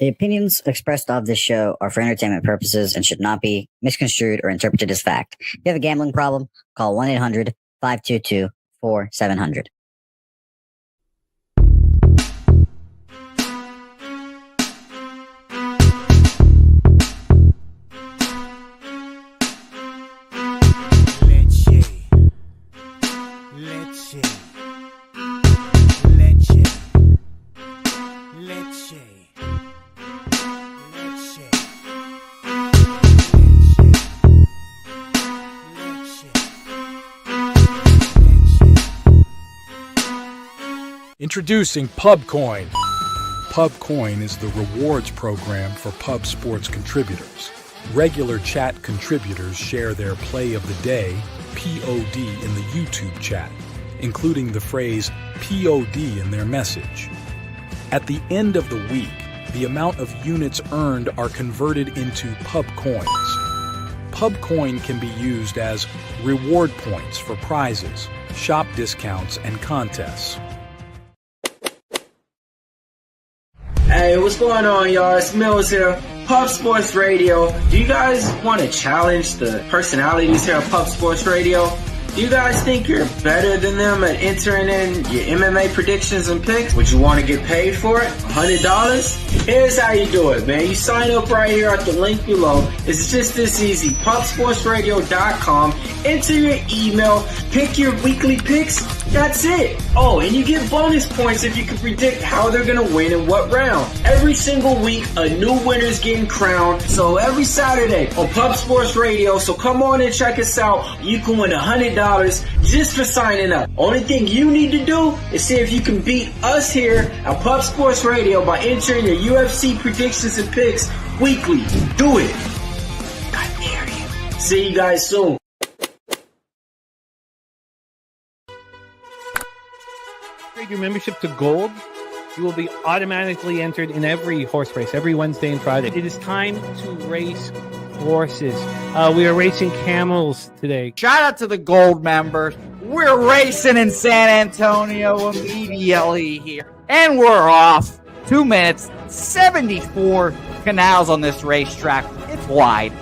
The opinions expressed of this show are for entertainment purposes and should not be misconstrued or interpreted as fact. If you have a gambling problem, call 1-800-522-4700. Introducing Pubcoin. Pubcoin is the rewards program for pub sports contributors. Regular chat contributors share their play of the day, POD, in the YouTube chat, including the phrase POD in their message. At the end of the week, the amount of units earned are converted into Pubcoins. Pubcoin can be used as reward points for prizes, shop discounts, and contests. Hey, what's going on, y'all? It's Mills here, Pub Sports Radio. Do you guys want to challenge the personalities here at Pub Sports Radio? Do you guys think you're better than them at entering in your MMA predictions and picks? Would you want to get paid for it? $100? Here's how you do it, man. You sign up right here at the link below. It's just this easy. PubSportsRadio.com. Enter your email. Pick your weekly picks. That's it. Oh, and you get bonus points if you can predict how they're going to win in what round. Every single week, a new winner's getting crowned. So every Saturday on Pub Sports Radio. So come on and check us out. You can win $100 just for signing up. Only thing you need to do is see if you can beat us here at Pub Sports Radio by entering your UFC predictions and picks weekly. Do it. I dare you. See you guys soon. Your membership to Gold, you will be automatically entered in every horse race, every Wednesday and Friday. It is time to race horses. We are racing camels today. Shout out to the Gold members. We're racing in San Antonio immediately here. And we're off. 2 minutes, 74 canals on this racetrack. It's wide.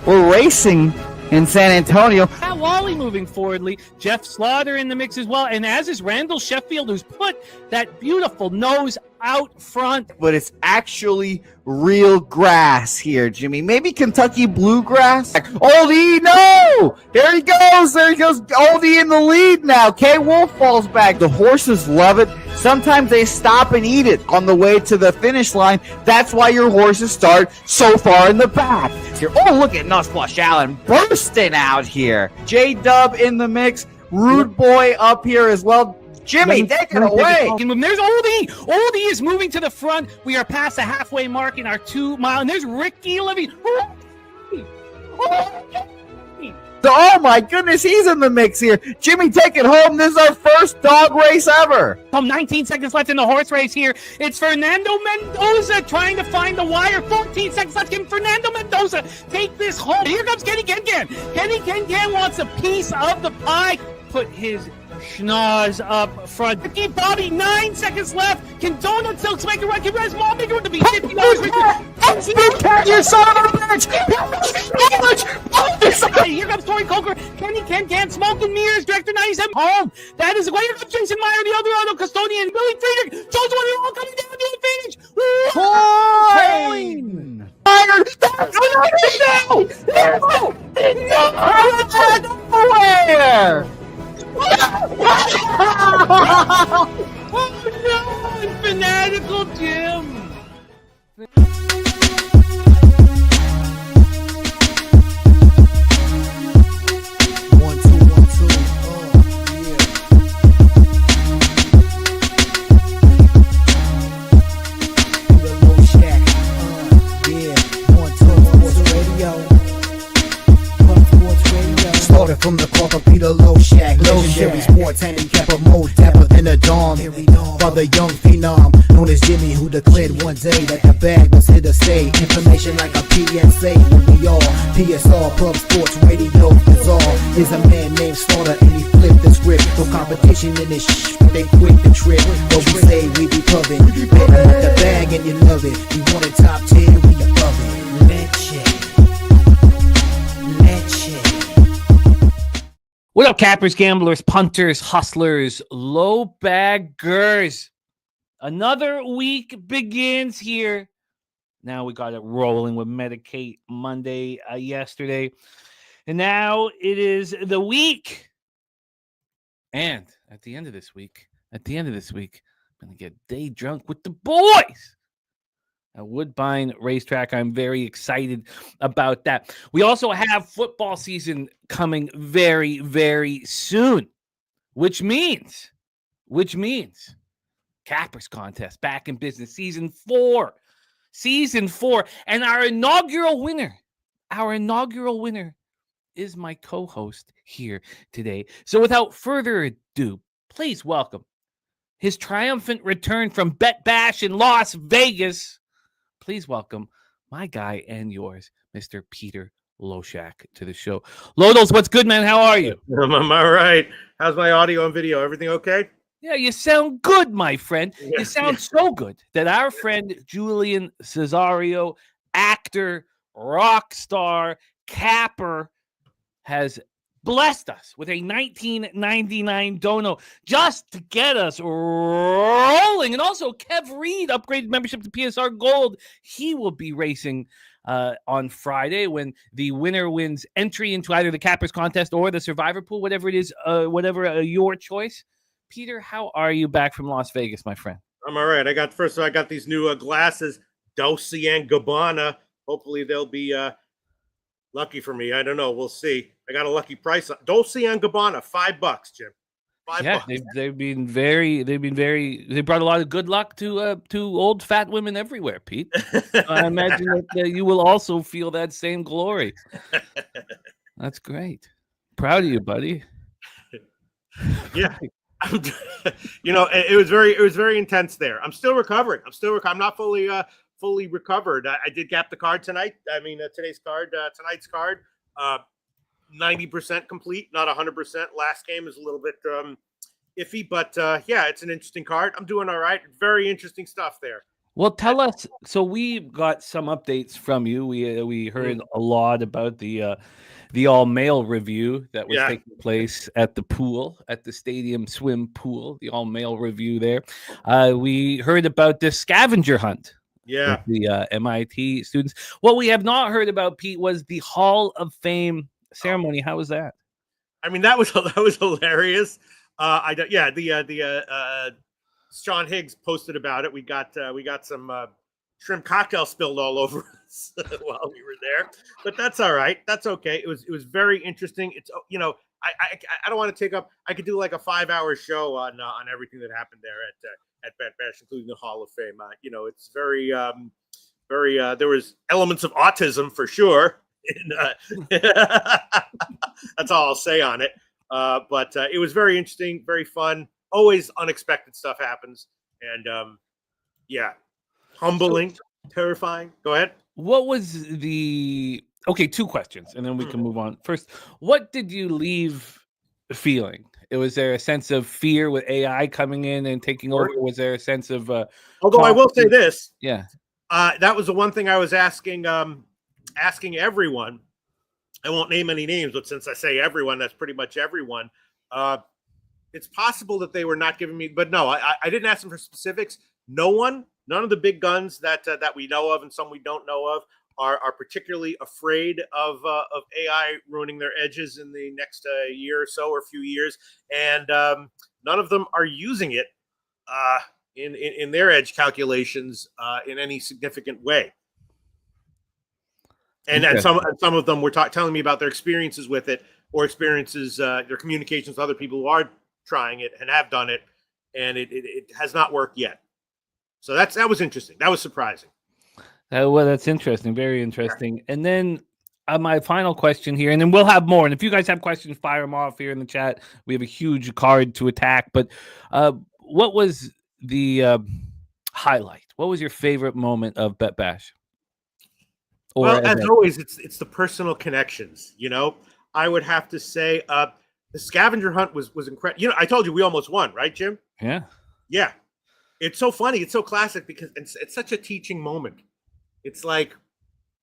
We're racing in San Antonio. Pat Wally moving forwardly. Jeff Slaughter in the mix as well. And as is Randall Sheffield, who's put that beautiful nose out front. But it's actually real grass here, Jimmy. Maybe Kentucky bluegrass. Oldie, no! There he goes. Oldie in the lead now. K. Wolf falls back. The horses love it. Sometimes they stop and eat it on the way to the finish line. That's why your horses start so far in the back. Here. Oh, look at Nussflush Allen bursting out here. J-Dub in the mix. Rude Boy up here as well. Jimmy, take it away. There's Oldie. Oldie is moving to the front. We are past the halfway mark in our 2 mile. And there's Ricky Levy. Oh my goodness, he's in the mix here. Jimmy, take it home. This is our first dog race ever. 19 seconds left in the horse race here. It's Fernando Mendoza trying to find the wire. 14 seconds left. Can Fernando Mendoza take this home? Here comes Kenny Can. Kenny Can wants a piece of the pie. Put his schnoz up front. Ricky Bobby, 9 seconds left. Can Donut Silks make a run? Can Res Mall make a run to be $50? You son of a bitch! Here comes Tori Coker. Kenny Can Smoking Mirrors. Director 97 home. That is way. Here comes Jason Meyer, the other auto custodian. Billy Friedrich. Jones one all coming down to the finish. Coin! Nowhere! Oh no! Fanatical Jim! The Loshak, Pub Sports Radio. Started from the corporate for Peter Loshak. Legendary sports handicapper, more dapper than a dawn. For the young phenom, known as Jimmy, who declared one day that the bag was here to stay. Information like a PSA, when we all PSR, Pub Sports Radio is all. Is a man named Slaughter, and he flipped the script. No competition in this but they quick to trip. But we say we be pubbing, betting with the bag and you love it. We want it top 10, we above it. What up, cappers, gamblers, punters, hustlers, low baggers? Another week begins here. Now we got it rolling with Medicate Monday yesterday. And now it is the week. And at the end of this week, I'm going to get day drunk with the boys at Woodbine Racetrack. I'm very excited about that. We also have football season coming very, very soon, which means Cappers Contest back in business, season 4, and our inaugural winner is my co-host here today. So without further ado, please welcome his triumphant return from Bet Bash in Las Vegas. Please welcome my guy and yours, Mr. Peter Loshak, to the show. Lodos, what's good, man? How are you? I'm all right. How's my audio and video? Everything okay? Yeah, you sound good, my friend. You sound so good that our friend Julian Cesario, actor, rock star, capper, has blessed us with a $19.99 dono just to get us rolling. And also, Kev Reed upgraded membership to PSR Gold. He will be racing on Friday when the winner wins entry into either the Cappers Contest or the Survivor Pool, whatever it is, your choice. Peter, how are you back from Las Vegas, my friend? I'm all right. I got these new glasses, Dolce & Gabbana. Hopefully they'll be lucky for me. I don't know. We'll see. I got a lucky price. Dolce & Gabbana, $5, Jim. $5. They brought a lot of good luck to old fat women everywhere, Pete. I imagine that you will also feel that same glory. That's great. Proud of you, buddy. Yeah. It was very intense there. I'm still recovering. I'm not fully recovered. I did gap the card tonight. I mean, tonight's card, 90% complete, not 100%. Last game is a little bit iffy, but it's an interesting card. I'm doing all right. Very interesting stuff there. Well, tell us. So we got some updates from you. We heard a lot about the all-male review that was taking place at the pool, at the stadium swim pool, the all-male review there. We heard about this scavenger hunt. Yeah. With the MIT students. What we have not heard about, Pete, was the Hall of Fame ceremony. How was that? I mean, that was hilarious. Sean Higgs posted about it. We got some shrimp cocktail spilled all over us while we were there, but that's all right. That's okay. It was very interesting. It's I don't want to take up. I could do like a 5-hour show on everything that happened there at Bet Bash, including the Hall of Fame. It's very there was elements of autism for sure. That's all I'll say on it. But it was very interesting, very fun. Always unexpected stuff happens, and humbling, terrifying. Go ahead. What was the two questions, and then we can move on. First, what did you leave feeling? Was there a sense of fear with AI coming in and taking over? Was there a sense of although I will say this, that was the one thing I was asking everyone. I won't name any names, but since I say everyone, that's pretty much everyone. It's possible that they were not giving me, but no, I didn't ask them for specifics. None of the big guns that we know of and some we don't know of are particularly afraid of AI ruining their edges in the next year or so or few years, and none of them are using it in their edge calculations in any significant way. And some of them were telling me about their experiences with it, or their communications with other people who are trying it and have done it, and it has not worked yet. So that was interesting. That was surprising. Well, that's interesting. Very interesting. And then My final question here, and then we'll have more. And if you guys have questions, fire them off here in the chat. We have a huge card to attack. But what was the highlight? What was your favorite moment of Bet Bash? Well, as always, it's the personal connections. I would have to say the scavenger hunt was incredible. I told you we almost won, right, Jim? Yeah. It's so funny. It's so classic because it's such a teaching moment. It's like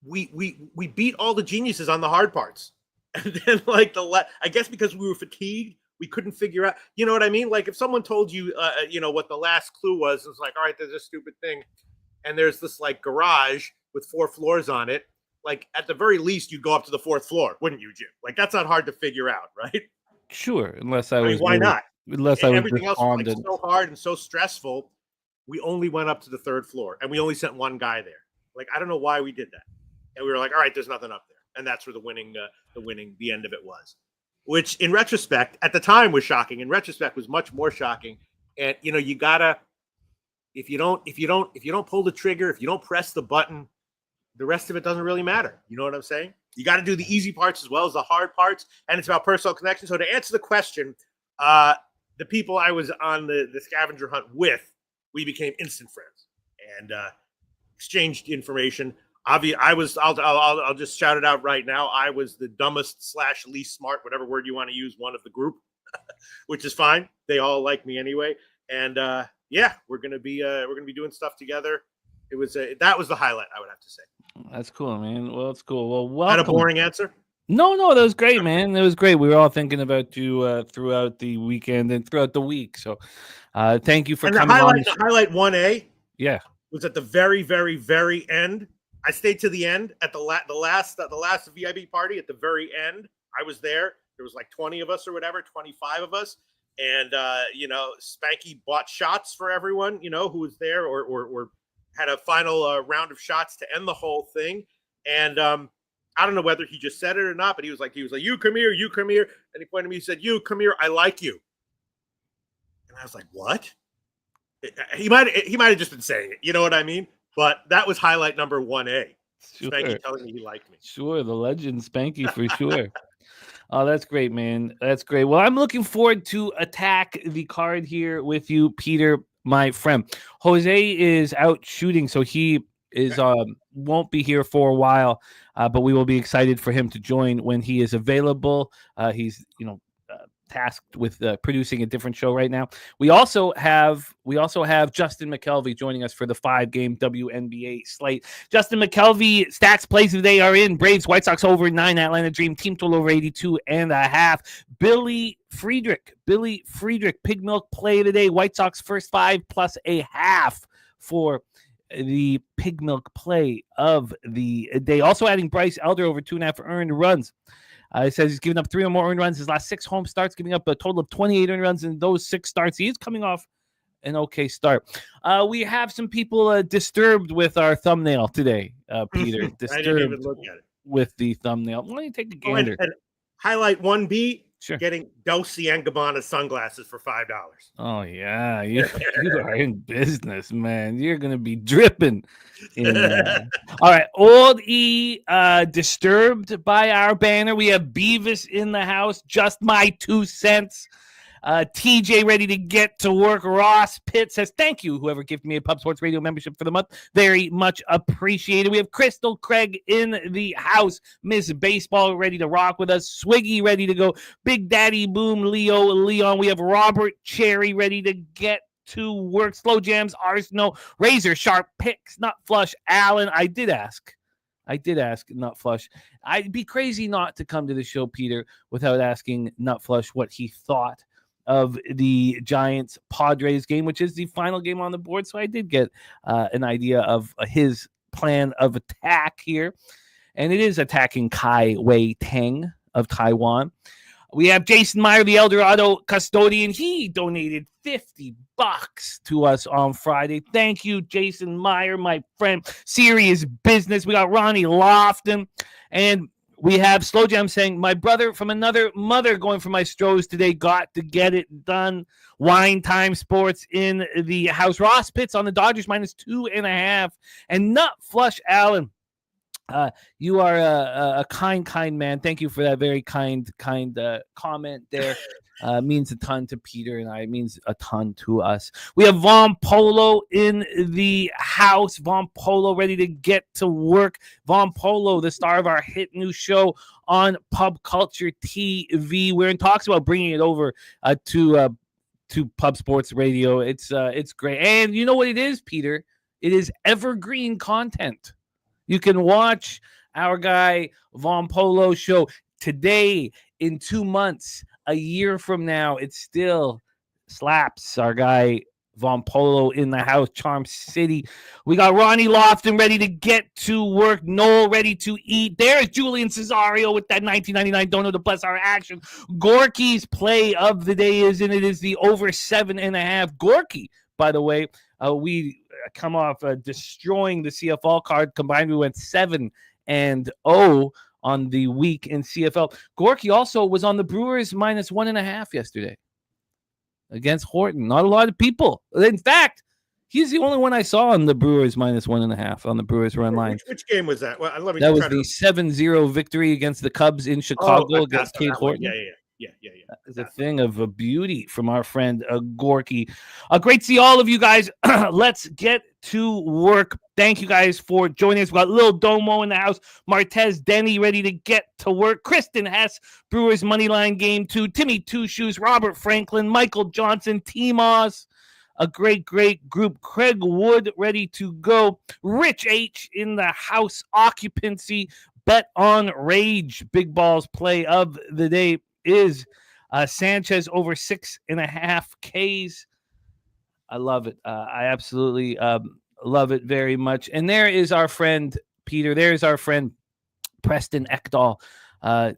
we beat all the geniuses on the hard parts, and then I guess because we were fatigued, we couldn't figure out. You know what I mean? Like if someone told you, what the last clue was, it's like, all right, there's a stupid thing, and there's this like garage with 4 floors on it. Like at the very least, you'd go up to the 4th floor, wouldn't you, Jim? Like that's not hard to figure out, right? Sure, unless I was. Why not? Unless I was everything else was like so hard and so stressful. We only went up to the 3rd floor, and we only sent one guy there. Like I don't know why we did that, and we were like, all right, there's nothing up there, and that's where the end of it was. Which, in retrospect, at the time was shocking. In retrospect, was much more shocking. And you gotta, if you don't pull the trigger, if you don't press the button, the rest of it doesn't really matter. You know what I'm saying? You got to do the easy parts as well as the hard parts, and it's about personal connection. So to answer the question, the people I was on the scavenger hunt with, we became instant friends and exchanged information. I'll just shout it out right now. I was the dumbest / least smart, whatever word you want to use, one of the group, which is fine. They all like me anyway. And we're gonna be doing stuff together. That was the highlight, I would have to say. That's cool, man. Well, it's cool. Well, welcome. Not a boring answer? No, that was great, man. It was great. We were all thinking about you throughout the weekend and throughout the week. So thank you for coming on. The highlight 1A was at the very, very, very end. I stayed to the end at the last VIP party at the very end. I was there. There was like 20 of us or whatever, 25 of us. And, Spanky bought shots for everyone, who was there or had a final round of shots to end the whole thing. And I don't know whether he just said it or not, but he was like, you come here. And he pointed to me, he said, you come here. I like you. And I was like, what? He might have just been saying it. You know what I mean? But that was highlight number 1A. Sure. Spanky telling me he liked me. Sure. The legend Spanky for sure. Oh, that's great, man. That's great. Well, I'm looking forward to attack the card here with you, Peter, my friend. Jose is out shooting, so he is won't be here for a while, but we will be excited for him to join when he is available. He's tasked with producing a different show right now. We also have Justin Mcelvy joining us for the 5-game WNBA slate. Justin Mcelvey, stacks plays of the day are in: Braves, White Sox over 9, Atlanta Dream, team total over 82.5. Billy Friedrich, pig milk play of the day, White Sox first 5 plus a half for the pig milk play of the day. Also adding Bryce Elder over 2.5 earned runs. It says he's given up 3 or more earned runs his last 6 home starts, giving up a total of 28 earned runs in those 6 starts. He is coming off an okay start. We have some people disturbed with our thumbnail today, Peter. Disturbed I didn't even look at it. With the thumbnail. Why don't you take a gander? And highlight 1B, sure. Getting Dolce & Gabbana sunglasses for $5. Oh, yeah. You are in business, man. You're going to be dripping. All right. Old E, disturbed by our banner. We have Beavis in the house. Just my 2 cents. TJ ready to get to work. Ross Pitt says, thank you, whoever gifted me a Pub Sports Radio membership for the month. Very much appreciated. We have Crystal Craig in the house. Miss Baseball ready to rock with us. Swiggy ready to go. Big Daddy Boom, Leon. We have Robert Cherry ready to get to work. Slow Jams, Arsenal, Razor Sharp Picks, Nut Flush, Allen. I did ask Nut Flush. I'd be crazy not to come to the show, Peter, without asking Nut Flush what he thought of the Giants Padres game, which is the final game on the board. So I did get an idea of his plan of attack here. And it is attacking Kai Wei Teng of Taiwan. We have Jason Meyer, the Eldorado custodian. He donated $50 to us on Friday. Thank you, Jason Meyer, my friend. Serious business. We got Ronnie Lofton. And we have Slow Jam saying, my brother from another mother going for my Stros today. Got to get it done. Wine Time Sports in the house. Ross Pitts on the Dodgers -2.5. And Nut Flush Allen You are a kind man. Thank you for that very kind comment there. Means a ton to Peter and I. It means a ton to us. We have Von Polo in the house. Von Polo ready to get to work. Von Polo, the star of our hit new show on Pub Culture TV. We're in talks about bringing it over to Pub Sports Radio. It's great. And you know what it is, Peter? It is evergreen content. You can watch our guy Von Polo show today, in 2 months, a year from now. It still slaps. Our guy Von Polo in the house, Charm City. We got Ronnie Lofton ready to get to work. Noel ready to eat. There's Julian Cesario with that 1999 donut to bless our action. Gorky's play of the day is in. It is the over 7.5. Gorky, by the way, we come off destroying the CFL card. Combined, we went 7-0 on the week in CFL. Gorky also was on the Brewers minus 1.5 yesterday against Horton. Not a lot of people. In fact, he's the only one I saw on the Brewers minus 1.5 on the Brewers run line. Which game was that? Well, that was the 7-0 victory against the Cubs in Chicago against Kate Horton. Yeah. It's a thing of a beauty from our friend Gorky. Great to see all of you guys. Let's get to work. Thank you guys for joining us. We got Lil Domo in the house. Martez Denny ready to get to work. Kristen Hess, Brewers Moneyline Game 2. Timmy Two Shoes, Robert Franklin, Michael Johnson, T-Moss. A great group. Craig Wood ready to go. Rich H in the house. Occupancy. Bet on Rage. Big balls play of the day is Sanchez over 6.5 Ks. I love it. I absolutely love it very much. And there is our friend Peter. There's our friend Preston Ekdahl.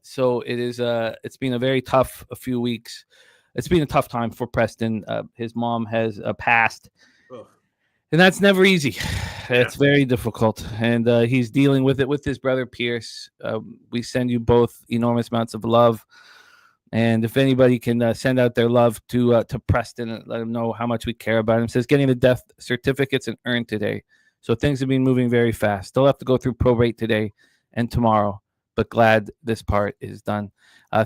So it is. It's been a very tough few weeks. It's been a tough time for Preston. His mom has passed, and that's never easy. It's very difficult, and he's dealing with it with his brother Pierce. We send you both enormous amounts of love. And if anybody can send out their love to Preston and let him know how much we care about him. It says getting the death certificates and earned today. So things have been moving very fast. Still have to go through probate today and tomorrow, but glad this part is done.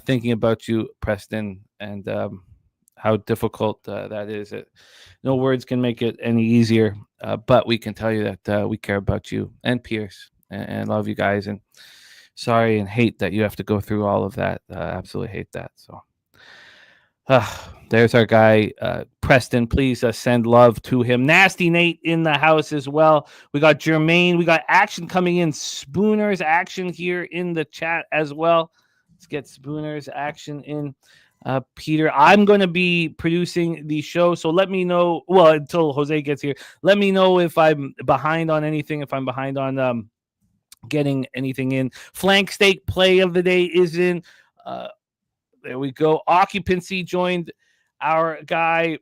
Thinking about you, Preston, and how difficult that is. No words can make it any easier, but we can tell you that we care about you and Pierce and love you guys. And sorry and hate that you have to go through all of that. Absolutely hate that. So there's our guy, Preston. Please send love to him. Nasty Nate in the house as well. We got Jermaine. We got action coming in. Spooner's action here in the chat as well. Let's get Spooner's action in. Peter, I'm going to be producing the show, so let me know. Well, until Jose gets here, let me know if I'm behind on anything, if I'm behind on getting anything in. Flank steak play of the day is in. There we go. Occupancy joined our guy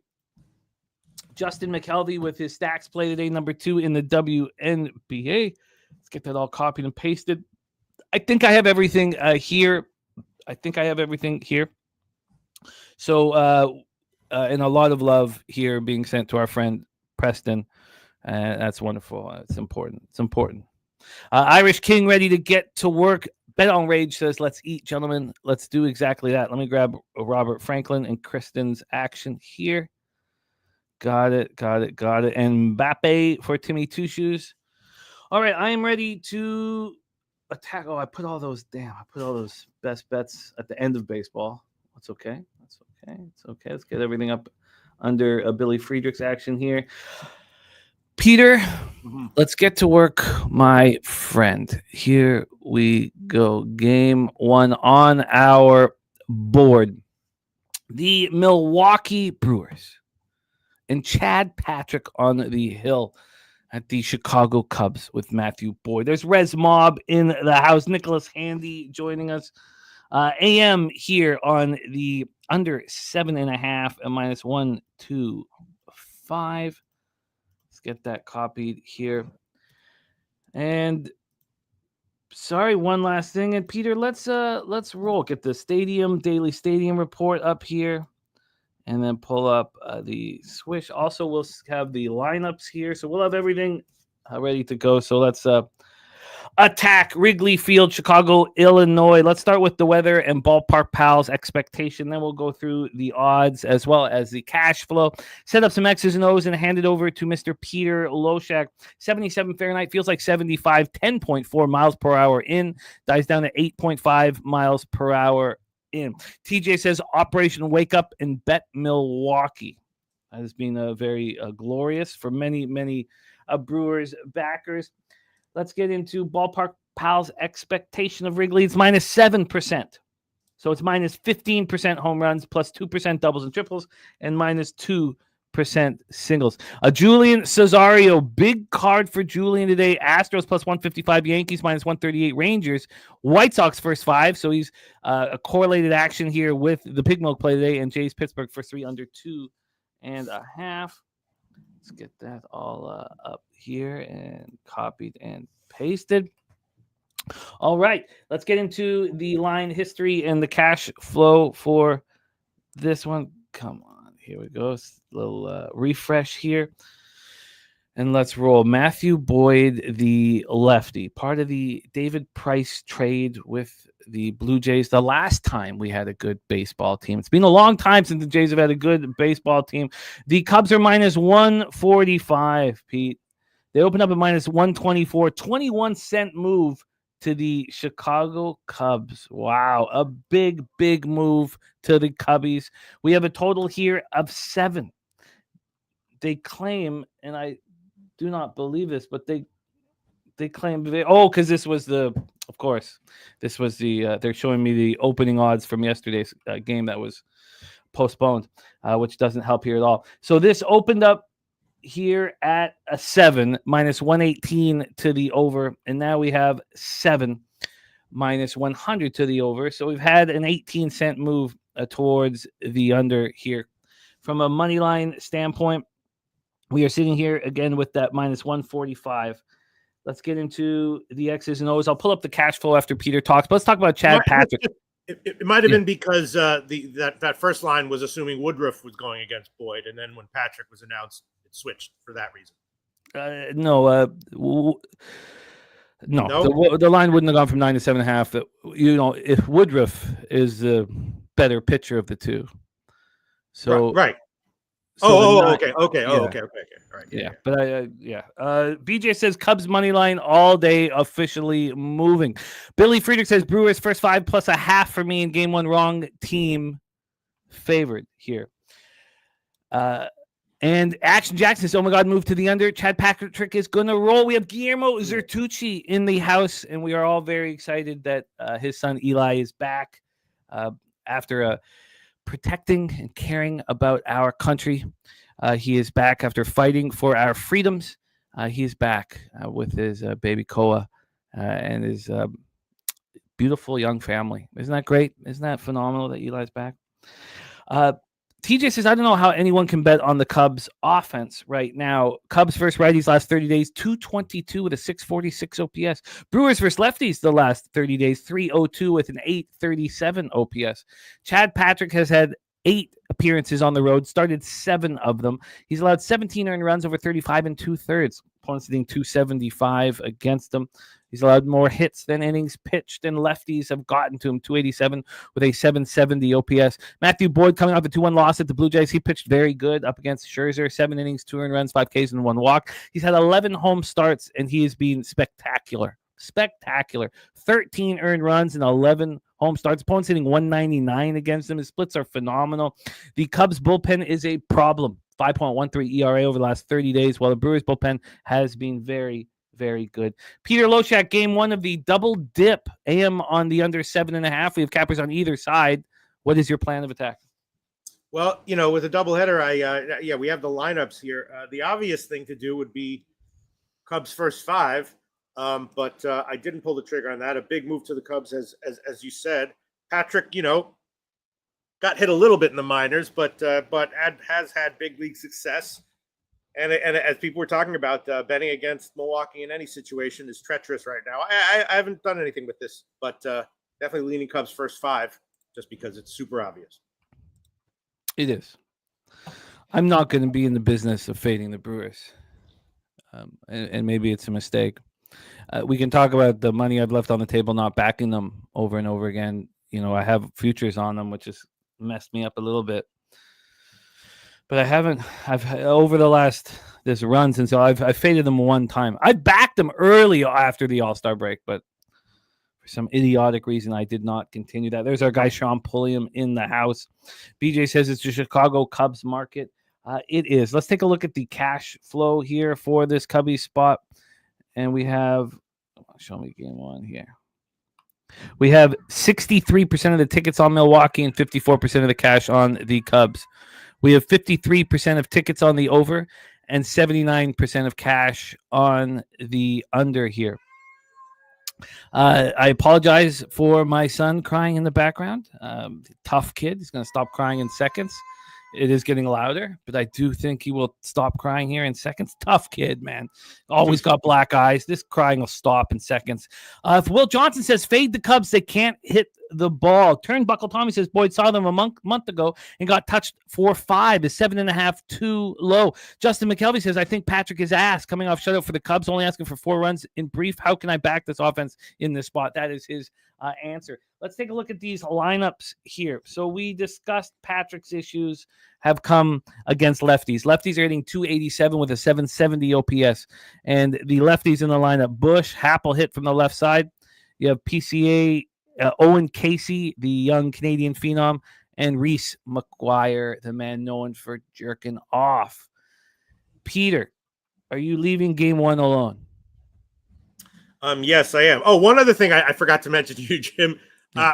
Justin McKelvey with his stacks play today, number 2 in the WNBA. Let's get that all copied and pasted. I think I have everything here. So, and a lot of love here being sent to our friend Preston. That's wonderful. It's important. Irish King ready to get to work. Bet on Rage says, let's eat, gentlemen. Let's do exactly that. Let me grab Robert Franklin and Kristen's action here. Got it. And Mbappe for Timmy Two Shoes. All right, I am ready to attack. Oh, I put all those best bets at the end of baseball. That's okay. It's okay. Let's get everything up under Billy Friedrich's action here. Peter, let's get to work, my friend. Here we go. Game 1 on our board. The Milwaukee Brewers and Chad Patrick on the hill at the Chicago Cubs with Matthew Boyd. There's Rez Mob in the house. Nicholas Handy joining us. AM here on the under 7.5 and minus 125. Get that copied here. And sorry, one last thing. And Peter, let's roll. Get the daily stadium report up here, and then pull up the swish. Also, we'll have the lineups here, so we'll have everything ready to go. So let's attack Wrigley Field, Chicago, Illinois. Let's start with the weather and Ballpark Pals expectation. Then we'll go through the odds as well as the cash flow. Set up some X's and O's and hand it over to Mr. Peter Loshak. 77 Fahrenheit, feels like 75, 10.4 miles per hour in, dies down to 8.5 miles per hour in. TJ says Operation Wake Up and bet Milwaukee. That has been very glorious for many Brewers backers. Let's get into Ballpark Pals expectation of Wrigley. It's minus 7%. So it's minus 15% home runs, plus 2% doubles and triples, and minus 2% singles. Julian Cesario, big card for Julian today. Astros plus 155, Yankees minus 138, Rangers, White Sox first 5. So he's a correlated action here with the Pig Milk play today, and Jays Pittsburgh first 3 under 2.5. Let's get that all up here and copied and pasted. All right, let's get into the line history and the cash flow for this one. Come on, here we go. Little refresh here. And let's roll. Matthew Boyd, the lefty, part of the David Price trade with the Blue Jays. The last time we had a good baseball team. It's been a long time since the Jays have had a good baseball team. The Cubs are minus 145, Pete. They opened up at minus 124, 21-cent move to the Chicago Cubs. Wow, a big move to the Cubbies. We have a total here of 7. They claim, and I do not believe this, but they claim because this was they're showing me the opening odds from yesterday's game that was postponed, which doesn't help here at all. So this opened up here at a 7, minus 118 to the over, and now we have 7 minus 100 to the over. So we've had an 18-cent move towards the under here. From a money line standpoint, we are sitting here again with that minus 145. Let's get into the X's and O's. I'll pull up the cash flow after Peter talks. But let's talk about Chad Patrick. It might have been because that first line was assuming Woodruff was going against Boyd, and then when Patrick was announced, it switched for that reason. No. The line wouldn't have gone from 9 to 7.5. If Woodruff is the better pitcher of the two, so right. So okay. All right. Yeah. But BJ says Cubs money line all day officially moving. Billy Friedrich says Brewers first 5 plus a half for me in game 1. Wrong team favored here. And Action Jackson says, oh my God, move to the under. Chad Patrick is going to roll. We have Guillermo Zertucci in the house, and we are all very excited that his son Eli is back after protecting and caring about our country. He is back after fighting for our freedoms. He is back with his baby Koa and his beautiful young family. Isn't that great? Isn't that phenomenal that Eli's back? TJ says, I don't know how anyone can bet on the Cubs offense right now. Cubs versus righties last 30 days, 222 with a 646 OPS. Brewers versus lefties the last 30 days, 302 with an 837 OPS. Chad Patrick has had 8 appearances on the road, started 7 of them. He's allowed 17 earned runs over 35 2/3. Opponents hitting 275 against him. He's allowed more hits than innings pitched, and lefties have gotten to him, 287 with a 770 OPS. Matthew Boyd coming off a 2-1 loss at the Blue Jays. He pitched very good up against Scherzer, 7 innings, 2 earned runs, 5 Ks, and 1 walk. He's had 11 home starts, and he has been spectacular. 13 earned runs and 11 home starts. Opponents hitting 199 against him. His splits are phenomenal. The Cubs bullpen is a problem. 5.13 ERA over the last 30 days, while the Brewers bullpen has been very, very good. Peter Loshak, game 1 of the double dip. AM on the under 7.5. We have cappers on either side. What is your plan of attack? Well, with a doubleheader, we have the lineups here. The obvious thing to do would be Cubs first 5, but I didn't pull the trigger on that. A big move to the Cubs, as you said. Patrick, got hit a little bit in the minors, but has had big league success. And as people were talking about, betting against Milwaukee in any situation is treacherous right now. I haven't done anything with this, but definitely leaning Cubs first 5 just because it's super obvious. It is. I'm not going to be in the business of fading the Brewers. And maybe it's a mistake. We can talk about the money I've left on the table, not backing them over and over again. I have futures on them, which has messed me up a little bit. But I haven't. I've over the last this run since I've faded them one time. I backed them early after the All-Star break, but for some idiotic reason, I did not continue that. There's our guy Sean Pulliam in the house. BJ says it's the Chicago Cubs market. It is. Let's take a look at the cash flow here for this Cubby spot, and we have. Show me game one here. We have 63% of the tickets on Milwaukee and 54% of the cash on the Cubs. We have 53% of tickets on the over and 79% of cash on the under here. I apologize for my son crying in the background. Tough kid. He's going to stop crying in seconds. It is getting louder, but I do think he will stop crying here in seconds. Tough kid, man. Always got black eyes. This crying will stop in seconds. If Will Johnson says, fade the Cubs. They can't hit the ball. Turnbuckle Tommy says, Boyd saw them a month ago and got touched 4-5. Is 7.5 too low? Justin McKelvey says, I think Patrick is ass coming off shutout for the Cubs, only asking for 4 runs. In brief, how can I back this offense in this spot? That is his answer. Let's take a look at these lineups here. So we discussed Patrick's issues have come against lefties. Lefties are hitting 287 with a 770 OPS. And the lefties in the lineup, Bush, Happel hit from the left side. You have PCA, Owen Casey, the young Canadian phenom, and Reese McGuire, the man known for jerking off. Peter, are you leaving game one alone? Yes, I am. Oh, one other thing I forgot to mention to you, Jim.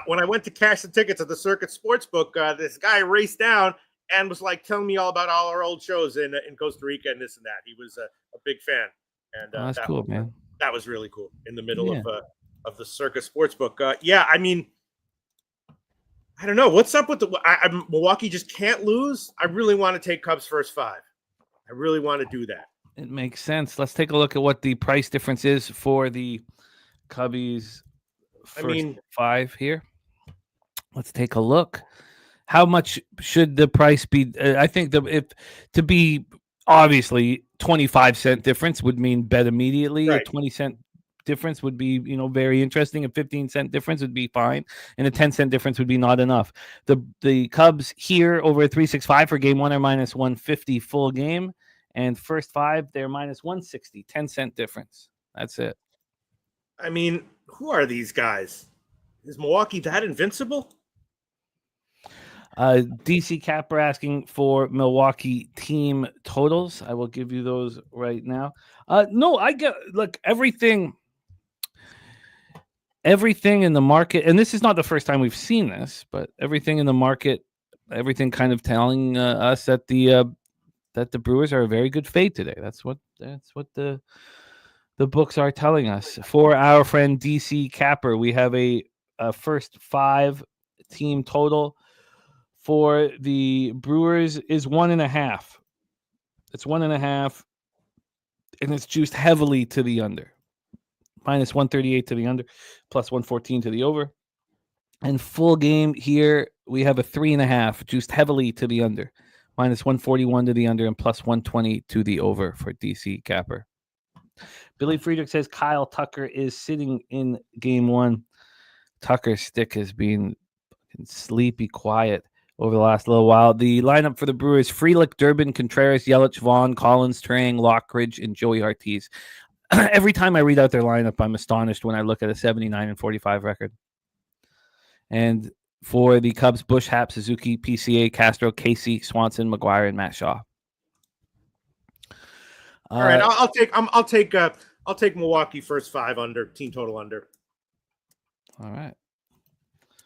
When I went to cash the tickets at the Circuit Sportsbook, this guy raced down and was like telling me all about all our old shows in Costa Rica and this and that. He was a big fan, and that's cool, man. That was really cool in the middle of the Circuit Sportsbook. Yeah, I mean, I don't know what's up with Milwaukee. Just can't lose. I really want to take Cubs first 5. I really want to do that. It makes sense. Let's take a look at what the price difference is for the Cubbies first 5 here. Let's take a look. How much should the price be? I think to be obviously 25-cent difference would mean bet immediately. Right. A 20-cent difference would be, very interesting. A 15-cent difference would be fine, and a 10-cent difference would be not enough. The Cubs here over at 365 for game 1 are minus 150 full game. And first 5, they're minus 160, 10-cent difference. That's it. I mean, who are these guys? Is Milwaukee that invincible? DC Capper asking for Milwaukee team totals. I will give you those right now. No, I get everything in the market, and this is not the first time we've seen this, but everything in the market, everything kind of telling us that the Brewers are a very good fade today. That's what the books are telling us. For our friend DC Capper, we have a first 5 team total for the Brewers is 1.5. It's 1.5, and it's juiced heavily to the under. Minus 138 to the under, plus 114 to the over. And full game here, we have a 3.5, juiced heavily to the under. Minus 141 to the under and plus 120 to the over for DC Capper. Billy Friedrich says Kyle Tucker is sitting in game 1. Tucker's stick has been sleepy quiet over the last little while. The lineup for the Brewers, Frelick, Durbin, Contreras, Yelich, Vaughn, Collins, Trang, Lockridge, and Joey Ortiz. Every time I read out their lineup, I'm astonished when I look at a 79-45 record. And for the Cubs, Bush, Happ, Suzuki, PCA, Castro, Casey, Swanson, McGuire, and Matt Shaw. All right, I'll take Milwaukee first 5 under, team total under. All right.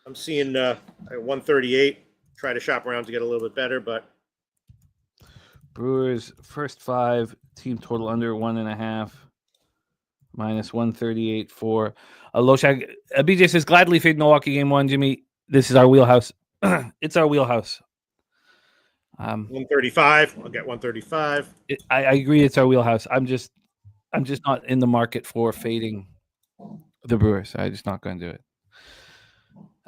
I'm seeing 138. Try to shop around to get a little bit better, but Brewers first 5 team total under 1.5. Minus 138 for Loshak. BJ says gladly fade Milwaukee game 1. Jimmy, this is our wheelhouse. It's our wheelhouse. 135. I'll get 135. I agree. It's our wheelhouse. I'm just not in the market for fading the Brewers. I'm just not going to do it.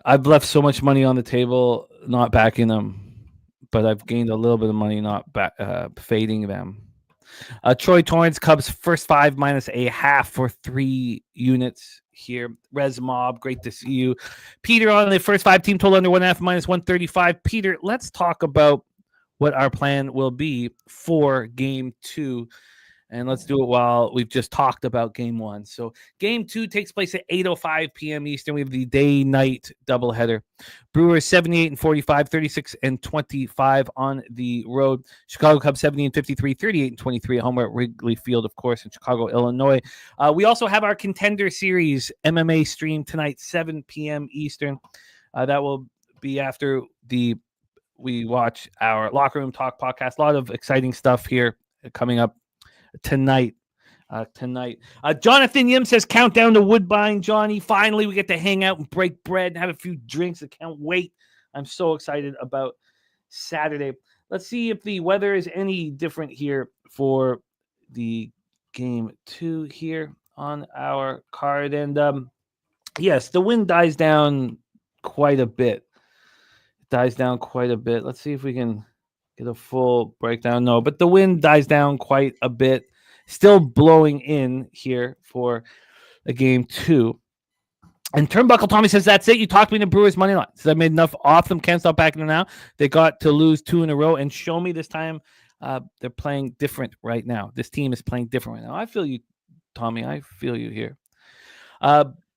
I've left so much money on the table not backing them, but I've gained a little bit of money not fading them. Troy Torrance, Cubs first 5 minus a half for 3 units here. Res Mob, great to see you. Peter on the first 5 team total under 1.5 minus 135. Peter, let's talk about what our plan will be for game 2. And let's do it while we've just talked about game 1. So game 2 takes place at 8:05 p.m. Eastern. We have the day-night doubleheader. Brewers 78-45, 36-25 on the road. Chicago Cubs 70-53, 38-23 at home at Wrigley Field, of course, in Chicago, Illinois. We also have our Contender Series MMA stream tonight, 7 p.m. Eastern. That will be after we watch our Locker Room Talk podcast. A lot of exciting stuff here coming up tonight. Jonathan Yim says, countdown to Woodbine, Johnny. Finally, we get to hang out and break bread and have a few drinks. I can't wait. I'm so excited about Saturday. Let's see if the weather is any different here for the game 2 here on our card. And yes, the wind dies down quite a bit. Let's see if we can get a full breakdown. No, but the wind dies down quite a bit. Still blowing in here for a game 2. And Turnbuckle Tommy says, that's it. You talked me into Brewers money line. Says I made enough off them. Can't stop backing them now. They got to lose 2 in a row. And show me this time they're playing different right now. This team is playing different right now. I feel you, Tommy. I feel you here.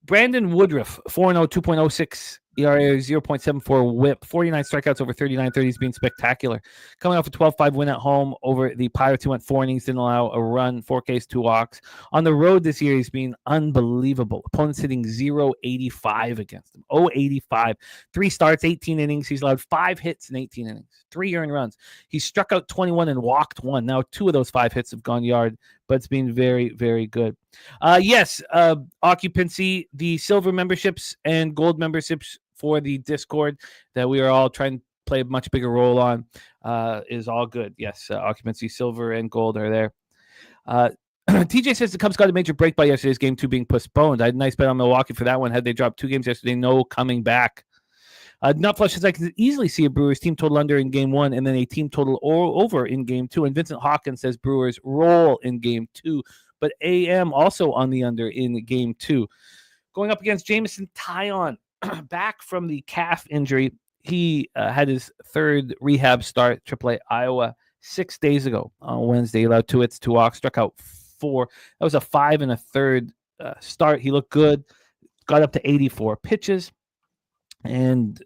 Brandon Woodruff, 4-0, 2.06 ERA, 0.74 whip, 49 strikeouts over 39 30s, being spectacular. Coming off a 12-5 win at home over the Pirates, who went 4 innings, didn't allow a run, 4 Ks, 2 walks. On the road this year, he's been unbelievable. Opponents hitting 0.85 against him. 0.85. 3 starts, 18 innings. He's allowed 5 hits in 18 innings, 3 earned runs. He struck out 21 and walked 1. Now 2 of those 5 hits have gone yard, but it's been very, very good. Yes, occupancy, the silver memberships and gold memberships for the Discord that we are all trying to play a much bigger role on is all good. Yes, occupancy, silver, and gold are there. TJ says the Cubs got a major break by yesterday's game 2 being postponed. I had a nice bet on Milwaukee for that one. Had they dropped 2 games yesterday, no coming back. Nutflush says I can easily see a Brewers team total under in game 1 and then a team total over in game 2. And Vincent Hawkins says Brewers roll in game 2, but AM also on the under in game 2. Going up against Jameson Taillon, back from the calf injury. He had his 3rd rehab start, AAA Iowa, 6 days ago on Wednesday. He allowed 2 hits, 2 walks, struck out 4. That was a 5 1/3 start. He looked good, got up to 84 pitches, and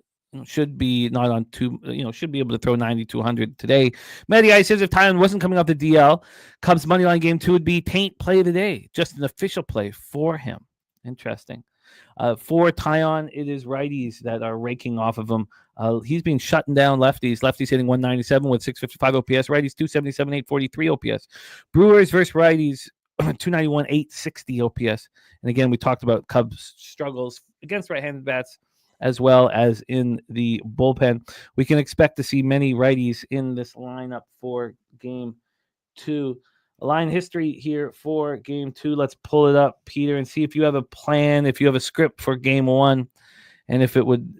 should be not on 2. Should be able to throw 90 to 100 today. Matty I says if Taillon wasn't coming off the DL, Cubs money line game 2 would be Taint play of the day, just an official play for him. Interesting. For Taillon, it is righties that are raking off of him. He's been shutting down lefties. Lefties hitting 197 with 655 OPS. Righties 277, 843 OPS. Brewers versus righties 291, 860 OPS. And again, we talked about Cubs' struggles against right-handed bats as well as in the bullpen. We can expect to see many righties in this lineup for game 2. Line history here for game 2. Let's pull it up, Peter, and see if you have a plan, if you have a script for game 1, and if it would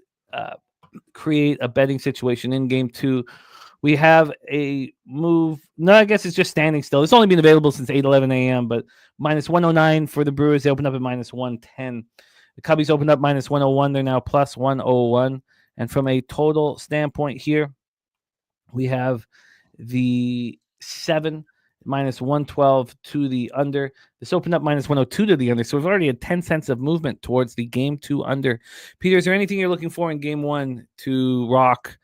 create a betting situation in game 2. We have a move. No, I guess it's just standing still. It's only been available since 8:11 a.m., but minus 109 for the Brewers. They opened up at minus 110. The Cubbies opened up minus 101. They're now plus 101. And from a total standpoint here, we have the 7 minus 112 to the under. This opened up minus 102 to the under. So we've already had 10 cents of movement towards the game 2 under. Peter, is there anything you're looking for in game 1 to rock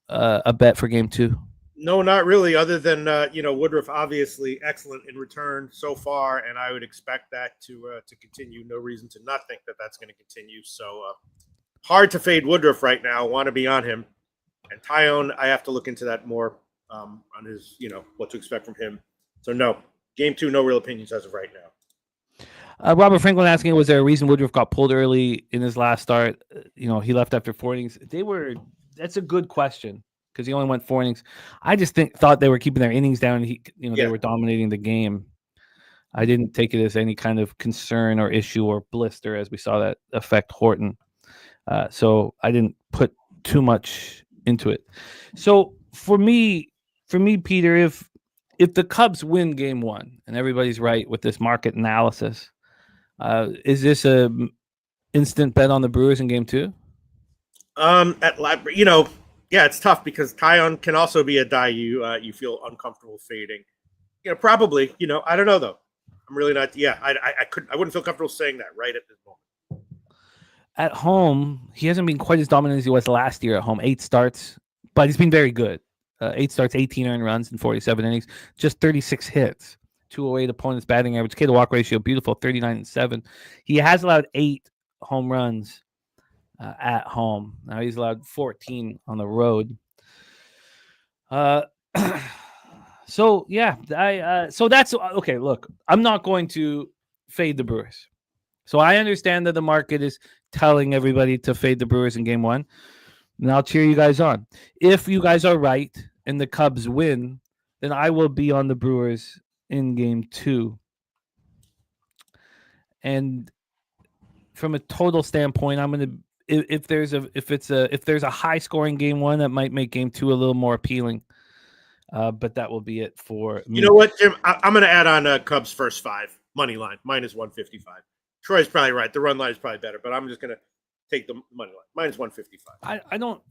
a bet for game 2? No, not really, other than, Woodruff obviously excellent in return so far, and I would expect that to continue. No reason to not think that that's going to continue. So hard to fade Woodruff right now. Want to be on him. And Taillon, I have to look into that more on his, what to expect from him. So no, game 2, no real opinions as of right now. Robert Franklin asking, was there a reason Woodruff got pulled early in his last start? He left after 4 innings. That's a good question because he only went 4 innings. I just thought they were keeping their innings down. They were dominating the game. I didn't take it as any kind of concern or issue or blister as we saw that affect Horton. So I didn't put too much into it. So for me, Peter, if the Cubs win game 1, and everybody's right with this market analysis, is this a instant bet on the Brewers in game 2? Yeah, it's tough because Kion can also be a die you feel uncomfortable fading. Probably. I don't know though. I'm really not. Yeah, I wouldn't feel comfortable saying that right at this moment. At home, he hasn't been quite as dominant as he was last year at home. 8 starts, but he's been very good. 8 starts, 18 earned runs in 47 innings, just 36 hits, 208 opponents batting average, K to walk ratio, beautiful, 39-7. He has allowed 8 home runs at home. Now he's allowed 14 on the road. So yeah, so that's okay. Look, I'm not going to fade the Brewers. So I understand that the market is telling everybody to fade the Brewers in game 1, and I'll cheer you guys on. If you guys are right and the Cubs win, then I will be on the Brewers in game 2. And from a total standpoint, I'm going to if there's a high scoring game 1, that might make game 2 a little more appealing. But that will be it for me. You know what, Jim? I'm going to add on Cubs first 5 money line minus 155. Troy's probably right. The run line is probably better, but I'm just going to take the money line minus 155. I don't,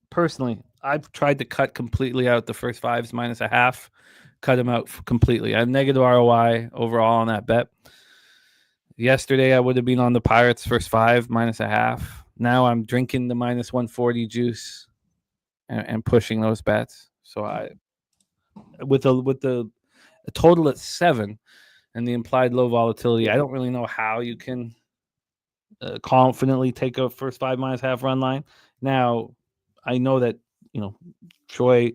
personally, I've tried to cut completely out the first 5s minus a half, cut them out completely. I have negative ROI overall on that bet. Yesterday, I would have been on the Pirates first 5 minus a half. Now I'm drinking the minus 140 juice and pushing those bets. So I, with the total at 7 and the implied low volatility, I don't really know how you can confidently take a first 5 minus half run line. Now, I know that Troy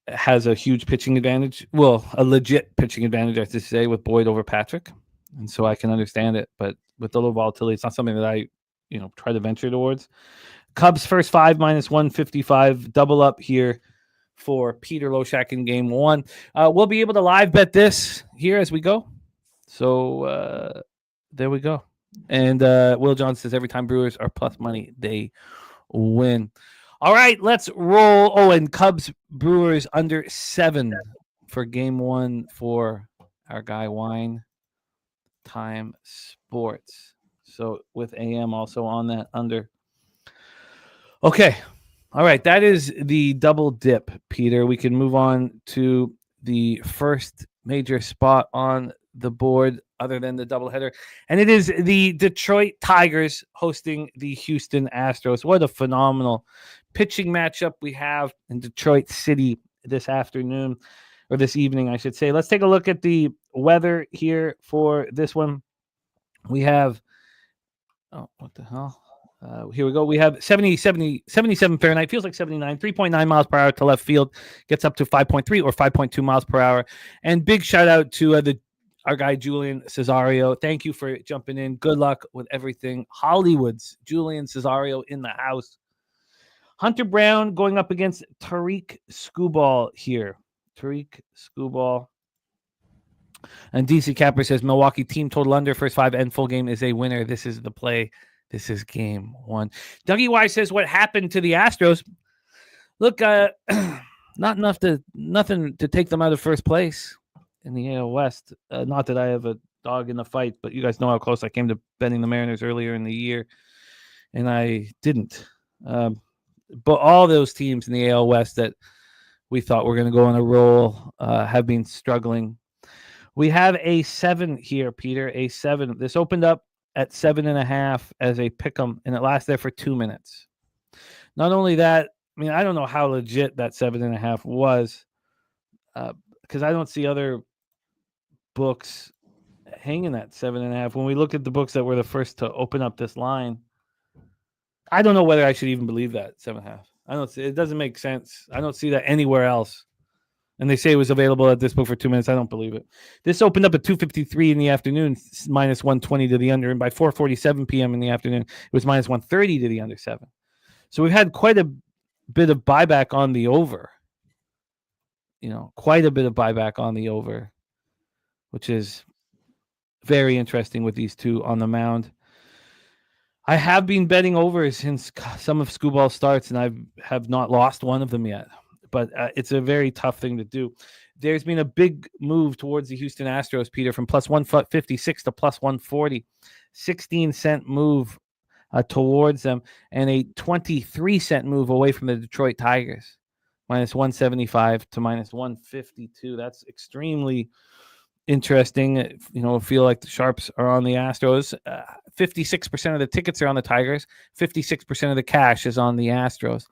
has a huge pitching advantage. Well, a legit pitching advantage, I have to say, with Boyd over Patrick. And so I can understand it, but with the low volatility, it's not something that I, try to venture towards. Cubs first 5 minus 155, double up here for Peter Loshak in game 1. We'll be able to live bet this here as we go. So there we go. And Will John says every time Brewers are plus money, they win. All right, let's roll. Oh, and Cubs Brewers under 7 for game 1 for our guy Wine Time Sports. So with AM also on that under. Okay. All right. That is the double dip, Peter. We can move on to the first major spot on the board other than the doubleheader. And it is the Detroit Tigers hosting the Houston Astros. What a phenomenal pitching matchup we have in Detroit City this afternoon, or this evening, I should say. Let's take a look at the weather here for this one. We have, what the hell? Here we go. We have 77 Fahrenheit. Feels like 79. 3.9 miles per hour to left field. Gets up to 5.3 or 5.2 miles per hour. And big shout out to our guy, Julian Cesario. Thank you for jumping in. Good luck with everything. Hollywood's Julian Cesario in the house. Hunter Brown going up against Tariq Skubal here. Tariq Skubal. And DC Capper says Milwaukee team total under first 5 and full game is a winner. This is the play. This is game 1. Dougie Y says what happened to the Astros. Look, nothing to take them out of first place in the AL West. Not that I have a dog in the fight, but you guys know how close I came to betting the Mariners earlier in the year, and I didn't. But all those teams in the AL West that we thought were going to go on a roll have been struggling. We have a 7 here, Peter. A 7. This opened up at 7.5 as a pick'em, and it lasted there for 2 minutes. Not only that, I mean, I don't know how legit that 7.5 was, because I don't see other books hanging at 7.5. When we look at the books that were the first to open up this line, I don't know whether I should even believe that 7.5. I don't see, it doesn't make sense. I don't see that anywhere else. And they say it was available at this book for 2 minutes. I don't believe it. This opened up at 2:53 in the afternoon, minus 120 to the under. And by 4:47 p.m. in the afternoon, it was minus 130 to the under 7. So we've had quite a bit of buyback on the over. Quite a bit of buyback on the over, which is very interesting with these two on the mound. I have been betting over since some of Skubal starts, and I have not lost one of them yet. but it's a very tough thing to do. There's been a big move towards the Houston Astros, Peter, from plus 156 to plus 140, 16-cent move towards them, and a 23-cent move away from the Detroit Tigers, minus 175 to minus 152. That's extremely interesting. I feel like the sharps are on the Astros. 56% of the tickets are on the Tigers. 56% of the cash is on the Astros.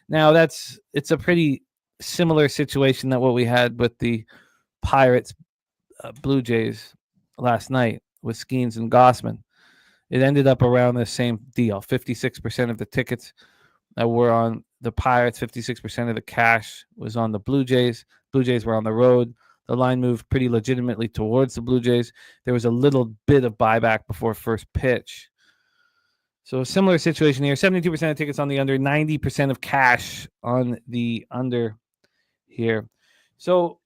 Now it's a pretty similar situation that what we had with the Pirates Blue Jays last night with Skeens and Gossman. It ended up around the same deal. 56% of the tickets that were on the Pirates, 56% of the cash was on the Blue Jays. Blue Jays were on the road. The line moved pretty legitimately towards the Blue Jays. There was a little bit of buyback before first pitch. So a similar situation here. 72% of tickets on the under, 90% of cash on the under here. So,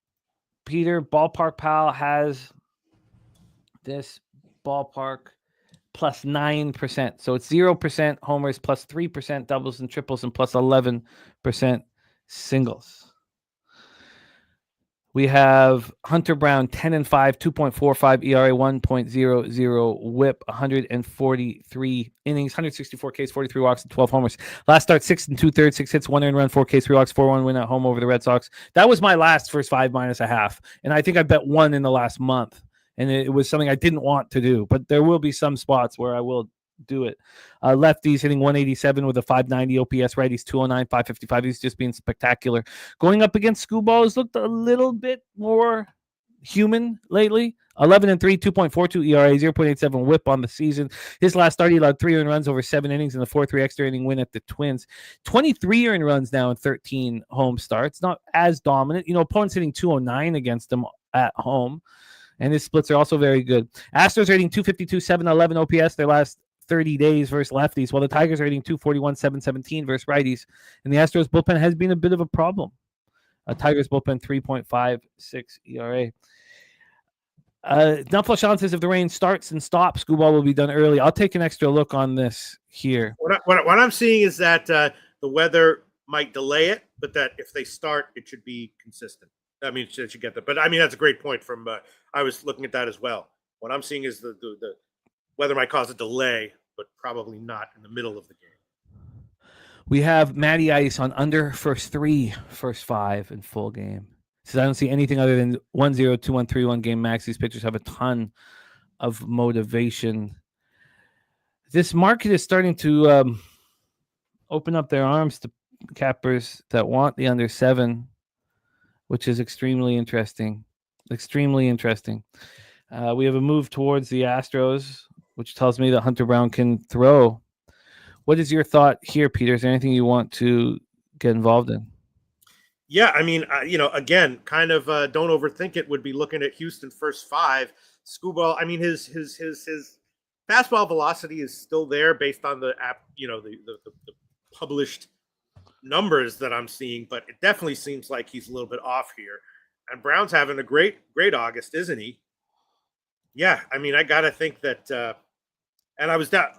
Peter, Ballpark Pal has this ballpark plus 9%. So it's 0% homers, plus 3% doubles and triples, and plus 11% singles. We have Hunter Brown, 10-5, 2.45 ERA, 1.00 whip, 143 innings, 164 Ks, 43 walks, and 12 homers. Last start, 6 2/3, 6 hits, 1 earned run, 4 Ks, 3 walks, 4-1 win at home over the Red Sox. That was my last first 5 minus a half. And I think I bet 1 in the last month. And it was something I didn't want to do. But there will be some spots where I will do it. Lefties hitting 187 with a 590 OPS. Righties 209, 555. He's just being spectacular. Going up against Screwballs looked a little bit more human lately. 11-3, 2.42 ERA, 0.87 whip on the season. His last start, he allowed 3 earned runs over 7 innings in the 4-3 extra inning win at the Twins. 23 earned runs now in 13 home starts. Not as dominant. Opponents hitting 209 against him at home. And his splits are also very good. Astros rating 252, 711 OPS their last 30 days versus lefties, while the Tigers are rating 241, 717 versus righties. And the Astros bullpen has been a bit of a problem. Tigers bullpen 3.56 ERA. Nuffleshon says if the rain starts and stops, Screwball will be done early. I'll take an extra look on this here. What I'm seeing is that the weather might delay it, but that if they start, it should be consistent. I mean, it should get that. But I mean, that's a great point from I was looking at that as well. What I'm seeing is the weather might cause a delay, but probably not in the middle of the game. We have Matty Ice on under first 3, first 5 in full game. Says I don't see anything other than 1-0, 2-1, 3-1 game max. These pitchers have a ton of motivation. This market is starting to open up their arms to cappers that want the under 7, which is extremely interesting. Extremely interesting. We have a move towards the Astros, which tells me that Hunter Brown can throw. What is your thought here, Peter? Is there anything you want to get involved in? Yeah, I mean, again, kind of don't overthink it. Would be looking at Houston first 5. Screwball, I mean, his fastball velocity is still there based on the app, the published numbers that I'm seeing, but it definitely seems like he's a little bit off here. And Brown's having a great August, isn't he? Yeah, I mean, I gotta think that, and I was that,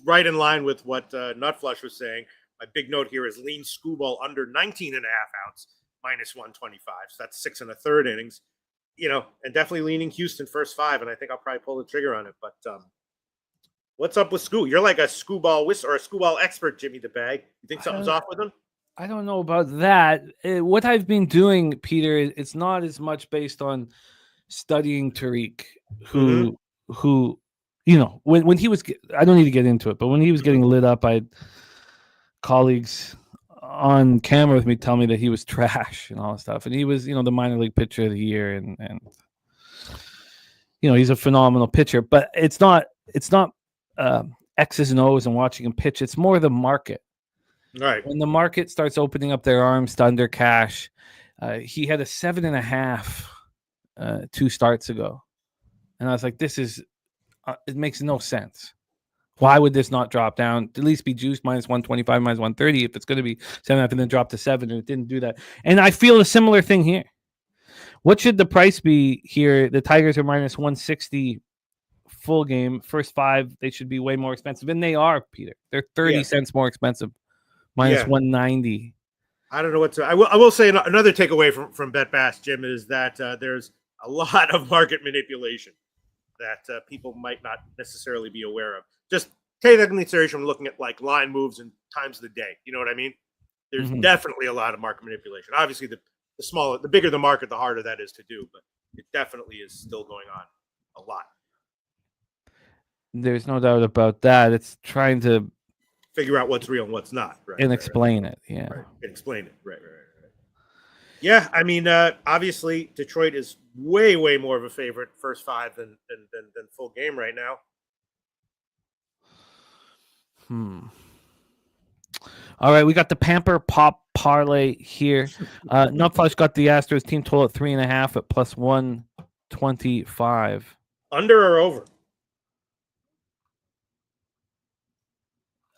right in line with what Nutflush was saying. My big note here is lean Screwball under 19.5 outs, minus 125. So that's 6 1/3 innings, and definitely leaning Houston first 5. And I think I'll probably pull the trigger on it. But what's up with Scoo? You're like a Screwball or a Screwball expert, Jimmy the Bag. You think something's off with him? I don't know about that. What I've been doing, Peter, it's not as much based on studying Tariq, who when he was, I don't need to get into it, but when he was getting lit up, I had colleagues on camera with me tell me that he was trash and all that stuff. And he was, the minor league pitcher of the year. And he's a phenomenal pitcher, but it's not X's and O's and watching him pitch. It's more the market. Right. When the market starts opening up their arms to under cash, he had a 7.5 2 starts ago. And I was like, this is, it makes no sense. Why would this not drop down? At least be juiced minus 125, minus 130 if it's going to be 7.5 and then drop to 7, and it didn't do that. And I feel a similar thing here. What should the price be here? The Tigers are minus 160 full game. First 5, they should be way more expensive. And they are, Peter. They're 30 cents more expensive. Minus 190. I don't know what to. I will say another takeaway from Bet Bass, Jim, is that there's a lot of market manipulation that people might not necessarily be aware of. Just take that into consideration when looking at like line moves and times of the day. You know what I mean? There's definitely a lot of market manipulation. Obviously, the smaller, the bigger the market, the harder that is to do. But it definitely is still going on a lot. There's no doubt about that. It's trying to figure out what's real and what's not, right? And explain it, yeah. Right. And explain it, right. Yeah, I mean, obviously, Detroit is way more of a favorite first five than full game right now. All right, we got the Pamper Pop parlay here. Nutflush got the Astros team total at 3.5 at plus 125. Under or over?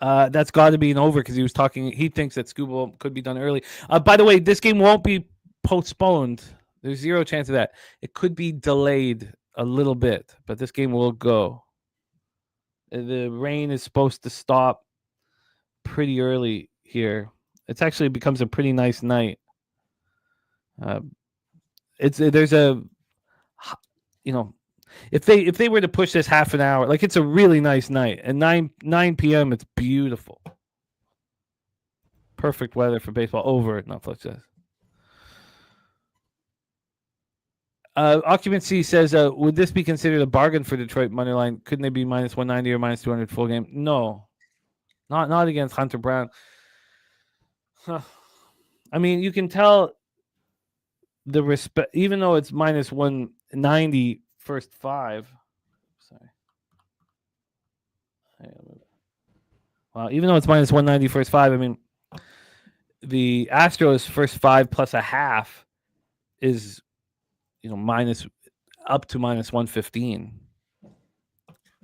That's got to be an over because he was talking. He thinks that Scuba could be done early. By the way, this game won't be postponed. There's zero chance of that. It could be delayed a little bit, but this game will go. The rain is supposed to stop pretty early here. It's actually becomes a pretty nice night. There's a, if they were to push this half an hour, like it's a really nice night. At 9 p.m. it's beautiful. Perfect weather for baseball. Over at Netflix says. Occupancy says, would this be considered a bargain for Detroit money line? Couldn't they be minus 190 or minus 200 full game? No, not against Hunter Brown. Huh. I mean, you can tell the respect, even though it's minus 190 first five. Sorry. Well, even though it's minus 190 first five, I mean, the Astros first five plus a half is, minus up to minus 115.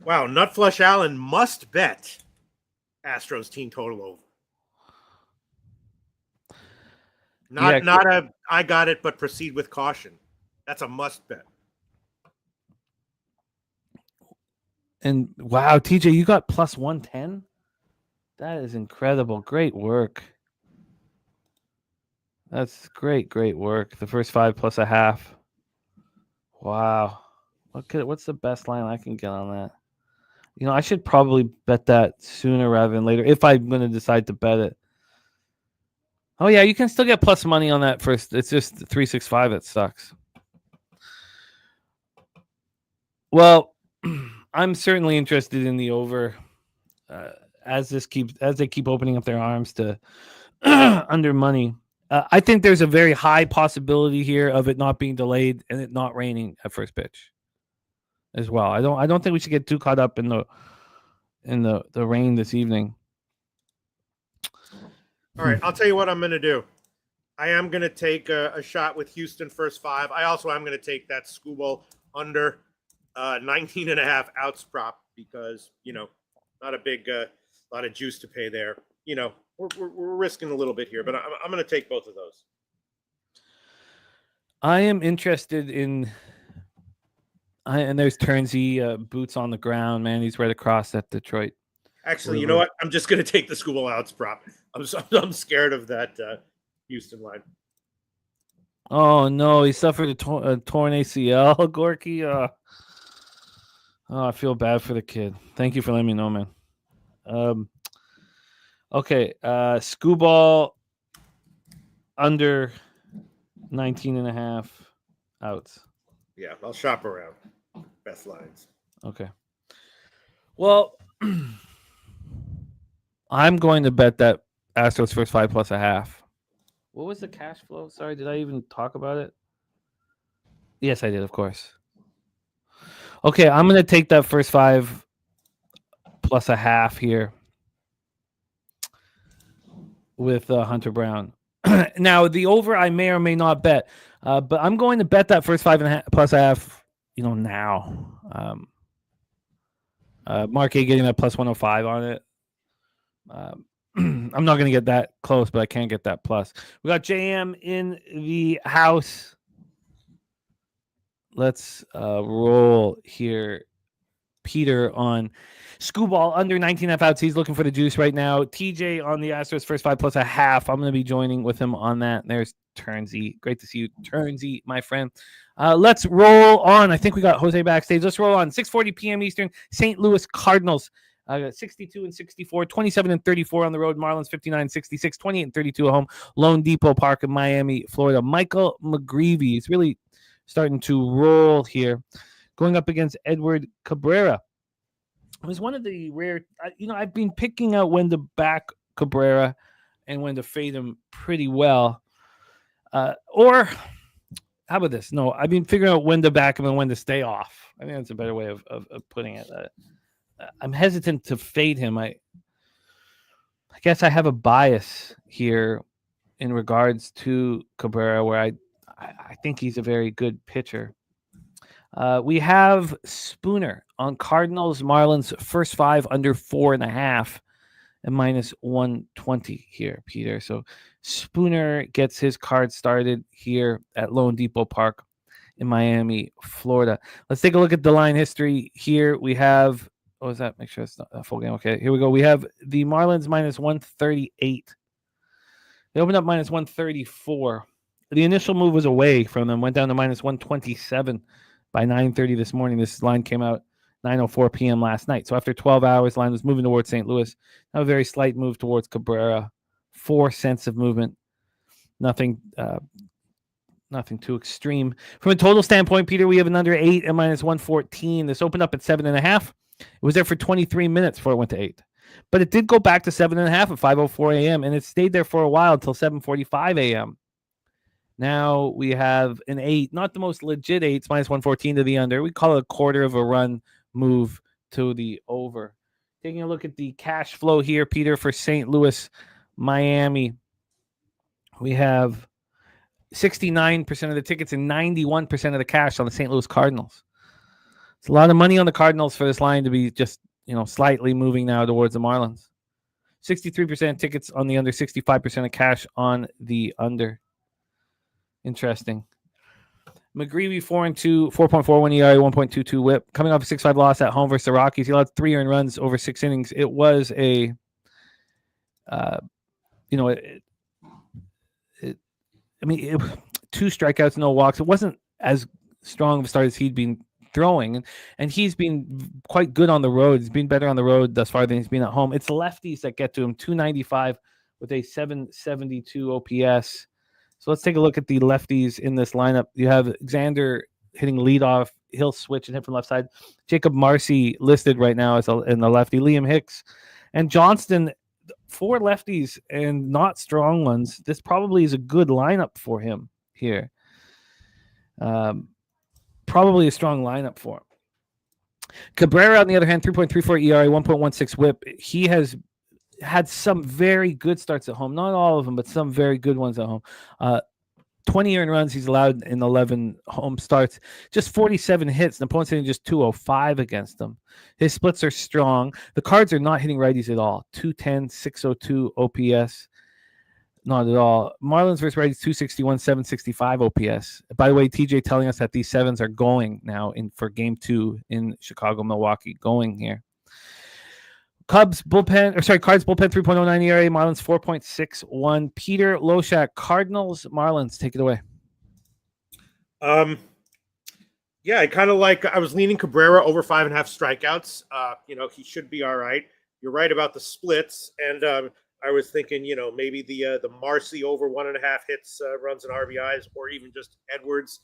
Wow, Nutflush Allen must bet Astros team total over. Not a I got it, but proceed with caution. That's a must bet. And wow, TJ, you got plus 110? That is incredible. Great work. That's great work. The first five plus a half. Wow. What's the best line I can get on that? I should probably bet that sooner rather than later if I'm going to decide to bet it. Oh, yeah, you can still get plus money on that first. It's just 365 that sucks. Well, I'm certainly interested in the over as they keep opening up their arms to under money. I think there's a very high possibility here of it not being delayed and it not raining at first pitch as well. I don't think we should get too caught up in the rain this evening. All right, I'll tell you what I'm going to do. I am going to take a shot with Houston first five. I also am going to take that Scooble under 19.5 outs prop because, not a big lot of juice to pay there. We're risking a little bit here, but I'm going to take both of those. I am interested in and there's Turnsey, boots on the ground, man. He's right across at Detroit. Actually, you know what? I'm just going to take the Scooble outs prop. I'm scared of that Houston line. Oh, no. He suffered a torn ACL, Gorky. Oh, I feel bad for the kid. Thank you for letting me know, man. Okay. Scooball under 19.5 outs. Yeah, I'll shop around. Best lines. Okay. Well, I'm going to bet that Astros first five plus a half. What was the cash flow? Sorry, did I even talk about it? Yes, I did, of course. Okay, I'm going to take that first five plus a half here with Hunter Brown. Now, the over I may or may not bet, but I'm going to bet that first 5.5 plus a half, now. Mark A getting that plus 105 on it. I'm not going to get that close, but I can get that plus. We got JM in the house. Let's roll here. Peter on Scooball under 19.5 outs. He's looking for the juice right now. TJ on the Astros first 5 plus a half. I'm going to be joining with him on that. There's Turnsy. Great to see you, Turnsy, my friend. Let's roll on. I think we got Jose backstage. Let's roll on. 6:40 p.m. Eastern. St. Louis Cardinals. 62 and 64, 27 and 34 on the road. Marlins 59 and 66, 28 and 32 at home. Lone Depot Park in Miami, Florida. Michael McGreevy is really starting to roll here, going up against Edward Cabrera. It was one of the rare, I've been picking out when to back Cabrera and when to fade him pretty well. Or how about this? No, I've been figuring out when to back him and when to stay off. I think that's a better way of putting it. I'm hesitant to fade him. I guess I have a bias here in regards to Cabrera, where I think he's a very good pitcher. We have Spooner on Cardinals Marlins first 5 under 4.5 and minus 120 here, Peter. So Spooner gets his card started here at Lone Depot Park in Miami, Florida. Let's take a look at the line history here. We have. What was that? Make sure it's not a full game. Okay, here we go. We have the Marlins minus 138. They opened up minus 134. The initial move was away from them, went down to minus 127 by 9:30 this morning. This line came out 9:04 p.m. last night. So after 12 hours, line was moving towards St. Louis. Now a very slight move towards Cabrera. 4 cents of movement. Nothing too extreme. From a total standpoint, Peter, we have an under 8 and minus 114. This opened up at 7.5. It was there for 23 minutes before it went to 8. But it did go back to 7.5 at 5:04 a.m., and it stayed there for a while until 7:45 a.m. Now we have an 8, not the most legit 8s, minus 114 to the under. We call it a quarter of a run move to the over. Taking a look at the cash flow here, Peter, for St. Louis, Miami. We have 69% of the tickets and 91% of the cash on the St. Louis Cardinals. It's a lot of money on the Cardinals for this line to be just, slightly moving now towards the Marlins. 63% tickets on the under, 65% of cash on the under. Interesting. McGreevy 4-2, 4.41 ERA, 1.22 WHIP. Coming off a 6-5 loss at home versus the Rockies, he allowed 3 earned runs over 6 innings. It was a, 2 strikeouts, no walks. It wasn't as strong of a start as he'd been throwing, and he's been quite good on the road. He's been better on the road thus far than he's been at home. It's lefties that get to him. 295 with a 772 OPS. So let's take a look at the lefties in this lineup. You have Xander hitting leadoff. He'll switch and hit from left side. Jacob Marcy listed right now as in the lefty. Liam Hicks and Johnston, 4 lefties and not strong ones. This probably is a good lineup for him here. Probably a strong lineup for him. Cabrera, on the other hand, 3.34 ERA, 1.16 WHIP. He has had some very good starts at home. Not all of them, but some very good ones at home. 20 earned runs he's allowed in 11 home starts. Just 47 hits. The opponent's hitting just 205 against them. His splits are strong. The Cards are not hitting righties at all. 210, 602 OPS. Not at all. Marlins versus righties, 261, 765 OPS. By the way, TJ telling us that these 7s are going now for game 2 in Chicago, Milwaukee. Going here. Cards bullpen 3.09 ERA, Marlins 4.61. Peter Loshak, Cardinals, Marlins, take it away. Yeah, I was leaning Cabrera over 5.5 strikeouts. He should be all right. You're right about the splits, and I was thinking, maybe the Marcy over 1.5 hits, runs and RBIs, or even just Edwards,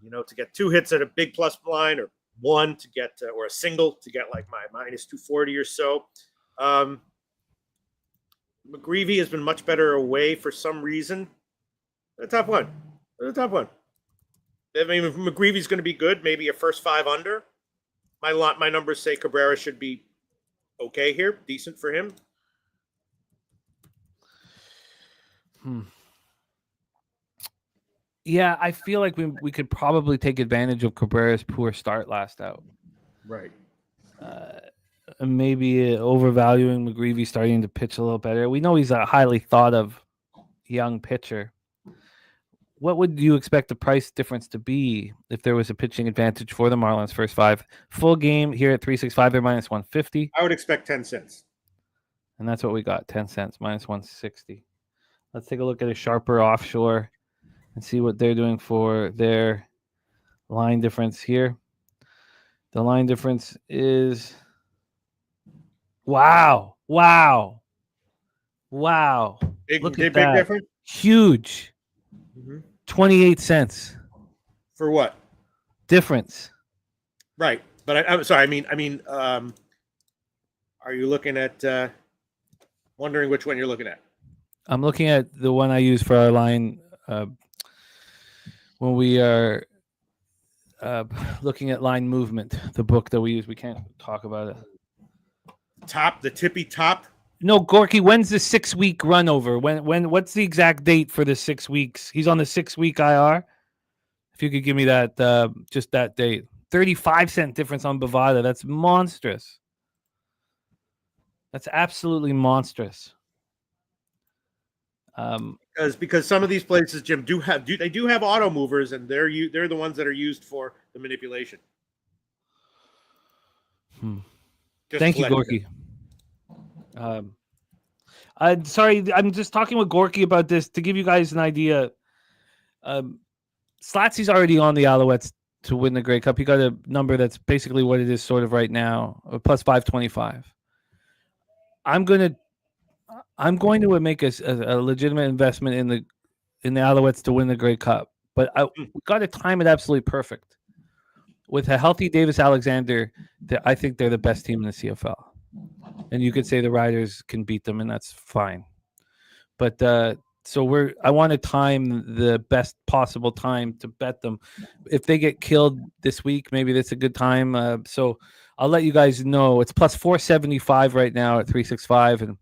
to get 2 hits at a big plus line, or 1 to get, or a single to get like my minus 240 or so. McGreevy has been much better away for some reason. The top one. I mean, if McGreevy's going to be good, maybe a first 5 under. My numbers say Cabrera should be okay here, decent for him. Yeah, I feel like we could probably take advantage of Cabrera's poor start last out. Right. Maybe overvaluing McGreevy starting to pitch a little better. We know he's a highly thought of young pitcher. what would you expect the price difference to be if there was a pitching advantage for the Marlins first 5? Full game here at 365, they're minus 150. I would expect 10 cents. And that's what we got, 10 cents, minus 160. Let's take a look at a sharper offshore and see what they're doing for their line difference here. The line difference is wow. Big, Look big at that. difference? Huge. 28 cents For what? difference. Right. But I'm sorry. I mean, are you looking at, wondering which one you're looking at? I'm looking at the one I use for our line when we are looking at line movement, the book that we use. We can't talk about it. The tippy top? No, Gorky, when's the 6-week run over? What's the exact date for the 6 weeks? He's on the 6-week IR. If you could give me that, just that date. 35-cent difference on Bovada. That's monstrous. That's absolutely monstrous. Because some of these places, Jim, do have auto movers, and they're the ones that are used for the manipulation. Thank you, Gorky. I'm sorry, I'm just talking with Gorky about this to give you guys an idea. Slatsy's already on the Alouettes to win the Grey Cup. He got a number that's basically what it is sort of right now, plus 525. I'm going to make a legitimate investment in the Alouettes to win the Grey Cup, but we got to time it absolutely perfect. With a healthy Davis Alexander, I think they're the best team in the CFL. And you could say the Riders can beat them, and that's fine. But I want to time the best possible time to bet them. If they get killed this week, maybe that's a good time. So I'll let you guys know. It's plus 475 right now at 365, and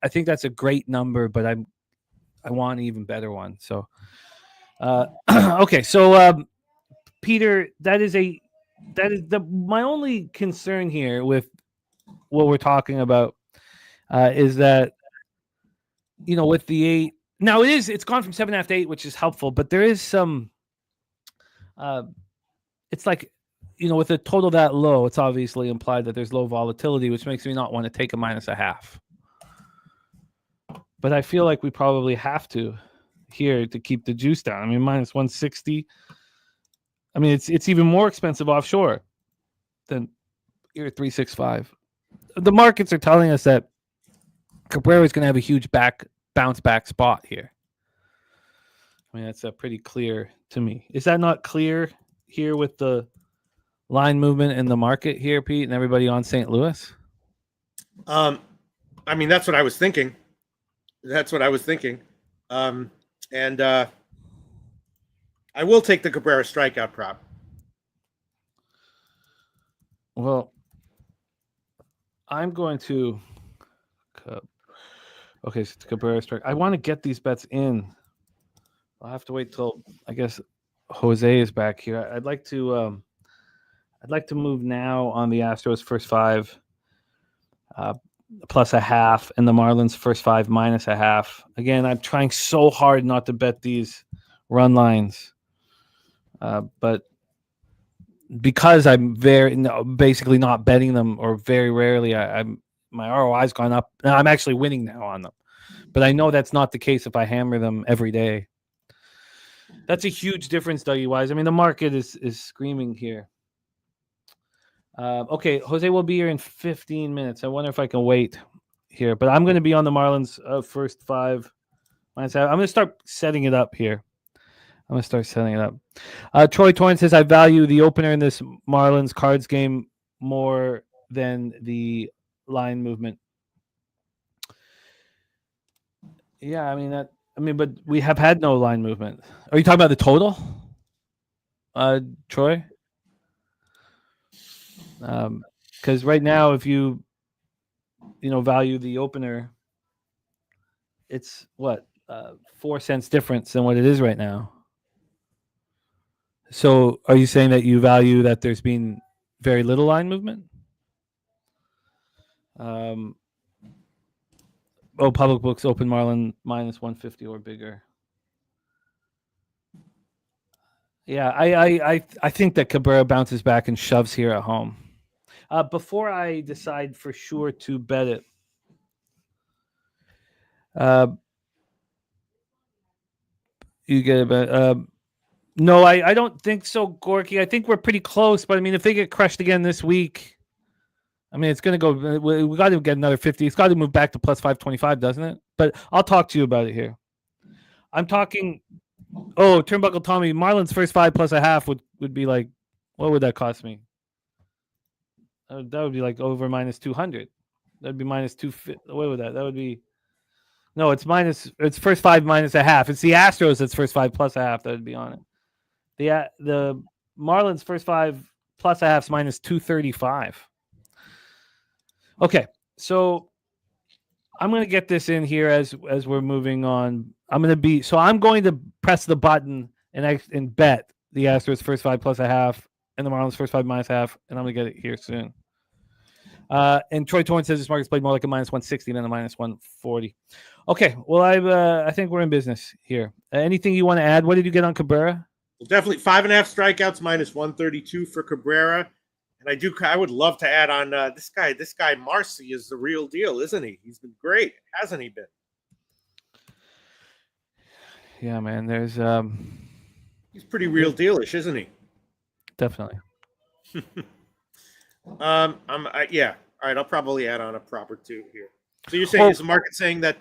I think that's a great number. But I want an even better one. So okay, so Peter, that is my only concern here with what we're talking about is that, with the 8 now it's gone from 7.5 to 8, which is helpful, but there is some it's like, with a total that low, it's obviously implied that there's low volatility, which makes me not want to take a -0.5. But I feel like we probably have to here to keep the juice down. I mean, -160. I mean, it's even more expensive offshore than here at 365. The markets are telling us that Cabrera is going to have a huge bounce back spot here. I mean, that's pretty clear to me. Is that not clear here with the line movement in the market here, Pete, and everybody on St. Louis? I mean, that's what I was thinking. And I will take the Cabrera strikeout prop. Well, I'm going to. Okay, so it's Cabrera strike. I want to get these bets in. I'll have to wait till, I guess, Jose is back here. I'd like to move now on the Astros first 5 plus 0.5, and the Marlins first 5 -0.5. Again, I'm trying so hard not to bet these run lines, but because I'm basically not betting them, or very rarely, my ROI's gone up. Now I'm actually winning now on them, but I know that's not the case if I hammer them every day. That's a huge difference, Dougie Wise. I mean, the market is screaming here. Okay, Jose will be here in 15 minutes. I wonder if I can wait here, but I'm going to be on the Marlins first 5. I'm going to start setting it up here. Troy Torrance says, I value the opener in this Marlins Cards game more than the line movement. Yeah, but we have had no line movement. Are you talking about the total, Troy? Because right now, if you value the opener, it's what 4 cents difference than what it is right now. So, are you saying that you value that there's been very little line movement? Public books open Marlin -150 or bigger. Yeah, I think that Cabrera bounces back and shoves here at home. Before I decide for sure to bet it, you get a bet. No, I don't think so, Gorky. I think we're pretty close, but I mean, if they get crushed again this week, I mean, it's going to go. We got to get another 50. It's got to move back to plus 525, doesn't it? But I'll talk to you about it here. I'm talking. Oh, Turnbuckle Tommy, Marlins first 5 plus a half would be like, what would that cost me? That would be like over minus 200. That'd be minus 250. What would that? That would be. No, it's first 5 minus a half. It's the Astros that's first 5 plus a half that would be on it. The Marlins first 5 plus a half is minus 235. Okay, so I'm going to get this in here as we're moving on. I'm going to press the button and bet the Astros first 5 plus a half and the Marlins first 5 minus half, and I'm going to get it here soon. And Troy Torrance says this market's played more like a minus 160 than a minus 140. Okay, well, I think we're in business here. Anything you want to add? What did you get on Cabrera? Well, definitely 5.5 strikeouts, minus 132 for Cabrera. And I would love to add on this guy Marcy is the real deal, isn't he? He's been great, hasn't he been? Yeah, man. There's he's pretty real dealish, isn't he? Definitely. Yeah. All right, I'll probably add on a prop or two here. So you're saying is the market saying that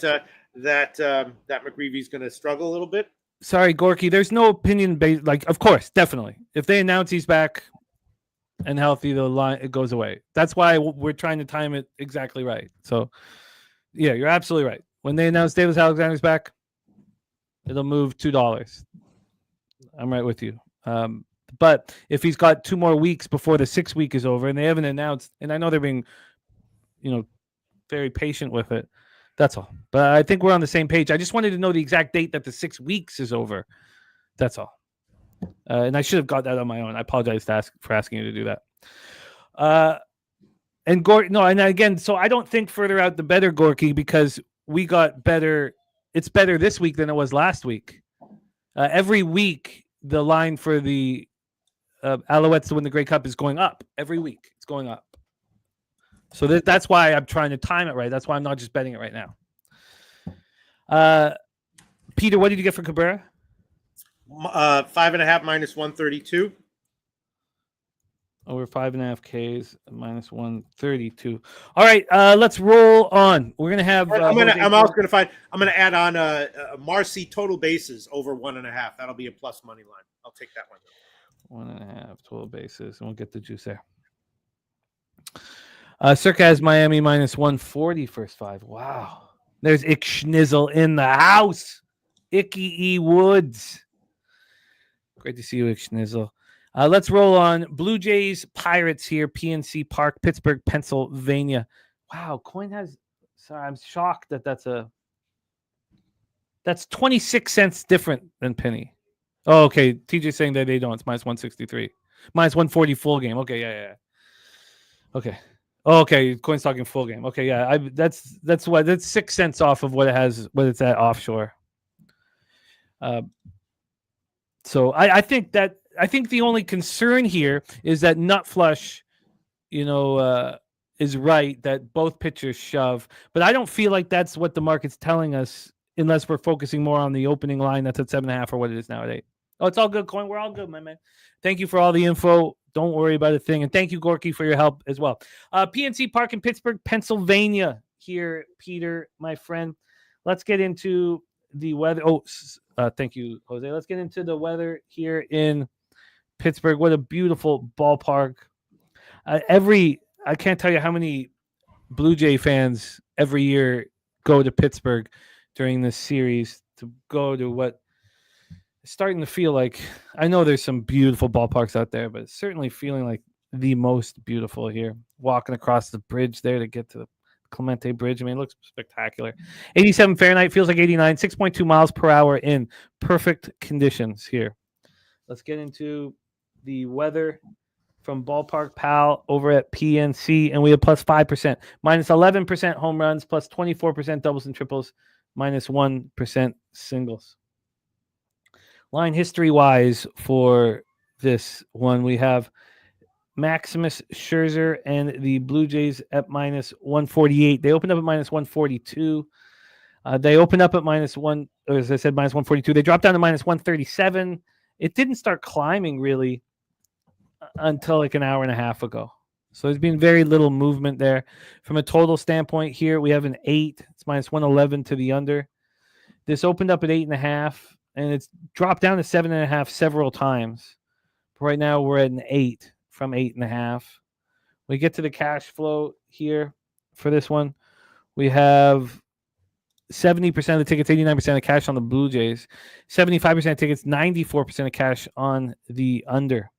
McGreevy's going to struggle a little bit? Sorry, Gorky. There's no opinion based. Like, of course, definitely. If they announce he's back and healthy, the line it goes away. That's why we're trying to time it exactly right. So, yeah, you're absolutely right. When they announce Davis Alexander's back, it'll move $2. I'm right with you. But if he's got 2 more weeks before the 6 week is over, and they haven't announced, and I know they're being, very patient with it. That's all. But I think we're on the same page. I just wanted to know the exact date that the 6 weeks is over. That's all. And I should have got that on my own. I apologize for asking you to do that. And again, so I don't think further out the better, Gorky, because we got better. It's better this week than it was last week. Every week, the line for the Alouettes to win the Grey Cup is going up. Every week, it's going up. So that's why I'm trying to time it right. That's why I'm not just betting it right now. Peter, what did you get for Cabrera? 5.5 minus 132. Over 5.5 Ks minus 132. All right, let's roll on. We're gonna have. I'm gonna add on Marcy total bases over 1.5. That'll be a plus money line. I'll take that one. 1.5 total bases, and we'll get the juice there. Circa has Miami minus 140 first 5. Wow, there's Ick Schnizzle in the house. Icky E Woods. Great to see you, Ick Schnizzle. Let's roll on. Blue Jays, Pirates here, PNC Park, Pittsburgh, Pennsylvania. Wow, coin has. Sorry, I'm shocked that's 26 cents different than penny. Oh, okay. TJ saying that they don't. It's minus 163, minus 140 full game. Okay, yeah. Okay. Oh, okay. Coin's talking full game. Okay, yeah. That's 6 cents off of what it's at offshore. So I think the only concern here is that Nut Flush, is right that both pitchers shove, but I don't feel like that's what the market's telling us unless we're focusing more on the opening line that's at 7.5 or what it is now at 8. Oh, it's all good, Coin. We're all good, my man. Thank you for all the info. Don't worry about a thing. And thank you, Gorky, for your help as well. PNC Park in Pittsburgh, Pennsylvania here, Peter, my friend. Let's get into the weather. Thank you, Jose. Let's get into the weather here in Pittsburgh. What a beautiful ballpark. I can't tell you how many Blue Jay fans every year go to Pittsburgh during this series to go to what is starting to feel like, I know there's some beautiful ballparks out there, but it's certainly feeling like the most beautiful here. Walking across the bridge there to get to the Clemente Bridge. I mean, it looks spectacular. 87 Fahrenheit, feels like 89, 6.2 miles per hour in perfect conditions here. Let's get into the weather from Ballpark Pal over at PNC, and we have plus 5%, minus 11% home runs, plus 24% doubles and triples, minus 1% singles. Line history wise for this one, we have Maximus Scherzer and the Blue Jays at minus 148. They opened up at minus 142. They opened up at minus one, or as I said, minus 142. They dropped down to minus 137. It didn't start climbing really until like an hour and a half ago. So there's been very little movement there. From a total standpoint here, we have an 8. It's minus 111 to the under. This opened up at 8.5, and it's dropped down to 7.5 several times. But right now we're at an 8 from 8.5. We get to the cash flow here for this one. We have 70% of the tickets, 89% of cash on the Blue Jays, 75% of tickets, 94% of cash on the under.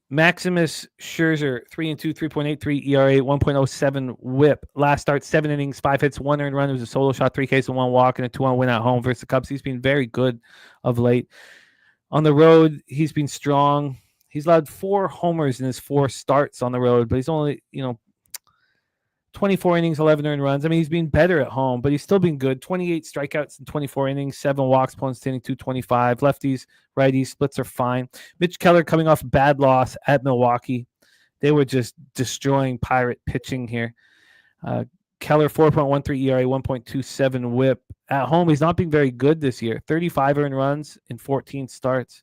Maximus Scherzer, 3-2, 3.83 ERA, 1.07 WHIP. Last start, 7 innings, 5 hits, 1 earned run. It was a solo shot, 3 Ks and 1 walk, and a 2-1 win at home versus the Cubs. He's been very good of late. On the road, he's been strong. He's allowed 4 homers in his 4 starts on the road, but he's only, 24 innings, 11 earned runs. I mean, he's been better at home, but he's still been good. 28 strikeouts in 24 innings, 7 walks, opponents standing 225. Lefties, righties, splits are fine. Mitch Keller coming off a bad loss at Milwaukee. They were just destroying Pirate pitching here. Keller, 4.13 ERA, 1.27 WHIP. At home, he's not been very good this year. 35 earned runs in 14 starts.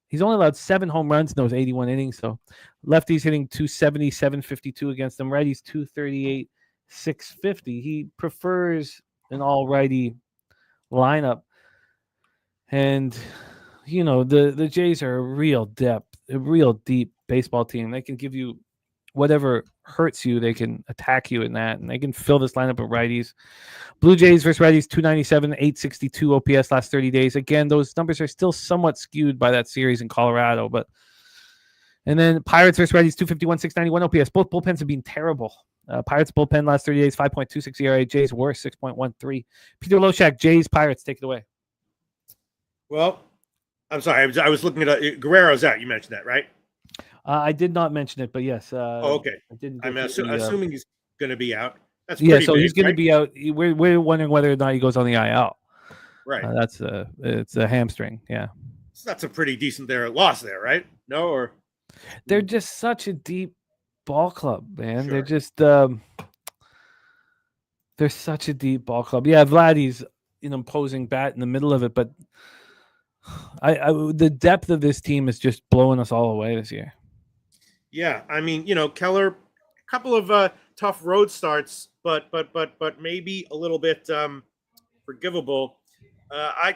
He's only allowed 7 home runs in those 81 innings. So lefties hitting 270, 752 against them. Righties 238, 650. He prefers an all-righty lineup. And, the Jays are a real deep baseball team. They can give you whatever hurts you. They can attack you in that, and they can fill this lineup with righties. Blue Jays versus righties, 297, 862 OPS last 30 days. Again, those numbers are still somewhat skewed by that series in Colorado. And then Pirates versus righties, 251, 691 OPS. Both bullpens have been terrible. Pirates bullpen last 30 days, 5.26 ERA. Jays worse, 6.13. Peter Loshak, Jays, Pirates, take it away. Well, I'm sorry. I was looking at Guerrero's out. You mentioned that, right? I did not mention it, but yes. Okay. I didn't. I'm assuming he's going to be out. That's so big, he's going right? to be out. We're wondering whether or not he goes on the IL. Right. It's a hamstring. Yeah. So that's a pretty decent loss there, right? No, or they're just such a deep ball club, man. Sure. They're just they're such a deep ball club. Yeah, Vladdy's imposing bat in the middle of it, but the depth of this team is just blowing us all away this year. Yeah, I mean, Keller, a couple of tough road starts, but maybe a little bit forgivable. I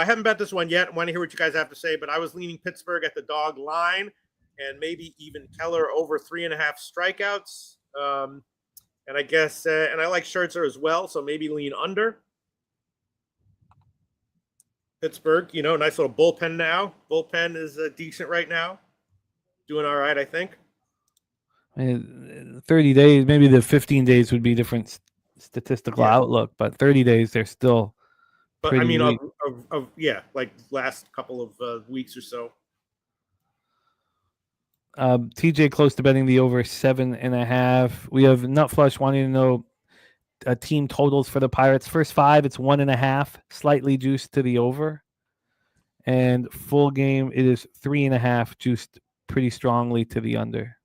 haven't bet this one yet. I want to hear what you guys have to say, but I was leaning Pittsburgh at the dog line, and maybe even Keller over 3.5 strikeouts. And I guess, and I like Scherzer as well, so maybe lean under. Pittsburgh, nice little bullpen now. Bullpen is decent right now. Doing all right, I think. 30 days, maybe the 15 days would be different statistical outlook, but 30 days, they're still. But I mean, like last couple of weeks or so. TJ close to betting the over 7.5. We have Nutflush wanting to know team totals for the Pirates. First 5, it's 1.5, slightly juiced to the over. And full game, it is 3.5, juiced pretty strongly to the under.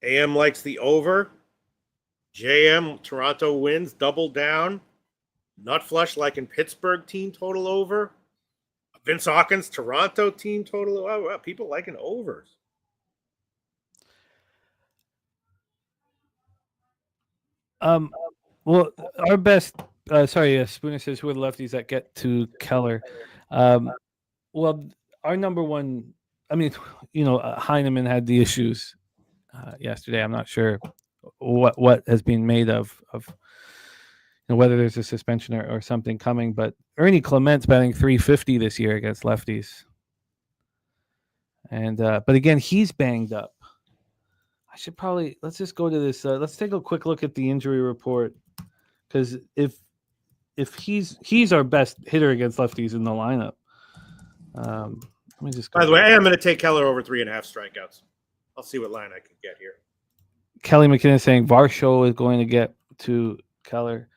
AM likes the over. JM, Toronto wins, double down. Nutflush like in Pittsburgh, team total over. Vince Hawkins, Toronto team total. Oh, wow, people liking overs. Well, our best. Spooner says who are the lefties that get to Keller. Well, our number one. I mean, Heineman had the issues yesterday. I'm not sure what has been made of whether there's a suspension or something coming. But Ernie Clement's batting 350 this year against lefties, and but again, he's banged up. I should probably let's just go to this. Let's take a quick look at the injury report, because if he's our best hitter against lefties in the lineup. Let me just. By the way, I am going to take Keller over 3.5 strikeouts. I'll see what line I can get here. Kelly McKinnon saying Varsho is going to get to Keller.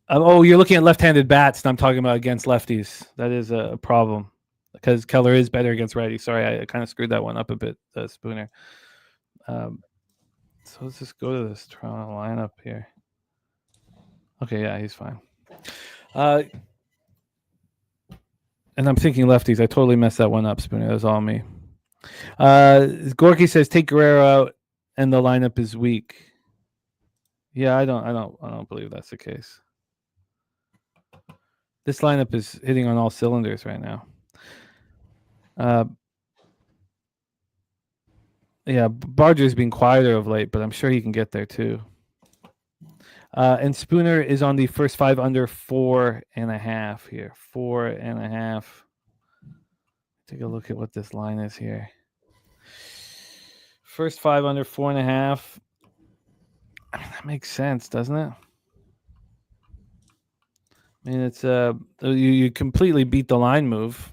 Oh, you're looking at left-handed bats, and I'm talking about against lefties. That is a problem because Keller is better against righties. Sorry, I kind of screwed that one up a bit, Spooner. So let's just go to this Toronto lineup here. Okay, yeah, he's fine. And I'm thinking lefties. I totally messed that one up, Spooner. That's all me. Gorky says take Guerrero out, and the lineup is weak. Yeah, I don't believe that's the case. This lineup is hitting on all cylinders right now. Yeah, Barger's been quieter of late, but I'm sure he can get there too. And Spooner is on the first 5 under 4.5 here. 4.5. Take a look at what this line is here. First 5 under 4.5. I mean, that makes sense, doesn't it? I mean, it's you completely beat the line move.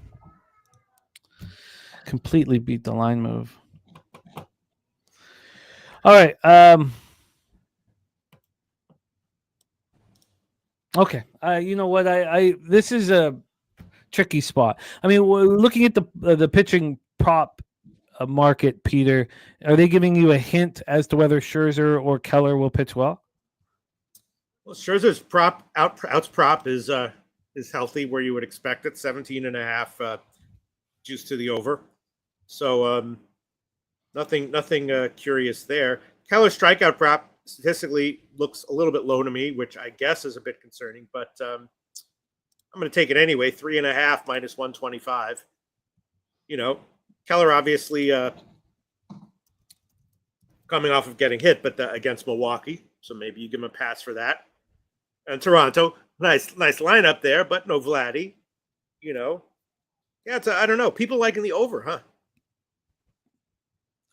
Completely beat the line move. All right. Okay. You know what? I this is a tricky spot. I mean, we're looking at the pitching prop market, Peter. Are they giving you a hint as to whether Scherzer or Keller will pitch well? Well, Scherzer's outs prop is healthy where you would expect it, 17.5 juice to the over. So nothing curious there. Keller's strikeout prop statistically looks a little bit low to me, which I guess is a bit concerning, but I'm going to take it anyway. 3.5 minus 125. You know, Keller obviously coming off of getting hit, but against Milwaukee, so maybe you give him a pass for that. And Toronto, nice lineup there, but no Vladdy. You know, yeah, I don't know. People liking the over, huh?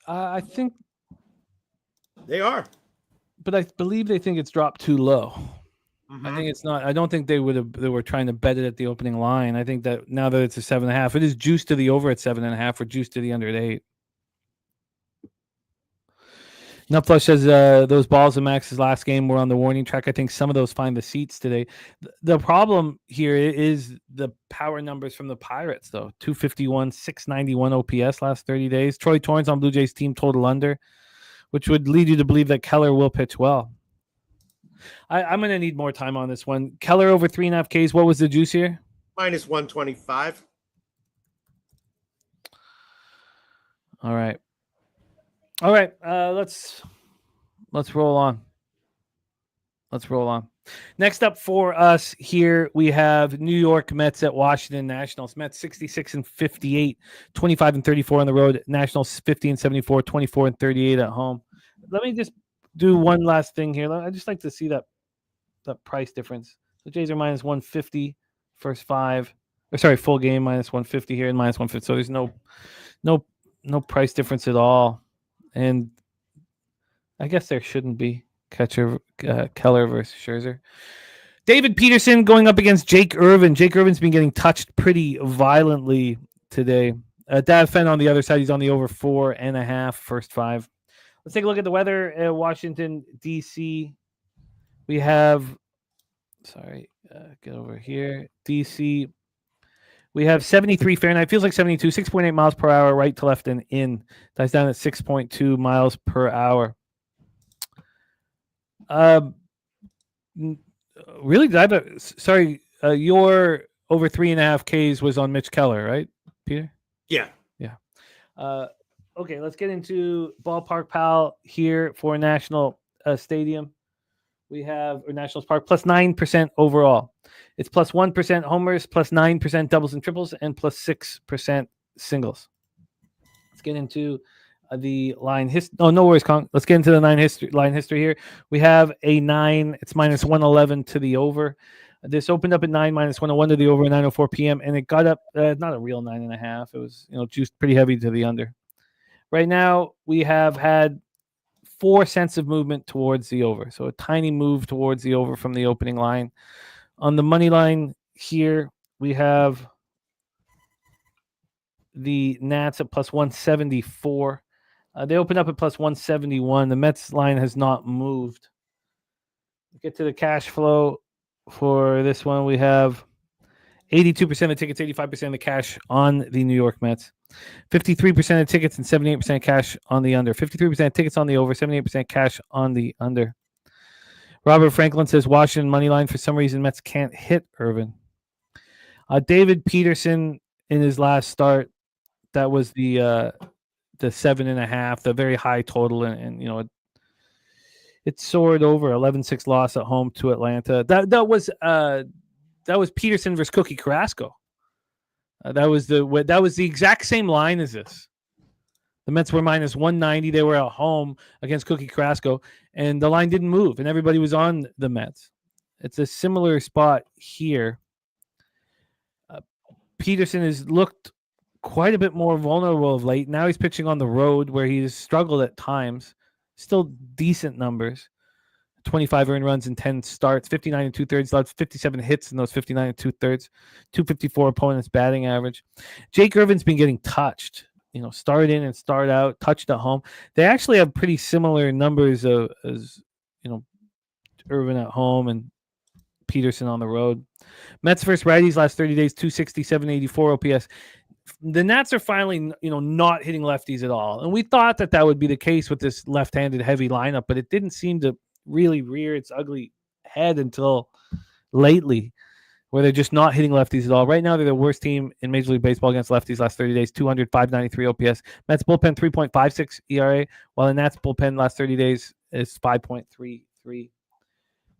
I think they are, but I believe they think it's dropped too low. Mm-hmm. I think it's not. I don't think they were trying to bet it at the opening line. I think that now that it's a 7.5, it is juiced to the over at 7.5 or juiced to the under at 8. Nutflush says those balls in Max's last game were on the warning track. I think some of those find the seats today. The problem here is the power numbers from the Pirates, though. 251, 691 OPS last 30 days. Troy Torrance on Blue Jays team total under, which would lead you to believe that Keller will pitch well. I'm going to need more time on this one. Keller over 3.5 Ks. What was the juice here? Minus 125. All right. All right, let's roll on. Let's roll on. Next up for us here, we have New York Mets at Washington Nationals. Mets 66-58, 25-34 on the road. Nationals 50-74, 24-38 at home. Let me just do one last thing here. I just like to see that price difference. The Jays are minus 150 first 5. Or sorry, full game minus 150 here and minus 150. So there's no price difference at all. And I guess there shouldn't be Keller versus Scherzer. David Peterson going up against Jake Irvin. Jake Irvin's been getting touched pretty violently today. Dav Fenn on the other side. He's on the over 4.5 first 5. Let's take a look at the weather at Washington, D.C. We have, get over here. D.C. We have 73 Fahrenheit. Feels like 72, 6.8 miles per hour, right to left and in. That's down at 6.2 miles per hour. Really? Your over 3.5 Ks was on Mitch Keller, right, Peter? Yeah. Okay, let's get into Ballpark Pal here for National Stadium. We have Nationals Park plus 9% overall. It's plus 1% homers, plus 9% doubles and triples, and plus 6% singles. Let's get into the line history. Oh, no worries, Kong. Let's get into the line history here. We have a 9. It's minus 111 to the over. This opened up at 9, minus 101 to the over at 9:04 p.m. and it got up. Not a real 9.5. It was juiced pretty heavy to the under. Right now, we have had 4 cents of movement towards the over. So a tiny move towards the over from the opening line. On the money line here, we have the Nats at plus 174. They open up at plus 171. The Mets line has not moved. Get to the cash flow for this one, we have 82% of the tickets, 85% of the cash on the New York Mets. 53% of tickets and 78% cash on the under. 53% of tickets on the over, 78% cash on the under. Robert Franklin says Washington money line. For some reason, Mets can't hit Irvin. David Peterson in his last start, that was the 7.5, the very high total, and it soared over 11-6 loss at home to Atlanta. That was Peterson versus Cookie Carrasco. That was the exact same line as this. The Mets were minus 190. They were at home against Cookie Carrasco, and the line didn't move, and everybody was on the Mets. It's a similar spot here. Peterson has looked quite a bit more vulnerable of late. Now he's pitching on the road where he's struggled at times. Still decent numbers. 25 earned runs in 10 starts, 59 and 2/3 left, 57 hits in those 59 and 2/3, 254 opponents batting average. Jake Irvin's been getting touched, start in and start out, touched at home. They actually have pretty similar numbers as Irvin at home and Peterson on the road. Mets versus righties last 30 days, 260, 784 OPS. The Nats are finally, not hitting lefties at all. And we thought that would be the case with this left-handed heavy lineup, but it didn't seem to really rear its ugly head until lately, where they're just not hitting lefties at all. Right now, they're the worst team in Major League Baseball against lefties last 30 days, 200, 593 OPS. Mets bullpen 3.56 ERA, while the Nats bullpen last 30 days is 5.33.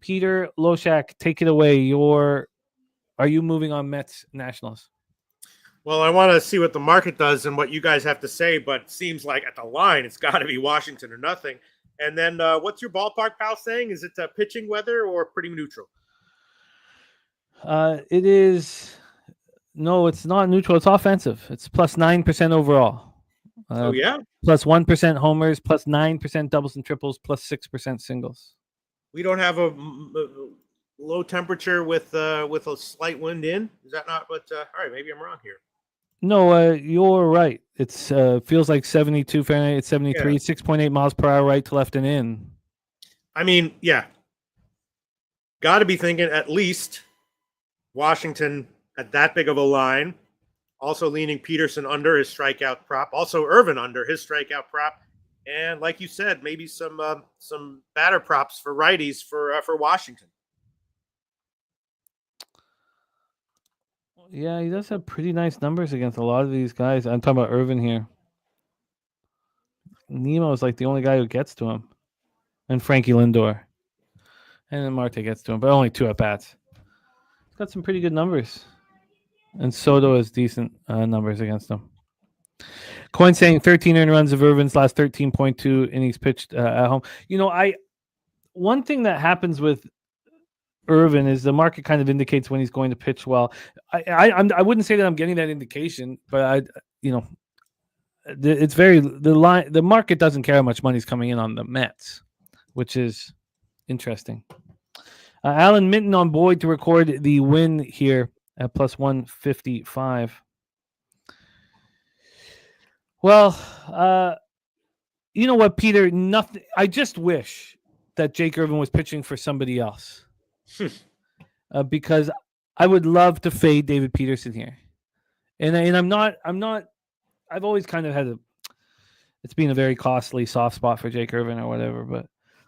Peter Loshak, take it away. Are you moving on Mets Nationals? Well, I want to see what the market does and what you guys have to say, but it seems like at the line, it's got to be Washington or nothing. And then what's your ballpark pal saying? Is it pitching weather or pretty neutral? It is. No, it's not neutral. It's offensive. It's plus 9% overall. Yeah. Plus 1% homers, plus 9% doubles and triples, plus 6% singles. We don't have a low temperature with a slight wind in. Is that not what? All right, maybe I'm wrong here. No, you're right. It's feels like 72 Fahrenheit. It's 73, 6.8 miles per hour, right to left and in. I mean, yeah. Got to be thinking at least Washington at that big of a line. Also leaning Peterson under his strikeout prop. Also Irvin under his strikeout prop. And like you said, maybe some batter props for righties for Washington. Yeah, he does have pretty nice numbers against a lot of these guys. I'm talking about Irvin here. Nemo is like the only guy who gets to him. And Frankie Lindor. And then Marte gets to him, but only 2 at-bats. He's got some pretty good numbers. And Soto has decent numbers against him. Coin saying 13 earned runs of Irvin's last 13.2 innings pitched at home. One thing that happens with Irvin is the market kind of indicates when he's going to pitch well. I wouldn't say that I'm getting that indication, but it's very the market doesn't care how much money's coming in on the Mets, which is interesting. Alan Minton on Boyd to record the win here at plus 155. Well, you know what, Peter? Nothing. I just wish that Jake Irvin was pitching for somebody else. Because I would love to fade David Peterson here, and I'm not. I've always kind of had it's been a very costly soft spot for Jake Irvin or whatever, but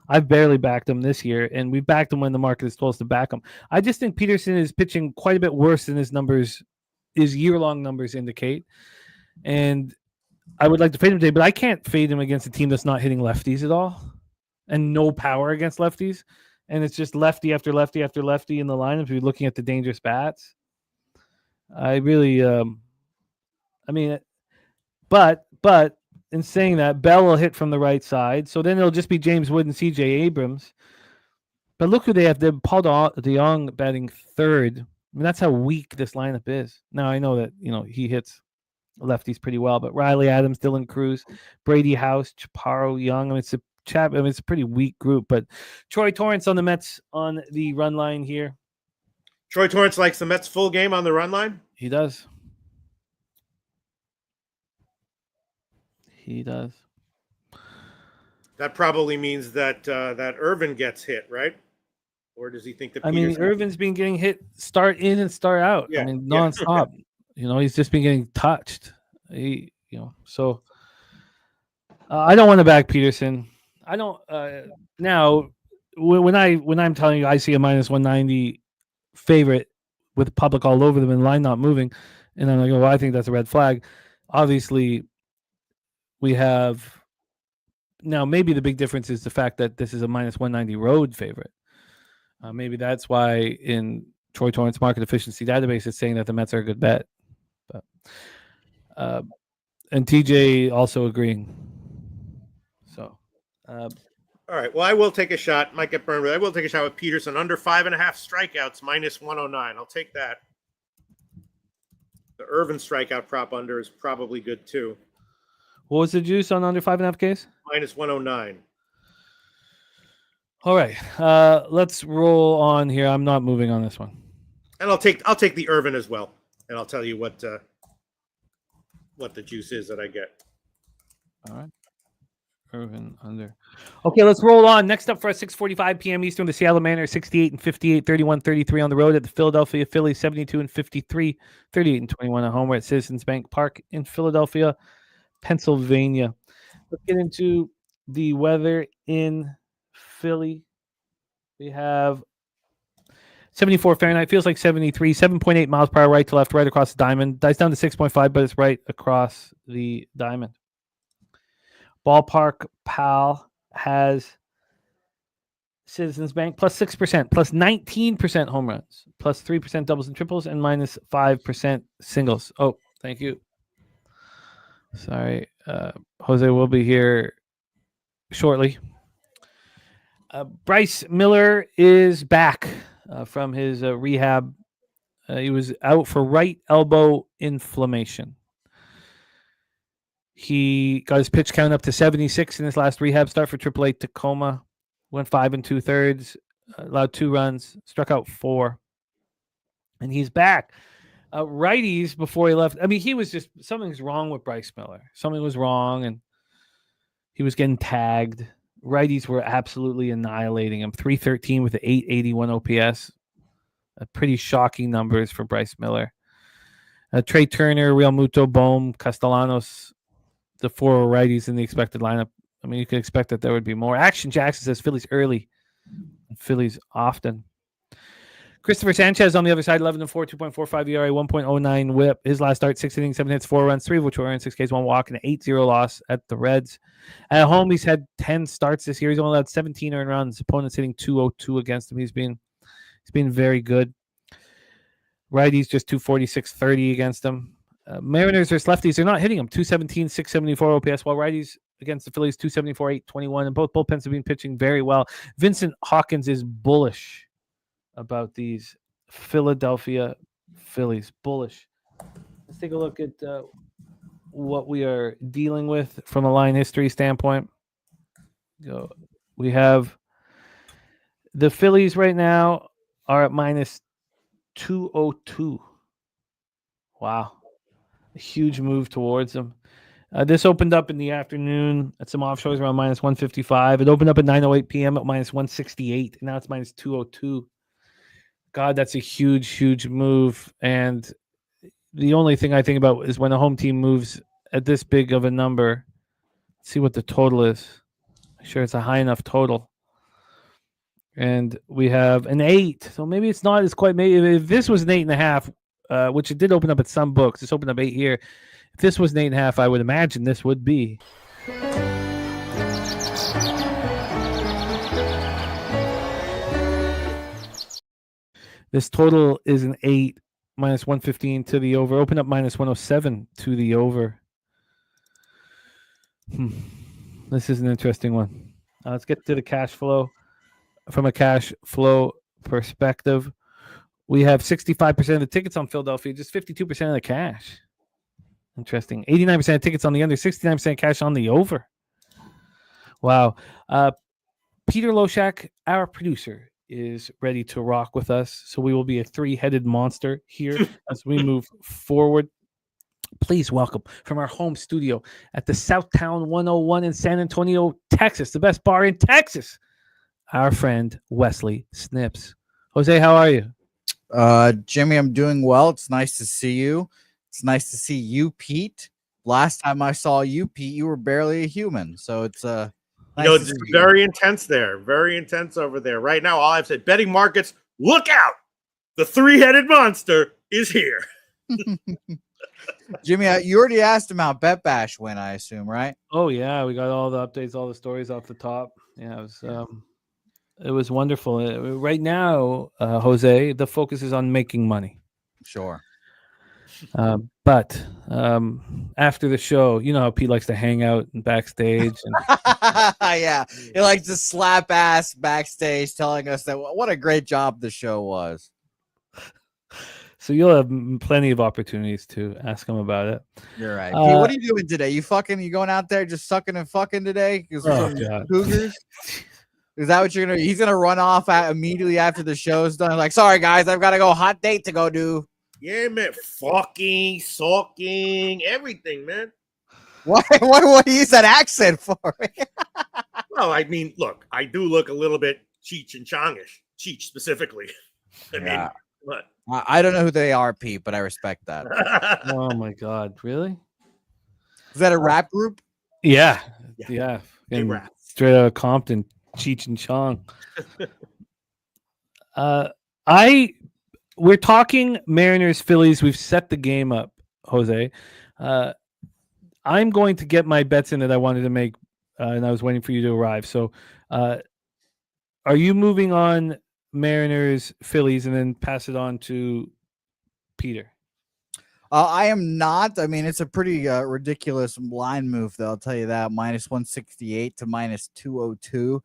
I've barely backed him this year, and we backed him when the market is supposed to back him. I just think Peterson is pitching quite a bit worse than his year-long numbers indicate, and I would like to fade him today, but I can't fade him against a team that's not hitting lefties at all, and no power against lefties. And it's just lefty after lefty after lefty in the lineup. If you're looking at the dangerous bats, I really, but in saying that, Bell will hit from the right side. So then it'll just be James Wood and C.J. Abrams. But look who they have. They have Paul DeJong batting third. I mean, that's how weak this lineup is. Now, I know that, he hits lefties pretty well, but Riley Adams, Dylan Cruz, Brady House, Chaparro, Young. It's a pretty weak group, but Troy Torrance on the Mets on the run line here. Troy Torrance likes the Mets full game on the run line? He does. He does. That probably means that Irvin gets hit, right? Or does he think that I mean, Peterson? Irvin's been getting hit start in and start out. Yeah, I mean, yeah. nonstop. He's just been getting touched. So I don't want to back Peterson. I don't. Now, when I'm telling you, I see a minus 190 favorite with public all over them and line not moving, and I'm like, well, I think that's a red flag. Obviously, we have now. Maybe the big difference is the fact that this is a minus 190 road favorite. Maybe that's why in Troy Torrance market efficiency database it's saying that the Mets are a good bet. But and TJ also agreeing. So all right. Well, I will take a shot. Might get burned, but I will take a shot with Peterson under 5.5 strikeouts, minus 109. I'll take that. The Irvin strikeout prop under is probably good too. What was the juice on under 5.5 Ks? Minus 109. All right. Let's roll on here. I'm not moving on this one. And I'll take the Irvin as well. And I'll tell you what the juice is that I get. All right. Irvin under. Okay, let's roll on. Next up for us, 6:45 p.m. Eastern, the Seattle Mariners 68 and 58, 31-33 on the road at the Philadelphia Phillies 72 and 53, 38 and 21 at home. We're at Citizens Bank Park in Philadelphia, Pennsylvania. Let's get into the weather in Philly. We have 74 Fahrenheit, feels like 73, 7.8 miles per hour, right to left, right across the diamond. Dies down to 6.5, but it's right across the diamond. Ballpark Pal has Citizens Bank plus 6%, plus 19% home runs, plus 3% doubles and triples, and minus 5% singles. Oh, thank you. Sorry. Jose will be here shortly. Bryce Miller is back from his rehab. He was out for right elbow inflammation. He got his pitch count up to 76 in his last rehab start for AAA Tacoma. Went 5 2/3, allowed 2 runs, struck out 4. And he's back. Righties before he left. I mean, he was just, something's wrong with Bryce Miller. Something was wrong, and he was getting tagged. Righties were absolutely annihilating him. 313 with an 881 OPS. Pretty shocking numbers for Bryce Miller. Trey Turner, Real Muto, Bohm, Castellanos, the 4 righties in the expected lineup. I mean, you could expect that there would be more. Action Jackson says Phillies early, Phillies often. Christopher Sanchez on the other side, 11-4, 2.45 ERA, 1.09 WHIP. His last start, 6 innings, 7 hits, 4 runs, 3 of which were earned, 6 Ks, 1 walk, and an 8-0 loss at the Reds. At home, he's had 10 starts this year. He's only allowed 17 earned runs. Opponents hitting 202 against him. He's been very good. Righties just 246-30 against him. Mariners versus lefties, they're not hitting him. 217, 674 OPS, while righties against the Phillies, 274, 821. And both bullpens have been pitching very well. Vincent Hawkins is bullish about these Philadelphia Phillies. Bullish. Let's take a look at what we are dealing with from a line history standpoint. We have the Phillies right now are at minus 202. Wow. A huge move towards them. This opened up in the afternoon at some offshores around minus 155. It opened up at 9:08 p.m. at minus 168. And now it's minus 202. God, that's a huge, huge move. And the only thing I think about is when a home team moves at this big of a number, see what the total is. Make sure it's a high enough total. And we have an 8. So maybe it's not as quite. Maybe if this was an 8.5, which it did open up at some books, it's opened up 8 here. If this was an 8.5, I would imagine this would be. This total is an 8, minus 115 to the over. Open up minus 107 to the over. This is an interesting one. Let's get to the cash flow. From a cash flow perspective, we have 65% of the tickets on Philadelphia, just 52% of the cash. Interesting. 89% of tickets on the under, 69% cash on the over. Wow. Peter Loshak, our producer, is ready to rock with us. So we will be a 3-headed monster here as we move forward. Please welcome from our home studio at the Southtown 101 in San Antonio, Texas, the best bar in Texas, our friend Wesley Snips. Jose, how are you? Jimmy, I'm doing well. It's nice to see you. It's nice to see you, Pete. Last time I saw you, Pete, you were barely a human. So it's nice to it's see you. very intense there. Very intense over there. Right now, all I've said, betting markets, look out. The three-headed monster is here. Jimmy, you already asked him how Bet Bash went, I assume, right? Oh yeah, we got all the updates, all the stories off the top. Yeah, it was wonderful. Right now, Jose, the focus is on making money. Sure. But after the show, you know how Pete likes to hang out backstage. And Yeah, he likes to slap ass backstage, telling us that what a great job the show was. so you'll have plenty of opportunities to ask him about it. You're right. Pete, what are you doing today? You going out there just sucking and fucking today? Oh, God. Cougars? Is that what you're gonna? He's gonna run off immediately after the show's done. Like, sorry guys, I've got to go. Hot date to go do. Yeah, man. Fucking, sulking, everything, man. What do you use that accent for? Well, I mean, look, I do look a little bit Cheech and Chongish. Cheech specifically. I mean, what? I don't know who they are, Pete, but I respect that. Oh my God, really? Is that a rap group? Yeah. They And rap. straight out of Compton, Cheech and Chong. We're talking Mariners, Phillies. We've set the game up, Jose. I'm going to get my bets in that I wanted to make, and I was waiting for you to arrive. So, are you moving on Mariners, Phillies, and then pass it on to Peter? I am not. I mean, it's a pretty ridiculous line move, though. I'll tell you that. Minus 168 to minus 202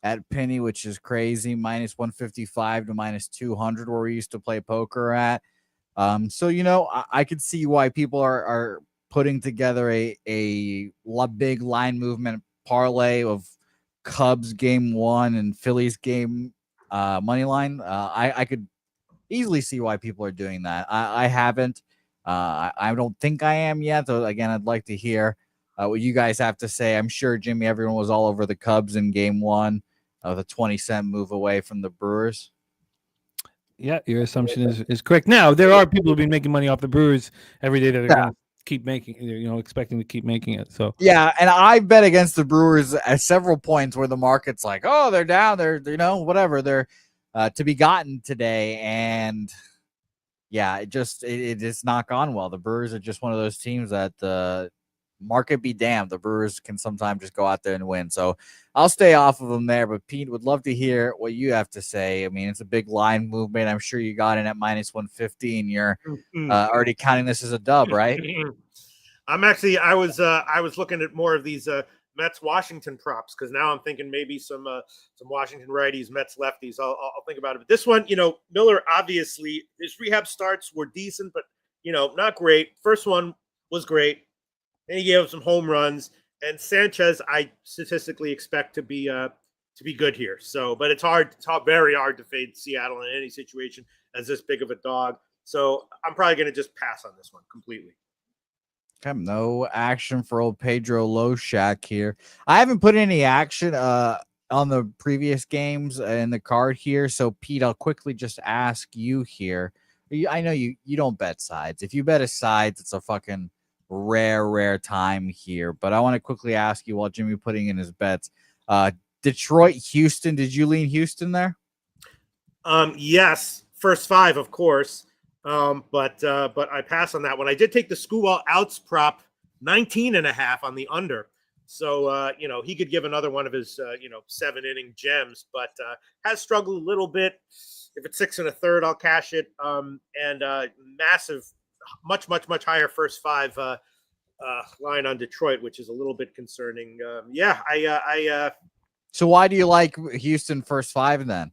at Penny, which is crazy. Minus 155 to minus 200, where we used to play poker at. So, I could see why people are putting together a big line movement parlay of Cubs game 1 and Phillies game money line. I could easily see why people are doing that. I haven't. I don't think I am yet. Though again, I'd like to hear what you guys have to say. I'm sure, Jimmy, everyone was all over the Cubs in game 1, the 20-cent move away from the Brewers. Yeah, your assumption is correct. Now, there are people who've been making money off the Brewers every day that are going to keep making, expecting to keep making it. So yeah, and I bet against the Brewers at several points where the market's like, oh, they're down, they're whatever, they're to be gotten today, and yeah, it has not gone well. The Brewers are just one of those teams that the market be damned. The Brewers can sometimes just go out there and win. So I'll stay off of them there. But Pete, would love to hear what you have to say. I mean, it's a big line movement. I'm sure you got in at minus 150, and you're already counting this as a dub, right? I'm actually. I was looking at more of these Mets Washington props because now I'm thinking maybe some Washington righties, Mets lefties. I'll think about it. But this one, Miller, obviously his rehab starts were decent, but not great. First one was great. Then he gave up some home runs, and Sanchez I statistically expect to be good here. So, but it's very hard to fade Seattle in any situation as this big of a dog. So I'm probably going to just pass on this one completely. No action for old Pedro Loshak here. I haven't put any action on the previous games in the card here. So, Pete, I'll quickly just ask you here. I know you don't bet sides. If you bet a sides, it's a fucking rare time here. But I want to quickly ask you while Jimmy putting in his bets. Detroit, Houston. Did you lean Houston there? Yes. First 5, of course. But I pass on that one. I did take the Skubal outs prop 19.5 on the under. So, he could give another one of his, 7-inning gems, but has struggled a little bit. If it's 6 1/3, I'll cash it. And massive, much higher first 5 line on Detroit, which is a little bit concerning. So why do you like Houston first 5 then?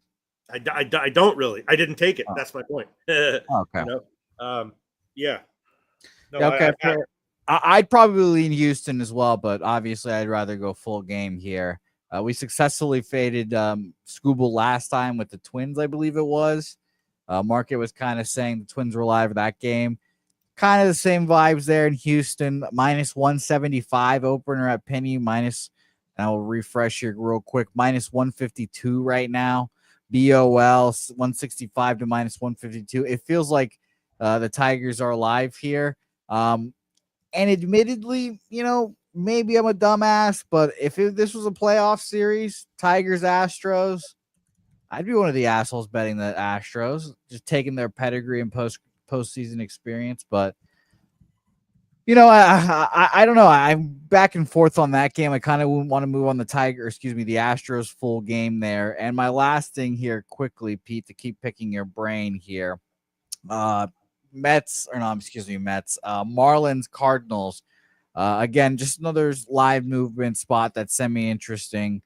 I don't really. I didn't take it. Oh. That's my point. Okay. Yeah. No, okay. I'd probably lean Houston as well, but obviously I'd rather go full game here. We successfully faded Skubal last time with the Twins, I believe it was. Market was kind of saying the Twins were live for that game. Kind of the same vibes there in Houston. Minus 175 opener at Penny, minus And I will refresh here real quick. Minus 152 right now. BOL 165 to minus 152. It feels like the Tigers are alive here. And admittedly, maybe I'm a dumbass, but if this was a playoff series, Tigers, Astros, I'd be one of the assholes betting the Astros, just taking their pedigree and postseason experience. But I don't know. I'm back and forth on that game. I kind of want to move on the the Astros full game there. And my last thing here, quickly, Pete, to keep picking your brain here. Mets. Marlins, Cardinals. Again, just another live movement spot that's semi-interesting.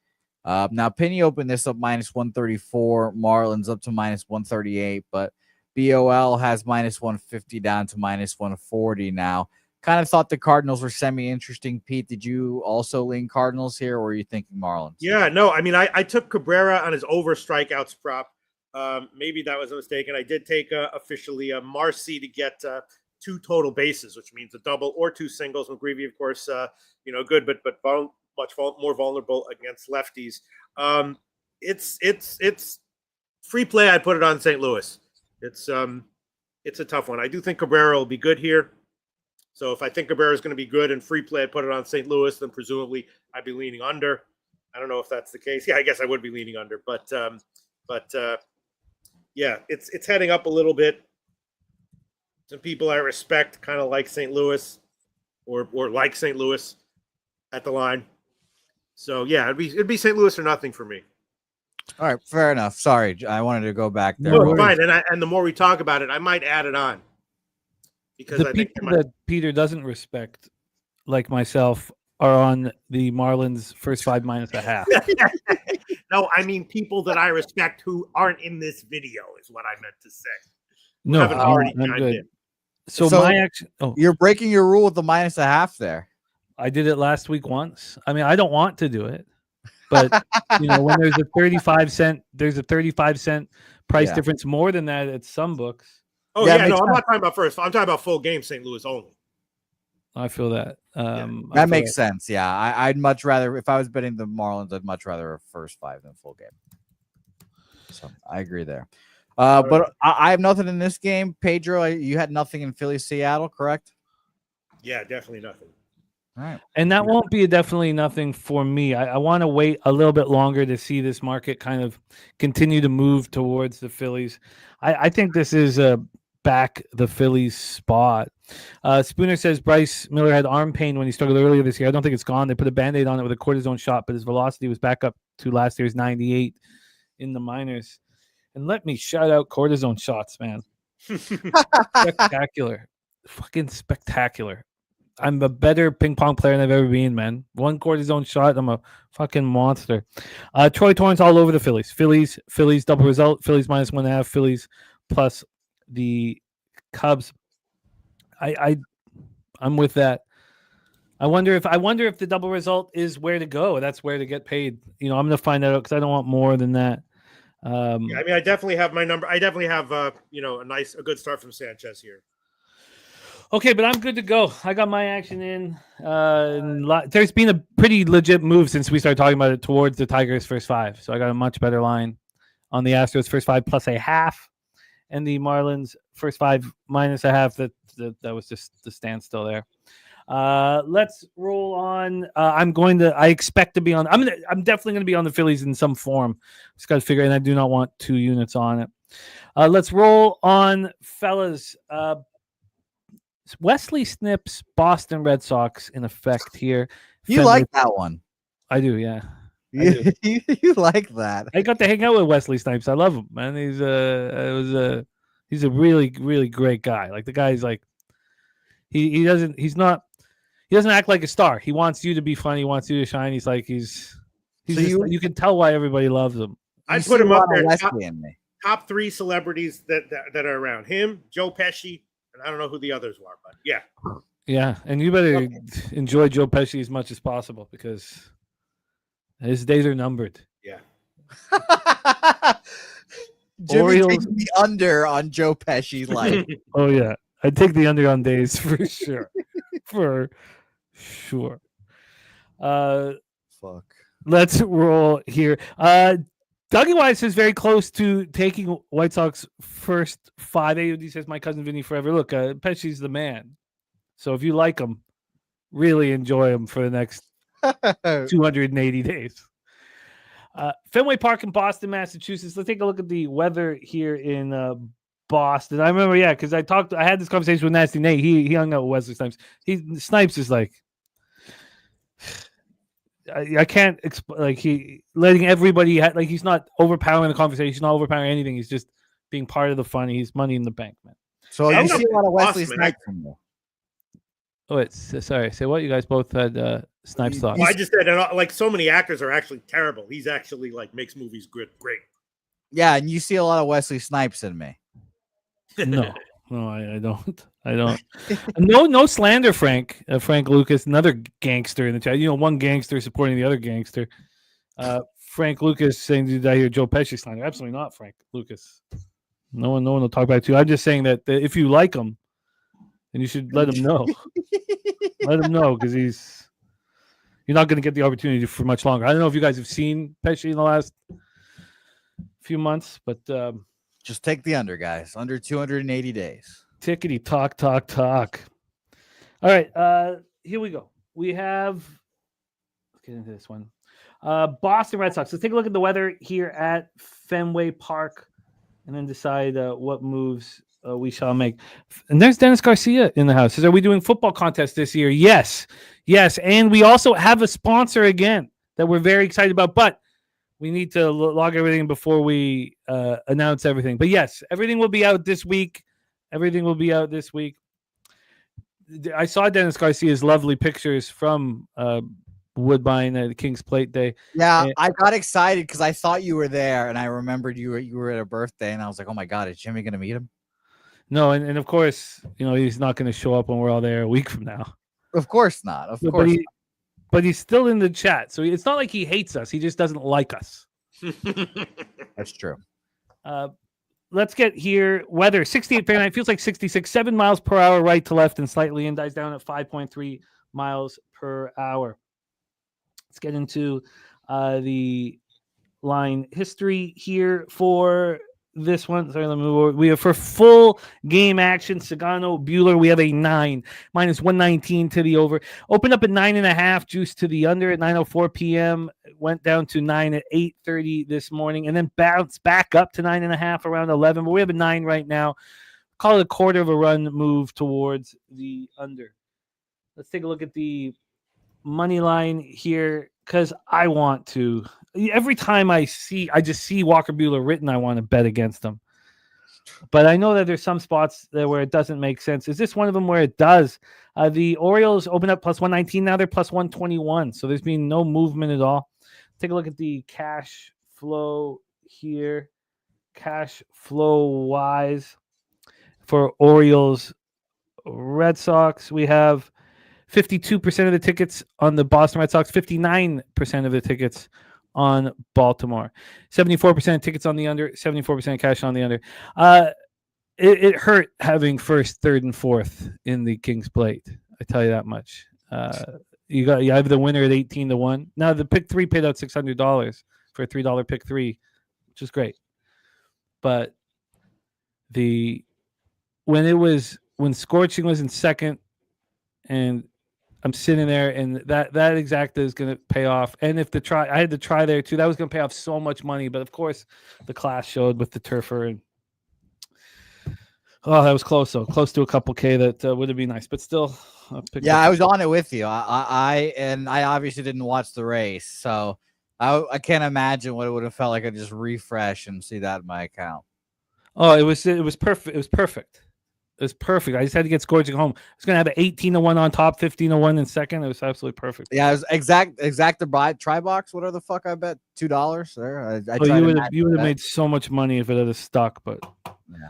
Now, Penny opened this up minus 134. Marlins up to minus 138. But BOL has minus 150 down to minus 140 now. Kind of thought the Cardinals were semi-interesting. Pete, did you also lean Cardinals here, or were you thinking Marlins? Yeah, no, I mean, I took Cabrera on his over strikeouts prop. Maybe that was a mistake. And I did take officially Marcy to get 2 total bases, which means a double or 2 singles. McGreevy, of course, good, but much more vulnerable against lefties. It's free play. I'd put it on St. Louis. It's a tough one. I do think Cabrera will be good here. So if I think Cabrera is going to be good and free play, I put it on St. Louis, then presumably I'd be leaning under. I don't know if that's the case. Yeah, I guess I would be leaning under, but yeah, it's heading up a little bit. Some people I respect kind of like St. Louis or like St. Louis at the line. So yeah, it'd be St. Louis or nothing for me. All right, fair enough. Sorry, I wanted to go back there. No, fine. And the more we talk about it, I might add it on. Because the people that Peter doesn't respect, like myself, are on the Marlins first 5 minus a half. No, I mean people that I respect who aren't in this video is what I meant to say. No, I'm good. So my action. Oh, you're breaking your rule with the minus a half there. I did it last week once. I mean, I don't want to do it, but when there's a 35 cent price difference more than that at some books. Oh, yeah, no, I'm not talking about first. I'm talking about full game St. Louis only. I feel that. That makes sense. Yeah, I'd much rather, if I was betting the Marlins, I'd much rather a first 5 than full game. So I agree there. But I have nothing in this game. Pedro, you had nothing in Philly, Seattle, correct? Yeah, definitely nothing. All right. And that won't be definitely nothing for me. I want to wait a little bit longer to see this market kind of continue to move towards the Phillies. I think this is back the Phillies spot. Spooner says Bryce Miller had arm pain when he struggled earlier this year. I don't think it's gone. They put a Band-Aid on it with a cortisone shot, but his velocity was back up to last year's 98 in the minors. And let me shout out cortisone shots, man. Spectacular. Fucking spectacular. I'm a better ping pong player than I've ever been, man. 1 cortisone shot, I'm a fucking monster. Troy Torrance all over the Phillies. Phillies double result. Phillies minus 1.5. Phillies plus the Cubs. I'm with that. I wonder if the double result is where to go. That's where to get paid. I'm going to find out because I don't want more than that. I mean, I definitely have my number. I definitely have a good start from Sanchez here. Okay, but I'm good to go. I got my action in. There's been a pretty legit move since we started talking about it towards the Tigers first 5. So I got a much better line on the Astros first 5 plus a half, and the Marlins first 5 minus a half. That was just the standstill there. Let's roll on. I expect to be on. I'm definitely going to be on the Phillies in some form. Just got to figure, and I do not want 2 units on it. Let's roll on, fellas. Wesley Snipes, Boston Red Sox in effect here. You like that one? I do, yeah. You like that? I got to hang out with Wesley Snipes. I love him, man. He's a really, really great guy. Like the guy's like he doesn't act like a star. He wants you to be funny. He wants you to shine. He's like you can tell why everybody loves him. I'd put him up there. Top 3 celebrities that are around him: Joe Pesci. And I don't know who the others were, but yeah. Yeah, and you better enjoy Joe Pesci as much as possible because his days are numbered. Yeah. Jimmy takes the under on Joe Pesci's life. Oh, yeah. I'd take the under on days for sure. For sure. Fuck. Let's roll here. Dougie Wise is very close to taking White Sox first 5. AOD says, my cousin Vinny forever. Look, Pesci's the man. So if you like him, really enjoy him for the next 280 days. Fenway Park in Boston, Massachusetts. Let's take a look at the weather here in Boston. I remember, because I had this conversation with Nasty Nate. He hung out with Wesley Snipes. Snipes is like, I can't explain. He letting everybody he's not overpowering the conversation, not overpowering anything. He's just being part of the fun. He's money in the bank, man. So you see a lot of Wesley Snipes from there. Oh, it's sorry. Say what? You guys both had Snipes thoughts. Well, I just said so many actors are actually terrible. He's actually makes movies great. Yeah, and you see a lot of Wesley Snipes in me. No, I don't. No slander, Frank. Frank Lucas, another gangster in the chat. One gangster supporting the other gangster. Frank Lucas saying, "Did I hear Joe Pesci slander?" Absolutely not, Frank Lucas. No one will talk about it too. I'm just saying that if you like him, then you should let him know. Let him know because you're not going to get the opportunity for much longer. I don't know if you guys have seen Pesci in the last few months, but just take the under, guys. Under 280 days. Tickety talk. All right, here we go. We have, let's get into this one. Boston Red Sox. Let's take a look at the weather here at Fenway Park and then decide what moves we shall make. And there's Dennis Garcia in the house. Says, are we doing football contest this year? Yes. And we also have a sponsor again that we're very excited about, but we need to log everything before we announce everything. But yes, everything will be out this week. I saw Dennis Garcia's lovely pictures from Woodbine at King's Plate Day. Yeah, I got excited because I thought you were there, and I remembered you were at a birthday, and I was like, oh my God, is Jimmy going to meet him? No, and of course, he's not going to show up when we're all there a week from now. Of course not. But he's still in the chat, so it's not like he hates us. He just doesn't like us. That's true. Let's get here. Weather, 68 Fahrenheit, feels like 66, 7 miles per hour right to left and slightly in, dies down at 5.3 miles per hour. Let's get into the line history here for this one. Sorry, let me move over. We have for full game action, Sagano, Bueller, we have a 9, minus 119 to the over. Opened up at 9.5, juice to the under at 9:04 p.m. Went down to 9 at 8:30 this morning, and then bounced back up to 9.5 around 11. But we have a 9 right now. Call it a quarter of a run move towards the under. Let's take a look at the money line here because I want to. Every time I just see Walker Buehler written, I want to bet against him. But I know that there's some spots there where it doesn't make sense. Is this one of them where it does? The Orioles open up plus 119. Now they're plus 121. So there's been no movement at all. Take a look at the cash flow here. Cash flow wise for Orioles Red Sox, we have 52% of the tickets on the Boston Red Sox, 59% of the tickets on Baltimore, 74% of tickets on the under, 74% cash on the under. It hurt having first, third, and fourth in the King's Plate. I tell you that much. You have the winner at 18-1. Now the pick 3 paid out $600 for a $3 pick 3, which is great. But when Scorching was in second, and I'm sitting there, and that exacta is going to pay off. And if I had the try there too, that was going to pay off so much money. But of course, the class showed with the turfer, and that was close. So close to a couple K that would have been nice, but still. I was on it with you. I obviously didn't watch the race, so I can't imagine what it would have felt like. I just refresh and see that in my account. Oh, it was perfect. It was perfect. It was perfect. I just had to get Scorching home. I was going to have an 18-1 on top, 15-1 in second. It was absolutely perfect. Yeah, it was exact to buy try box. What are the fuck? I bet $2 there. You would have made so much money if it had stuck, but yeah.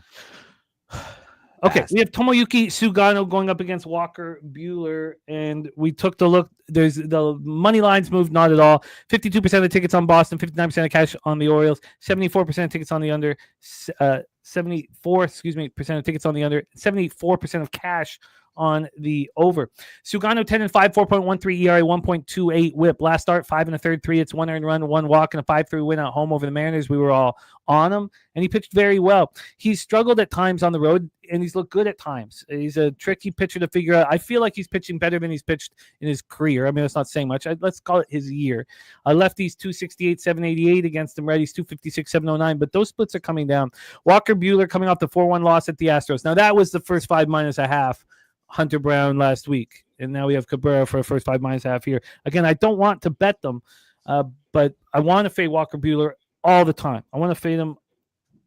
Okay, we have Tomoyuki Sugano going up against Walker Buehler, and we took the look. There's the money lines moved not at all. 52% of the tickets on Boston, 59% of cash on the Orioles, 74% of tickets on the under, 74% of tickets on the under, 74% of cash on the over. Sugano 10-5, 4.13 ERA, 1.28 WHIP. Last start, 5 1/3, 3 hits, 1 earned run, 1 walk, and a 5-3 win at home over the Mariners. We were all on him, and he pitched very well. He's struggled at times on the road, and he's looked good at times. He's a tricky pitcher to figure out. I feel like he's pitching better than he's pitched in his career. I mean, that's not saying much. Let's call it his year. Lefties 268, 788 against him. Righties 256, 709. But those splits are coming down. Walker Buehler coming off the 4-1 loss at the Astros. Now, that was the first 5 minus a half. Hunter Brown last week. And now we have Cabrera for a first 5 minus a half here. Again, I don't want to bet them, but I want to fade Walker Buehler all the time. I want to fade him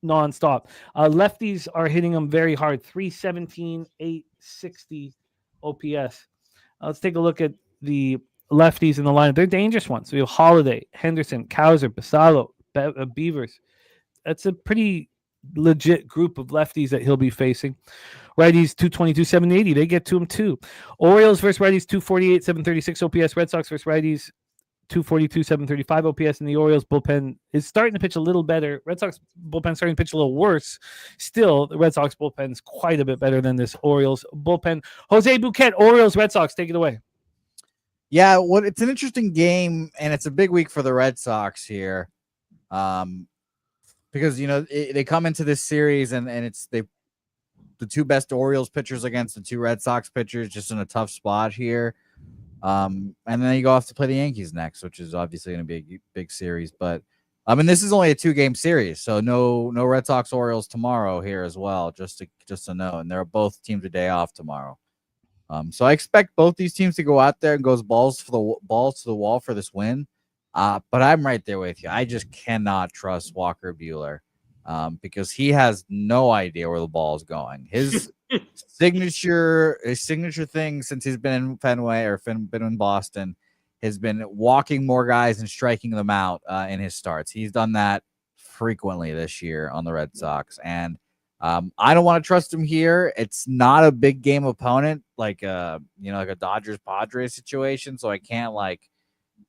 nonstop. Lefties are hitting him very hard. 317, 860 OPS. Let's take a look at the lefties in the lineup. They're dangerous ones. We have Holiday, Henderson, Kauser, Basallo, Beavers. That's a pretty legit group of lefties that he'll be facing. Righties 222, 780. They get to him too. Orioles versus righties 248, 736 OPS. Red Sox versus righties 242, 735 OPS. And the Orioles bullpen is starting to pitch a little better. Red Sox bullpen starting to pitch a little worse. Still, the Red Sox bullpen is quite a bit better than this Orioles bullpen. Jose Bouquet, Orioles, Red Sox, take it away. Yeah, it's an interesting game, and it's a big week for the Red Sox here. Because, they come into this series and it's the two best Orioles pitchers against the two Red Sox pitchers, just in a tough spot here. And then you go off to play the Yankees next, which is obviously going to be a big series. But this is only a 2-game series, so no Red Sox Orioles tomorrow here as well. Just to know, and they're both teams a day off tomorrow. So I expect both these teams to go out there and goes balls to the wall for this win. But I'm right there with you. I just cannot trust Walker Buehler. Because he has no idea where the ball is going. His signature thing since he's been in Fenway or been in Boston has been walking more guys and striking them out in his starts. He's done that frequently this year on the Red Sox, and I don't want to trust him here. It's not a big game opponent like a Dodgers Padres situation, so I can't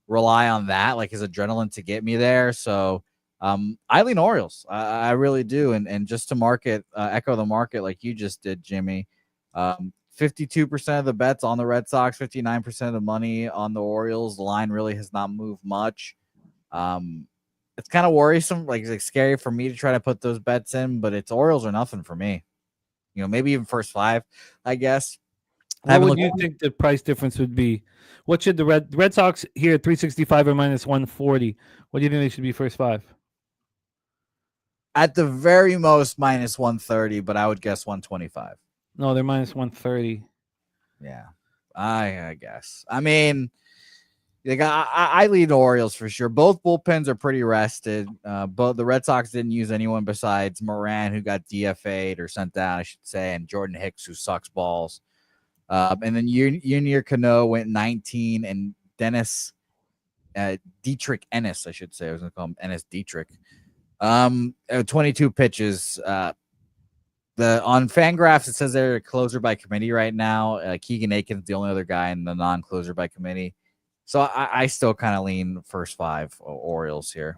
rely on that, his adrenaline to get me there. So. I lean Orioles. I really do. And just to echo the market like you just did, Jimmy, 52% of the bets on the Red Sox, 59% of the money on the Orioles. The line really has not moved much. It's kind of worrisome, it's scary for me to try to put those bets in, but it's Orioles or nothing for me. Maybe even first 5, I guess. What would you think the price difference would be? What should the Red Sox here at 365 or minus 140? What do you think they should be first 5? At the very most, minus 130, but I would guess 125. No, they're minus 130. Yeah, I guess. I lead Orioles for sure. Both bullpens are pretty rested. Both the Red Sox didn't use anyone besides Moran, who got DFA'd or sent down, I should say, and Jordan Hicks, who sucks balls. And then Junior Cano went 19, and Dennis Dietrich Ennis, I should say. I was going to call him Ennis Dietrich. 22 pitches. On Fangraphs, it says they're a closer by committee right now. Keegan Aiken's the only other guy in the non-closer by committee. So I still kind of lean first 5 Orioles here.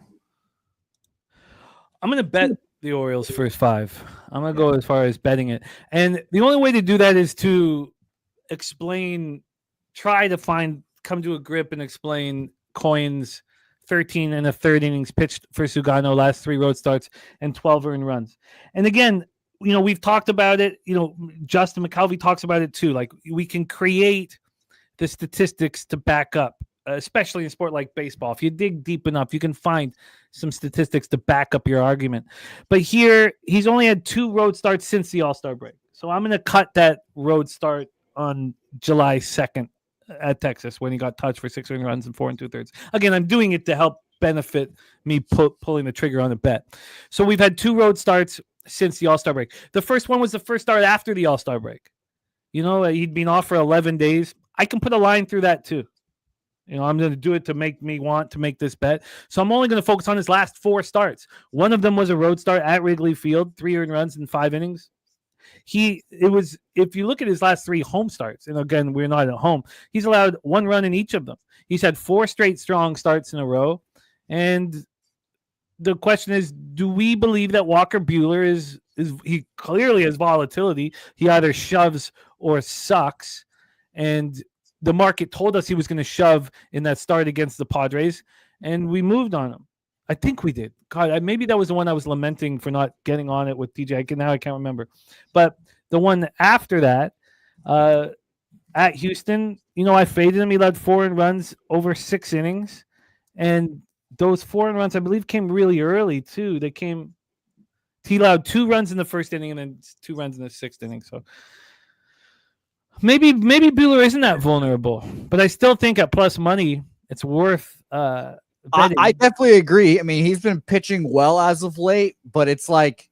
I'm going to bet the Orioles first 5. I'm going to go as far as betting it. And the only way to do that is to come to a grip and explain Coin's 13 and a third innings pitched for Sugano, last 3 road starts, and 12 earned runs. And again, we've talked about it. Justin Mcelvy talks about it too. We can create the statistics to back up, especially in a sport like baseball. If you dig deep enough, you can find some statistics to back up your argument. But here, he's only had 2 road starts since the All-Star break. So I'm going to cut that road start on July 2nd. At Texas when he got touched for 6 earned runs and 4 2/3. Again, I'm doing it to help benefit me pulling the trigger on a bet. So we've had 2 road starts since the All-Star break. The first one was the first start after the All-Star break. He'd been off for 11 days. I can put a line through that too. I'm going to do it to make me want to make this bet. So I'm only going to focus on his last 4 starts. One of them was a road start at Wrigley Field, 3 earned runs in 5 innings. If you look at his last 3 home starts, and again, we're not at home, he's allowed 1 run in each of them. He's had 4 straight strong starts in a row, and the question is, do we believe that Walker Buehler is he clearly has volatility? He either shoves or sucks, and the market told us he was going to shove in that start against the Padres, and we moved on him. I think we did. God, maybe that was the one I was lamenting for not getting on it with TJ. Now I can't remember. But the one after that, at Houston, I faded him. He led 4 earned runs over 6 innings. And those 4 earned runs, I believe, came really early, too. He allowed 2 runs in the first inning and then 2 runs in the 6th inning. So maybe Buehler isn't that vulnerable. But I still think at plus money, it's worth I definitely agree. I mean, he's been pitching well as of late, but it's like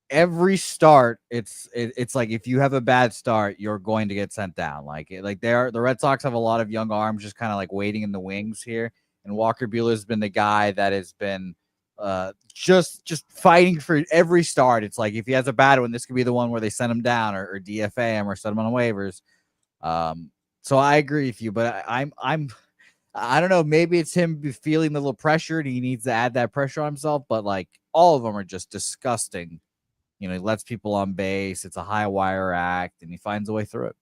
every start, it's like if you have a bad start, you're going to get sent down. The Red Sox have a lot of young arms just kind of like waiting in the wings here, and Walker Buehler has been the guy that has been just fighting for every start. It's like if he has a bad one, this could be the one where they send him down or DFA him or set him on waivers. So I agree with you, but I don't know. Maybe it's him feeling the little pressure and he needs to add that pressure on himself. But like all of them are just disgusting. He lets people on base. It's a high wire act, and he finds a way through it.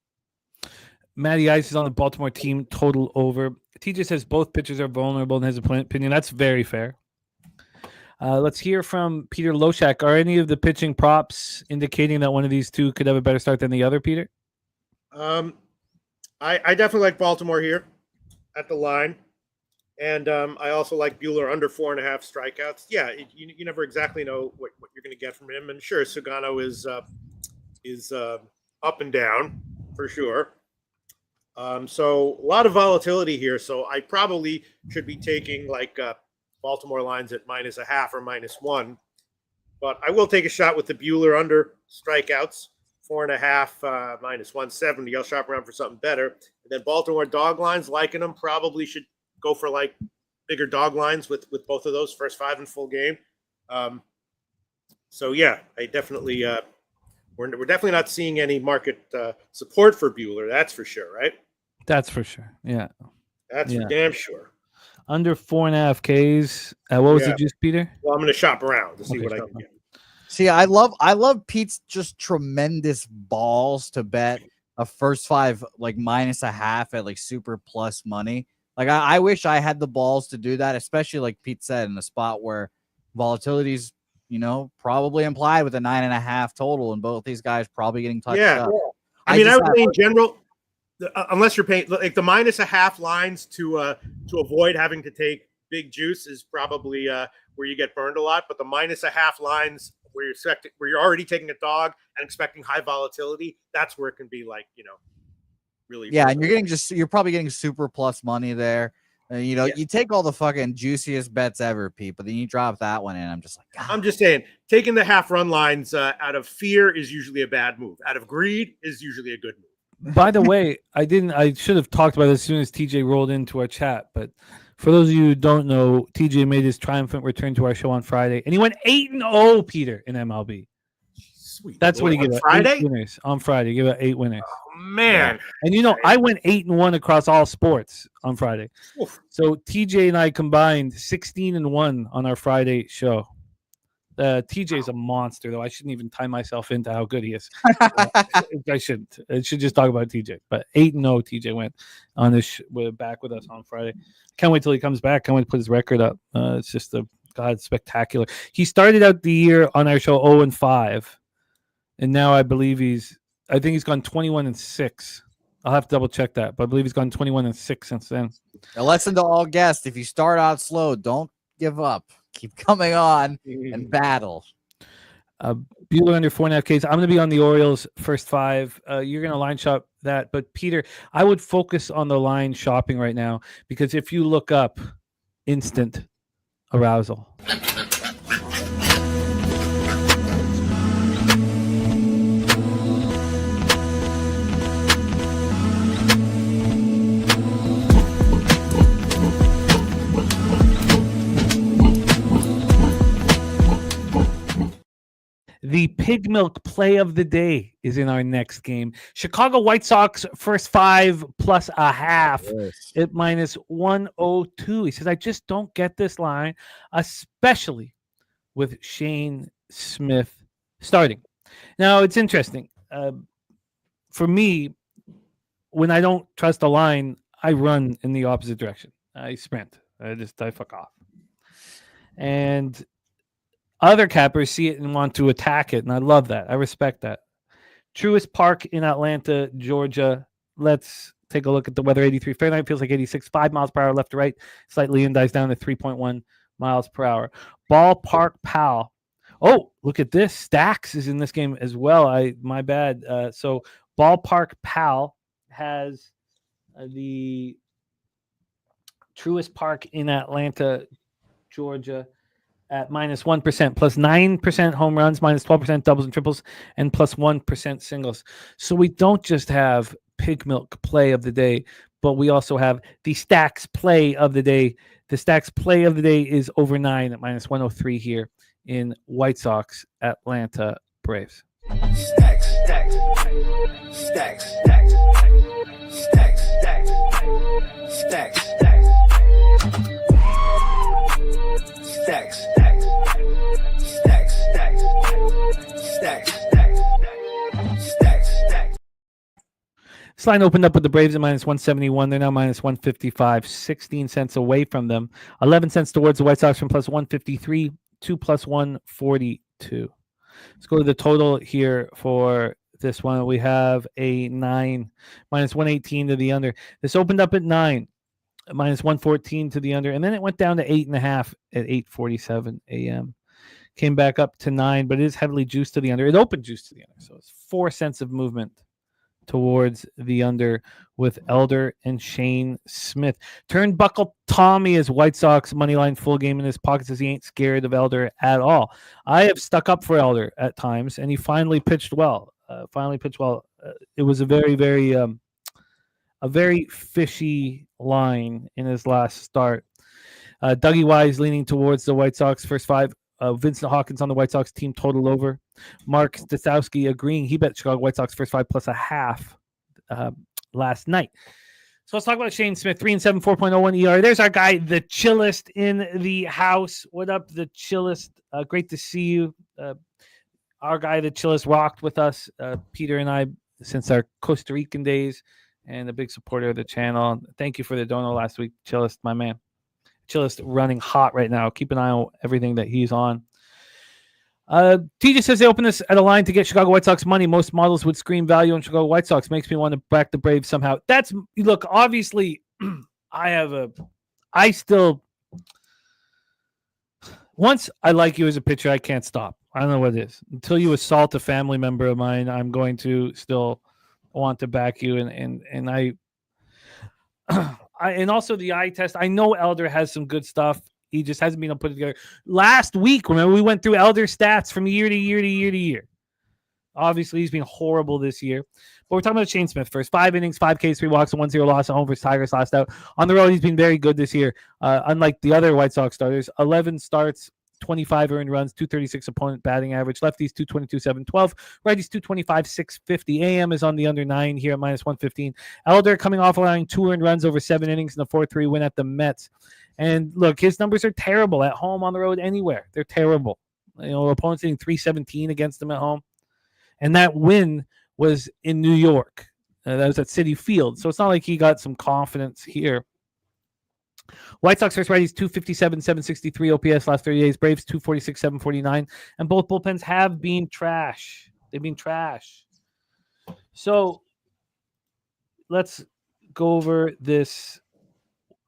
Matty Ice is on the Baltimore team total over. TJ says both pitchers are vulnerable in his opinion. That's very fair. Let's hear from Peter Loshak. Are any of the pitching props indicating that one of these two could have a better start than the other, Peter? I definitely like Baltimore here at the line. And I also like Buehler under 4.5 strikeouts. Yeah, you never exactly know what you're going to get from him. And sure, Sugano is up and down for sure. So a lot of volatility here. So I probably should be taking Baltimore lines at -0.5 or -1. But I will take a shot with the Buehler under strikeouts, 4.5 -170. I'll shop around for something better. And then Baltimore dog lines, liking them, probably should go for bigger dog lines with both of those first 5 in full game. So yeah, I definitely we're definitely not seeing any market support for Buehler. That's for sure, right? That's for sure. Yeah, that's for damn sure. Under 4.5 Ks. What was it, just Peter? Well, I'm going to shop around to see what I can get. See, I love Pete's just tremendous balls to bet a first 5 -0.5 at super plus money. I wish I had the balls to do that, especially like Pete said, in a spot where volatility's, probably implied with a 9.5 total, and both these guys probably getting touched up. I mean, I would say in general, unless you're paying the -0.5 lines to avoid having to take big juice is probably where you get burned a lot. But the -0.5 lines where you're already taking a dog and expecting high volatility, that's where it can be really. Yeah, and you're probably getting super plus money there. You take all the fucking juiciest bets ever, Pete, but then you drop that one in. I'm just like, God. I'm just saying, taking the half run lines out of fear is usually a bad move. Out of greed is usually a good move. By the way, I should have talked about it as soon as TJ rolled into our chat, but for those of you who don't know, TJ made his triumphant return to our show on Friday, and he went 8-0, Peter, in MLB. Sweet. That's what he gave out. Friday? 8 winners on Friday. He gave out 8 winners. Oh, man. Yeah. And I went 8-1 across all sports on Friday. Oof. So TJ and I combined 16-1 on our Friday show. TJ's a monster, though. I shouldn't even tie myself into how good he is. I shouldn't. I should just talk about TJ. But 8-0 TJ went on this. Back with us on Friday. Can't wait till he comes back. Can't wait to put his record up. It's just spectacular. He started out the year on our show 0-5, and now I think he's gone 21-6. I'll have to double check that, but I believe he's gone 21-6 since then. A lesson to all guests: if you start out slow, don't give up. Keep coming on and battle. Buehler under 4.5 Ks. I'm going to be on the Orioles first 5. You're going to line shop that. But, Peter, I would focus on the line shopping right now because if you look up, instant arousal. The pig milk play of the day is in our next game. Chicago White Sox first 5 plus a half at minus 102. He says, I just don't get this line, especially with Shane Smith starting. Now, it's interesting. For me, when I don't trust a line, I run in the opposite direction. I sprint. I fuck off. And other cappers see it and want to attack it, and I love that. I respect that. Truist Park in Atlanta, Georgia. Let's take a look at the weather. 83 Fahrenheit, feels like 86. 5 miles per hour left to right. Slightly in, dies down to 3.1 miles per hour. Ballpark Pal. Oh, look at this. Stacks is in this game as well. My bad. So Ballpark Pal has the Truist Park in Atlanta, Georgia at minus 1%, plus 9% home runs, minus 12% doubles and triples, and plus 1% singles. So we don't just have pig milk play of the day, but we also have the stacks play of the day. The stacks play of the day is over 9 at minus 103 here in White Sox, Atlanta Braves. Stacks, stacks, stacks, stacks, stacks, stacks, stacks, stacks, stacks, stacks, stacks, stacks, stacks, stacks. This line opened up with the Braves at minus 171. They're now minus 155, 16 cents away from them. 11 cents towards the White Sox from plus 153 to plus 142. Let's go to the total here for this one. We have a 9, minus 118 to the under. This opened up at 9, minus 114 to the under, and then it went down to 8.5 at 8:47 a.m. Came back up to 9, but it is heavily juiced to the under. It opened juiced to the under, so it's 4 cents of movement towards the under with Elder and Shane Smith. Turnbuckle Tommy is White Sox money line full game in his pocket, says he ain't scared of Elder at all. I have stuck up for Elder at times, and he finally pitched well. It was a very, very fishy line in his last start. Dougie Wise leaning towards the White Sox first 5. Vincent Hawkins on the White Sox team total over. Mark Stastowski agreeing. He bet Chicago White Sox first 5 plus a half last night. So let's talk about Shane Smith. 3-7, 4.01 ERA. There's our guy, the chillest in the house. What up, the chillest? Great to see you. Our guy, the chillest, rocked with us, Peter and I, since our Costa Rican days, and a big supporter of the channel. Thank you for the dono last week, chillest, my man. Chillest running hot right now. Keep an eye on everything that he's on. TJ says they open this at a line to get Chicago White Sox money. Most models would scream value on Chicago White Sox. Makes me want to back the Braves somehow. Look, obviously, once I like you as a pitcher, I can't stop. I don't know what it is. Until you assault a family member of mine, I'm going to still want to back you. And I and also the eye test. I know Elder has some good stuff. He just hasn't been able to put it together. Last week, remember, we went through Elder stats from year to year to year to year. Obviously, he's been horrible this year. But we're talking about Shane Smith first. 5 innings, 5 Ks, 3 walks, and 1-0 loss at home versus Tigers last out. On the road, he's been very good this year. Unlike the other White Sox starters, 11 starts, 25 earned runs, 236 opponent batting average. Lefties 222, 712. Righties 225, 650. AM is on the under 9 here at minus 115. Elder coming off allowing 2 earned runs over 7 innings in the 4-3 win at the Mets. And look, his numbers are terrible at home, on the road, anywhere. They're terrible. Opponents hitting 317 against them at home. And that win was in New York. That was at Citi Field. So it's not like he got some confidence here. White Sox first righties 257, 763 OPS last 30 days. Braves 246, 749. And both bullpens have been trash. They've been trash. So let's go over this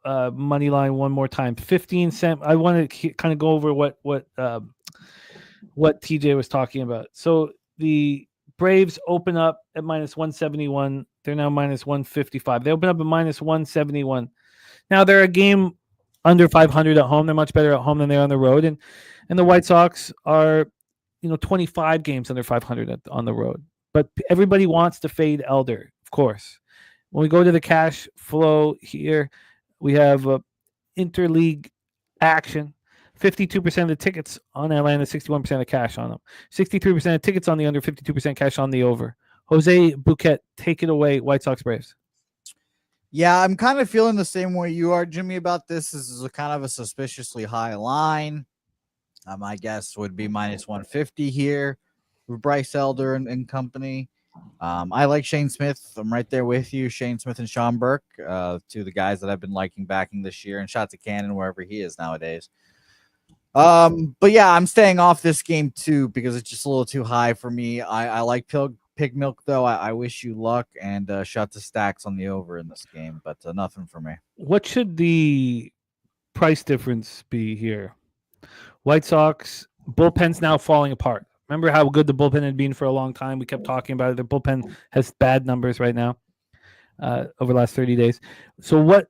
money line one more time. 15 cent. I want to kind of go over what TJ was talking about. So the Braves open up at minus 171. They're now minus 155. They open up at minus 171. Now they're a game under 500 at home. They're much better at home than they're on the road. And the White Sox are, 25 games under 500 on the road. But everybody wants to fade Elder, of course. When we go to the cash flow here, we have interleague action. 52% of the tickets on Atlanta, 61% of cash on them. 63% of tickets on the under, 52% cash on the over. Jose Bouquet, take it away, White Sox Braves. Yeah, I'm kind of feeling the same way you are, Jimmy, about this. This is a kind of a suspiciously high line. My guess would be minus 150 here with Bryce Elder and company. I like Shane Smith. I'm right there with you. Shane Smith and Sean Burke, two of the guys that I've been backing this year, and shots at Cannon wherever he is nowadays. But yeah, I'm staying off this game too because it's just a little too high for me. I like Pig Milk though. I wish you luck, and shot to Stacks on the over in this game, but nothing for me. What should the price difference be here? White Sox bullpen's now falling apart. Remember how good the bullpen had been for a long time? We kept talking about it. Their bullpen has bad numbers right now over the last 30 days. So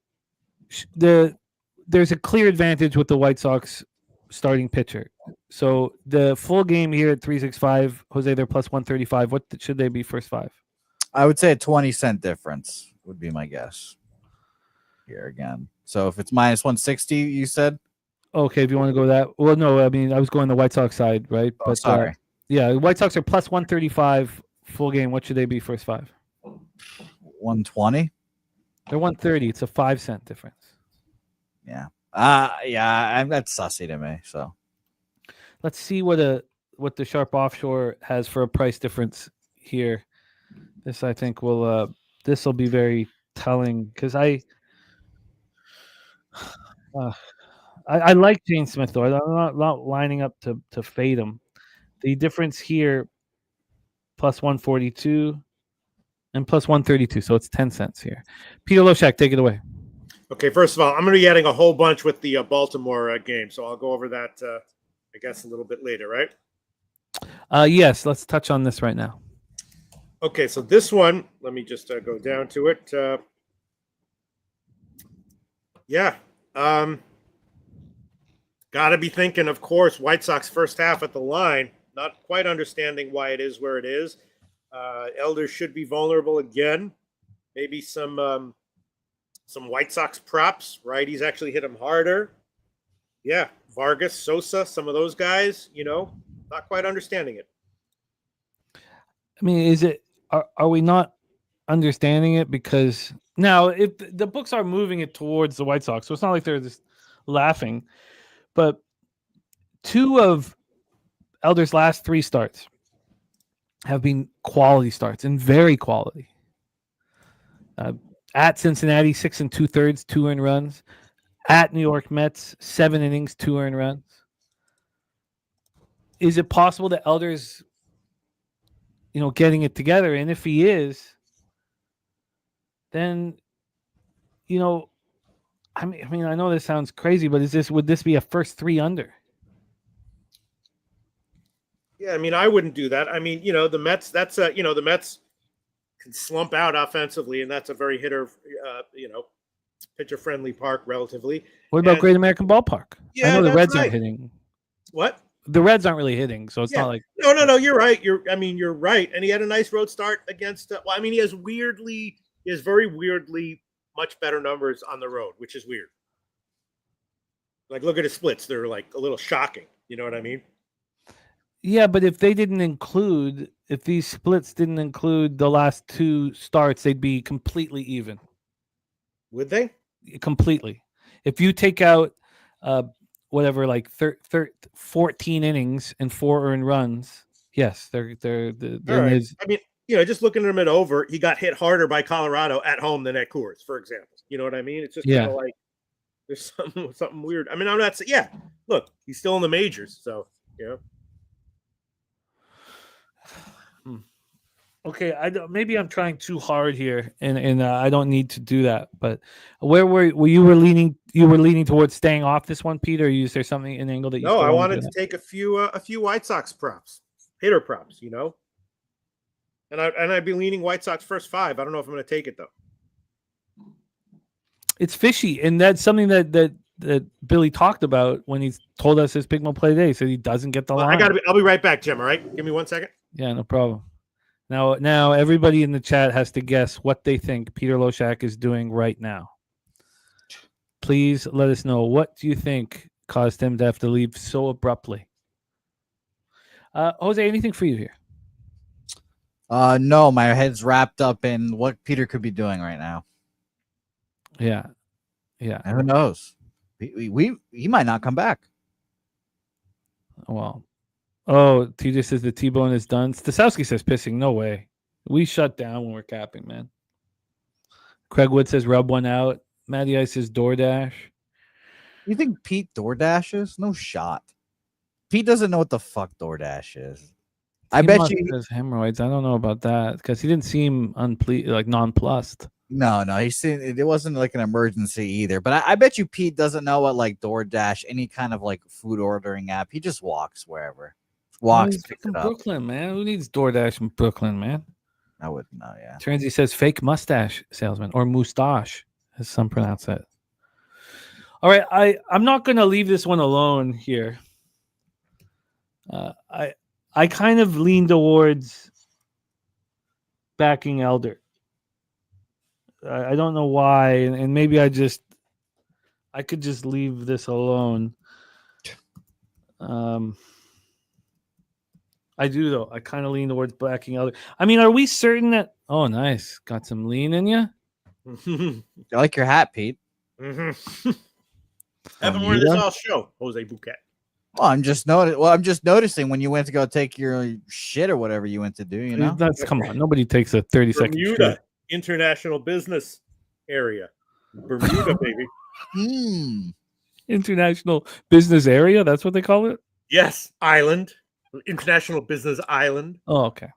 there's a clear advantage with the White Sox starting pitcher. So the full game here at 365, Jose, they're plus 135. What should they be first five? I would say a 20-cent difference would be my guess here again. So if it's minus 160, you said? Okay, if you want to go that. Well, no, I mean, I was going the White Sox side, right? Oh, but sorry. Yeah, the White Sox are plus 135 full game. What should they be first five? 120? They're 130. It's a 5-cent difference. Yeah. That's sussy to me. So let's see what the Sharp Offshore has for a price difference here. This I think will this will be very telling because I like Shane Smith though. I'm not lining up to fade him. The difference here plus 142 and plus 132, so it's 10 cents here. Peter Loshak, take it away. Okay, first of all, I'm going to be adding a whole bunch with the Baltimore game, so I'll go over that, I guess, a little bit later, right? Yes, let's touch on this right now. Okay, so this one, let me just go down to it. Got to be thinking, of course, White Sox first half at the line, not quite understanding why it is where it is. Elder should be vulnerable again. Maybe some White Sox props, right? He's actually hit him harder. Yeah, Vargas, Sosa, some of those guys, not quite understanding it. I mean, are we not understanding it? Because now if the books are moving it towards the White Sox, so it's not like they're just laughing, but two of Elder's last three starts have been quality starts and very quality. At Cincinnati, 6 2/3, 2 earned runs. At New York Mets, 7 innings, 2 earned runs. Is it possible that Elder's, getting it together? And if he is, then, I mean, I know this sounds crazy, but would this be a first 3 under? Yeah, I mean, I wouldn't do that. I mean, the Mets, the Mets can slump out offensively, and that's a very pitcher-friendly park relatively. What about Great American Ballpark? Yeah, I know the Reds right. aren't hitting. What? The Reds aren't really hitting, so it's not like. No, you're right. You're right. And he had a nice road start against. He has very weirdly much better numbers on the road, which is weird. Like, look at his splits; they're like a little shocking. You know what I mean? Yeah, but if these splits didn't include the last 2 starts, they'd be completely even. Would they? Completely. If you take out whatever, like 14 innings and 4 earned runs, yes, they're right. I mean, just looking at him at over, he got hit harder by Colorado at home than at Coors, for example. You know what I mean? It's just kind of like there's something weird. I mean, I'm not saying, look, he's still in the majors, so Okay, maybe I'm trying too hard here, and I don't need to do that. But where were you leaning? You were leaning towards staying off this one, Peter. Or is there something an angle that you? No, I wanted to take a few White Sox props, hitter props, and I'd be leaning White Sox first 5. I don't know if I'm going to take it though. It's fishy, and that's something that Billy talked about when he told us his Big Mo play today. So he doesn't get the line. I'll be right back, Jim. All right, give me 1 second. Yeah, no problem. Now everybody in the chat has to guess what they think Peter Loshak is doing right now. Please let us know. What do you think caused him to have to leave so abruptly. Jose, anything for you here? No, my head's wrapped up in what Peter could be doing right now. Yeah. And who knows? He might not come back. Well, TJ says the T-bone is done. Staszowski says pissing. No way. We shut down when we're capping, man. Craig Wood says rub one out. Matty Ice says DoorDash. You think Pete DoorDashes? No shot. Pete doesn't know what the fuck DoorDash is. I bet you has hemorrhoids. I don't know about that because he didn't seem nonplussed. No, it wasn't like an emergency either. But I bet you Pete doesn't know what like DoorDash, any kind of like food ordering app. He just walks wherever. Walks, picks it up. Brooklyn, man. Who needs DoorDash in Brooklyn, man? I wouldn't know, yeah. Transy says fake mustache salesman or moustache, as some pronounce it. All right, I'm not going to leave this one alone here. I kind of lean towards backing Elder. I don't know why, and maybe I could just leave this alone. I do though. I kind of lean towards backing Elder. I mean, are we certain that? Oh, nice, got some lean in you. I like your hat, Pete. Mm-hmm. Haven't worn this all show, Jose Bouquet. Well, I'm just noticing when you went to go take your shit or whatever you went to do. You know, come on. Nobody takes a 30-second Bermuda International Business Area, Bermuda, baby. International Business Area. That's what they call it. Yes, island, International Business Island. Oh, okay.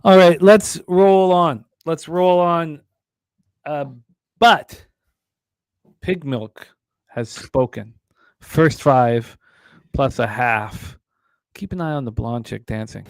All right, let's roll on. But Pig Milk has spoken. First 5 plus a half. Keep an eye on the blonde chick dancing.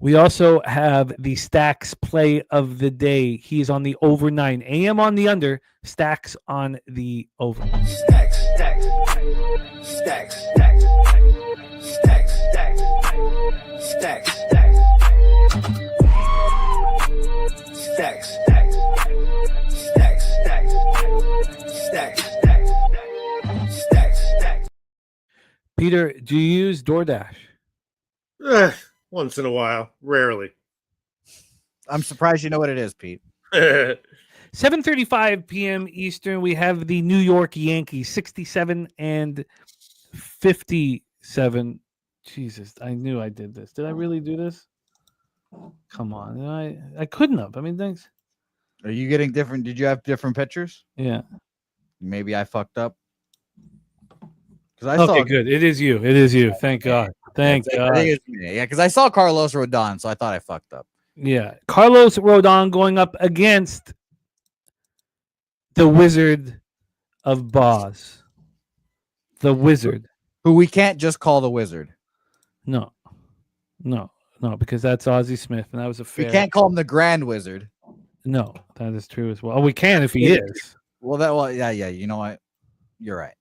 We also have the Stacks play of the day. He's on the over 9. AM on the under. Stacks on the over. Stacks. Peter, do you use DoorDash? Once in a while, rarely. I'm surprised you know what it is, Pete. 7:35 p.m. Eastern. We have the New York Yankees, 67 and 57. Jesus, I knew I did this. Did I really do this? Come on, I couldn't have. I mean, thanks. Are you getting different? Did you have different pictures? Yeah. Maybe I fucked up. Okay, good. It is you. Thank God. Thank God. I think it's me. Yeah, because I saw Carlos Rodon, so I thought I fucked up. Yeah. Carlos Rodon going up against the Wizard of Boz. The Wizard. Who we can't just call the Wizard. No, because that's Ozzie Smith, and that was a fair. We can't call him the Grand Wizard. No, that is true as well. Oh, we can if he is. Yeah. You know what? You're right.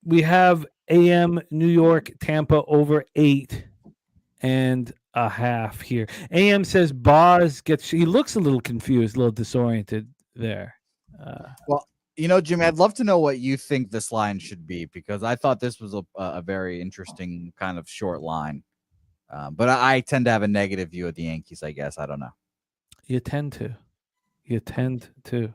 We have AM New York Tampa over 8.5 here. AM says Boz he looks a little confused, a little disoriented there. Well, you know, Jimmy, I'd love to know what you think this line should be because I thought this was a very interesting kind of short line. But I tend to have a negative view of the Yankees, I guess. I don't know. You tend to.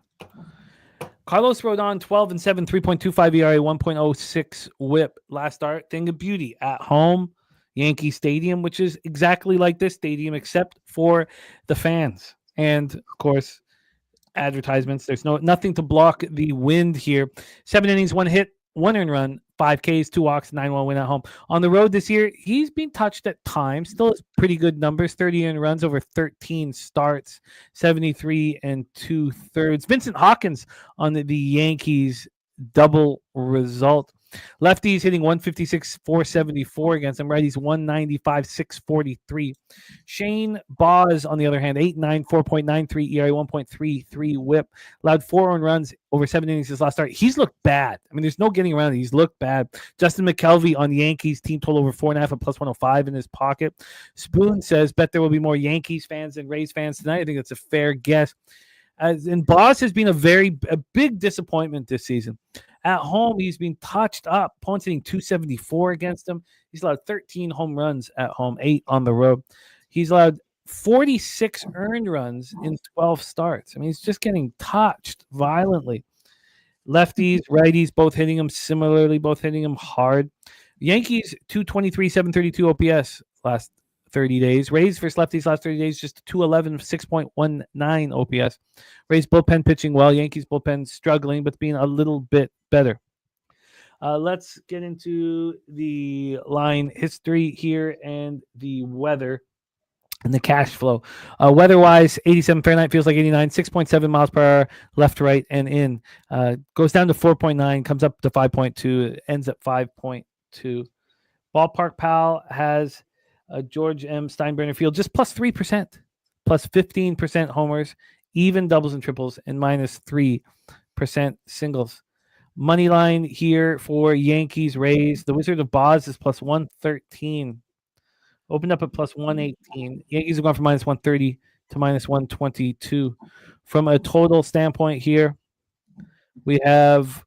Carlos Rodon, 12 and 7, 3.25 ERA, 1.06 WHIP. Last start, thing of beauty at home, Yankee Stadium, which is exactly like this stadium except for the fans and, of course, advertisements. There's nothing to block the wind here. 7 innings, 1 hit, 1 earned run, 5 Ks, 2 walks, 9-1 win at home. On the road this year, he's been touched at times. Still has pretty good numbers. 30 earned runs over 13 starts, 73 2/3. Vincent Hawkins on the Yankees double result. Lefties hitting 156, 474 against them. Righties 195, 643. Shane Boz, on the other hand, 8.9, 4.93 ERA, 1.33 WHIP. Allowed 4 earned runs over 7 innings his last start. He's looked bad. I mean, there's no getting around it. He's looked bad. Justin McKelvey on the Yankees team total over 4.5 at plus 105 in his pocket. Spoon says, bet there will be more Yankees fans than Rays fans tonight. I think that's a fair guess. And Boz has been a big disappointment this season. At home, he's been touched up. Opponents hitting 274 against him. He's allowed 13 home runs at home, 8 on the road. He's allowed 46 earned runs in 12 starts. I mean, he's just getting touched violently. Lefties, righties, both hitting him similarly, both hitting him hard. Yankees, 223, 732 OPS last 30 days. Rays versus lefties last 30 days, just 211, 6.19 OPS. Rays bullpen pitching well. Yankees bullpen struggling, but being a little bit better. Let's get into the line history here and the weather and the cash flow. Weather-wise, 87 Fahrenheit, feels like 89, 6.7 miles per hour, left, right, and in. Goes down to 4.9, comes up to 5.2, ends at 5.2. Ballpark Pal has George M. Steinbrenner Field just plus 3%, plus 15% homers, even doubles and triples, and minus 3% singles. Money line here for Yankees Rays. The Wizard of Boz is plus 113. Opened up at plus 118. Yankees have gone from minus 130 to minus 122. From a total standpoint here, we have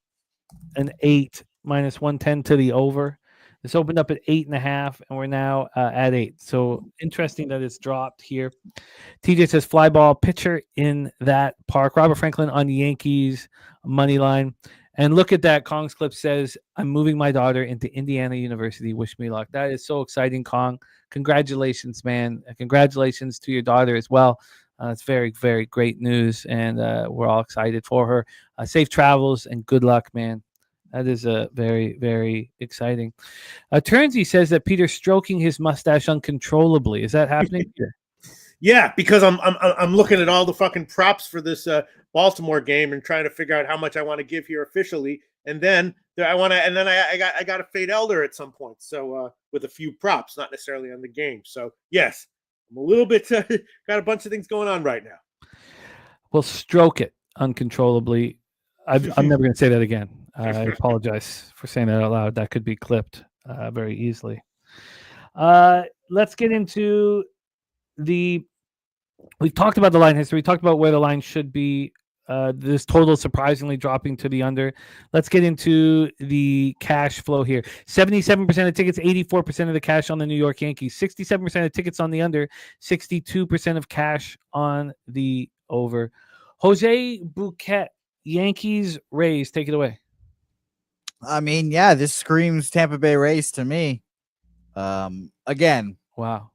an 8 minus 110 to the over. This opened up at 8.5, and we're now at 8. So interesting that it's dropped here. TJ says fly ball pitcher in that park. Robert Franklin on the Yankees money line. And look at that. Kong's clip says, I'm moving my daughter into Indiana University. Wish me luck. That is so exciting, Kong. Congratulations, man. Congratulations to your daughter as well. It's very, very great news, and we're all excited for her. Safe travels and good luck, man. That is very, very exciting. Turnsey says that Peter's stroking his mustache uncontrollably. Is that happening? Yeah, because I'm looking at all the fucking props for this Baltimore game and trying to figure out how much I want to give here officially, and then I got to fade Elder at some point. So with a few props, not necessarily on the game. So yes, I'm a little bit got a bunch of things going on right now. Well, stroke it uncontrollably. I'm never going to say that again. I apologize for saying that out loud. That could be clipped very easily. Let's get into we've talked about the line history. We talked about where the line should be. This total surprisingly dropping to the under. Let's get into the cash flow here. 77% of tickets, 84% of the cash on the New York Yankees. 67% of tickets on the under, 62% of cash on the over. Jose Bouquet, Yankees, Rays, take it away. I mean, yeah, this screams Tampa Bay Rays to me. Again, wow.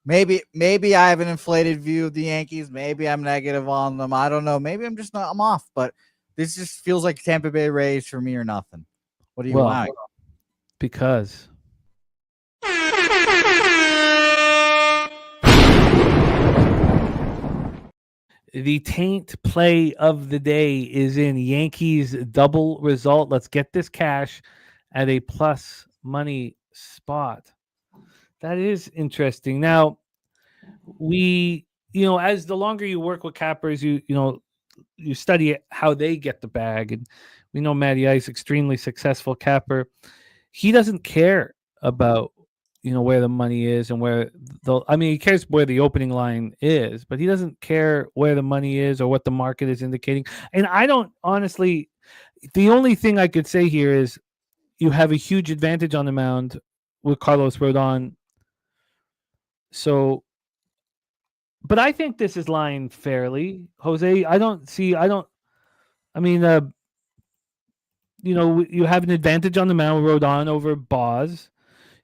Maybe I have an inflated view of the Yankees. Maybe I'm negative on them. I don't know. Maybe I'm just not. I'm off. But this just feels like Tampa Bay Rays for me or nothing. What do you want? Because the taint play of the day is in Yankees double result. Let's get this cash at a plus money spot. That is interesting. Now, as the longer you work with cappers, you study how they get the bag. And we know Matty Ice, extremely successful capper. He doesn't care about, where the money is and he cares where the opening line is, but he doesn't care where the money is or what the market is indicating. And I don't honestly, the only thing I could say here is you have a huge advantage on the mound with Carlos Rodon. So, but I think this is lined fairly, Jose. You have an advantage on the mound with Rodon over Boz.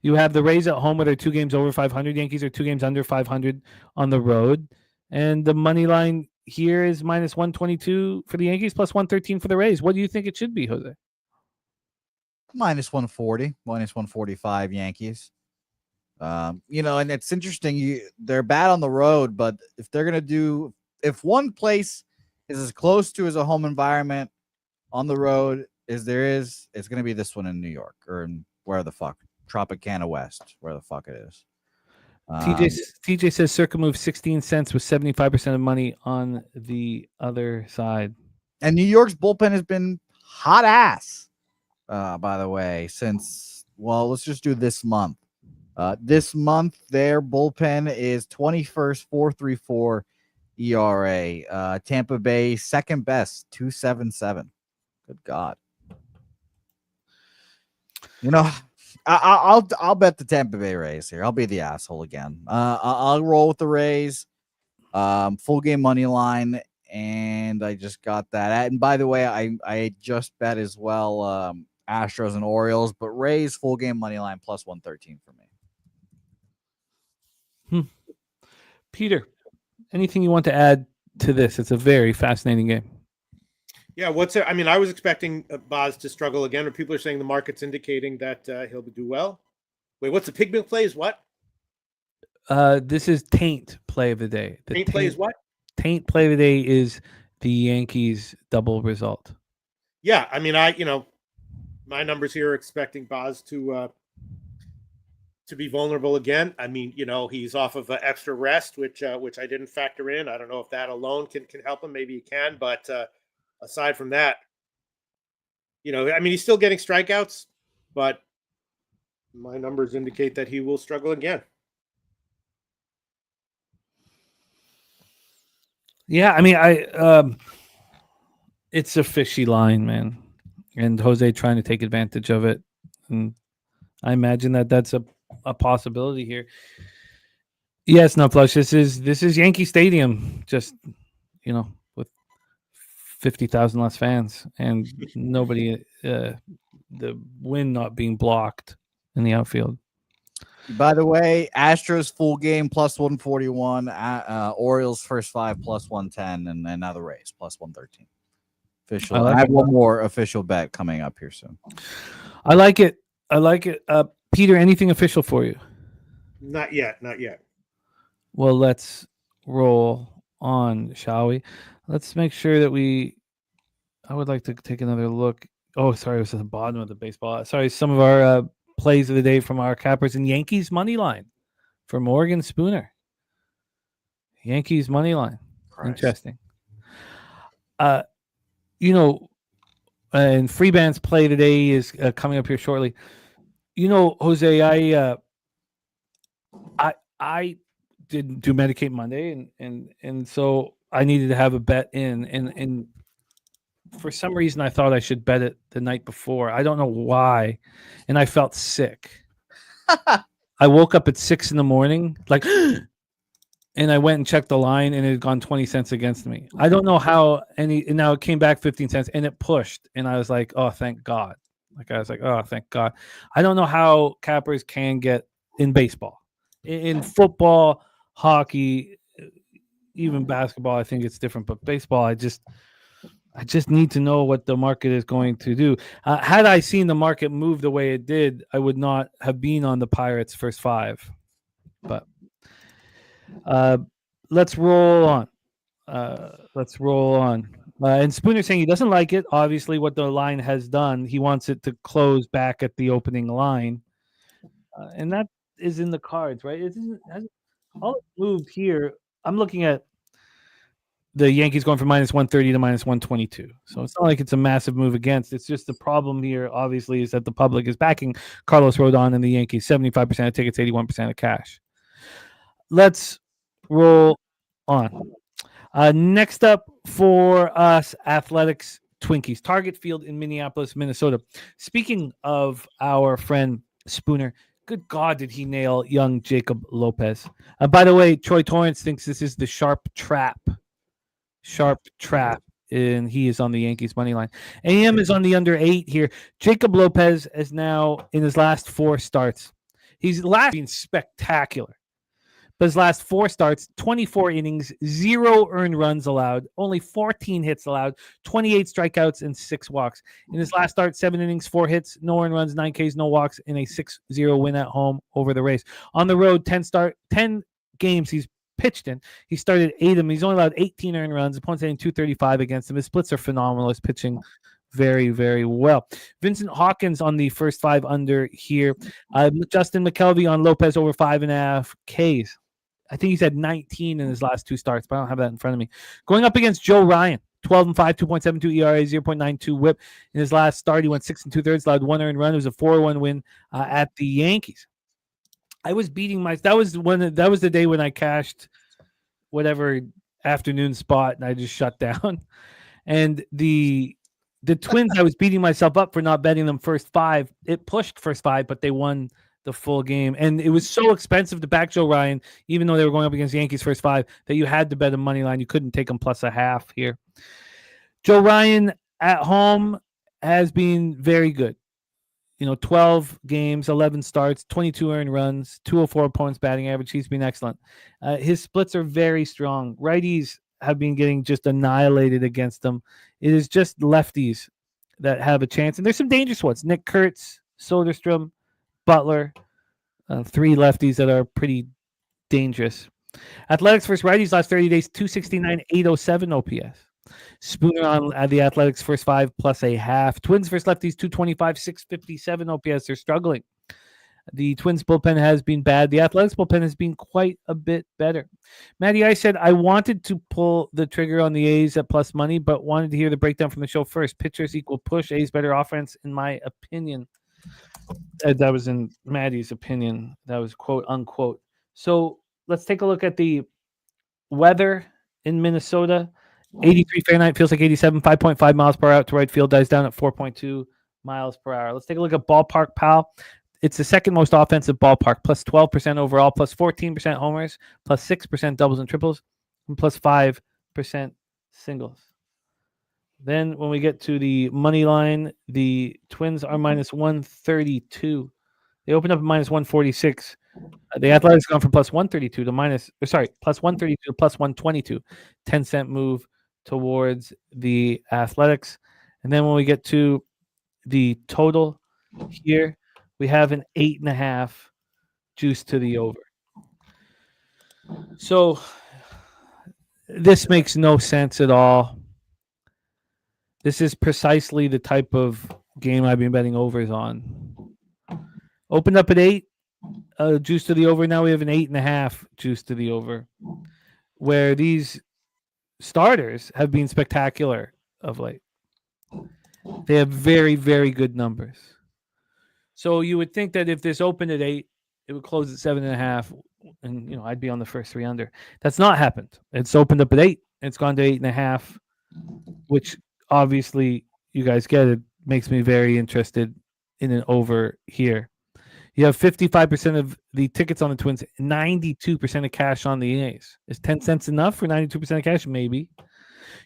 You have the Rays at home where they're 2 games over 500. Yankees are 2 games under 500 on the road. And the money line here is minus 122 for the Yankees, plus 113 for the Rays. What do you think it should be, Jose? Minus 140, minus 145 Yankees. And it's interesting. They're bad on the road, but if one place is as close to as a home environment on the road it's going to be this one in New York or in where the fuck, Tropicana West, where the fuck it is. TJ says Circa moved 16 cents with 75% of money on the other side. And New York's bullpen has been hot ass, by the way, since, well, let's just do this month. This month, their bullpen is 21st, 4.34 ERA. Tampa Bay, second best, 2.77. Good God. You know, I'll bet the Tampa Bay Rays here. I'll be the asshole again. I'll roll with the Rays. Full game money line, and I just got that. And by the way, I just bet as well Astros and Orioles, but Rays full game money line plus 113 for me. Peter, anything you want to add to this? It's a very fascinating game. Yeah, I mean, I was expecting Boz to struggle again, but people are saying the market's indicating that he'll do well. Wait, what's the pigment play is what? This is Taint play of the day. The Taint play is what? Taint play of the day is the Yankees double result. Yeah, I mean, my numbers here are expecting Boz to be vulnerable again. I mean, he's off of extra rest, which I didn't factor in. I don't know if that alone can help him. Maybe he can, but aside from that, I mean, he's still getting strikeouts, but my numbers indicate that he will struggle again. Yeah, I mean, it's a fishy line, man, and Jose trying to take advantage of it, and I imagine that's a possibility here. Yes, no flush. This is Yankee Stadium, just with 50,000 less fans and nobody, the wind not being blocked in the outfield. By the way, Astros full game plus 141, Orioles first five plus 110, and then now the Rays plus 113. Official. I have one more official bet coming up here soon. I like it. Peter, anything official for you? Not yet. Well, let's roll on, shall we? Let's make sure that I would like to take another look. Oh, sorry, it was at the bottom of the baseball. Sorry, some of our plays of the day from our cappers and Yankees money line for Morgan Spooner. Yankees money line. Christ. Interesting. And Freeband's play today is coming up here shortly. Jose, I didn't do Medicate Monday, and so I needed to have a bet in, and for some reason I thought I should bet it the night before. I don't know why, and I felt sick. I woke up at 6 a.m, like, and I went and checked the line, and it had gone 20 cents against me. I don't know how and now it came back 15 cents, and it pushed, and I was like, oh, thank God. Oh, thank God. I don't know how cappers can get in baseball, in football, hockey, even basketball. I think it's different, but baseball, I just need to know what the market is going to do. Had I seen the market move the way it did, I would not have been on the Pirates first five. But let's roll on. And Spooner saying he doesn't like it. Obviously, what the line has done, he wants it to close back at the opening line, and that is in the cards, right? It all moved here. I'm looking at the Yankees going from minus 130 to minus 122. So it's not like it's a massive move against. It's just the problem here, obviously, is that the public is backing Carlos Rodon and the Yankees. 75% of tickets, 81% of cash. Let's roll on. Next up for us, Athletics Twinkies. Target Field in Minneapolis, Minnesota. Speaking of our friend Spooner, good God, did he nail young Jacob Lopez. By the way, Troy Torrance thinks this is the sharp trap, and he is on the Yankees money line. AM is on the under 8 here. Jacob Lopez is now in his last 4 starts. He's been spectacular. But his last 4 starts, 24 innings, 0 earned runs allowed, only 14 hits allowed, 28 strikeouts, and 6 walks. In his last start, 7 innings, 4 hits, no earned runs, 9 Ks, no walks, and a 6-0 win at home over the Rays. On the road, 10 games he's pitched in. He started 8 of them. He's only allowed 18 earned runs. Opponents hitting 235 against him. His splits are phenomenal. His pitching very, very well. Vincent Hawkins on the first 5 under here. Justin McKelvey on Lopez over 5.5 Ks. I think he's had 19 in his last 2 starts, but I don't have that in front of me. Going up against Joe Ryan, 12-5, 2.72 ERA, 0.92 WHIP. In his last start, he went 6 2/3, allowed 1 earned run. It was a 4-1 win at the Yankees. I was beating my. That was the day when I cashed whatever afternoon spot, and I just shut down. And the Twins, I was beating myself up for not betting them first 5. It pushed first 5, but they won the full game. And it was so expensive to back Joe Ryan, even though they were going up against the Yankees first 5, that you had to bet a money line. You couldn't take them plus a half here. Joe Ryan at home has been very good. 12 games, 11 starts, 22 earned runs, 204 opponents batting average. He's been excellent. His splits are very strong. Righties have been getting just annihilated against them. It is just lefties that have a chance. And there's some dangerous ones. Nick Kurtz, Soderstrom, Butler, 3 lefties that are pretty dangerous. Athletics versus righties last 30 days, 269, 807 OPS. Spooner on the Athletics first 5 plus a half. Twins versus lefties, 225, 657 OPS. They're struggling. The Twins bullpen has been bad. The Athletics bullpen has been quite a bit better. Matty, I said I wanted to pull the trigger on the A's at plus money, but wanted to hear the breakdown from the show first. Pitchers equal push. A's better offense, in my opinion. That was in Matty's opinion. That was quote unquote. So let's take a look at the weather in Minnesota. 83 Fahrenheit, feels like 87, 5.5 miles per hour to right field, dies down at 4.2 miles per hour. Let's take a look at Ballpark Pal. It's the second most offensive ballpark, plus 12% overall, plus 14% homers, plus 6% doubles and triples, and plus 5% singles. Then when we get to the money line, the Twins are minus 132. They opened up at minus 146. The Athletics gone from plus 132 to plus 132 to plus 122. 10-cent move towards the Athletics. And then when we get to the total here, we have an 8.5 juice to the over. So this makes no sense at all. This is precisely the type of game I've been betting overs on. Opened up at 8, juice to the over. Now we have an 8.5 juice to the over, where these starters have been spectacular of late. They have very, very good numbers. So you would think that if this opened at 8, it would close at 7.5, and I'd be on the first 3 under. That's not happened. It's opened up at 8. It's gone to 8.5, which obviously you guys get it. Makes me very interested in an over here. You have 55% of the tickets on the Twins, 92% of cash on the A's. Is 10 cents enough for 92% of cash? Maybe.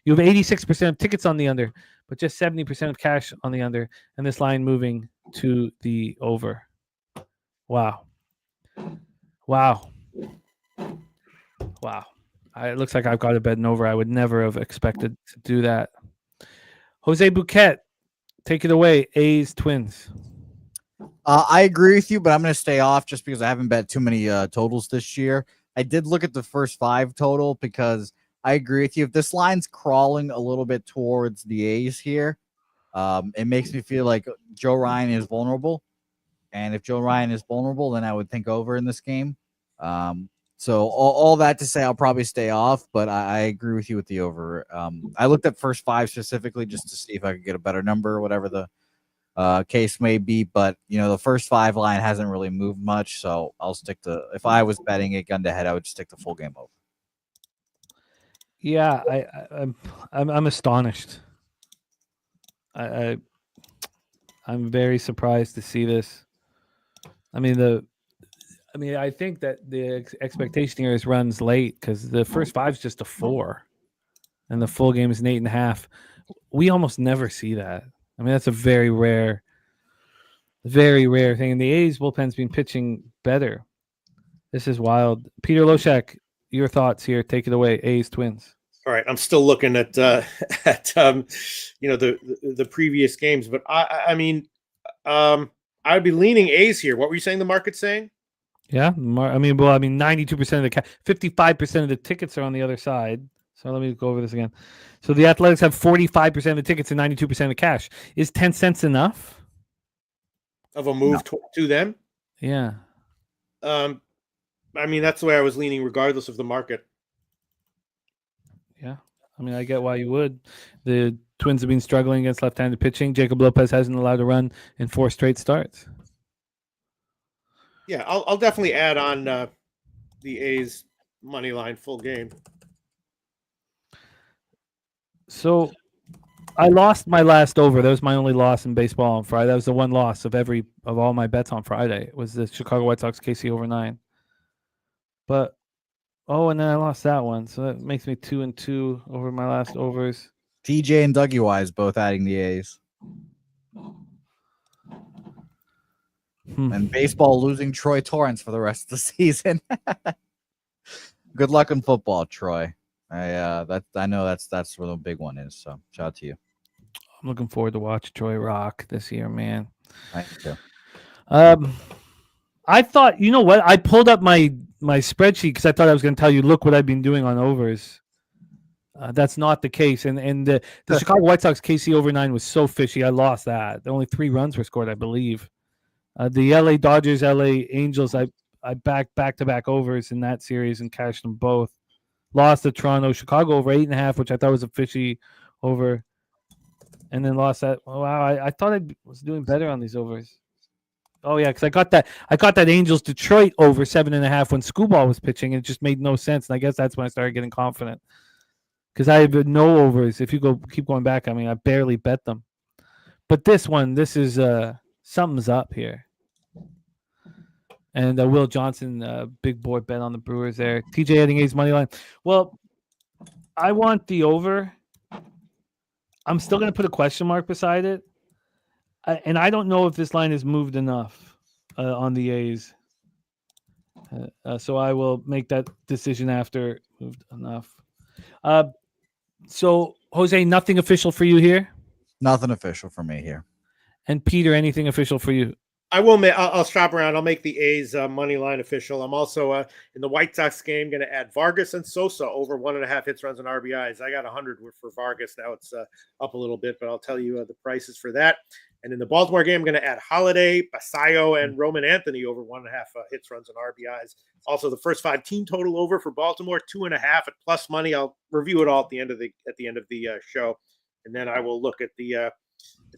You have 86% of tickets on the under, but just 70% of cash on the under, and this line moving to the over. Wow. It looks like I've got a bet and over. I would never have expected to do that. Jose Bouquet, take it away. A's, Twins. I agree with you, but I'm going to stay off just because I haven't bet too many totals this year. I did look at the first 5 total because I agree with you. If this line's crawling a little bit towards the A's here, it makes me feel like Joe Ryan is vulnerable. And if Joe Ryan is vulnerable, then I would think over in this game. So all that to say, I'll probably stay off, but I agree with you with the over. I looked at first 5 specifically just to see if I could get a better number or whatever the case may be, but the first 5 line hasn't really moved much, so I'll stick to. If I was betting it gun to head, I would stick to full game over. Yeah, I'm astonished. I'm very surprised to see this. I think that the expectation here is runs late because the first 5 is just a 4, and the full game is an 8.5. We almost never see that. That's a very rare thing. And the A's bullpen's been pitching better. This is wild. Peter Loshak, your thoughts here. Take it away. A's, Twins. All right, I'm still looking at the previous games, but I'd be leaning A's here. What were you saying? The market's saying? Yeah, 92% of the 55% of the tickets are on the other side. So let me go over this again. So the Athletics have 45% of the tickets and 92% of the cash. Is 10 cents enough? Of a move to them? Yeah. I mean, that's the way I was leaning, regardless of the market. Yeah. I mean, I get why you would. The Twins have been struggling against left-handed pitching. Jacob Lopez hasn't allowed a run in 4 straight starts. Yeah, I'll definitely add on the A's money line full game. So I lost my last over. That was my only loss in baseball on Friday. That was the one loss of all my bets on Friday. It was the Chicago White Sox KC over 9. But and then I lost that one. So that makes me 2-2 over my last overs. TJ and Dougie Wise both adding the A's. And baseball losing Troy Torrance for the rest of the season. Good luck in football, Troy. I know that's where the big one is. So shout out to you. I'm looking forward to watch Troy rock this year, man. Thank you. I thought, you know what? I pulled up my spreadsheet because I thought I was going to tell you, look what I've been doing on overs. That's not the case. And the Chicago White Sox KC over 9 was so fishy. I lost that. Only 3 runs were scored, I believe. The LA Dodgers, LA Angels, I backed back-to-back overs in that series and cashed them both. Lost to Toronto. Chicago over 8.5, which I thought was a fishy over. And then lost that. Oh, wow, I thought I was doing better on these overs. Oh yeah, because I got that Angels Detroit over 7.5 when Screwball was pitching, and it just made no sense. And I guess that's when I started getting confident. Because I have no overs. If you keep going back, I mean, I barely bet them. But this is something's up here. And Will Johnson, big boy bet on the Brewers there. TJ adding A's money line. Well, I want the over. I'm still going to put a question mark beside it. And I don't know if this line has moved enough on the A's. So I will make that decision after moved enough. So, Jose, nothing official for you here? Nothing official for me here. And Peter, anything official for you? I'll shop around. I'll make the A's money line official. I'm also in the White Sox game going to add Vargas and Sosa over 1.5 hits, runs, and RBIs. I got 100 for Vargas. Now it's up a little bit, but I'll tell you the prices for that. And in the Baltimore game, I'm going to add Holiday, Basayo, and Roman Anthony over 1.5 hits, runs, and RBIs. Also, the first 5 team total over for Baltimore, 2.5 at plus money. I'll review it all at the end of the show, and then I will look at the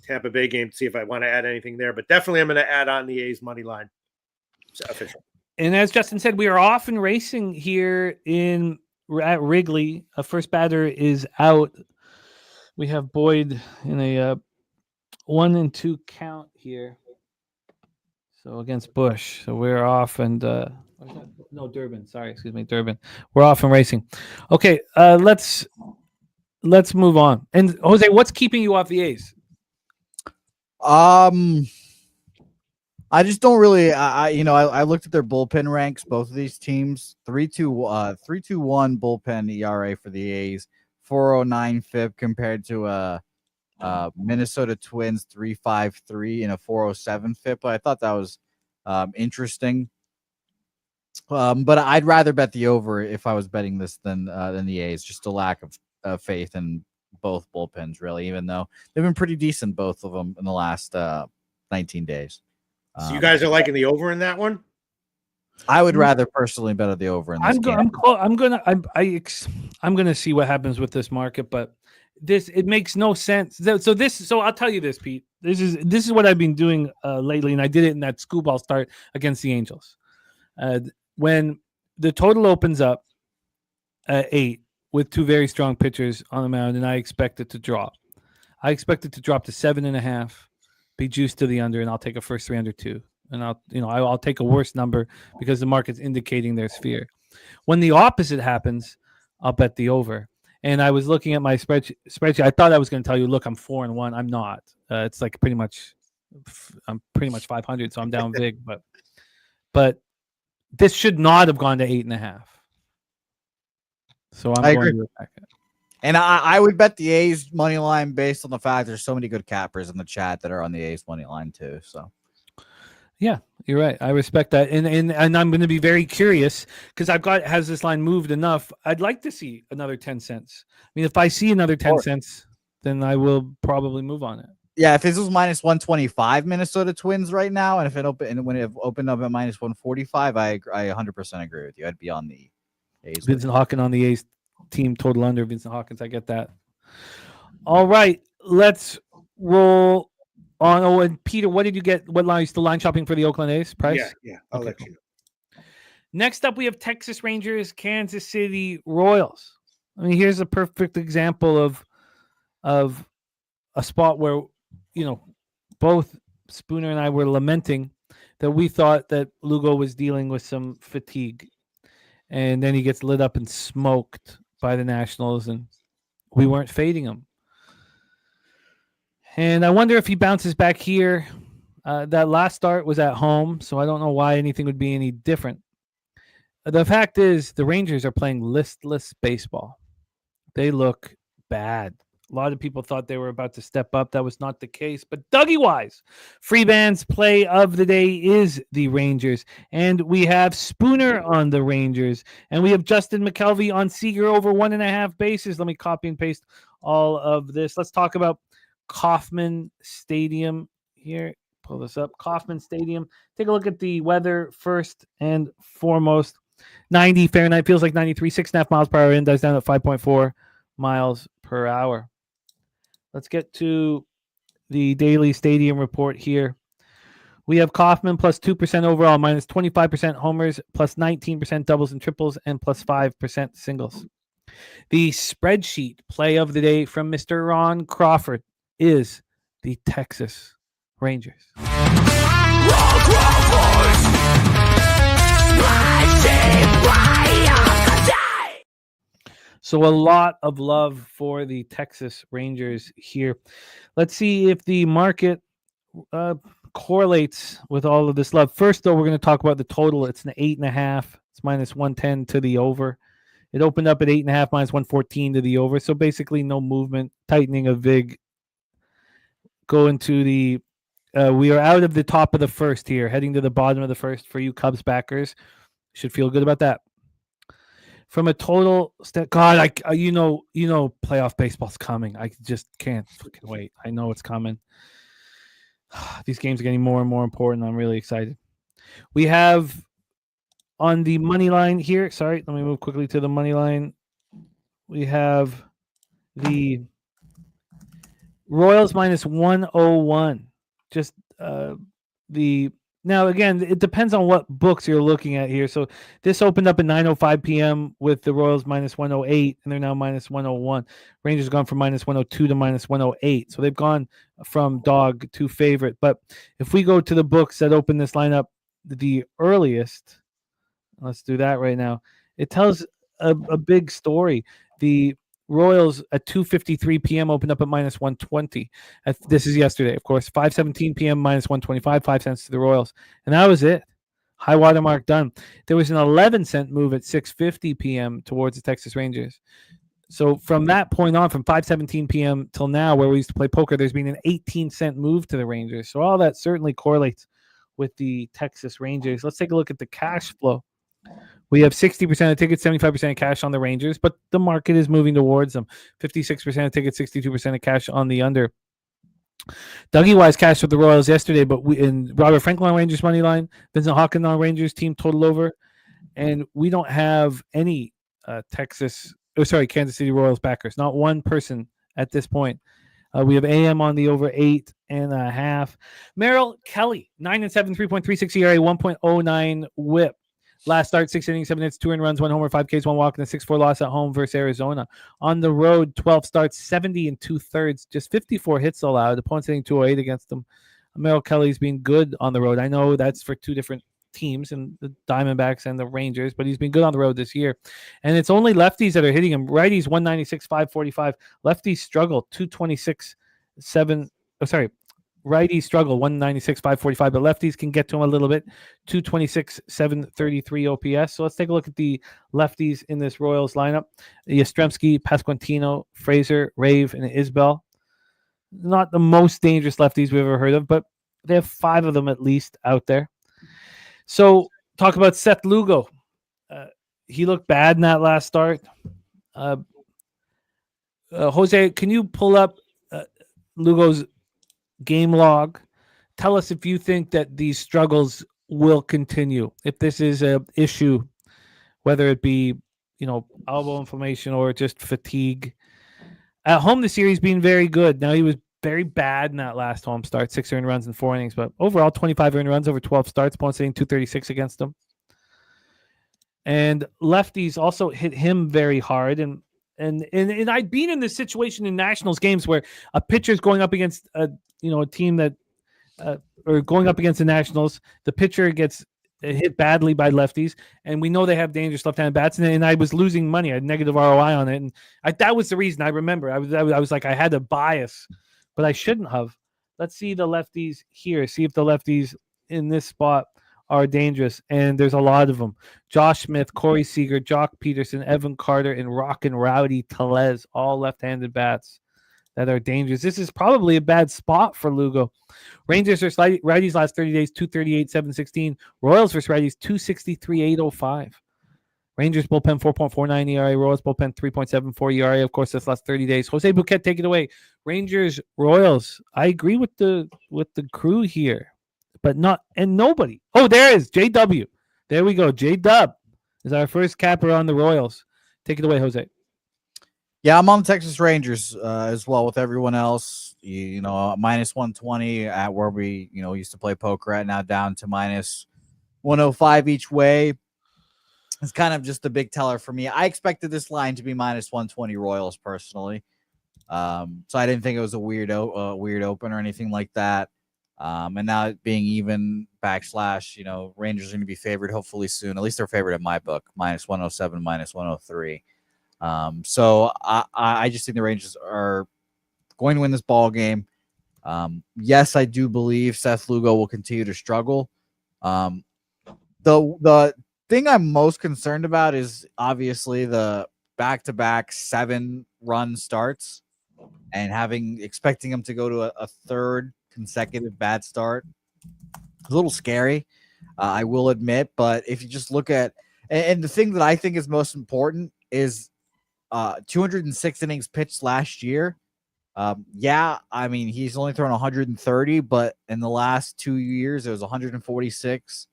Tampa Bay game to see if I want to add anything there. But definitely, I'm going to add on the A's money line. It's official. And as Justin said, we are off and racing here at Wrigley. First batter is out. We have Boyd in a 1-2 count here. So against Bush. So we're off and Durbin. Sorry, excuse me, Durbin. We're off and racing. Okay, let's move on. And Jose, what's keeping you off the A's? I just don't really. I looked at their bullpen ranks. Both of these teams 3.21 bullpen ERA for the A's, 4.09 FIP compared to Minnesota Twins 3.53 and a 4.07 FIP. But I thought that was interesting. But I'd rather bet the over if I was betting this than the A's. Just a lack of faith in both bullpens, really, even though they've been pretty decent, both of them, in the last 19 days. So you guys are liking the over in that one? I would rather personally bet on the over in this game. I'm gonna see what happens with this market, but it makes no sense. So I'll tell you this, Pete. This is what I've been doing lately, and I did it in that screwball start against the Angels. When the total opens up at 8 with 2 very strong pitchers on the mound, and I expect it to drop. I expect it to drop to 7.5, be juiced to the under, and I'll take a first 3 under 2. And I'll take a worse number because the market's indicating there's fear. When the opposite happens, I'll bet the over. And I was looking at my spreadsheet. I thought I was going to tell you, look, I'm 4-1. I'm not. It's like I'm pretty much 500, so I'm down big. But this should not have gone to 8.5. So I agree. And I would bet the A's money line based on the fact there's so many good cappers in the chat that are on the A's money line too. So Yeah, you're right. I respect that, and I'm going to be very curious because has this line moved enough? I'd like to see another 10 cents. I mean, if I see another 10 cents, then I will probably move on it. Yeah, if this was minus 125 Minnesota Twins right now, and when it opened up at minus 145, I 100% agree with you. I'd be on the A's. Vincent Hawkins on the A's team total under. Vincent Hawkins, I get that. All right, let's roll on. Oh, and Peter, what did you get? What line? Are you still line shopping for the Oakland A's price? Yeah. I'll let you know. Next up, we have Texas Rangers, Kansas City Royals. I mean, here's a perfect example of a spot where, both Spooner and I were lamenting that we thought that Lugo was dealing with some fatigue. And then he gets lit up and smoked by the Nationals, and we weren't fading him. And I wonder if he bounces back here. That last start was at home, so I don't know why anything would be any different. The fact is, the Rangers are playing listless baseball. They look bad. A lot of people thought they were about to step up. That was not the case. But Dougie Wise, Freeban's play of the day is the Rangers. And we have Spooner on the Rangers. And we have Justin McKelvey on Seager over 1.5 bases. Let me copy and paste all of this. Let's talk about Kauffman Stadium here. Pull this up. Kauffman Stadium. Take a look at the weather first and foremost. 90 Fahrenheit. Feels like 93. 6.5 miles per hour. Index down at 5.4 miles per hour. Let's get to the daily stadium report here. We have Kauffman plus 2% overall, minus 25% homers, plus 19% doubles and triples, and plus 5% singles. The spreadsheet play of the day from Mr. Ron Crawford is the Texas Rangers. So a lot of love for the Texas Rangers here. Let's see if the market correlates with all of this love. First, though, we're going to talk about the total. It's an 8.5. It's minus 110 to the over. It opened up at 8.5, minus 114 to the over. So basically no movement, tightening of VIG. Going to the we are out of the top of the first here, heading to the bottom of the first for you Cubs backers. Should feel good about that. From a total God, playoff baseball's coming. I just can't fucking wait. I know it's coming. These games are getting more and more important. I'm really excited. We have on the money line here. Sorry, let me move quickly to the money line. We have the Royals minus 101. Just now, again, it depends on what books you're looking at here. So this opened up at 9:05 p.m. with the Royals minus 108, and they're now minus 101. Rangers gone from minus 102 to minus 108. So they've gone from dog to favorite. But if we go to the books that open this lineup the earliest, let's do that right now. It tells a big story. The Royals at 2:53 p.m. opened up at minus 120. This is yesterday, of course. 5:17 p.m. minus 125, 5 cents to the Royals. And that was it. High water mark done. There was an 11-cent move at 6:50 p.m. towards the Texas Rangers. So from that point on, from 5:17 p.m. till now, where we used to play poker, there's been an 18-cent move to the Rangers. So all that certainly correlates with the Texas Rangers. Let's take a look at the cash flow. We have 60% of tickets, 75% of cash on the Rangers, but the market is moving towards them. 56% of tickets, 62% of cash on the under. Dougie Wise cashed with the Royals yesterday, but Robert Franklin on Rangers money line, Vincent Hawkins on Rangers team total over, and we don't have any Kansas City Royals backers. Not one person at this point. We have AM on the over 8.5. Merrill Kelly, 9-7, 3.36 ERA, 1.09 WHIP. Last start, 6 innings, 7 hits, 2 earned runs, 1 homer, 5 Ks, 1 walk, and a 6-4 loss at home versus Arizona. On the road, 12 starts, 70 2/3, just 54 hits allowed. Opponents hitting 208 against them. Merrill Kelly's been good on the road. I know that's for two different teams, and the Diamondbacks and the Rangers, but he's been good on the road this year. And it's only lefties that are hitting him. Righties, 196, 545. Lefties struggle, 226, 7. Oh, sorry. Righties struggle, 196, 545, but lefties can get to him a little bit, 226, 733 OPS. So let's take a look at the lefties in this Royals lineup. Yastrzemski, Pasquantino, Fraser, Rave, and Isbell. Not the most dangerous lefties we've ever heard of, but They have 5 of them at least out there. So talk about Seth Lugo. He looked bad in that last start. Jose, can you pull up Lugo's game log? Tell us if you think that these struggles will continue. If this is an issue, whether it be, elbow inflammation or just fatigue. At home this year, he's been very good. Now, he was very bad in that last home start, 6 earned runs in 4 innings, but overall 25 earned runs over 12 starts, opponents hitting 236 against him. And lefties also hit him very hard. And I've been in this situation in Nationals games where a pitcher's going up against a team that or going up against the Nationals, the pitcher gets hit badly by lefties, and we know they have dangerous left-handed bats. And I was losing money. I had negative ROI on it, and that was the reason. I remember I was like, I had a bias, but I shouldn't have. Let's see the lefties here. See if the lefties in this spot are dangerous, and there's a lot of them. Josh Smith, Corey Seager, Jock Peterson, Evan Carter, and Rockin' Rowdy Tellez, all left-handed bats that are dangerous. This is probably a bad spot for Lugo. Rangers versus righties last 30 days, 238, 716. Royals versus righties, 263, 805. Rangers bullpen 4.49 ERA, Royals bullpen 3.74 ERA. Of course, this last 30 days. Jose Bouquet, take it away. Rangers, Royals. I agree with the crew here, but nobody. Oh, there is JW. There we go. J-Dub is our first capper on the Royals. Take it away, Jose. Yeah, I'm on the Texas Rangers as well with everyone else. Minus 120 at where we, used to play poker at, now down to minus 105 each way. It's kind of just a big teller for me. I expected this line to be minus 120 Royals personally. So I didn't think it was a weird open or anything like that. And now it being even / Rangers are going to be favored hopefully soon. At least they're favored in my book, minus 107, minus 103. So I just think the Rangers are going to win this ball game. Yes, I do believe Seth Lugo will continue to struggle. The thing I'm most concerned about is obviously the back-to-back 7-run starts and expecting him to go to a third consecutive bad start. It's a little scary, I will admit, but if you just look at, and the thing that I think is most important is 206 innings pitched last year. He's only thrown 130, but in the last 2 years, it was 146,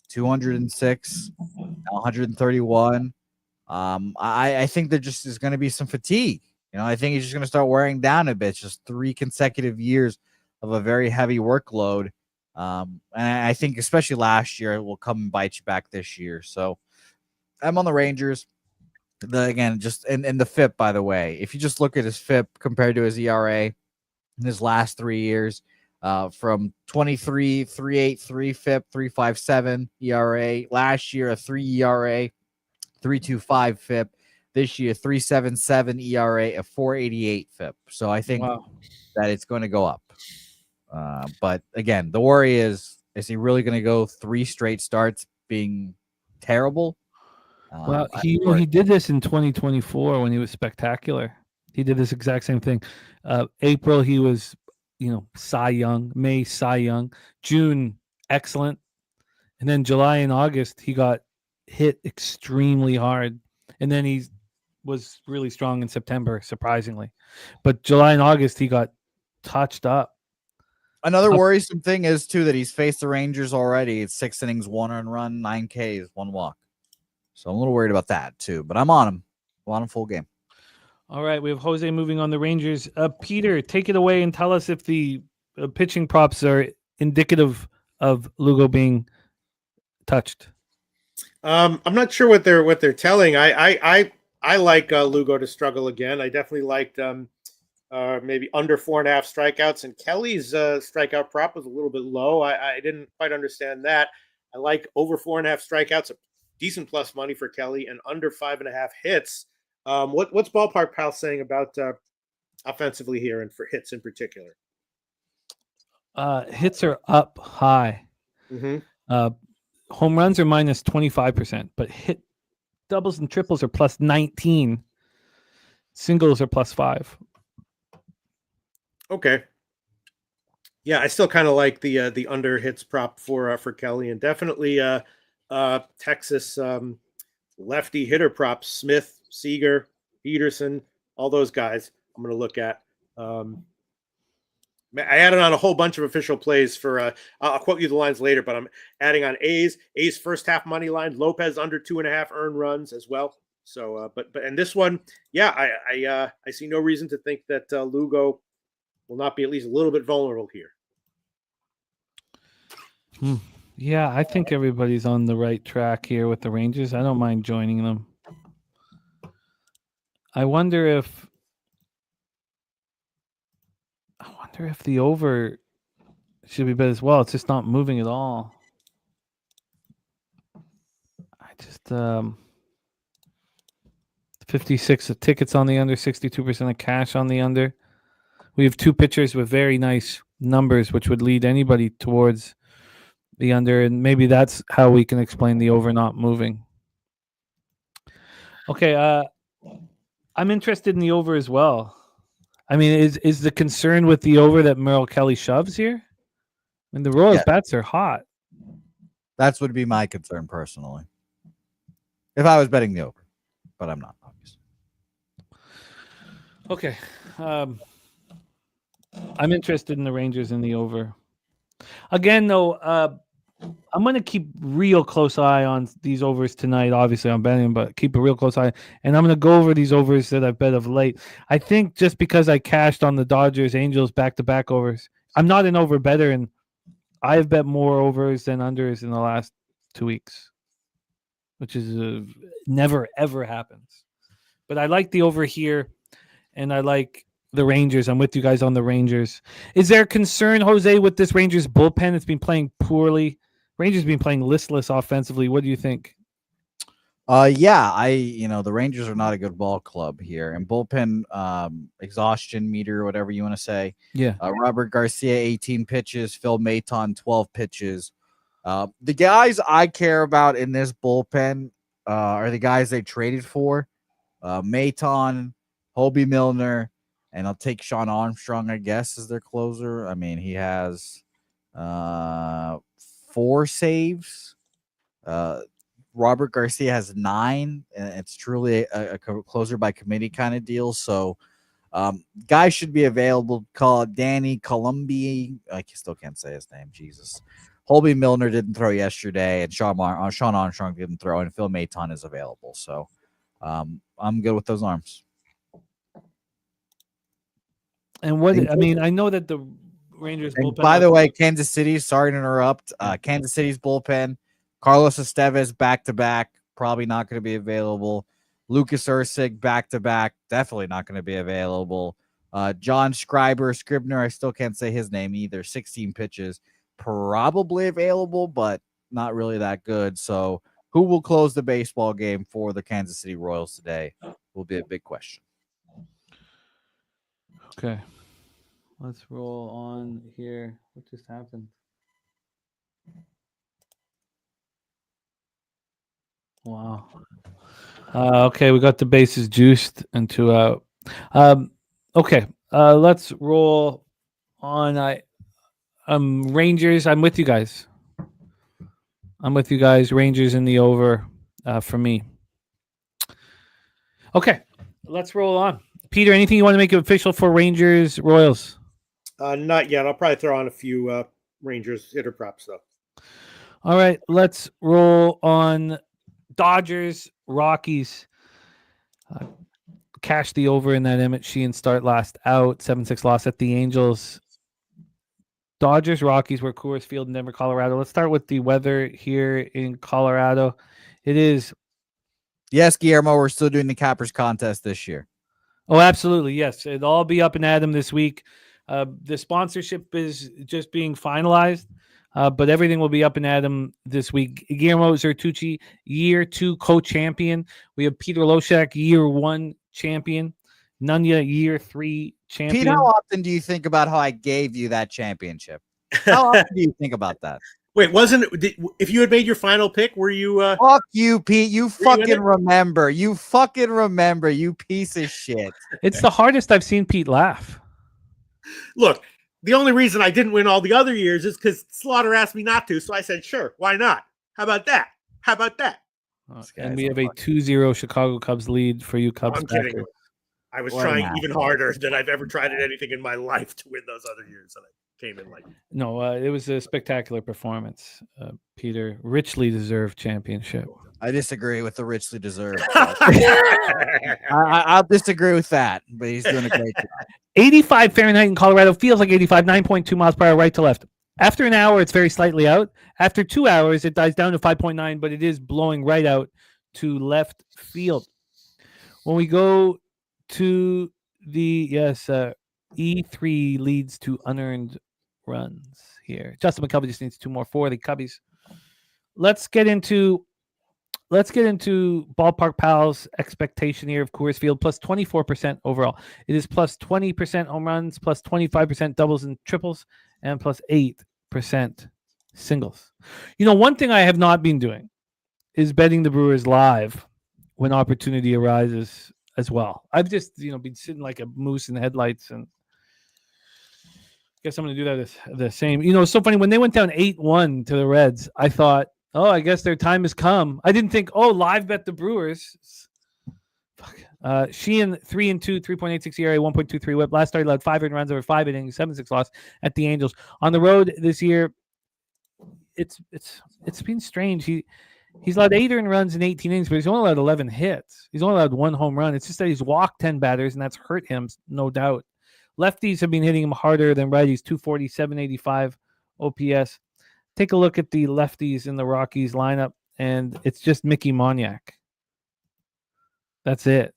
206, 131. I think there just is going to be some fatigue. I think he's just going to start wearing down a bit. It's just 3 consecutive years of a very heavy workload. And I think especially last year, it will come and bite you back this year. So I'm on the Rangers. Just in the FIP, by the way, if you just look at his FIP compared to his ERA in his last 3 years, from 23, 3.83 FIP, 3.57 ERA. Last year, a 3 ERA, 3.25 FIP. This year, 3.77 ERA, a 4.88 FIP. So I think that it's going to go up. But again, the worry is he really going to go 3 straight starts being terrible? Well, he did this in 2024 when he was spectacular. He did this exact same thing. April, he was, Cy Young. May, Cy Young. June, excellent. And then July and August, he got hit extremely hard. And then he was really strong in September, surprisingly. But July and August, he got touched up. Another worrisome thing is, too, that he's faced the Rangers already. It's 6 innings, 1 earned run, 9 Ks, 1 walk. So I'm a little worried about that, too. But I'm on him. I'm on him full game. All right. We have Jose moving on the Rangers. Peter, take it away and tell us if the pitching props are indicative of Lugo being touched. I'm not sure what they're telling. I like Lugo to struggle again. I definitely liked maybe under 4.5 strikeouts. And Kelly's strikeout prop was a little bit low. I didn't quite understand that. I like over 4.5 strikeouts. Decent plus money for Kelly, and under 5.5 hits. What's Ballpark Pal saying about offensively here and for hits in particular? Hits are up high. Mm-hmm. Home runs are minus 25%, but hit doubles and triples are plus 19. Singles are plus 5. Okay. Yeah, I still kind of like the under hits prop for Kelly, and definitely Texas lefty hitter props: Smith, Seager, Peterson, all those guys. I'm going to look at. I added on a whole bunch of official plays for. I'll quote you the lines later, but I'm adding on A's first half money line, Lopez under 2.5 earned runs as well. So, but and this one, yeah, I see no reason to think that Lugo will not be at least a little bit vulnerable here. Yeah, I think everybody's on the right track here with the Rangers. I don't mind joining them. I wonder if the over should be bet as well. It's just not moving at all. I just 56 of tickets on the under, 62% of cash on the under. We have two pitchers with very nice numbers, which would lead anybody towards the under, and maybe that's how we can explain the over not moving. Okay, I'm interested in the over as well. I mean, is the concern with the over that Merrill Kelly shoves here? I mean, the Royals bats are hot. That's would be my concern personally. If I was betting the over, but I'm not, obviously. Okay. I'm interested in the Rangers in the over. Again, though, I'm going to keep real close eye on these overs tonight. Obviously, I'm betting, but keep a real close eye. And I'm going to go over these overs that I've bet of late. I think just because I cashed on the Dodgers, Angels back-to-back overs, I'm not an over better, and I've bet more overs than unders in the last 2 weeks, which is never, ever happens. But I like the over here, and I like the Rangers. I'm with you guys on the Rangers. Is there concern, Jose, with this Rangers bullpen? It's been playing poorly. Rangers been playing listless offensively. What do you think? The Rangers are not a good ball club here, and bullpen exhaustion meter, whatever you want to say. Yeah. Robert Garcia, 18 pitches. Phil Maton, 12 pitches. The guys I care about in this bullpen are the guys they traded for. Maton, Hobie Milner, and I'll take Sean Armstrong, I guess, as their closer. I mean, he has 4 saves. Robert Garcia has 9, and it's truly a closer by committee kind of deal. So, guys should be available. Call Danny Columbi. I still can't say his name. Jesus. Hobie Milner didn't throw yesterday, and Sean Armstrong didn't throw, and Phil Maton is available. So, I'm good with those arms. And I know that the Rangers bullpen. By the way, Kansas City, sorry to interrupt. Kansas City's bullpen, Carlos Estevez back-to-back, probably not going to be available. Lucas Ursig back-to-back, definitely not going to be available. John Scribner, I still can't say his name either. 16 pitches, probably available, but not really that good. So who will close the baseball game for the Kansas City Royals today will be a big question. Okay. Let's roll on here. What just happened? Wow. Okay, we got the bases juiced and 2 out. Okay, let's roll on. Rangers. I'm with you guys. Rangers in the over for me. Okay, let's roll on. Peter, anything you want to make official for Rangers Royals? Not yet. I'll probably throw on a few Rangers hitter props though. All right, let's roll on Dodgers Rockies. Cash the over in that Emmett Sheehan start last out. 7-6 loss at the Angels. Dodgers Rockies were Coors Field in Denver, Colorado. Let's start with the weather here in Colorado. It is. Yes, Guillermo, we're still doing the Cappers contest this year. Oh, absolutely. Yes. It'll all be up and at 'em this week. The sponsorship is just being finalized, but everything will be up and at 'em this week. Guillermo Zertucci, year 2 co-champion. We have Peter Loshak, year 1 champion. Nunya, year 3 champion. Pete, how often do you think about how I gave you that championship? How often do you think about that? Wait, if you had made your final pick, were you? Fuck you, Pete. You fucking remember. You fucking remember, you piece of shit. It's the hardest I've seen Pete laugh. Look, The only reason I didn't win all the other years is because Slaughter asked me not to. So I said, sure, why not? How about that? How about that? And we have a 2-0 Chicago Cubs lead for you Cubs. I'm kidding you. I was trying even harder than I've ever tried at anything in my life to win those other years that I came in like. No, it was a spectacular performance, Peter. Richly deserved championship. I disagree with the richly deserved. I'll disagree with that, but he's doing a great job. 85 Fahrenheit in Colorado feels like 85, 9.2 miles per hour right to left. After an hour, it's very slightly out. After 2 hours, it dies down to 5.9, but it is blowing right out to left field. When we go to the E3 leads to unearned runs here. Justin Mcelvy just needs 2 more for the Cubbies. Let's get into Ballpark Pals expectation here of Coors Field, plus 24% overall. It is plus 20% home runs, plus 25% doubles and triples, and plus 8% singles. You know, one thing I have not been doing is betting the Brewers live when opportunity arises as well. I've just, been sitting like a moose in the headlights, and guess I'm going to do that the same. It's so funny. When they went down 8-1 to the Reds, I thought, oh, I guess their time has come. I didn't think, live bet the Brewers. Fuck. Sheehan 3-2, 3.86 ERA, 1.23 WHIP. Last start, he allowed 5 earned runs over 5 innings, 7-6 loss at the Angels. On the road this year, it's been strange. He's allowed 8 earned runs in 18 innings, but he's only allowed 11 hits. He's only allowed 1 home run. It's just that he's walked 10 batters, and that's hurt him, no doubt. Lefties have been hitting him harder than righties, 240, 785 OPS. Take a look at the lefties in the Rockies lineup, and it's just Mickey Moniak. That's it.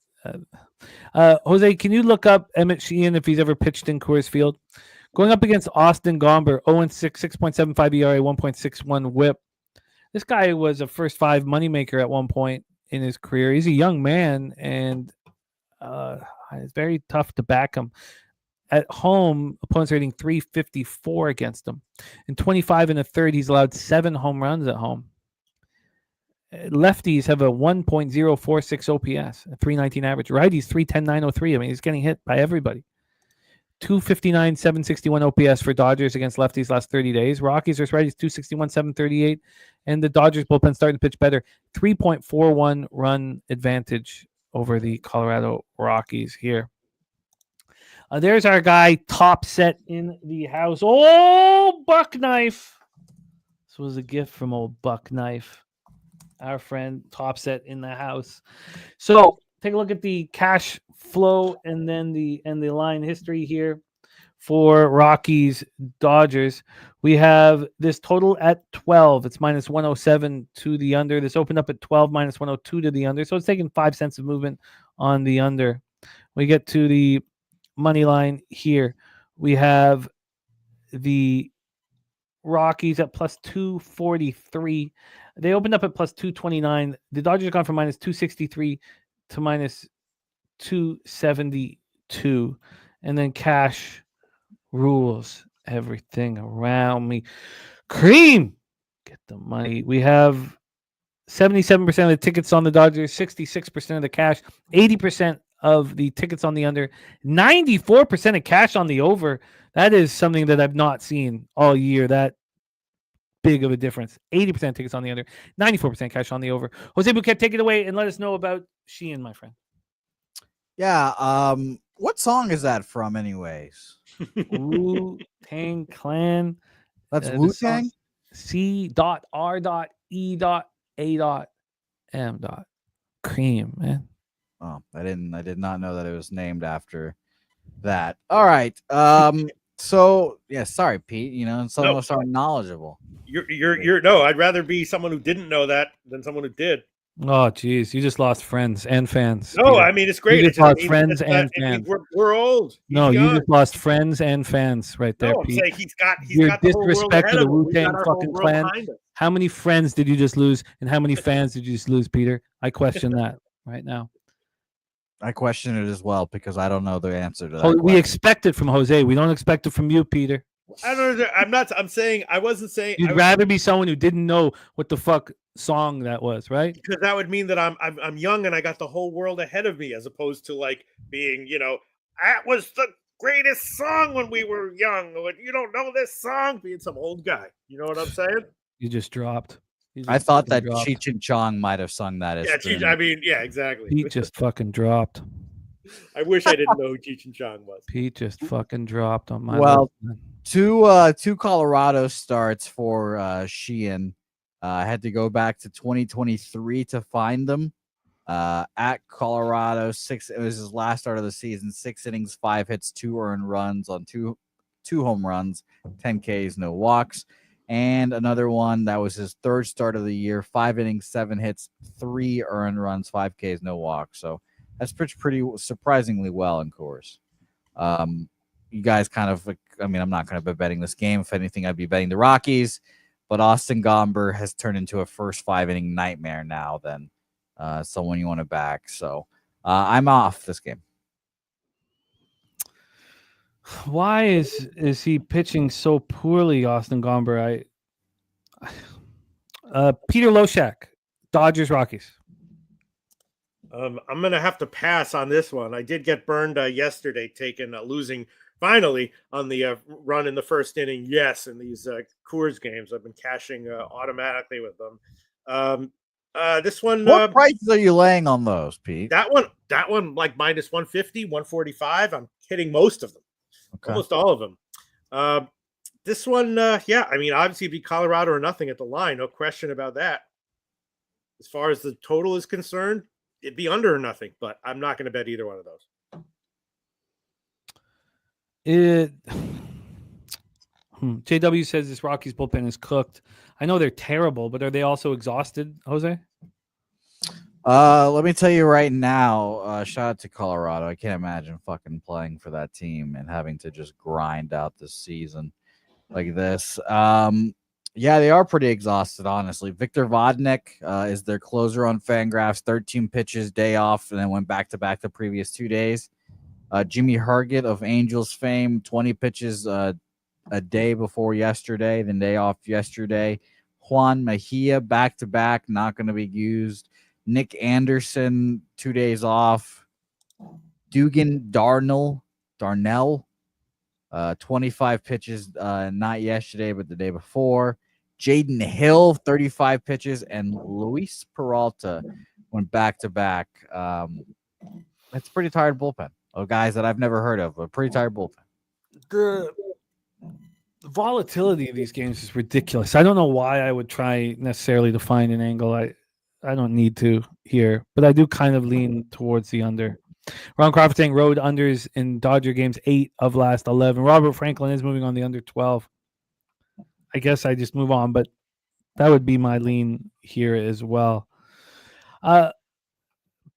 Jose, can you look up Emmett Sheehan if he's ever pitched in Coors Field? Going up against Austin Gomber, 0-6, 6.75 ERA, 1.61 WHIP. This guy was a first 5 moneymaker at one point in his career. He's a young man, and it's very tough to back him. At home, opponents are hitting 354 against him. In 25 and a third, he's allowed 7 home runs at home. Lefties have a 1.046 OPS, a 319 average. Righties, 310, 903. I mean, he's getting hit by everybody. 259, 761 OPS for Dodgers against lefties last 30 days. Rockies versus righties, 261, 738. And the Dodgers bullpen starting to pitch better. 3.41 run advantage over the Colorado Rockies here. There's our guy, Top Set in the house. Oh, Buck Knife. This was a gift from old Buck Knife. Our friend, Top Set in the house. So take a look at the cash flow and then the line history here for Rockies Dodgers. We have this total at 12. It's minus 107 to the under. This opened up at 12, minus 102 to the under. So it's taking 5 cents of movement on the under. We get to the money line here. We have the Rockies at plus 243. They opened up at plus 229. The Dodgers have gone from minus 263 to minus 272. And then cash rules everything around me. Cream! Get the money. We have 77% of the tickets on the Dodgers, 66% of the cash, 80% of the tickets on the under, 94% of cash on the over. That is something that I've not seen all year. That big of a difference. 80% tickets on the under, 94% cash on the over. Jose Bouquet, take it away and let us know about Sheehan, my friend. Yeah. What song is that from, anyways? Wu-Tang Clan. That's Wu-Tang? C.R.E.A.M. Cream, man. Oh, I did not know that it was named after that. All right. So yeah, sorry, Pete. Some of us are knowledgeable. You're no, I'd rather be someone who didn't know that than someone who did. Oh, geez, you just lost friends and fans. No, Peter. I mean it's great. You just lost friends and fans. We're old. No, you just lost friends and fans right there, Pete. I'm saying he's got the disrespect to the Wu-Tang fucking clan. How many friends did you just lose, and how many fans did you just lose, Peter? I question that right now. I question it as well because I don't know the answer to that. We expect it from Jose. We don't expect it from you, Peter. I don't know. I'm saying I wasn't saying you'd rather be someone who didn't know what the fuck song that was, right? Because that would mean that I'm young and I got the whole world ahead of me, as opposed to like being, that was the greatest song when we were young. You don't know this song? Being some old guy. You know what I'm saying? You just dropped. I thought that Cheech and Chong might have sung that as yeah, exactly. Pete just fucking dropped. I wish I didn't know who Cheech and Chong was. Pete just fucking dropped on my list. Two Colorado starts for Sheehan. I had to go back to 2023 to find them. At Colorado, it was his last start of the season. 6 innings, 5 hits, 2 earned runs on two home runs, 10 Ks, no walks. And another one that was his third start of the year, 5 innings, 7 hits, 3 earned runs, 5 Ks, no walks. So that's pretty surprisingly well in course. You guys kind of, I'm not going to be betting this game. If anything, I'd be betting the Rockies. But Austin Gomber has turned into a first 5-inning nightmare now than someone you want to back. So I'm off this game. Why is he pitching so poorly, Austin Gomber? Peter Loshak, Dodgers, Rockies. I'm going to have to pass on this one. I did get burned yesterday, losing finally on the run in the first inning. Yes, in these Coors games, I've been cashing automatically with them. This one. What prices are you laying on those, Pete? That one, like minus 150, 145. I'm hitting most of them. Okay. Almost all of them. This one, obviously it'd be Colorado or nothing at the line. No question about that. As far as the total is concerned, it'd be under or nothing, but I'm not going to bet either one of those. JW says this Rockies bullpen is cooked. I know they're terrible, but are they also exhausted, Jose? Let me tell you right now, shout out to Colorado. I can't imagine fucking playing for that team and having to just grind out this season like this. Yeah, they are pretty exhausted, honestly. Victor Vodnik is their closer on Fangraphs, 13 pitches, day off, and then went back-to-back the previous 2 days. Jimmy Herget of Angels fame, 20 pitches a day before yesterday, then day off yesterday. Juan Mejia, back-to-back, not going to be used. Nick Anderson, 2 days off. Dugan Darnell, 25 pitches, not yesterday, but the day before. Jaden Hill, 35 pitches, and Luis Peralta went back-to-back. It's a pretty tired bullpen. Guys that I've never heard of, a pretty tired bullpen. The volatility of these games is ridiculous. I don't know why I would try necessarily to find an angle. I don't need to here, but I do kind of lean towards the under. Ron Crawford saying road unders in Dodger games 8 of last 11. Robert Franklin is moving on the under 12. I guess I just move on, but that would be my lean here as well.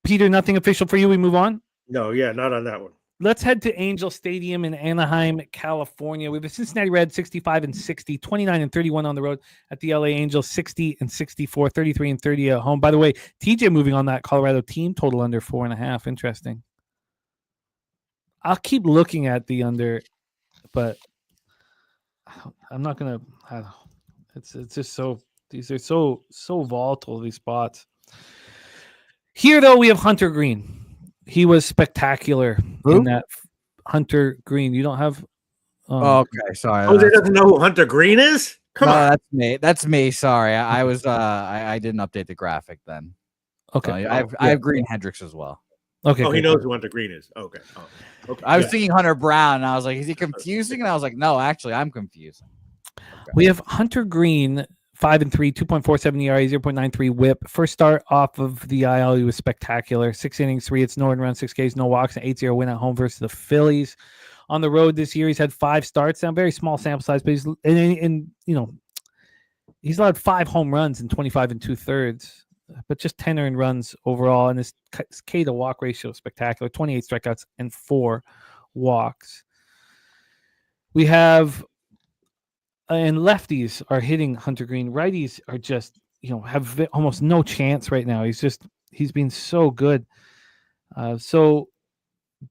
Peter, nothing official for you. We move on? No, yeah, not on that one. Let's head to Angel Stadium in Anaheim, California. We have the Cincinnati Reds 65-60, 29-31 on the road at the LA Angels, 60-64, 33-30 at home. By the way, TJ moving on that Colorado team total under 4.5. Interesting. I'll keep looking at the under, but I'm not gonna. It's just so these are so volatile, these spots. Here though, we have Hunter Green. He was spectacular in that. Hunter Green. You don't have. Okay, sorry. Jose doesn't know who Hunter Green is? Come on. That's me. That's me. Sorry. I was I didn't update the graphic then. Okay. I have Green Hendricks as well. Okay. Oh, he knows who Hunter Green is. Okay. Oh, okay. I was thinking Hunter Brown, and I was like, is he confusing? And I was like, no, actually, I'm confusing. Okay. We have Hunter Green, 5-3, 2.47 ERA, 0.93 WHIP. First start off of the IL, he was spectacular. 6 innings, 3 hits, no earned runs, 6 Ks, no walks, an 8-0 win at home versus the Phillies. On the road this year, he's had 5 starts. Now, very small sample size, but he's allowed 5 home runs in 25 2/3, but just 10 earned runs overall. And his K to walk ratio is spectacular: 28 strikeouts and 4 walks. We have. And lefties are hitting Hunter Green. Righties are just, have almost no chance right now. He's been so good. So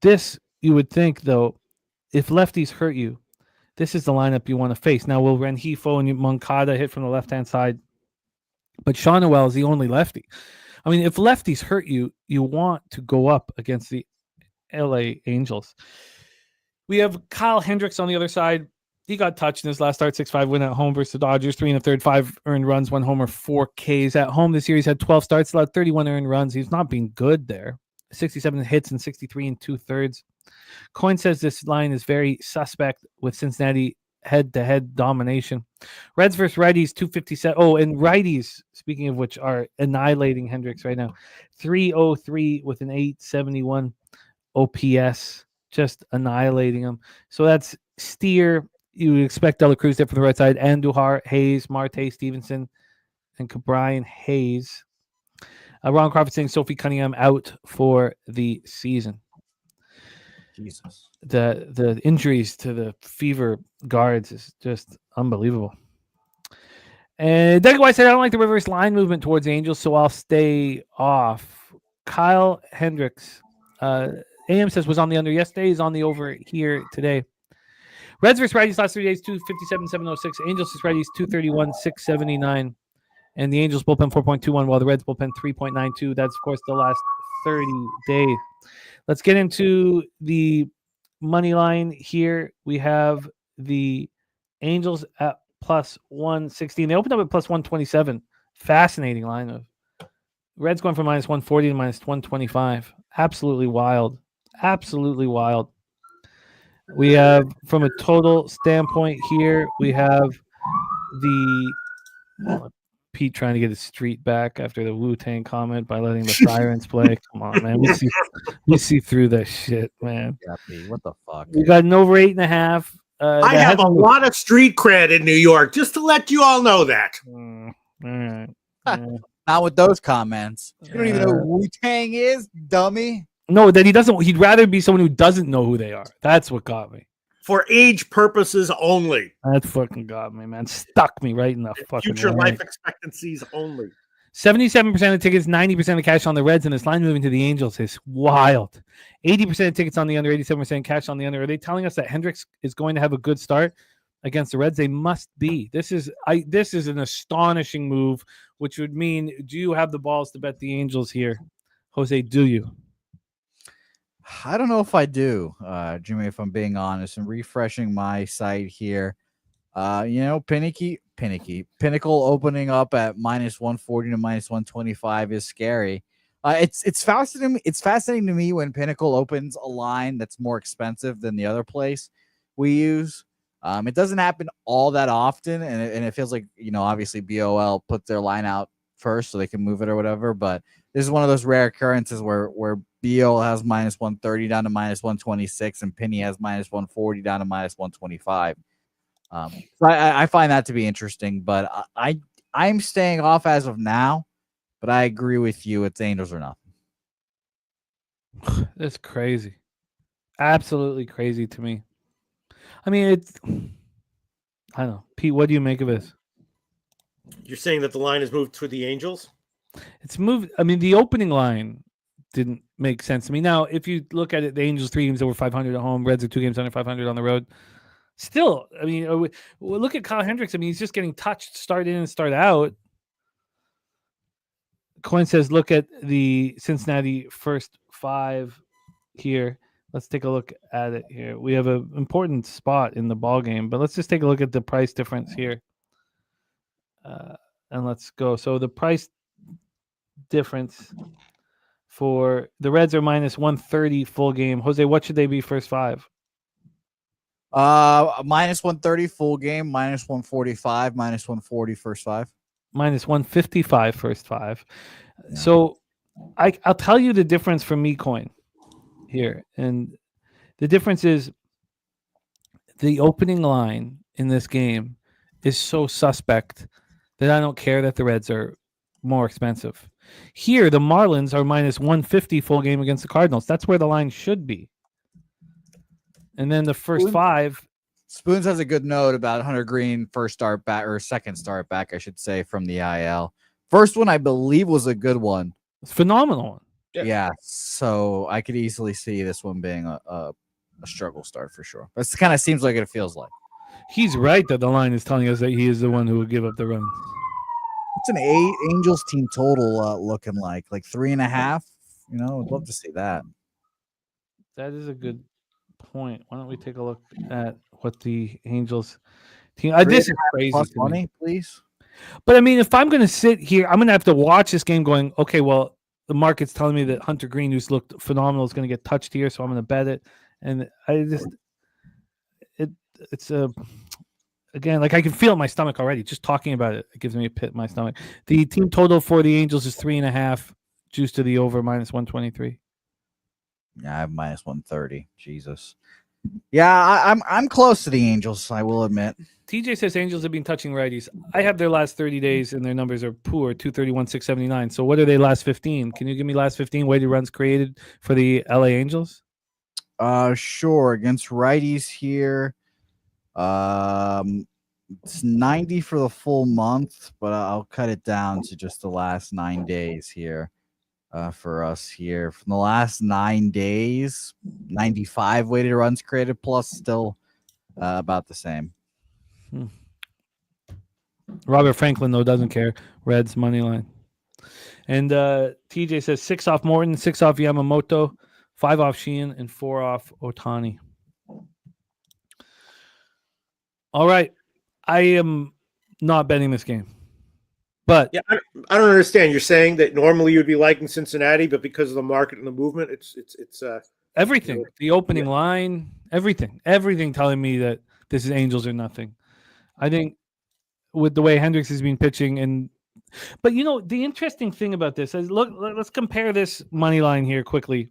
this, you would think, though, if lefties hurt you, this is the lineup you want to face. Now, will Rengifo and Moncada hit from the left-hand side? But Sean Noel is the only lefty. I mean, if lefties hurt you, you want to go up against the LA Angels. We have Kyle Hendricks on the other side. He got touched in his last start, 6-5 win at home versus the Dodgers, 3 1/3, 5 earned runs, 1 homer, 4 Ks. At home this year, he's had 12 starts, allowed 31 earned runs. He's not been good there. 67 hits and 63 2/3. Coin says this line is very suspect with Cincinnati head-to-head domination. Reds versus righties, 257. Oh, and righties, speaking of which, are annihilating Hendricks right now. 303 with an 871 OPS, just annihilating him. So that's Steer. You would expect Dela Cruz there from the right side. Andujar, Hayes, Marte, Stevenson, and Cabrian Hayes. Ron Crawford saying Sophie Cunningham out for the season. Jesus. The injuries to the Fever guards is just unbelievable. And Doug White said, I don't like the reverse line movement towards the Angels, so I'll stay off. Kyle Hendricks, AM says, was on the under yesterday. He's on the over here today. Reds versus righties last 3 days, 257, 706. Angels versus righties, 231, 679. And the Angels bullpen 4.21, while the Reds bullpen 3.92. That's, of course, the last 30 days. Let's get into the money line here. We have the Angels at plus 116. They opened up at plus 127. Fascinating line of Reds going from minus 140 to minus 125. Absolutely wild. Absolutely wild. We have, from a total standpoint here, we have the Pete trying to get his street back after the Wu-Tang comment by letting the sirens play. Come on, man. We see through that shit, man. Yeah, Pete, what the fuck? We got an over 8.5. I have a lot of street cred in New York, just to let you all know that. All right. Not with those comments. You don't even know who Wu-Tang is, dummy. No, that he doesn't. He'd rather be someone who doesn't know who they are. That's what got me. For age purposes only. That fucking got me, man. Stuck me right in the fucking future leg. life expectancies only. 77% of the tickets, 90% of cash on the Reds, and this line moving to the Angels is wild. 80% of tickets on the under, 87% cash on the under. Are they telling us that Hendricks is going to have a good start against the Reds? They must be. This is an astonishing move, which would mean, do you have the balls to bet the Angels here? Jose, do you? I don't know if I do, Jimmy, if I'm being honest, and refreshing my site here. Pinnacle opening up at minus 140 to minus 125 is scary. It's fascinating. It's fascinating to me when Pinnacle opens a line that's more expensive than the other place we use. It doesn't happen all that often, and it feels like, obviously BOL put their line out first so they can move it or whatever. But this is one of those rare occurrences where BO has minus 130 down to minus 126, and Penny has minus 140 down to minus 125. So I find that to be interesting, but I'm staying off as of now. But I agree with you. It's Angels or nothing. That's crazy. Absolutely crazy to me. I mean, I don't know. Pete, what do you make of this? You're saying that the line has moved to the Angels? It's moved. I mean, the opening line didn't make sense to me. Now, if you look at it, the Angels 3 games over 500 at home, Reds are 2 games under 500 on the road. Still, I mean, look at Kyle Hendricks. I mean, he's just getting touched, start in and start out. Coin says, look at the Cincinnati first 5 here. Let's take a look at it here. We have an important spot in the ball game, but let's just take a look at the price difference here. And let's go. So the price difference for the Reds are minus 130 full game. Jose, what should they be first 5? Minus 130 full game, minus 145, minus 140 first 5. Minus 155 first 5. Yeah. So I'll tell you the difference for me, Coin, here. And the difference is the opening line in this game is so suspect that I don't care that the Reds are more expensive. Here, the Marlins are minus 150 full game against the Cardinals. That's where the line should be. And then the first 5. Spoons has a good note about Hunter Green first start back, or second start back, I should say, from the IL. First one, I believe, was a good one. It's a phenomenal one. Yeah. So I could easily see this one being a struggle start for sure. That kind of seems like it feels like. He's right that the line is telling us that he is the one who would give up the run. It's an Angels team total looking like 3.5. I'd love to see that. That is a good point. Why don't we take a look at what the Angels team? This is crazy Plus to me. money, please. But I mean, if I'm going to sit here, I'm going to have to watch this game going, okay, well, the market's telling me that Hunter Green, who's looked phenomenal, is going to get touched here, so I'm going to bet it. And it's again, like I can feel it in my stomach already. Just talking about it, it gives me a pit in my stomach. The team total for the Angels is 3.5, juice to the over, -123. Yeah, I have -130. Jesus. Yeah, I'm close to the Angels, I will admit. TJ says Angels have been touching righties. I have their last 30 days, and their numbers are poor, 231, 679. So what are they last 15? Can you give me last 15 weighted runs created for the LA Angels? Sure. Against righties here. It's 90 for the full month, but I'll cut it down to just the last 9 days here. For us here, from the last 9 days, 95 weighted runs created, plus still about the same. Robert Franklin, though, doesn't care. Reds money line. And TJ says 6 off Morton, 6 off Yamamoto, 5 off Sheehan, and 4 off Otani. All right. I am not betting this game. But yeah, I don't understand. You're saying that normally you'd be liking Cincinnati, but because of the market and the movement, it's everything. The opening line, everything telling me that this is Angels or nothing. I think with the way Hendricks has been pitching, but the interesting thing about this is let's compare this money line here quickly.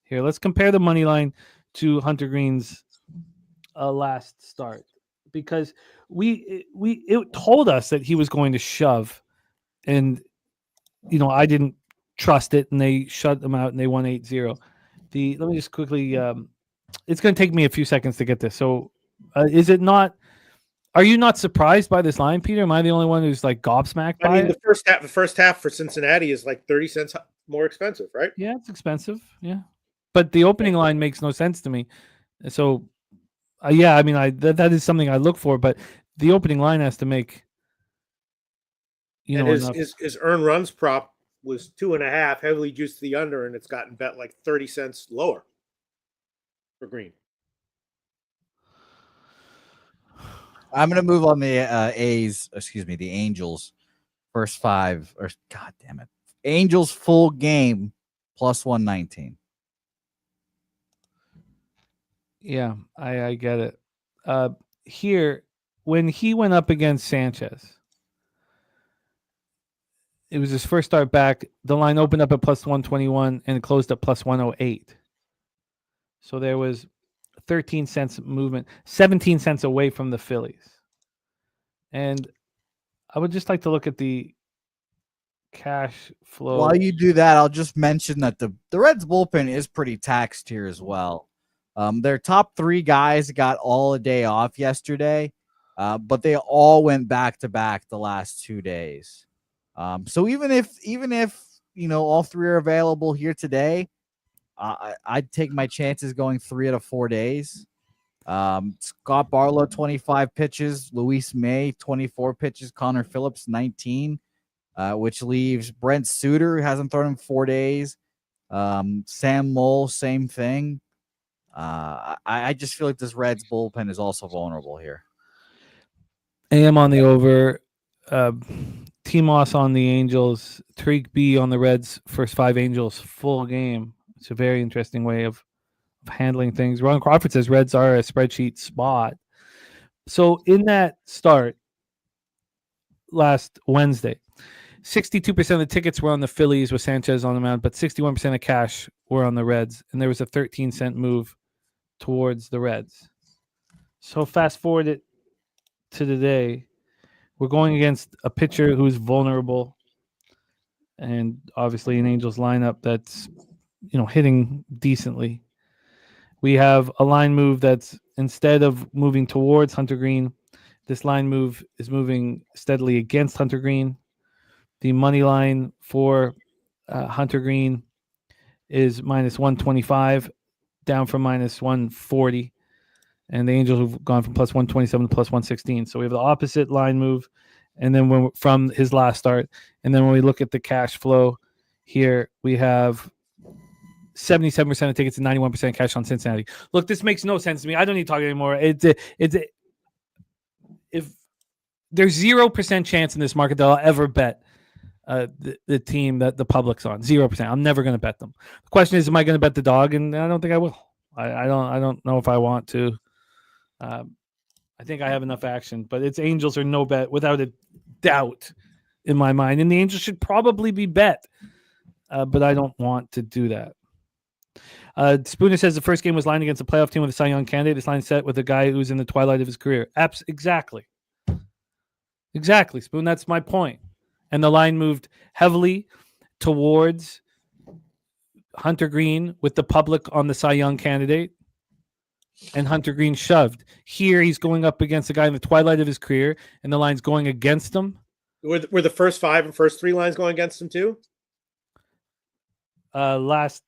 Here, let's compare the money line to Hunter Green's last start, because it told us that he was going to shove. And, I didn't trust it, and they shut them out, and they won 8-0. Let me just quickly it's going to take me a few seconds to get this. So is it not – are you not surprised by this line, Peter? Am I the only one who's, like, gobsmacked by it? The first half for Cincinnati is like 30 cents more expensive, right? Yeah, it's expensive, yeah. But the opening line makes no sense to me. So, yeah, I mean, that is something I look for, but the opening line has to make – and his earned runs prop was 2.5, heavily juiced to the under, and it's gotten bet like 30 cents lower for Green. I'm going to move on the the Angels first 5, or God damn it. Angels full game +119. Yeah, I get it. Here, when he went up against Sanchez, it was his first start back. The line opened up at +121 and it closed at +108. So there was 13 cents movement, 17 cents away from the Phillies. And I would just like to look at the cash flow. While you do that, I'll just mention that the Reds bullpen is pretty taxed here as well. Their top 3 guys got all a day off yesterday, but they all went back-to-back the last 2 days. So even if all 3 are available here today, I'd take my chances going 3 out of 4 days. Scott Barlow 25 pitches, Luis May 24 pitches, Connor Phillips 19, which leaves Brent Suter, who hasn't thrown in 4 days. Sam Moll, same thing. I just feel like this Reds bullpen is also vulnerable here. AM on the over. T-Moss on the Angels, Tariq B on the Reds, first 5 Angels, full game. It's a very interesting way of handling things. Ron Crawford says Reds are a spreadsheet spot. So in that start last Wednesday, 62% of the tickets were on the Phillies with Sanchez on the mound, but 61% of cash were on the Reds, and there was a 13-cent move towards the Reds. So fast forward it to today. We're going against a pitcher who's vulnerable, and obviously an Angels lineup that's, hitting decently. We have a line move that's, instead of moving towards Hunter Green, this line move is moving steadily against Hunter Green. The money line for Hunter Green is -125, down from -140. And the Angels have gone from +127 to +116. So we have the opposite line move, and then from his last start. And then when we look at the cash flow here, we have 77% of tickets and 91% cash on Cincinnati. Look, this makes no sense to me. I don't need to talk anymore. If there's 0% chance in this market that I'll ever bet the team that the public's on. 0%. I'm never going to bet them. The question is, am I going to bet the dog? And I don't think I will. I don't know if I want to. I think I have enough action, but it's Angels or no bet without a doubt in my mind. And the Angels should probably be bet, but I don't want to do that. Spooner says the first game was lined against a playoff team with a Cy Young candidate. This line set with a guy who's in the twilight of his career. Exactly, Spoon. That's my point. And the line moved heavily towards Hunter Green with the public on the Cy Young candidate. And Hunter Green shoved. Here he's going up against a guy in the twilight of his career, and the line's going against him. Were the first 5 and first 3 lines going against him too? Last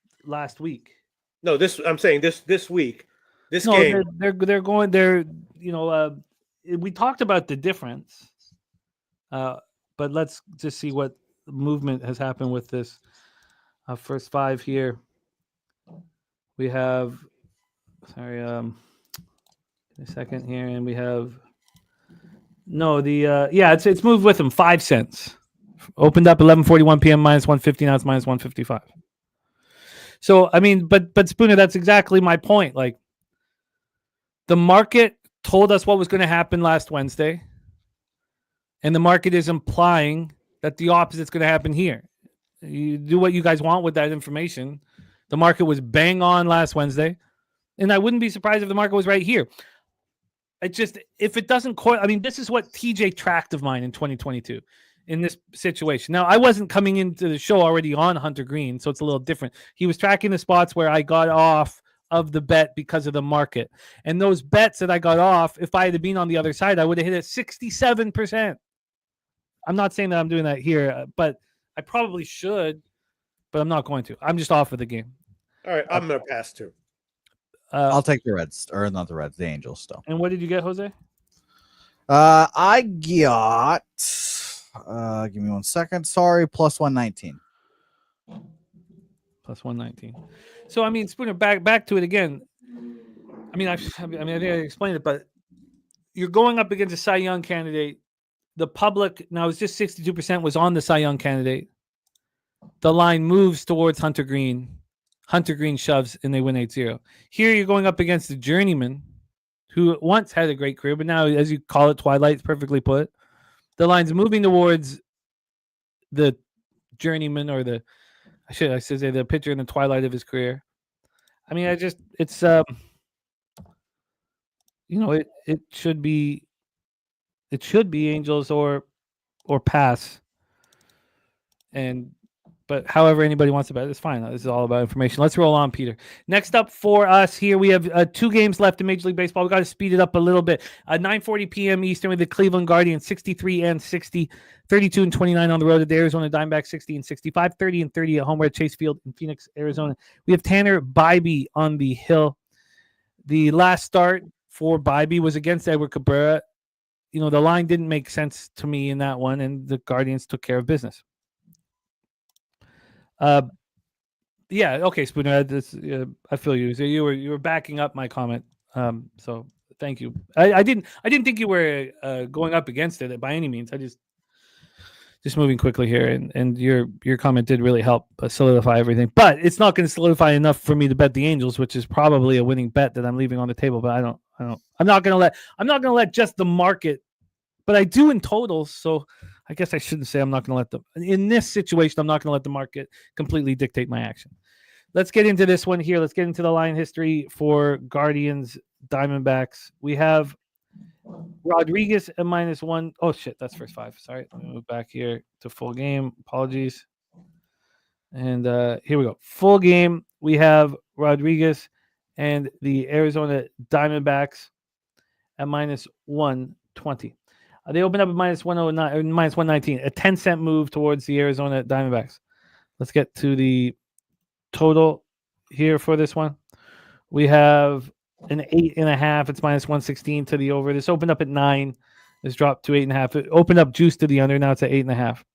week. No, I'm saying this week. This no, game. They're going. We talked about the difference. But let's just see what movement has happened with this first 5 here. We have, a second here, and we have it's moved with them 5 cents. Opened up 11:41 p.m. -150, now it's -155. So I mean, but Spooner, that's exactly my point. Like, the market told us what was going to happen last Wednesday. And the market is implying that the opposite is going to happen here. You do what you guys want with that information. The market was bang on last Wednesday. And I wouldn't be surprised if the market was right here. If it doesn't this is what TJ tracked of mine in 2022 in this situation. Now, I wasn't coming into the show already on Hunter Green, so it's a little different. He was tracking the spots where I got off of the bet because of the market. And those bets that I got off, if I had been on the other side, I would have hit at 67%. I'm not saying that I'm doing that here, but I probably should, but I'm not going to. I'm just off of the game. All right, I'm going to pass too. I'll take the Reds, or not the Reds, the Angels still. And what did you get, Jose? I got, give me 1 second. Sorry, plus 119. Plus 119. So, I mean, Spooner, back to it again. I think I explained it, but you're going up against a Cy Young candidate. The public, now it's just 62% was on the Cy Young candidate. The line moves towards Hunter Green. Hunter Green shoves, and they win 8-0. Here you're going up against the journeyman, who once had a great career, but now, as you call it, twilight, perfectly put. The line's moving towards the journeyman, or the pitcher in the twilight of his career. I mean, it should be. It should be Angels or pass. But however anybody wants to bet, it's fine. This is all about information. Let's roll on, Peter. Next up for us here, we have 2 games left in Major League Baseball. We've got to speed it up a little bit. 9:40 p.m. Eastern with the Cleveland Guardians 63-60, 32-29 on the road at the Arizona Diamondbacks 60-65, 30-30 at home at Chase Field in Phoenix, Arizona. We have Tanner Bybee on the hill. The last start for Bybee was against Edward Cabrera. The line didn't make sense to me in that one, and the Guardians took care of business. Okay, Spooner. I feel you. So you were backing up my comment. So thank you. I didn't think you were going up against it by any means. I just moving quickly here, and your comment did really help solidify everything. But it's not going to solidify enough for me to bet the Angels, which is probably a winning bet that I'm leaving on the table. But I'm not going to let just the market. But I do in totals, so I guess I shouldn't say I'm not going to let them. In this situation, I'm not going to let the market completely dictate my action. Let's get into this one here. Let's get into the line history for Guardians, Diamondbacks. We have Rodriguez at -1. Oh, shit, that's first 5. Sorry, let me move back here to full game. Apologies. And here we go. Full game. We have Rodriguez and the Arizona Diamondbacks at -120. They opened up at -109 or -119, a 10-cent move towards the Arizona Diamondbacks. Let's get to the total here for this one. We have an 8.5. It's -116 to the over. This opened up at 9. This dropped to 8.5. It opened up juice to the under. Now it's at 8.5.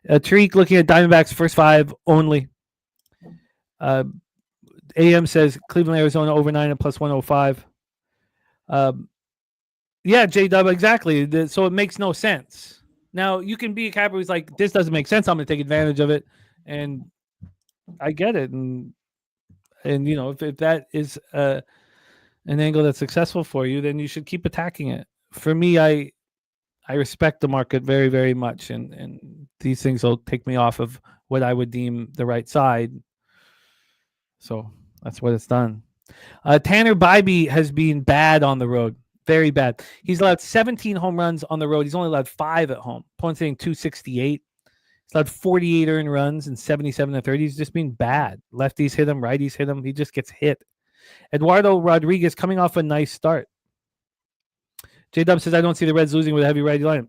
Tariq looking at Diamondbacks first 5 only. AM says Cleveland, Arizona over 9 at plus 105. Yeah, J-Dub, exactly. So it makes no sense. Now, you can be a capper who's like, this doesn't make sense. I'm going to take advantage of it. And I get it. And if that is an angle that's successful for you, then you should keep attacking it. For me, I respect the market very, very much. And these things will take me off of what I would deem the right side. So that's what it's done. Tanner Bybee has been bad on the road. Very bad. He's allowed 17 home runs on the road. He's only allowed 5 at home. Opponent's hitting 268. He's allowed 48 earned runs and 77 to 30. He's just been bad. Lefties hit him. Righties hit him. He just gets hit. Eduardo Rodriguez coming off a nice start. J-Dub says, I don't see the Reds losing with a heavy righty lineup.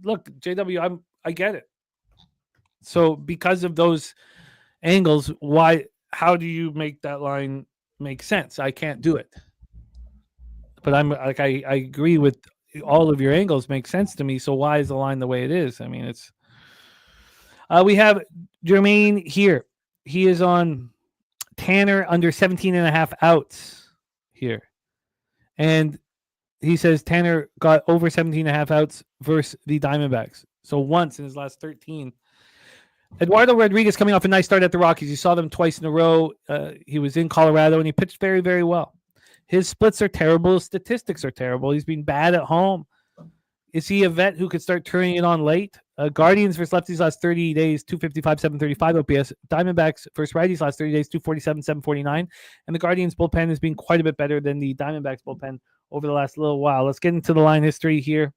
Look, JW, I get it. So because of those angles, how do you make that line make sense? I can't do it. But I'm like, I agree with all of your angles make sense to me. So why is the line the way it is? I mean, it's we have Jermaine here. He is on Tanner under 17.5 outs here. And he says Tanner got over 17.5 outs versus the Diamondbacks. So once in his last 13. Eduardo Rodriguez coming off a nice start at the Rockies. You saw them twice in a row. He was in Colorado and he pitched very, very well. His splits are terrible. His statistics are terrible. He's been bad at home. Is he a vet who could start turning it on late? Guardians versus lefties last 30 days, 255, 735 OPS. Diamondbacks versus righties last 30 days, 247, 749. And the Guardians bullpen has been quite a bit better than the Diamondbacks bullpen over the last little while. Let's get into the line history here.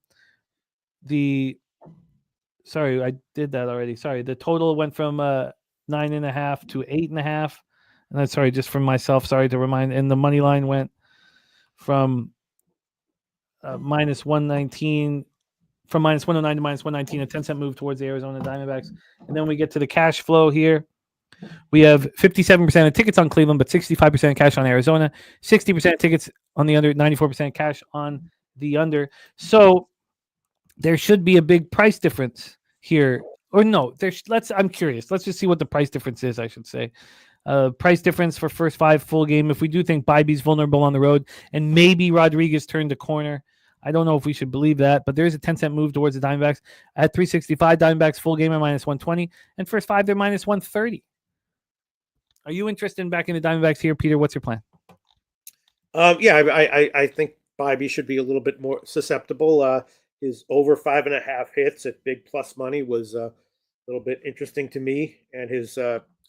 Sorry, I did that already. Sorry, the total went from 9.5 to 8.5. And that's sorry, just from myself. Sorry to remind. And the money line went from minus 119, from minus 109 to minus 119, a 10-cent move towards the Arizona Diamondbacks. And then we get to the cash flow here. We have 57% of tickets on Cleveland, but 65% cash on Arizona, 60% tickets on the under, 94% cash on the under. So there should be a big price difference here. Or no, I'm curious. Let's just see what the price difference is, I should say. Price difference for first 5 full game. If we do think Bybee's vulnerable on the road and maybe Rodriguez turned a corner, I don't know if we should believe that, but there's a 10-cent move towards the Diamondbacks at 365. Diamondbacks full game at minus 120, and first 5 they're minus 130. Are you interested in backing the Diamondbacks here, Peter? What's your plan? Yeah, I think Bybee should be a little bit more susceptible. His over 5.5 hits at big plus money was a little bit interesting to me, and his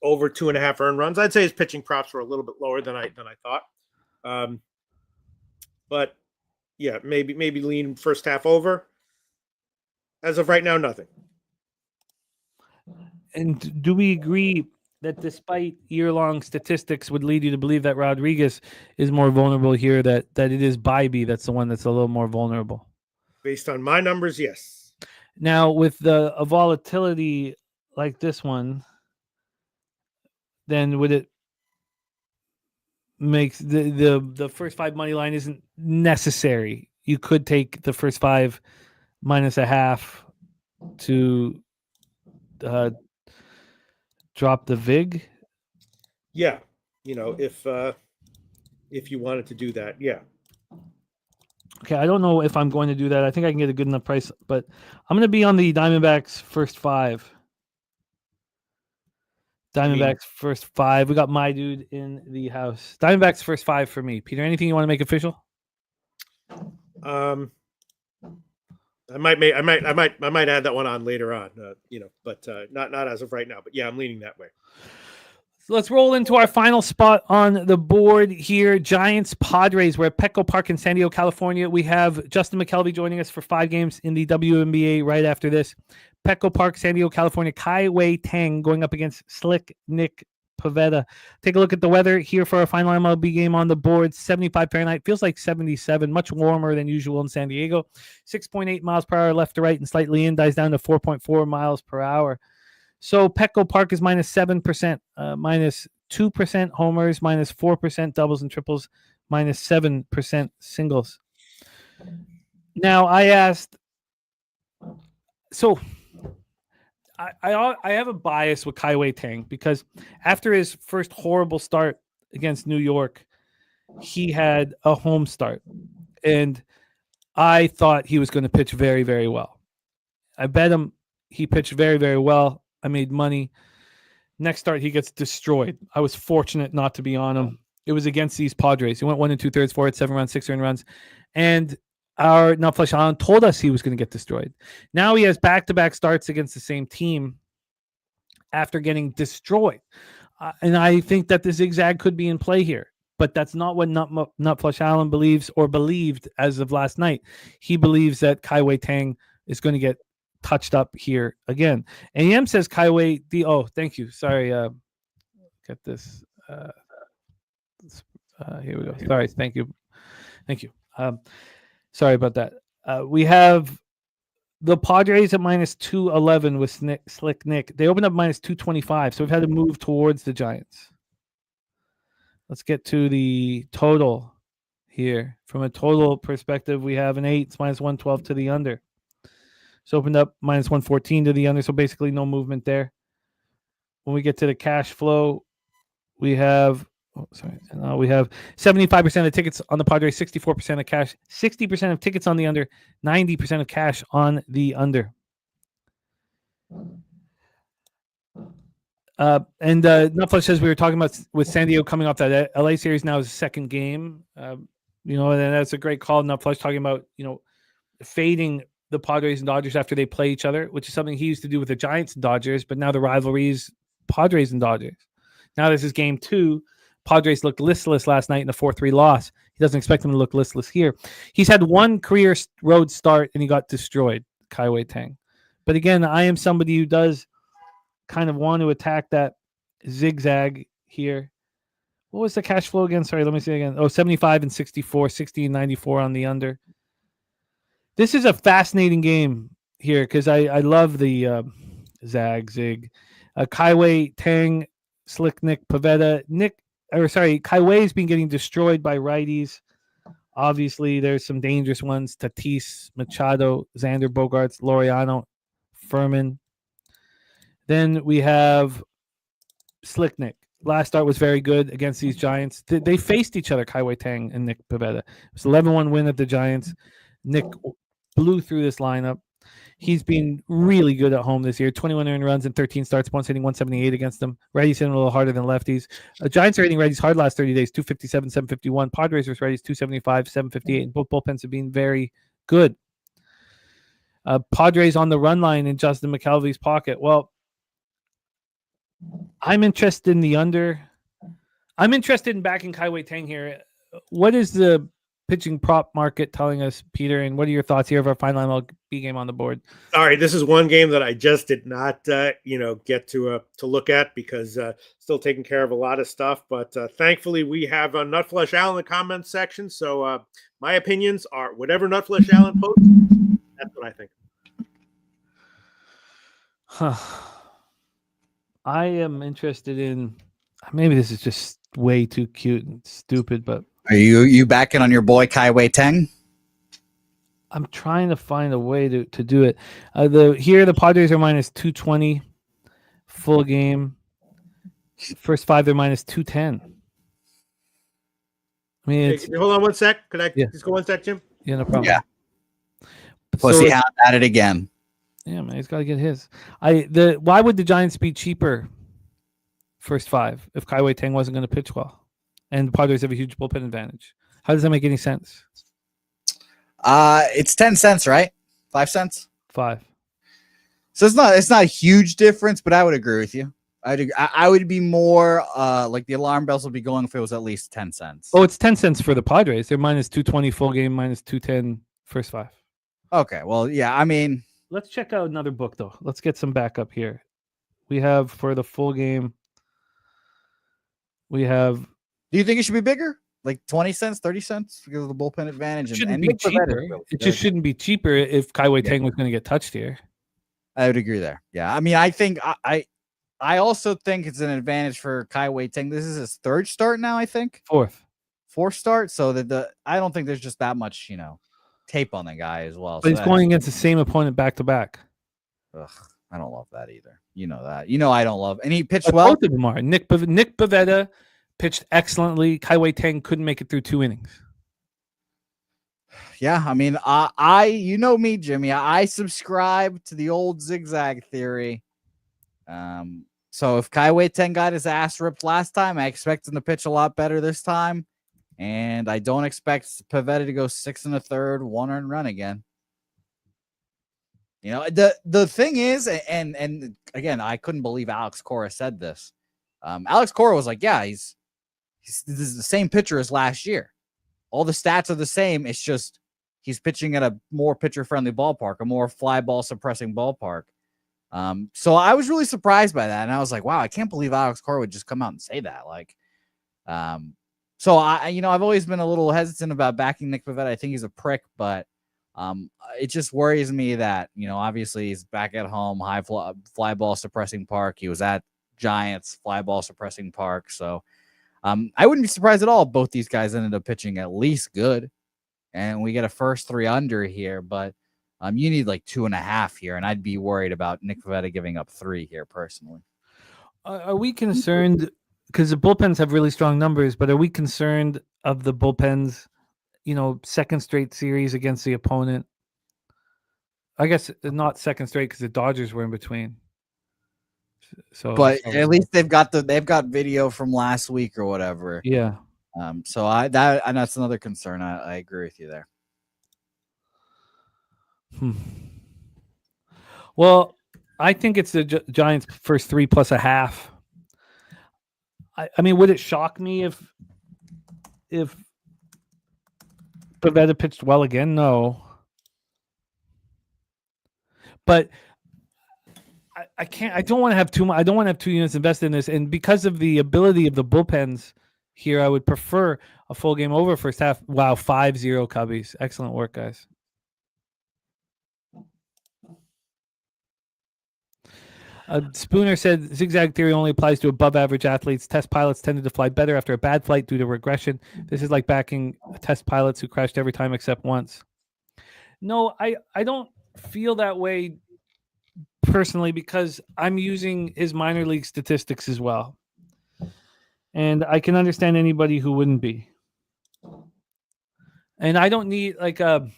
over 2.5 earned runs. I'd say his pitching props were a little bit lower than I thought. But yeah, maybe lean first half over. As of right now, nothing. And do we agree that despite year-long statistics would lead you to believe that Rodriguez is more vulnerable here, that it is Bybee that's the one that's a little more vulnerable? Based on my numbers, yes. Now, with a volatility like this one, then would it make the first 5 money line isn't necessary? You could take the first 5 minus a half to drop the VIG. Yeah, if you wanted to do that, yeah. Okay, I don't know if I'm going to do that. I think I can get a good enough price, but I'm going to be on the Diamondbacks first 5. Diamondbacks first 5. We got my dude in the house. Diamondbacks first 5 for me. Peter, anything you want to make official? I might add that one on later on. But not as of right now. But yeah, I'm leaning that way. So let's roll into our final spot on the board here. Giants Padres. We're at Petco Park in San Diego, California. We have Justin McKelvey joining us for 5 games in the WNBA right after this. Petco Park, San Diego, California. Kai Wei Tang going up against Slick Nick Pavetta. Take a look at the weather here for our final MLB game on the board. 75 Fahrenheit. Feels like 77. Much warmer than usual in San Diego. 6.8 miles per hour left to right and slightly in. Dies down to 4.4 miles per hour. So Petco Park is minus 7%. Minus 2% homers. Minus 4% doubles and triples. Minus 7% singles. Now, I asked... So... I have a bias with Kai Wei Tang because after his first horrible start against New York, he had a home start, and I thought he was going to pitch very, very well. I bet him he pitched very, very well. I made money. Next start, he gets destroyed. I was fortunate not to be on him. It was against these Padres. He went 1 2/3 for it, 7 runs, 6 earned runs. And our Nutflesh Allen told us he was going to get destroyed. Now he has back-to-back starts against the same team after getting destroyed. And I think that the zigzag could be in play here. But that's not what Nutflesh Allen believes or believed as of last night. He believes that Kai-Wei Tang is going to get touched up here again. AM says Kai-Wei thank you. Sorry. Get this. Here we go. Sorry. Thank you. Sorry about that. We have the Padres at minus 211 with Slick Nick. They opened up minus 225. So we've had to move towards the Giants. Let's get to the total here. From a total perspective, we have an 8. It's minus 112 to the under. It's opened up minus 114 to the under, so basically no movement there. When we get to the cash flow, we have we have 75% of tickets on the Padres, 64% of cash, 60% of tickets on the under, 90% of cash on the under. And Nutflesh says we were talking about with San Diego coming off that LA series now is the second game. And that's a great call. Nutflesh talking about, fading the Padres and Dodgers after they play each other, which is something he used to do with the Giants and Dodgers, but now the rivalry is Padres and Dodgers. Now this is game 2. Padres looked listless last night in a 4-3 loss. He doesn't expect them to look listless here. He's had one career road start and he got destroyed, Kai-Wei Tang. But again, I am somebody who does kind of want to attack that zigzag here. What was the cash flow again? Sorry, let me see again. 75 and 64, 60 and 94 on the under. This is a fascinating game here because I love the zig. Kai-Wei Tang, Slick Nick, Pavetta. Kai-Wei's been getting destroyed by righties. Obviously, there's some dangerous ones. Tatis, Machado, Xander Bogaerts, Laureano, Furman. Then we have Slick Nick. Last start was very good against these Giants. They faced each other, Kai-Wei Tang and Nick Pavetta. It was 11-1 win at the Giants. Nick blew through this lineup. He's been really good at home this year. 21 earned runs and 13 starts. Once hitting 178 against them. Righties hitting a little harder than lefties. Giants are hitting righties hard last 30 days. 257, 751. Padres versus righties 275, 758. And both bullpens have been very good. Padres on the run line in Justin McCelvy's pocket. Well, I'm interested in the under. I'm interested in backing Kai-Wei Tang here. What is the pitching prop market telling us, Peter? And what are your thoughts here of our final MLB game on the board? All right, this is one game that I just did not, get to look at because still taking care of a lot of stuff. But thankfully, we have Nutflesh Allen in the comments section. So my opinions are whatever Nutflesh Allen posts. That's what I think. I am interested in. Maybe this is just way too cute and stupid, but are you backing on your boy Kai-Wei Tang? I'm trying to find a way to do it. The Padres are minus 220 full game. First 5 they're minus 210. I mean, hold on one sec. Could I just go one sec, Jim? Yeah, no problem. Yeah. Pussy Hound at it again. Yeah, man, he's got to get his. Why would the Giants be cheaper first 5 if Kai-Wei Tang wasn't going to pitch well? And the Padres have a huge bullpen advantage. How does that make any sense? It's 10 cents, right? 5 cents? 5. So it's not a huge difference, but I would agree with you. I would be more like the alarm bells would be going if it was at least 10 cents. Oh, it's 10 cents for the Padres. They're minus 220 full game, minus 210 first 5. Okay, well, yeah, I mean. Let's check out another book, though. Let's get some backup here. We have for the full game, we have. Do you think it should be bigger? Like 20 cents, 30 cents because of the bullpen advantage? It shouldn't be cheaper. It just shouldn't be cheaper if Kai-Wei Tang was going to get touched here. I would agree there. Yeah. I mean, I think I also think it's an advantage for Kai-Wei Tang. This is his 3rd start now, I think. 4th start. So that I don't think there's just that much, tape on the guy as well. But he's going against the same opponent back to back. Ugh, I don't love that either. You know that. I don't love. And he pitched well. Both of them are Nick Pavetta, pitched excellently. Kai Tang couldn't make it through 2 innings. Yeah, I mean, I you know me, Jimmy. I subscribe to the old zigzag theory. So if Kai Tang got his ass ripped last time, I expect him to pitch a lot better this time. And I don't expect Pivetta to go 6 1/3, 1 earned run again. You know, the thing is, and again, I couldn't believe Alex Cora said this. Alex Cora was like, yeah, this is the same pitcher as last year. All the stats are the same. It's just he's pitching at a more pitcher-friendly ballpark, a more fly ball suppressing ballpark. So I was really surprised by that. And I was like, wow, I can't believe Alex Cora would just come out and say that. Like, so I've always been a little hesitant about backing Nick Pivetta. I think he's a prick, but it just worries me that, obviously he's back at home, high fly ball suppressing park. He was at Giants fly ball suppressing park. So I wouldn't be surprised at all if both these guys ended up pitching at least good. And we get a first 3 under here, but you need like 2.5 here, and I'd be worried about Nick Pivetta giving up 3 here personally. Are we concerned, because the bullpens have really strong numbers, but are we concerned of the bullpens, second straight series against the opponent? I guess not second straight because the Dodgers were in between. So, but at least they've got video from last week or whatever. Yeah. So that's another concern. I agree with you there. Well, I think it's the Giants' first 3 plus a half. I mean, would it shock me if Pivetta pitched well again? No. But I can't. I don't want to have too much. I don't want to have 2 units invested in this, and because of the ability of the bullpens here, I would prefer a full game over first half. Wow, 5-0 Cubbies. Excellent work, guys. Spooner said zigzag theory only applies to above average athletes. Test pilots tended to fly better after a bad flight due to regression. This is like backing test pilots who crashed every time except once. No, I don't feel that way personally because I'm using his minor league statistics as well. And I can understand anybody who wouldn't be. And I don't need like a...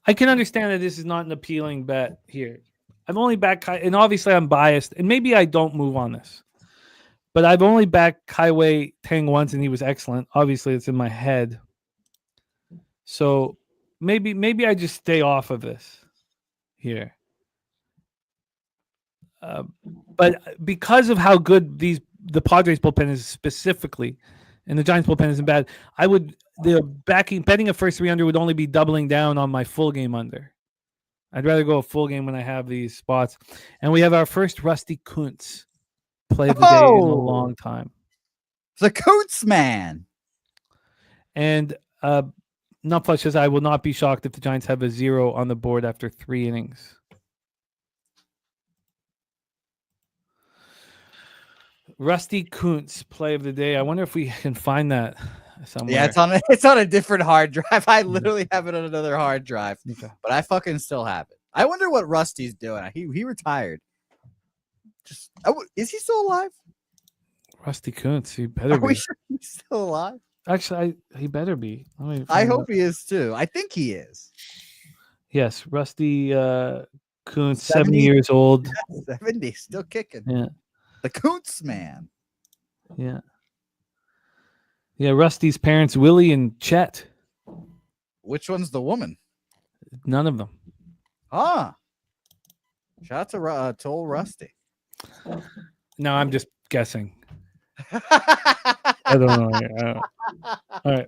I can understand that this is not an appealing bet here. I've only backed and obviously I'm biased, and maybe I don't move on this. But I've only backed Kai Tang once, and he was excellent. Obviously, it's in my head. So maybe I just stay off of this here. But because of how good the Padres bullpen is specifically, and the Giants bullpen isn't bad, betting a first 3 under would only be doubling down on my full game under. I'd rather go a full game when I have these spots. And we have our first Rusty Kuntz play of the day in a long time. The Kuntz man. And Nutflush says, I will not be shocked if the Giants have a 0 on the board after 3 innings. Rusty Kuntz play of the day. I wonder if we can find that somewhere. Yeah, it's on a different hard drive. I literally have it on another hard drive, but I fucking still have it. I wonder what Rusty's doing. He retired. Is he still alive? Rusty Kuntz, he better be. Are we sure he's still alive? Actually, he better be. I hope he is too. I think he is. Yes, Rusty Kuntz, 70 years old. 70, still kicking. Yeah. The Kuntz man. Yeah. Yeah, Rusty's parents, Willie and Chet. Which one's the woman? None of them. Ah. Shout out to old Rusty. No, I'm just guessing. I don't know. All right.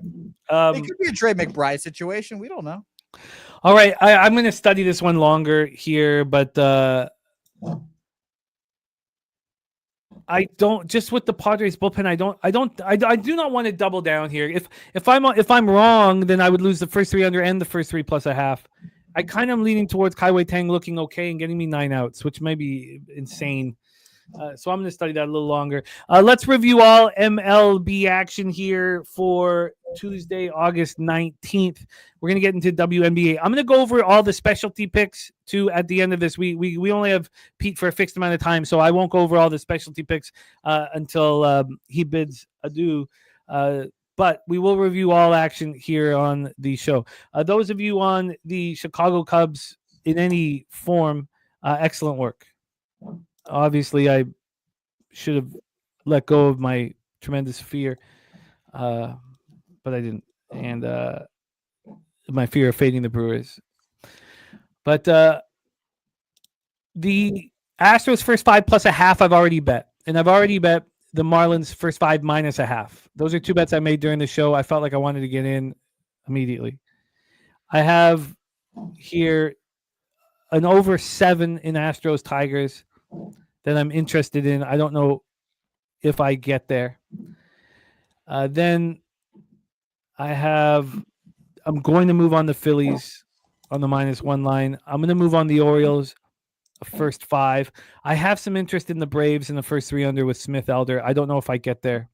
It could be a Trey McBride situation. We don't know. All right. I'm going to study this one longer here, but I don't, just with the Padres bullpen. I do not want to double down here. If I'm wrong, then I would lose the first 3 under and the first 3 plus a half. I kind of am leaning towards Kai Tang looking okay and getting me 9 outs, which may be insane. So I'm going to study that a little longer. Let's review all MLB action here for Tuesday, August 19th. We're going to get into WNBA. I'm going to go over all the specialty picks too at the end of this. We only have Pete for a fixed amount of time, so I won't go over all the specialty picks until he bids adieu. But we will review all action here on the show. Those of you on the Chicago Cubs in any form, excellent work. Obviously, I should have let go of my tremendous fear, but I didn't. And my fear of fading the Brewers. But the Astros first 5 plus a half I've already bet. And I've already bet the Marlins first 5 minus a half. Those are 2 bets I made during the show. I felt like I wanted to get in immediately. I have here an over 7 in Astros Tigers that I'm interested in. I don't know if I get there. Then I'm going to move on the Phillies on the -1 line. I'm going to move on the Orioles first 5. I have some interest in the Braves in the first 3 under with Smith Elder. I don't know if I get there.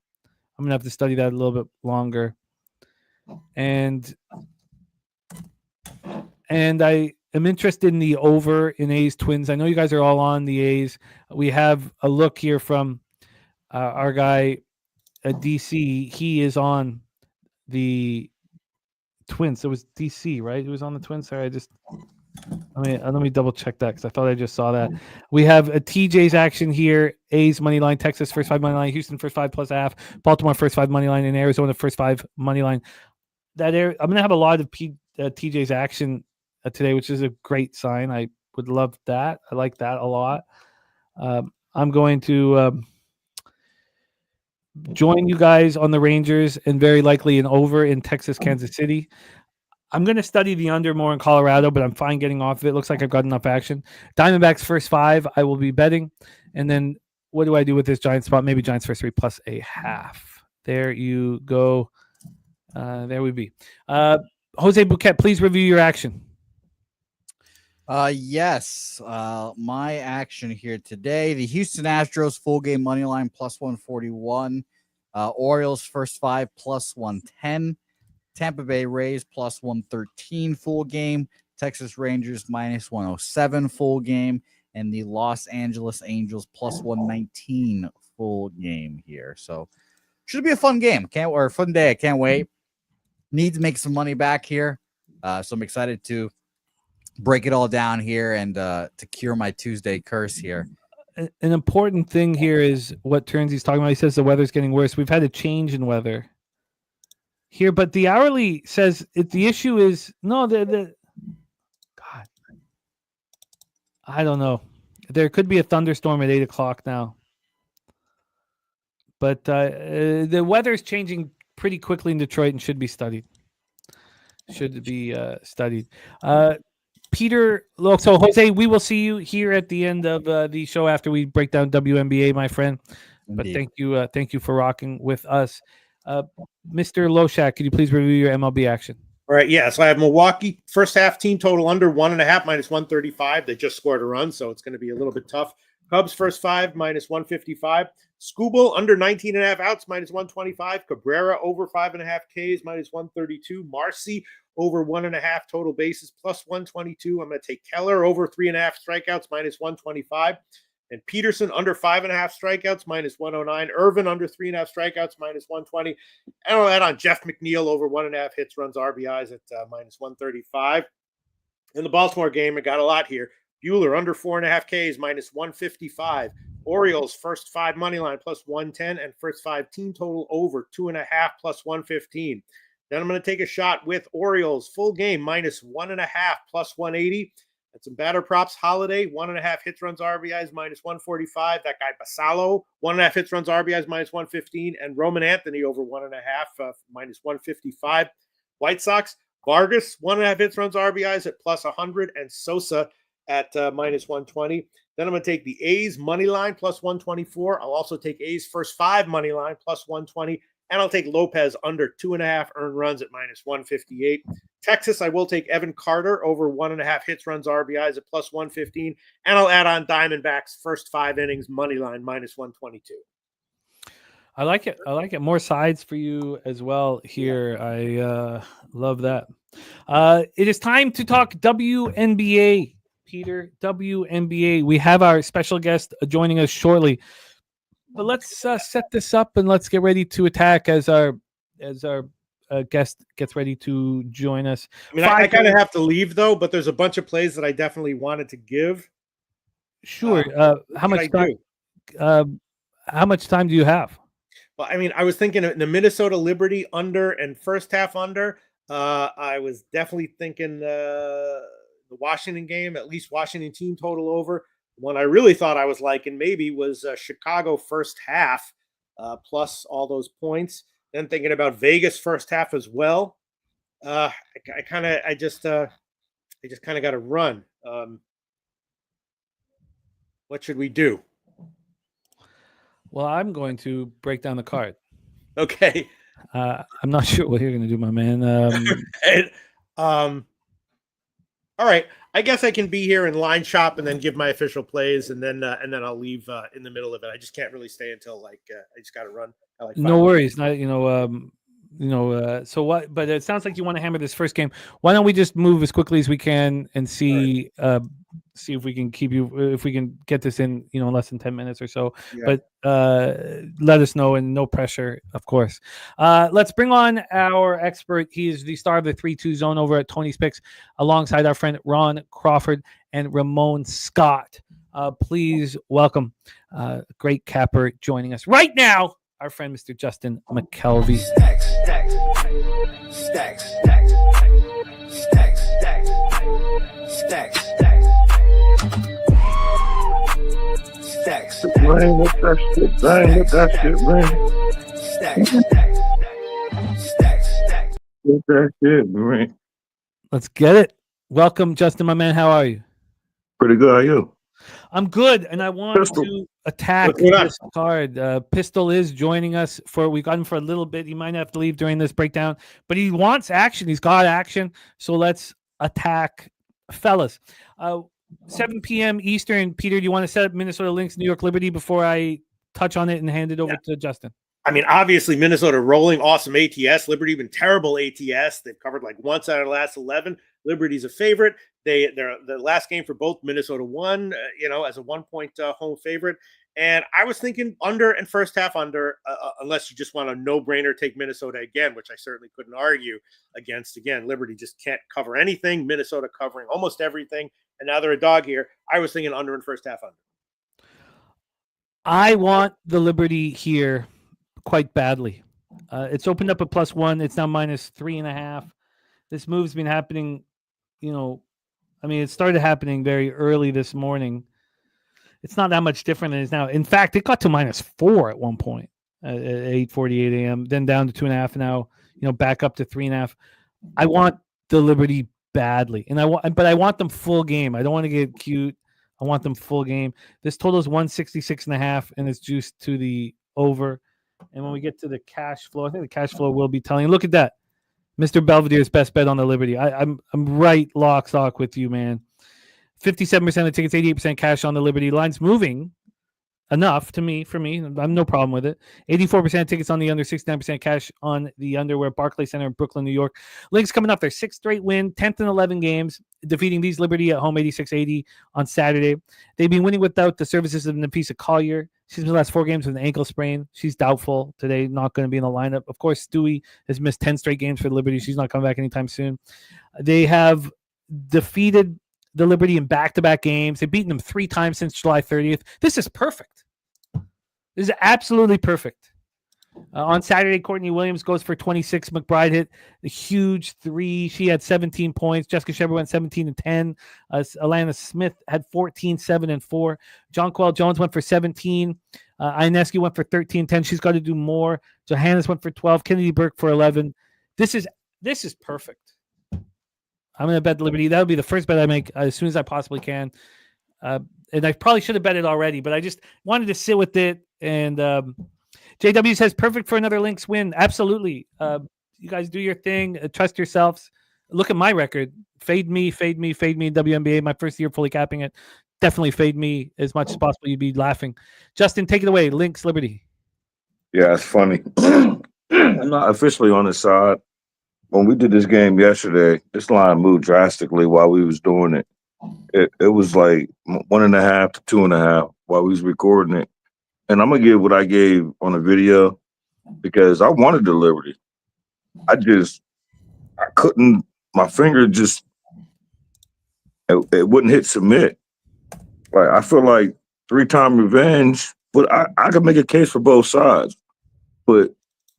I'm going to have to study that a little bit longer. And I am interested in the over in A's Twins. I know you guys are all on the A's. We have a look here from our guy at DC. He is on the Twins. It was DC, right? He was on the Twins. Sorry, let me double check that because I thought I just saw that. We have a TJ's action here. A's money line, Texas first 5 money line, Houston first 5 plus a half, Baltimore first 5 money line, and Arizona first 5 money line. I'm going to have a lot of TJ's action today, which is a great sign. I would love that. I like that a lot. I'm going to join you guys on the Rangers and very likely an over in Texas, Kansas City. I'm going to study the under more in Colorado, but I'm fine getting off of it. Looks like I've got enough action. Diamondbacks first 5, I will be betting. And then what do I do with this Giants spot? Maybe Giants first 3 plus a half. There you go. There we be. Jose Bouquet, please review your action. Yes. My action here today, the Houston Astros full game money line +141. Orioles first 5 +110. Tampa Bay Rays +113 full game. Texas Rangers -107 full game. And the Los Angeles Angels +119 full game here. So should be a fun game. Fun day. I can't wait. Need to make some money back here. So I'm excited to break it all down here and to cure my Tuesday curse here. An important thing here is what Turnsy's talking about. He says the weather's getting worse. We've had a change in weather here, but the hourly says the issue is God. I don't know. There could be a thunderstorm at 8:00 now, but the weather is changing pretty quickly in Detroit and should be studied. Peter, so Jose, we will see you here at the end of the show after we break down WNBA, my friend. Indeed. But thank you for rocking with us. Mr. Loshak, could you please review your MLB action? All right, yeah. So I have Milwaukee first half team total under 1.5 -135. They just scored a run, so it's going to be a little bit tough. Cubs first 5 -155. Skubal under 19.5 outs -125. Cabrera over 5.5 Ks -132. Marcy over 1.5 total bases +122. I'm going to take Keller over 3.5 strikeouts -125. And Peterson under 5.5 strikeouts -109. Irvin under 3.5 strikeouts -120. And I'll add on Jeff McNeil over 1.5 hits, runs, RBIs at -135. In the Baltimore game, I got a lot here. Buehler under 4.5 Ks -155. Orioles first 5 money line +110 and first 5 team total over 2.5 +115. Then I'm going to take a shot with Orioles full game -1.5 +180. And some batter props. Holiday 1.5 hits, runs, RBIs -145. That guy Basallo 1.5 hits, runs, RBIs -115. And Roman Anthony over 1.5 -155. White Sox Vargas 1.5 hits, runs, RBIs at +100. And Sosa at -120. Then I'm going to take the A's money line +124. I'll also take A's first 5 money line +120 And I'll take Lopez under 2.5 earned runs at -158. Texas, I will take Evan Carter over 1.5 hits, runs, RBIs at +115. And I'll add on Diamondbacks first 5 innings money line -122. I like it. I like it. More sides for you as well here. I love that. It is time to talk WNBA, Peter. WNBA. We have our special guest joining us shortly. But let's set this up and let's get ready to attack as our guest gets ready to join us. I mean, I kind of have to leave though, but there's a bunch of plays that I definitely wanted to give. Sure. How much time? How much time do you have? Well, I mean, I was thinking the Minnesota Liberty under and first half under. I was definitely thinking the Washington game, at least Washington team total over. One I really thought I was liking maybe was Chicago first half plus all those points. Then thinking about Vegas first half as well. I just kind of got to run. What should we do? Well, I'm going to break down the card. Okay. I'm not sure what you're going to do, my man. All right. I guess I can be here and line shop and then give my official plays, and then I'll leave in the middle of it. I just can't really stay until I just got to run. No worries. So what? But it sounds like you want to hammer this first game. Why don't we just move as quickly as we can and see if we can if we can get this in less than 10 minutes or so. Yeah. But let us know, and no pressure, of course. Let's bring on our expert. He is the star of the 3-2 zone over at Tony's Picks, alongside our friend Ron Crawford and Ramon Scott. Please welcome great capper joining us right now, our friend Mr. Justin Mcelvy. Stacks. Rain, let that shit rain, let that shit rain. Let's get it. Welcome, Justin, my man. How are you? Pretty good. How are you? I'm good, and I want to attack this card. Pistol is joining us we got him for a little bit. He might have to leave during this breakdown, but he wants action. He's got action, so let's attack, fellas. 7 p.m. Eastern. Peter, do you want to set up Minnesota Lynx, New York Liberty before I touch on it and hand it over to Justin? I mean, obviously, Minnesota rolling, awesome ATS. Liberty been terrible ATS. They've covered like once out of the last 11. Liberty's a favorite. The last game for both Minnesota won, as a 1-point home favorite. And I was thinking under and first half under, unless you just want a no-brainer, take Minnesota again, which I certainly couldn't argue against. Again, Liberty just can't cover anything. Minnesota covering almost everything. And now they're a dog here. I was thinking under and first half under. I want the Liberty here quite badly. It's opened up at +1. It's now -3.5. This move's been happening, it started happening very early this morning. It's not that much different than it is now. In fact, it got to -4 at one point at 8:48 a.m., then down to 2.5, now, back up to 3.5. I want the Liberty badly, but I want them full game. I don't want to get cute. I want them full game. This total is 166.5, and it's juiced to the over. And when we get to the cash flow, I think the cash flow will be telling. Look at that. Mr. Belvedere's best bet on the Liberty. I'm right lock stock with you, man. 57% of tickets, 88% cash on the Liberty. Line's moving enough for me. I have no problem with it. 84% of tickets on the under, 69% cash on the under. We're at Barclays Center in Brooklyn, New York. Lynx coming up their 6th straight win, 10th in 11 games, defeating these Liberty at home 86-80 on Saturday. They've been winning without the services of Napisa Collier. She's missed the last 4 games with an ankle sprain. She's doubtful today, not going to be in the lineup. Of course, Stewie has missed 10 straight games for the Liberty. She's not coming back anytime soon. They have defeated the Liberty in back-to-back games. They've beaten them 3 times since July 30th. This is perfect. This is absolutely perfect. On Saturday, Courtney Williams goes for 26. McBride hit a huge 3. She had 17 points. Jessica Shepard went 17-10. Alana Smith had 14, 7, and 4. Jonquel Jones went for 17. Ionescu went for 13-10. She's got to do more. Johannes went for 12. Kennedy Burke for 11. This is perfect. I'm going to bet Liberty. That'll be the first bet I make as soon as I possibly can. And I probably should have bet it already, but I just wanted to sit with it. And JW says perfect for another Lynx win. Absolutely. You guys do your thing. Trust yourselves. Look at my record. Fade me in WNBA. My first year fully capping it. Definitely fade me as much as possible. You'd be laughing. Justin, take it away. Lynx Liberty. Yeah, it's funny. I'm not officially on his side. When we did this game yesterday, this line moved drastically while we was doing it. It was like 1.5 to 2.5 while we was recording it. And I'm gonna give what I gave on the video because I wanted the Liberty. I couldn't. My finger just it wouldn't hit submit. Like I feel like 3-time revenge, but I could make a case for both sides. But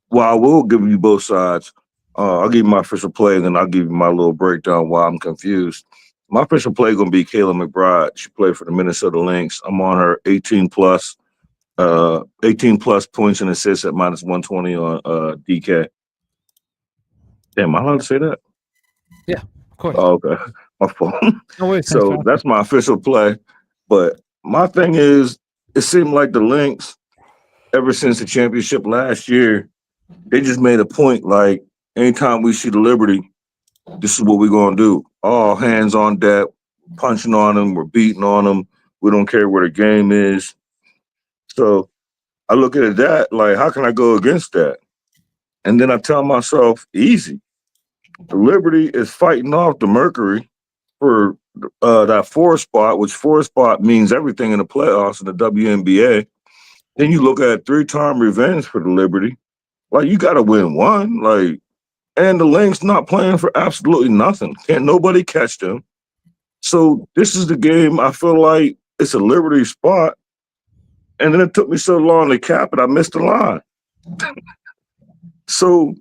while I will give you both sides, I'll give you my official play, and then I'll give you my little breakdown why I'm confused. My official play is going to be Kayla McBride. She played for the Minnesota Lynx. I'm on her 18 plus points and assists at -120 on DK. Damn, am I allowed to say that? Yeah, of course. Oh, okay. My fault. No worries. So that's my official play. But my thing is, it seemed like the Lynx, ever since the championship last year, they just made a point like, anytime we see the Liberty, this is what we're going to do. All hands on deck, punching on them, we're beating on them. We don't care where the game is. So I look at that like, how can I go against that? And then I tell myself, easy. The Liberty is fighting off the Mercury for that 4 spot, which 4 spot means everything in the playoffs in the WNBA. Then you look at 3-time revenge for the Liberty. Like, you got to win one. Like, and the Lynx not playing for absolutely nothing. Can't nobody catch them. So this is the game. I feel like it's a Liberty spot. And then it took me so long to cap it, I missed the line. So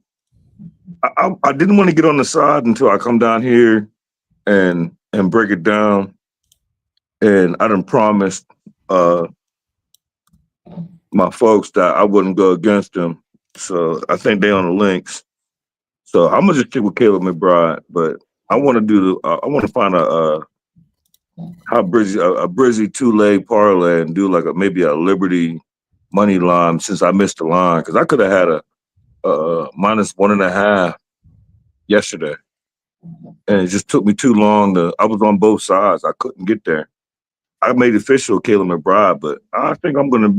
I didn't want to get on the side until I come down here and break it down. And I done promised my folks that I wouldn't go against them. So I think they on the Lynx. So I'm gonna just stick with Caleb McBride, but I want to do I want to find a Brizzy 2-leg parlay and do like maybe a Liberty money line since I missed the line because I could have had a -1.5 yesterday, and it just took me too long I was on both sides. I couldn't get there. I made official Caleb McBride, but I think I'm gonna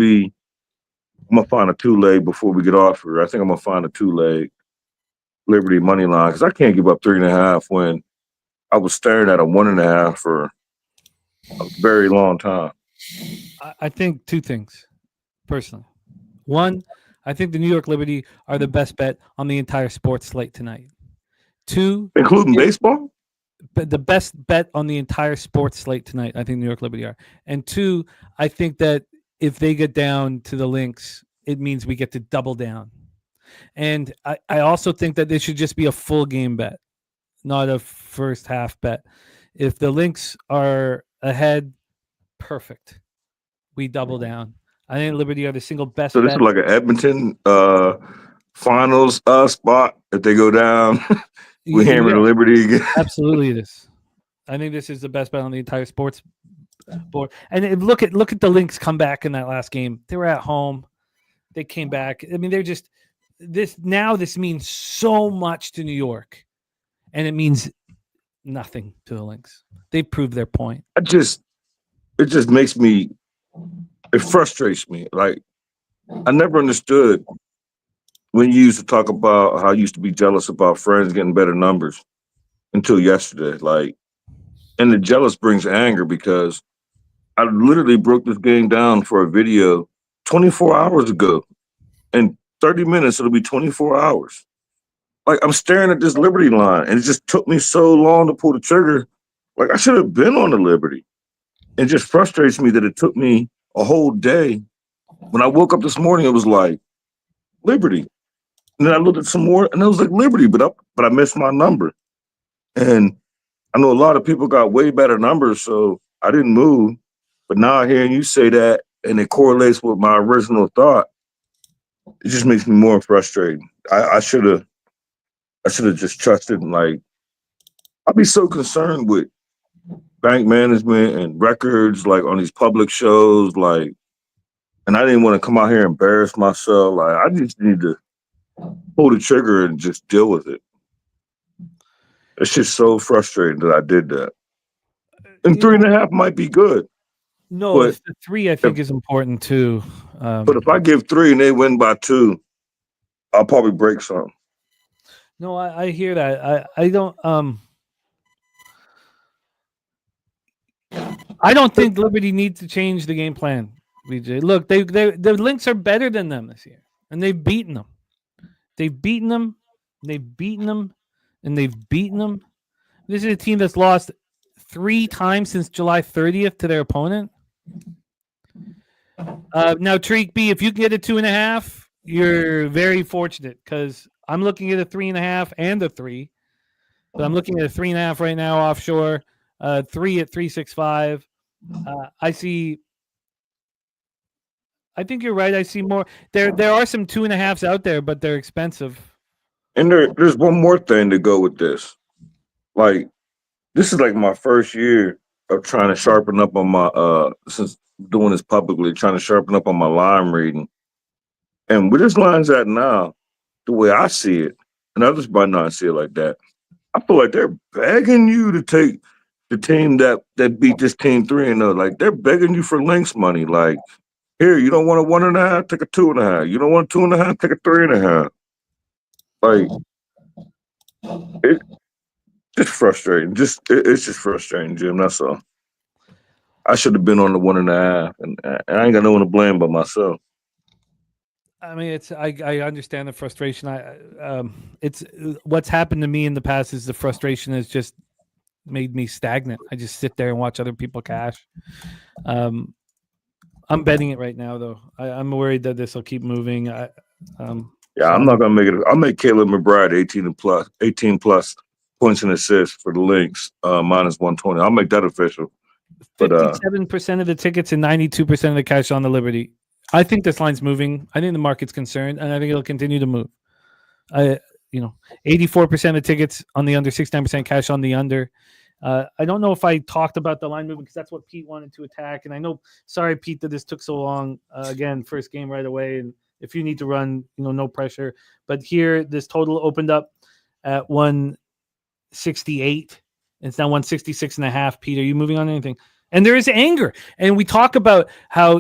find a 2-leg before we get off here. I think I'm gonna find a 2-leg Liberty money line because I can't give up 3.5 when I was staring at a 1.5 for a very long time. I think 2 things, personally. One, I think the New York Liberty are the best bet on the entire sports slate tonight. 2, including baseball? But the best bet on the entire sports slate tonight, I think New York Liberty are. And 2, I think that if they get down to the Lynx, it means we get to double down. And I also think that this should just be a full game bet, not a first half bet. If the Lynx are ahead, perfect. We double down. I think Liberty are the single best. So this is like an Edmonton finals spot. If they go down, we hammer the Liberty again. Absolutely, it is. I think this is the best bet on the entire sports board. And look at the Lynx come back in that last game. They were at home. They came back. I mean, they're just this means so much to New York, and it means nothing to the Lynx. They proved their point. It just it frustrates me. Like, I never understood when you used to talk about how you used to be jealous about friends getting better numbers until yesterday. Like, and the jealous brings anger because I literally broke this game down for a video 24 hours ago. In 30 minutes, it'll be 24 hours. Like, I'm staring at this Liberty line, and it just took me so long to pull the trigger. Like, I should have been on the Liberty. It just frustrates me that it took me a whole day. When I woke up this morning, it was like, Liberty. And then I looked at some more, and it was like Liberty, but I missed my number. And I know a lot of people got way better numbers, so I didn't move. But now hearing you say that, and it correlates with my original thought, it just makes me more frustrated. I should have just trusted. Like, I'd be so concerned with bank management and records, like on these public shows, like, and I didn't want to come out here and embarrass myself. Like, I just need to pull the trigger and just deal with it. It's just so frustrating that I did that. And 3.5 might be good. No, but it's the 3 I think is important too. But if I give 3 and they win by 2, I'll probably break something. No, I hear that. I don't I don't think Liberty needs to change the game plan, BJ. Look, the Lynx are better than them this year, and they've beaten them. They've beaten them. They've beaten them, and they've beaten them. This is a team that's lost 3 times since July 30th to their opponent. Now, Tariq B, if you can get a 2.5, you're very fortunate because I'm looking at a 3.5 and a 3, but I'm looking at a 3.5 right now offshore. 3 at 365. I think you're right. I see more. There are some 2.5s out there, but they're expensive. And there's one more thing to go with this. Like, this is like my first year of trying to sharpen up on my since doing this publicly, trying to sharpen up on my line reading. And where this line's at now, the way I see it, and others might not see it like that, I feel like they're begging you to take the team that beat this team 3-0. Like, they're begging you for Lynx money. Like, here, you don't want a 1.5, take a 2.5. You don't want a 2.5, take a 3.5. Like, it's just frustrating. It's just frustrating, Jim. That's all. I should have been on the 1.5, and I ain't got no one to blame but myself. I mean, I understand the frustration. It's what's happened to me in the past is the frustration has just made me stagnant. I just sit there and watch other people cash. I'm betting it right now, though. I'm worried that this will keep moving. I'm not gonna make it. I'll make Caleb McBride 18 plus points and assists for the Lynx, minus 120. I'll make that official. 57% of the tickets and 92% of the cash on the Liberty. I think this line's moving. I think the market's concerned, and I think it'll continue to move. 84% of the tickets on the under, 69% cash on the under. I don't know if I talked about the line moving because that's what Pete wanted to attack. And I know, sorry, Pete, that this took so long. Again, first game right away. And if you need to run, no pressure. But here, this total opened up at 168. It's now 166.5. Pete, are you moving on anything? And there is anger. And we talk about how,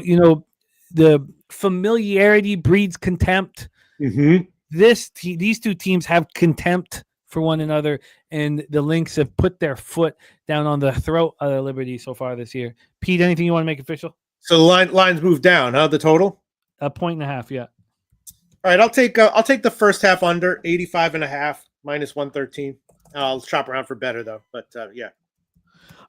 the familiarity breeds contempt. Mm-hmm. These two teams have contempt for one another, and the Lynx have put their foot down on the throat of the Liberty so far this year. Pete, anything you want to make official? So the lines moved down, huh? The total? 1.5, yeah. All right, I'll take the first half under 85.5 minus 113. I'll shop around for better though, but yeah.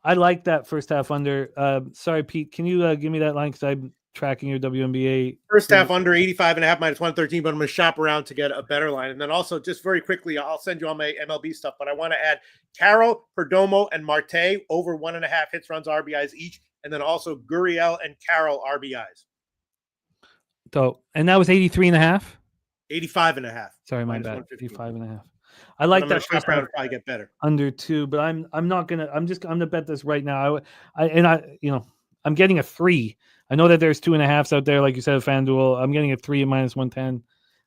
I like that first half under. Sorry, Pete, can you give me that line because I'm tracking your WNBA. First half under 85.5 minus 113, but I'm going to shop around to get a better line. And then also, just very quickly, I'll send you all my MLB stuff, but I want to add Carroll, Perdomo, and Marte over 1.5 hits, runs, RBIs each, and then also Gurriel and Carroll RBIs. So, and that was 83.5? 85.5. Sorry, my bad. 85.5. I like that. Shop around to probably get better. Under 2, but I'm gonna bet this right now. I'm getting a 3. I know that there's 2.5s out there, like you said, FanDuel. I'm getting a 3 at minus 110.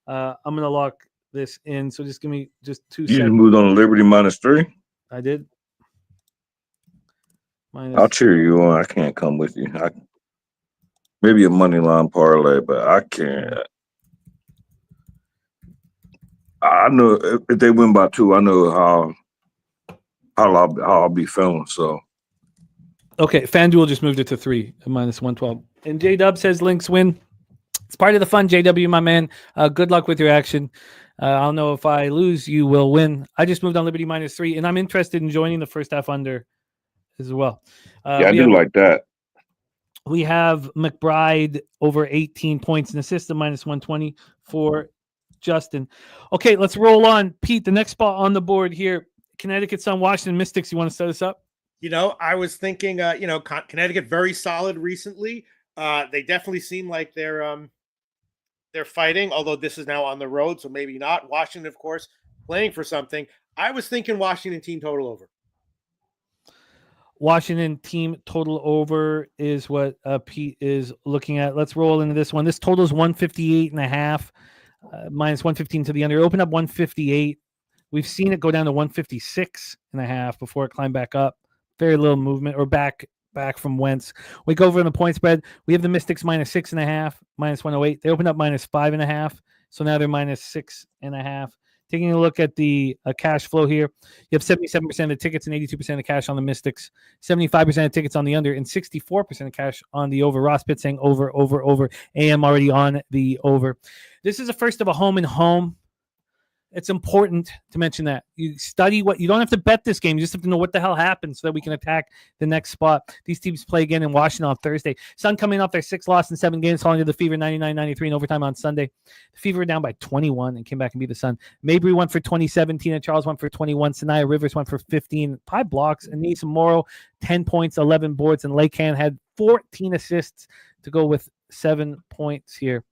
I'm going to lock this in. So just give me just 2 seconds. You moved on to Liberty minus 3? I did. I'll cheer you on. I can't come with you. Maybe a money line parlay, but I can't. I know if they win by 2, I know how I'll be feeling. So. Okay, FanDuel just moved it to 3 at minus 112. And J-Dub says Lynx win. It's part of the fun, JW, my man. Good luck with your action. I'll know if I lose, you will win. I just moved on Liberty minus 3, and I'm interested in joining the first half under as well. I do like that. We have McBride over 18 points and assists at minus 120 for Justin. Okay, let's roll on. Pete, the next spot on the board here, Connecticut Sun, Washington Mystics. You want to set us up? I was thinking, Connecticut very solid recently. They definitely seem like they're fighting, although this is now on the road, so maybe not. Washington, of course, playing for something. I was thinking Washington team total over. Washington team total over is what Pete is looking at. Let's roll into this one. This total is 158.5, minus 115 to the under. Open up 158. We've seen it go down to 156.5 before it climbed back up. Very little movement, or back from Wentz. We go over in the point spread. We have the Mystics minus 6.5, minus 108. They opened up minus 5.5, so now they're minus 6.5. Taking a look at the cash flow here, you have 77% of the tickets and 82% of the cash on the Mystics, 75% of tickets on the under, and 64% of cash on the over. Ross Pitt saying over. AM already on the over. This is a first of a home and home. It's important to mention that you study what you don't have to bet this game. You just have to know what the hell happened so that we can attack the next spot. These teams play again in Washington on Thursday. Sun coming off their 6th loss in 7 games, falling to the Fever 99-93 in overtime on Sunday. The Fever were down by 21 and came back and beat the Sun. Mabry went for 2017 and Charles went for 21. Sanaya Rivers went for 15, 5 blocks. Anissa Morrow, 10 points, 11 boards, and Lacan had 14 assists to go with 7 points here.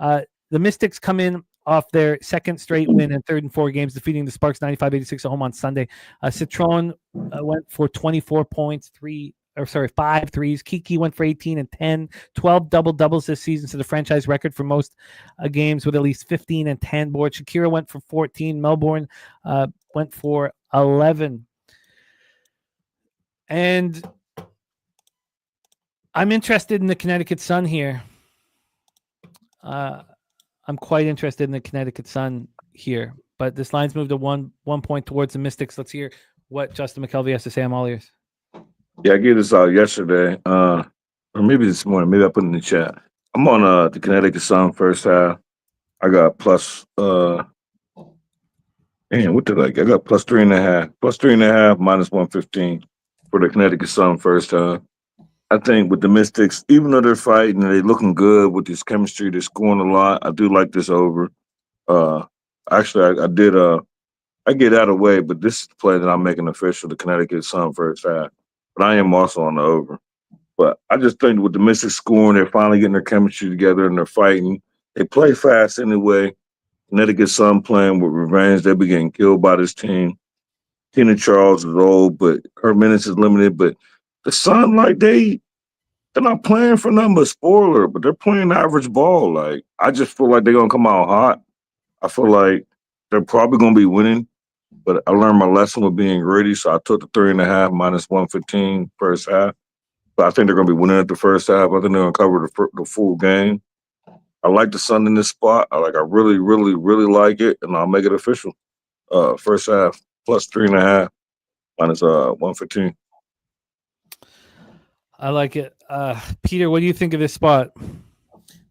The Mystics come in off their 2nd straight win in 3rd and 4 games, defeating the Sparks 95-86 at home on Sunday. Citron went for 24 points, 5 threes. Kiki went for 18 and 10, 12 double-doubles this season, so the franchise record for most games with at least 15 and 10 boards. Shakira went for 14. Melbourne went for 11. And I'm interested in the Connecticut Sun here. I'm quite interested in the Connecticut Sun here, but this line's moved to one point towards the Mystics. Let's hear what Justin McKelvey has to say. I'm all ears. Yeah, I gave this out yesterday, or maybe this morning. Maybe I put it in the chat. I'm on the Connecticut Sun first half. I got plus. What did I get? I got plus 3.5. Plus 3.5 minus 115 for the Connecticut Sun first half. I think with the Mystics, even though they're fighting and they're looking good with this chemistry, they're scoring a lot. I do like this over. Actually, I get out of the way, but this is the play that I'm making official, the Connecticut Sun first half. But I am also on the over. But I just think with the Mystics scoring, they're finally getting their chemistry together and they're fighting. They play fast anyway. Connecticut Sun playing with revenge. They've been getting killed by this team. Tina Charles is old, but her minutes is limited. But the Sun, like, they're not playing for nothing but spoiler, but they're playing average ball. Like, I just feel like they're going to come out hot. I feel like they're probably going to be winning, but I learned my lesson with being greedy, so I took the 3.5 minus 115 first half. But I think they're going to be winning at the first half. I think they're going to cover the full game. I like the Sun in this spot. I really, really, really like it, and I'll make it official. First half, plus 3.5 minus 115. I like it. Peter, what do you think of this spot?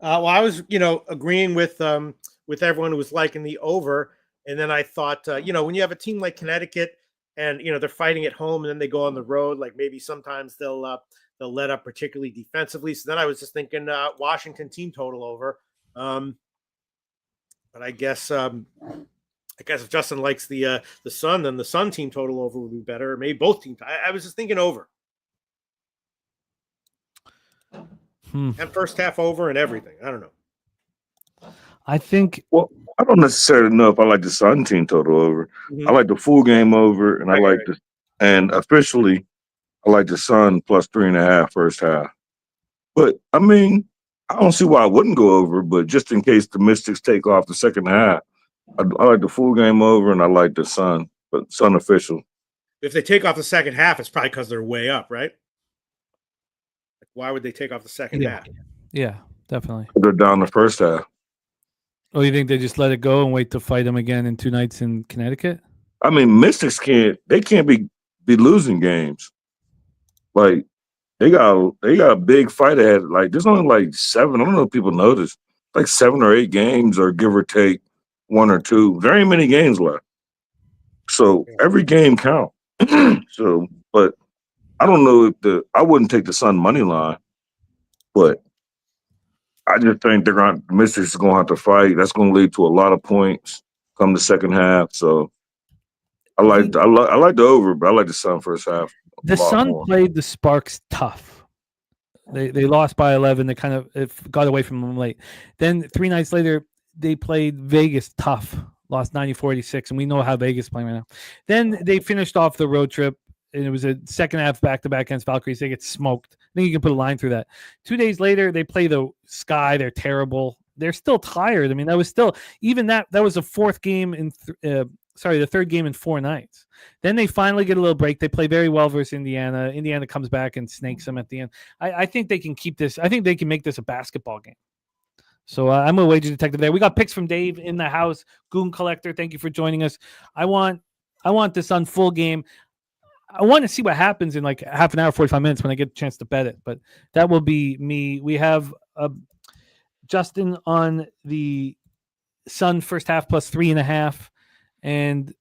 Well, I was, agreeing with everyone who was liking the over. And then I thought, when you have a team like Connecticut and, they're fighting at home and then they go on the road, like maybe sometimes they'll let up, particularly defensively. So then I was just thinking Washington team total over. But I guess if Justin likes the Sun, then the Sun team total over would be better. Maybe both teams. I was just thinking over. And first half over and everything. I don't know. I think. Well, I don't necessarily know if I like the Sun team total over. Mm-hmm. I like the full game over, and and officially, I like the Sun plus 3.5 first half. But I mean, I don't see why I wouldn't go over. But just in case the Mystics take off the second half, I like the full game over, and I like the Sun, but Sun official. If they take off the second half, it's probably because they're way up, right? Why would they take off the second half? Yeah, definitely. They're down the first half. Oh, you think they just let it go and wait to fight them again in 2 nights in Connecticut? I mean, Mystics can't be losing games. Like, they got a big fight ahead. Like, there's only like 7. I don't know if people notice. Like 7 or 8 games, or give or take 1 or 2. There ain't many games left. So every game counts. But I don't know if I wouldn't take the Sun money line, but I just think the Mystics are going to have to fight. That's going to lead to a lot of points come the second half. So I like the over, but I like the Sun first half. The Sun played the Sparks tough. They lost by 11. They kind of got away from them late. Then 3 nights later, they played Vegas tough, lost 94-86, and we know how Vegas is playing right now. Then they finished off the road trip and it was a second half back-to-back against Valkyries. They get smoked. I think you can put a line through that. 2 days later, they play the Sky. They're terrible. They're still tired. I mean, that was still even that was the fourth game in the third game in 4 nights. Then they finally get a little break. They play very well versus Indiana. Indiana comes back and snakes them at the end. I think they can keep this. I think they can make this a basketball game. So I'm a wager detective there. We got picks from Dave in the house. Goon Collector, thank you for joining us. I want this on full game. I want to see what happens in like half an hour, 45 minutes when I get a chance to bet it. But that will be me. We have Justin on the Sun first half plus 3.5. And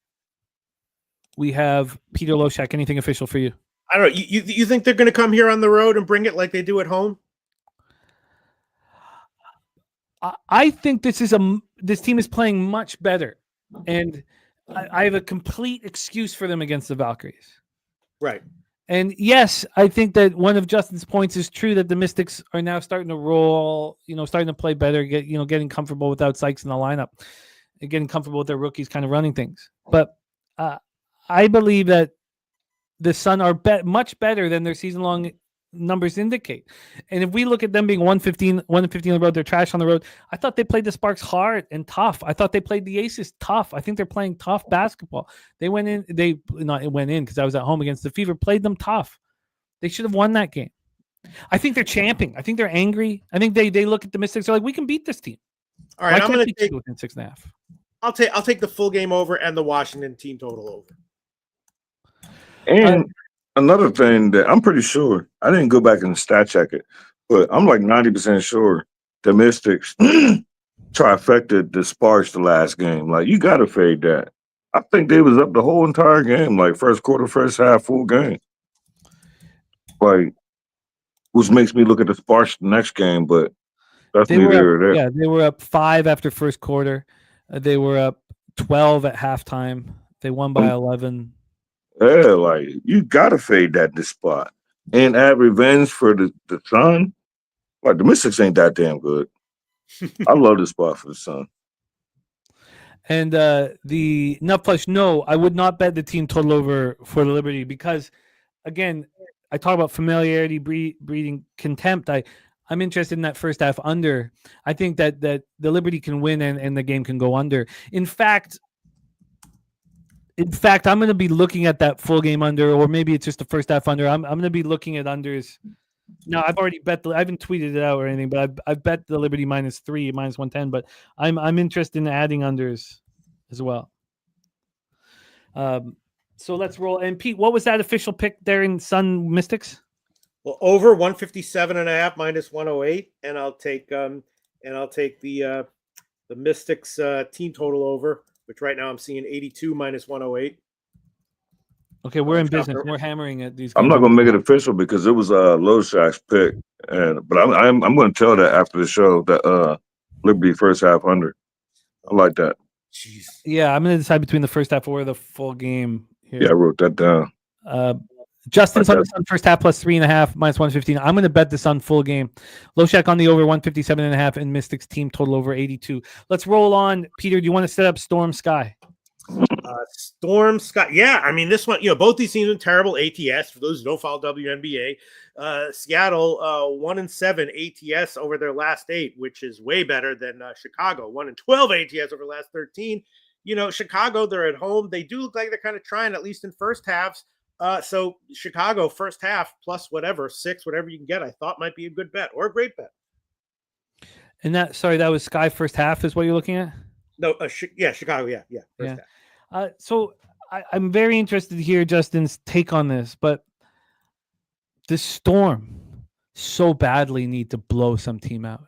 we have Peter Loshak. Anything official for you? I don't know. You think they're going to come here on the road and bring it like they do at home? I think this team is playing much better, and I have a complete excuse for them against the Valkyries. Right. And yes, I think that one of Justin's points is true that the Mystics are now starting to roll, starting to play better, getting comfortable without Sykes in the lineup, and getting comfortable with their rookies kind of running things. But I believe that the Sun are much better than their season-long numbers indicate. And if we look at them being 115 on the road, they're trash on the road. I thought they played the Sparks hard and tough. I thought they played the Aces tough. I think they're playing tough basketball. It went in because I was at home against the Fever, played them tough. They should have won that game. I think they're champing. I think they're angry. I think they look at the Mystics. They're like, we can beat this team. All right, I'm going to take within 6.5. I'll take the full game over and the Washington team total over. And another thing that I'm pretty sure, I didn't go back and stat check it, but I'm like 90% sure the Mystics trifected the Sparks the last game. Like, you got to fade that. I think they was up the whole entire game, like first quarter, first half, full game. Like, which makes me look at the Sparks the next game, but that's neither here or there. Yeah, they were up 5 after first quarter. They were up 12 at halftime. They won by 11. Yeah, like, you got to fade that this spot. And add revenge for the Sun. Like, the Mystics ain't that damn good. I love this spot for the Sun. And the Nut Flush, no, I would not bet the team total over for the Liberty because, again, I talk about familiarity breeding contempt. I'm interested in that first half under. I think that the Liberty can win and the game can go under. In fact, I'm going to be looking at that full game under, or maybe it's just the first half under. I'm going to be looking at unders. No, I've already bet. I haven't tweeted it out or anything, but I've bet the Liberty -3, -110. But I'm interested in adding unders as well. So let's roll. And Pete, what was that official pick there in Sun Mystics? Well, over 157.5 -108, and I'll take the Mystics team total over, which right now I'm seeing 82 -108. Okay, we're in business. We're hammering at these. I'm not going to make it official because it was Loshak's pick, but I'm going to tell that after the show that Liberty first half under. I like that. Jeez. Yeah, I'm going to decide between the first half or the full game here. Yeah, I wrote that down. Justin's on the Sun first half plus 3.5 -115. I'm going to bet the Sun full game. Loshak on the over 157.5 and Mystics team total over 82. Let's roll on. Peter, do you want to set up Storm Sky? Storm Sky. Yeah, I mean, this one, both these teams are terrible ATS. For those who don't follow WNBA, Seattle 1-7 ATS over their last 8, which is way better than Chicago 1-12 ATS over the last 13. Chicago, they're at home. They do look like they're kind of trying, at least in first halves. So Chicago first half plus whatever 6, whatever you can get, I thought might be a good bet or a great bet. And that was Sky first half is what you're looking at? No, Chicago, yeah. First half. So I'm very interested to hear Justin's take on this, but the Storm so badly need to blow some team out.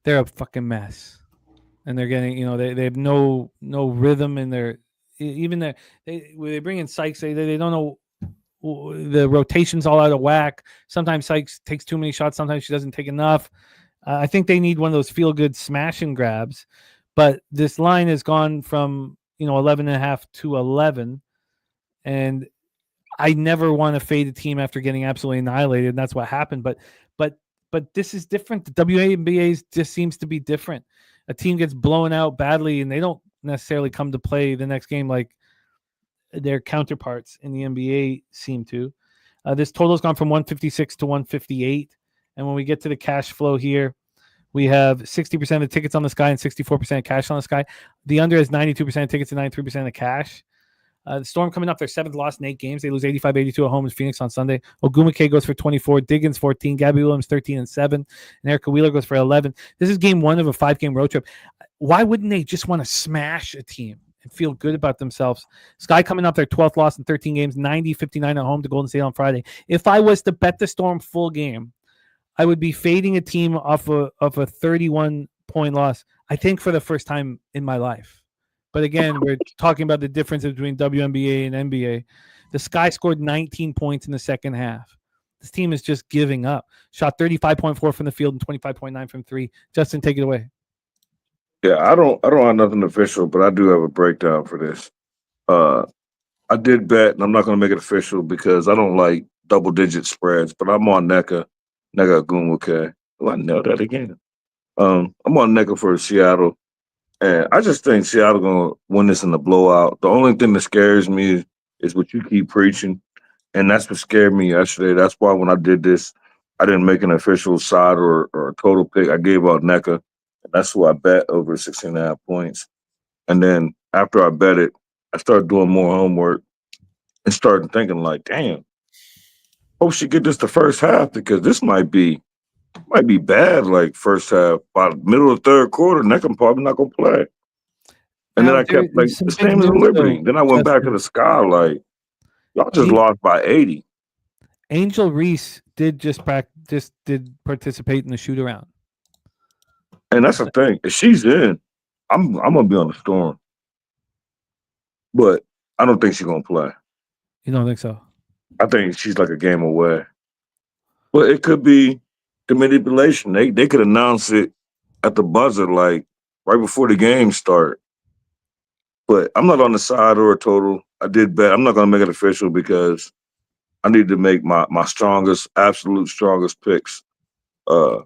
They're a fucking mess, and they're getting they have no rhythm in their. Even they bring in Sykes, they don't know the rotation's all out of whack. Sometimes Sykes takes too many shots. Sometimes she doesn't take enough. I think they need one of those feel good smash and grabs. But this line has gone from 11.5 to 11, and I never want to fade a team after getting absolutely annihilated. And that's what happened. But this is different. The WNBA just seems to be different. A team gets blown out badly, and they don't necessarily come to play the next game like their counterparts in the NBA seem to. This total has gone from 156 to 158. And when we get to the cash flow here, we have 60% of the tickets on the sky and 64% of cash on the sky. The under has 92% of tickets and 93% of the cash. The Storm coming up their 7th loss in 8 games. They lose 85-82 at home in Phoenix on Sunday. Ogumake goes for 24. Diggins 14. Gabby Williams 13 and 7. And Erica Wheeler goes for 11. This is game 1 of a 5-game road trip. Why wouldn't they just want to smash a team and feel good about themselves? Sky coming up their 12th loss in 13 games. 90-59 at home to Golden State on Friday. If I was to bet the Storm full game, I would be fading a team off a 31-point loss, I think, for the first time in my life. But again, we're talking about the difference between WNBA and NBA. The Sky scored 19 points in the second half. This team is just giving up. Shot 35.4 from the field and 25.9 from 3. Justin, take it away. Yeah, I don't have nothing official, but I do have a breakdown for this. I did bet, and I'm not going to make it official because I don't like double-digit spreads, but I'm on NECA Gunwake. Oh, I nailed that again. I'm on NECA for Seattle. And I just think Seattle going to win this in the blowout. The only thing that scares me is what you keep preaching. And that's what scared me yesterday. That's why when I did this, I didn't make an official side or a total pick. I gave out NECA. And that's who I bet over 16.5 points. And then after I bet it, I started doing more homework and started thinking like, damn, hope she get this the first half because this might be bad, like first half. By the middle of third quarter, NECA probably not gonna play. And then I kept like the same as Liberty. Then I went back to the Sky, like y'all just lost by 80. Angel Reese did did participate in the shoot around. And that's the thing. If she's in, I'm gonna be on the Storm. But I don't think she's gonna play. You don't think so? I think she's like a game away. But it could be the manipulation. They could announce it at the buzzer, like right before the game start. But I'm not on the side or a total. I did bet. I'm not going to make it official because I need to make my absolute strongest picks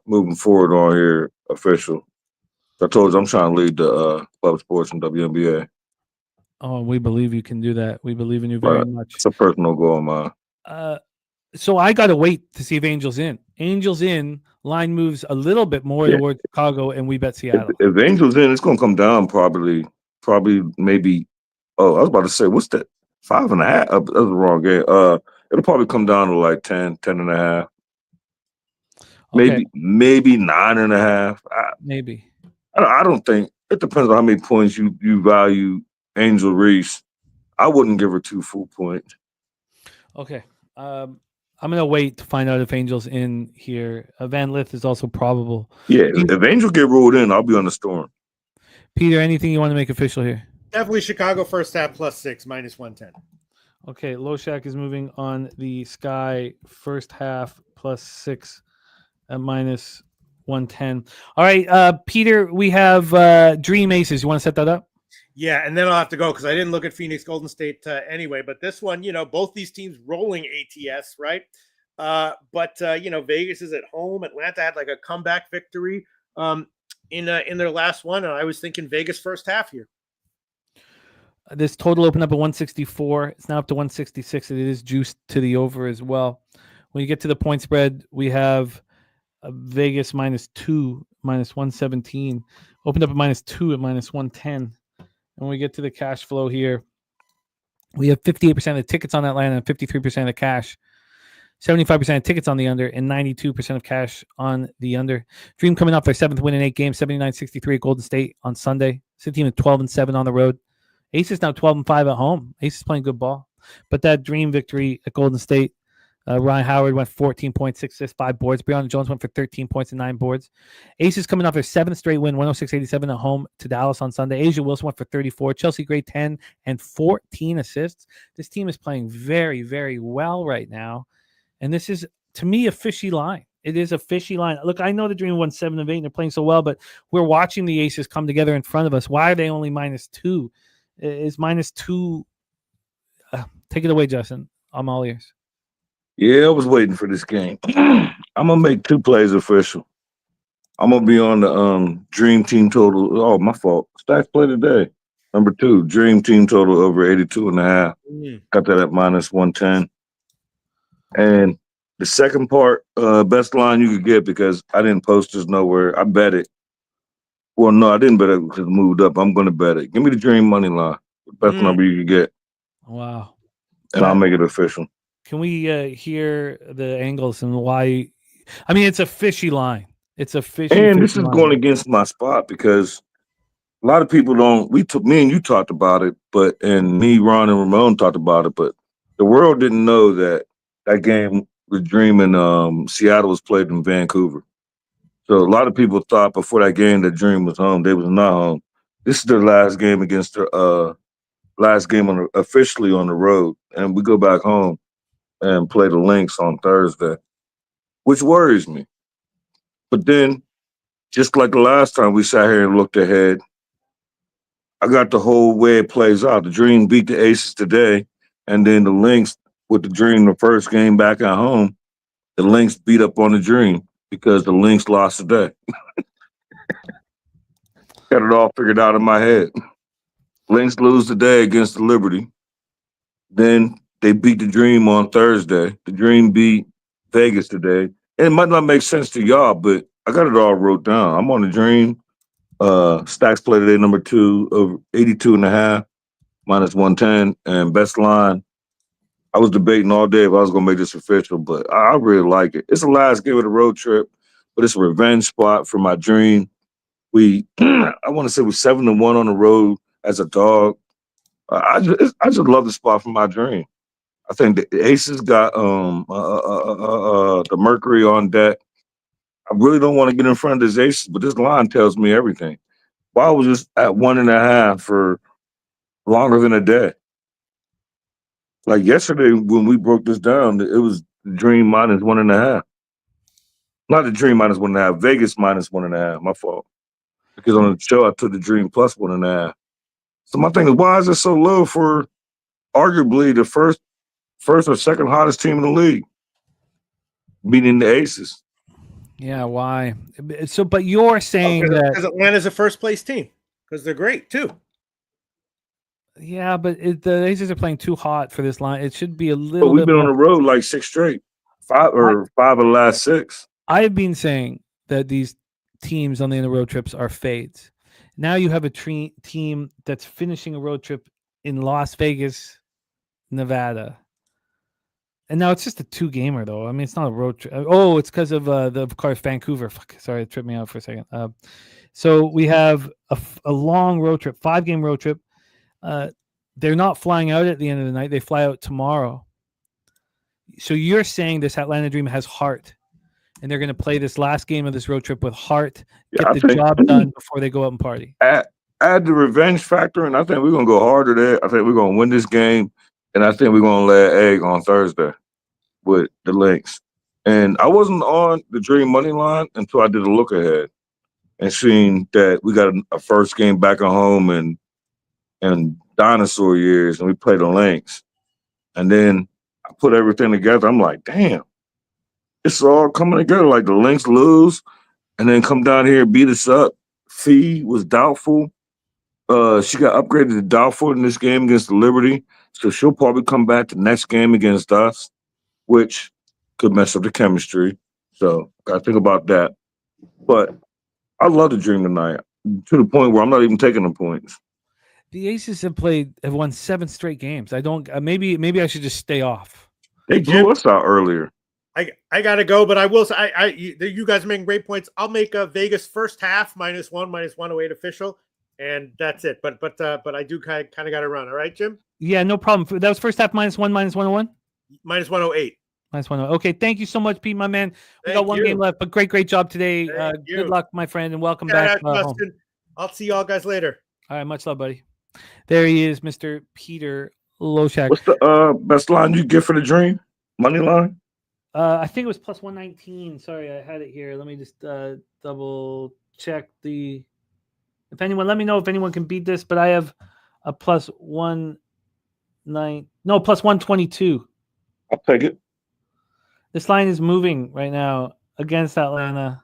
moving forward on here official. I told you I'm trying to lead the club sports and WNBA. Oh, we believe you can do that. We believe in you very much. It's a personal goal of mine. So I got to wait to see if Angel's in. Angel's in. Line moves a little bit more towards Chicago, and we bet Seattle. If Angel's in, it's going to come down probably maybe. Oh, I was about to say, what's that? 5.5? That's the wrong game. It'll probably come down to like 10.5. Okay. Maybe 9.5. Maybe. I don't think it depends on how many points you value Angel Reese. I wouldn't give her 2 full points. Okay. I'm going to wait to find out if Angel's in here. Van Lith is also probable. Yeah, if Angel get ruled in, I'll be on the Storm. Peter, anything you want to make official here? Definitely Chicago first half +6, -110. Okay, Loshak is moving on the Sky first half +6 at -110. All right, Peter, we have Dream Aces. You want to set that up? Yeah, and then I'll have to go because I didn't look at Phoenix Golden State anyway. But this one, both these teams rolling ATS, right? But Vegas is at home. Atlanta had like a comeback victory in their last one, and I was thinking Vegas first half here. This total opened up at 164. It's now up to 166. It is juiced to the over as well. When you get to the point spread, we have Vegas -2, -117. Opened up at -2 at -110. And when we get to the cash flow here, we have 58% of the tickets on Atlanta and 53% of the cash. 75% of tickets on the under and 92% of cash on the under. Dream coming off their 7th win in 8 games, 79-63 at Golden State on Sunday. It's a team at 12-7 on the road. Ace is now 12-5 at home. Ace is playing good ball. But that Dream victory at Golden State, Ryan Howard went 14 points, 6 assists, 5 boards. Breonna Jones went for 13 points and 9 boards. Ace is coming off their 7th straight win, 106-87 at home to Dallas on Sunday. Asia Wilson went for 34. Chelsea Gray, 10 and 14 assists. This team is playing very, very well right now. And this is, to me, a fishy line. It is a fishy line. Look, I know the Dream won 7 of 8 and they're playing so well, but we're watching the Aces come together in front of us. Why are they only -2? Is -2. Take it away, Justin. I'm all ears. Yeah, I was waiting for this game. I'm gonna make 2 plays official. I'm gonna be on the Dream Team total. Oh, my fault. Stacks play today. Number 2, Dream Team total over 82.5. Got that at minus 110. And the second part, best line you could get, because I didn't post this nowhere. I bet it. Well, no, I didn't bet it because it moved up. I'm going to bet it. Give me the Dream money line. Best number you could get. Wow. And I'll make it official. Can we hear the angles and why? I mean, it's a fishy line. It's a fishy. And this is going against my spot because a lot of people don't. Me and you talked about it, and me, Ron, and Ramon talked about it, but the world didn't know that game with Dream in Seattle was played in Vancouver. So a lot of people thought before that game that Dream was home. They was not home. This is their last game against their last game officially on the road, and we go back home and play the Lynx on Thursday, which worries me. But then, just like the last time we sat here and looked ahead, I got the whole way it plays out. The Dream beat the Aces today, and then the Lynx, with the Dream the first game back at home, the Lynx beat up on the Dream because the Lynx lost today. Got it all figured out in my head. Lynx lose today against the Liberty. Then they beat the Dream on Thursday. The Dream beat Vegas today. And it might not make sense to y'all, but I got it all wrote down. I'm on the Dream. Stacks play today, number 2 of 82.5, minus 110. And best line, I was debating all day if I was going to make this official, but I really like it. It's the last game of the road trip, but it's a revenge spot for my Dream. I want to say we're 7-1 on the road as a dog. I just love the spot for my Dream. I think the Aces got the Mercury on deck. I really don't want to get in front of this Aces, but this line tells me everything. Why was this at 1.5 for longer than a day? Like yesterday when we broke this down, it was the Dream minus 1.5. Not the Dream minus 1.5, Vegas minus 1.5. My fault. Because on the show I took the Dream plus 1.5. So my thing is, why is it so low for arguably the first or second hottest team in the league, beating the Aces? Yeah, why? So, but you're saying that because Atlanta's a first place team because they're great too. Yeah, but the Aces are playing too hot for this line. It should be a little. But we've been on the road like 6 straight, 5 of the last 6. I've been saying that these teams on the road trips are fades. Now you have a team that's finishing a road trip in Las Vegas, Nevada. And now it's just a 2-gamer, though. I mean, it's not a road trip. Oh, it's because of of course, Vancouver. Fuck, sorry, it tripped me out for a second. So we have a long road trip, 5-game road trip. They're not flying out at the end of the night. They fly out tomorrow. So you're saying this Atlanta Dream has heart, and they're going to play this last game of this road trip with heart, get the job done before they go out and party. Add the revenge factor, and I think we're going to go harder there. I think we're going to win this game, and I think we're going to lay an egg on Thursday with the Lynx. And I wasn't on the Dream money line until I did a look ahead and seen that we got a first game back at home and dinosaur years, and we played the Lynx. And then I put everything together. I'm like, damn, it's all coming together. Like the Lynx lose and then come down here and beat us up. Fee was doubtful. She got upgraded to doubtful in this game against the Liberty. So she'll probably come back the next game against us, which could mess up the chemistry. So gotta think about that. But I love the Dream tonight to the point where I'm not even taking the points. The Aces have won 7 straight games. I don't. Maybe I should just stay off. They blew us out earlier. I gotta go, but I will say you guys are making great points. I'll make a Vegas first half -1, -108 official, and that's it. But I do kind of got to run. All right, Jim. Yeah, no problem. That was first half -1, -101, -108. -108. Okay, thank you so much, Pete, my man. We got one game left, but great job today. Good luck, my friend, and welcome back. Home. I'll see y'all guys later. All right, much love, buddy. There he is, Mr. Peter Loshak. What's the best line you get for the Dream? Money line? I think it was +119. Sorry, I had it here. Let me just double check the. If anyone, let me know if anyone can beat this. But I have a +122. I'll take it. This line is moving right now against Atlanta.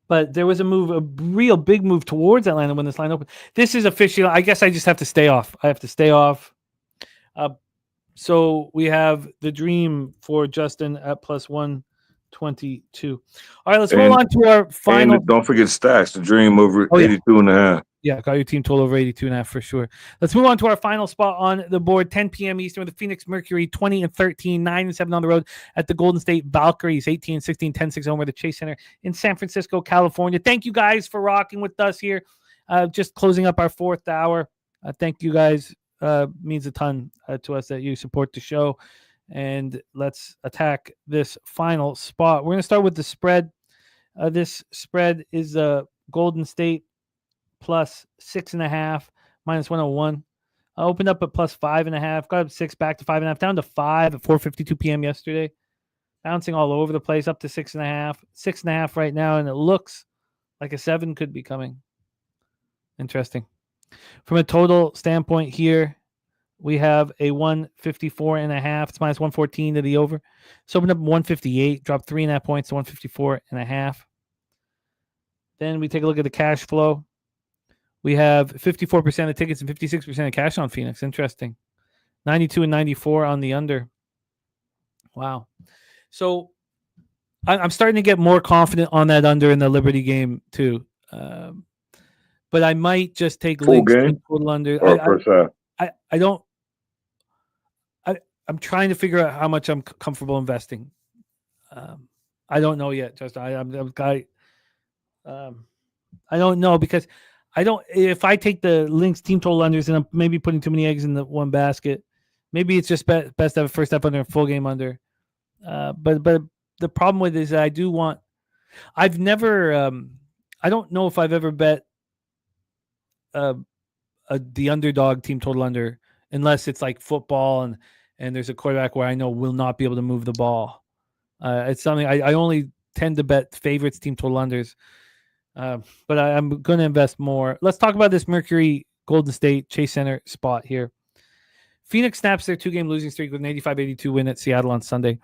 But there was a real big move towards Atlanta when this line opened. This is official. I guess I just have to stay off. I have to stay off. So we have the dream for Justin at plus 122. All right, let's roll on to our final. And don't forget stacks. The dream over 82.5. Yeah, got your team total over 82.5 for sure. Let's move on to our final spot on the board. 10 p.m. Eastern with the Phoenix Mercury 20-13, 9-7 on the road at the Golden State Valkyries 18-16, 10-6 home at the Chase Center in San Francisco, California. Thank you guys for rocking with us here. Just closing up our fourth hour. Thank you guys. Means a ton to us that you support the show. And let's attack this final spot. We're going to start with the spread. This spread is Golden State plus 6.5, minus 101. I opened up at plus 5.5, got up 6, back to 5.5, down to 5 at 4:52 p.m. yesterday. Bouncing all over the place, up to 6.5, 6.5 right now, and it looks like a 7 could be coming. Interesting. From a total standpoint here, we have a 154.5. It's minus 114 to the over. So opened up 158, dropped 3.5 points to 154.5. Then we take a look at the cash flow. We have 54% of tickets and 56% of cash on Phoenix. Interesting. 92 and 94 on the under. Wow. So I'm starting to get more confident on that under in the Liberty game too. But I might just take full Lynx game total under. first half. I'm trying to figure out how much I'm comfortable investing. I don't know yet, Justin. I don't know because if I take the Lynx team total unders and I'm maybe putting too many eggs in the one basket, maybe it's just best to have a first half under and full game under. But the problem with it is that I don't know if I've ever bet the underdog team total under unless it's like football and there's a quarterback where I know will not be able to move the ball. It's something I only tend to bet favorites team total unders. But I'm going to invest more. Let's talk about this Mercury Golden State Chase Center spot here. Phoenix snaps their 2-game losing streak with an 85-82 win at Seattle on Sunday.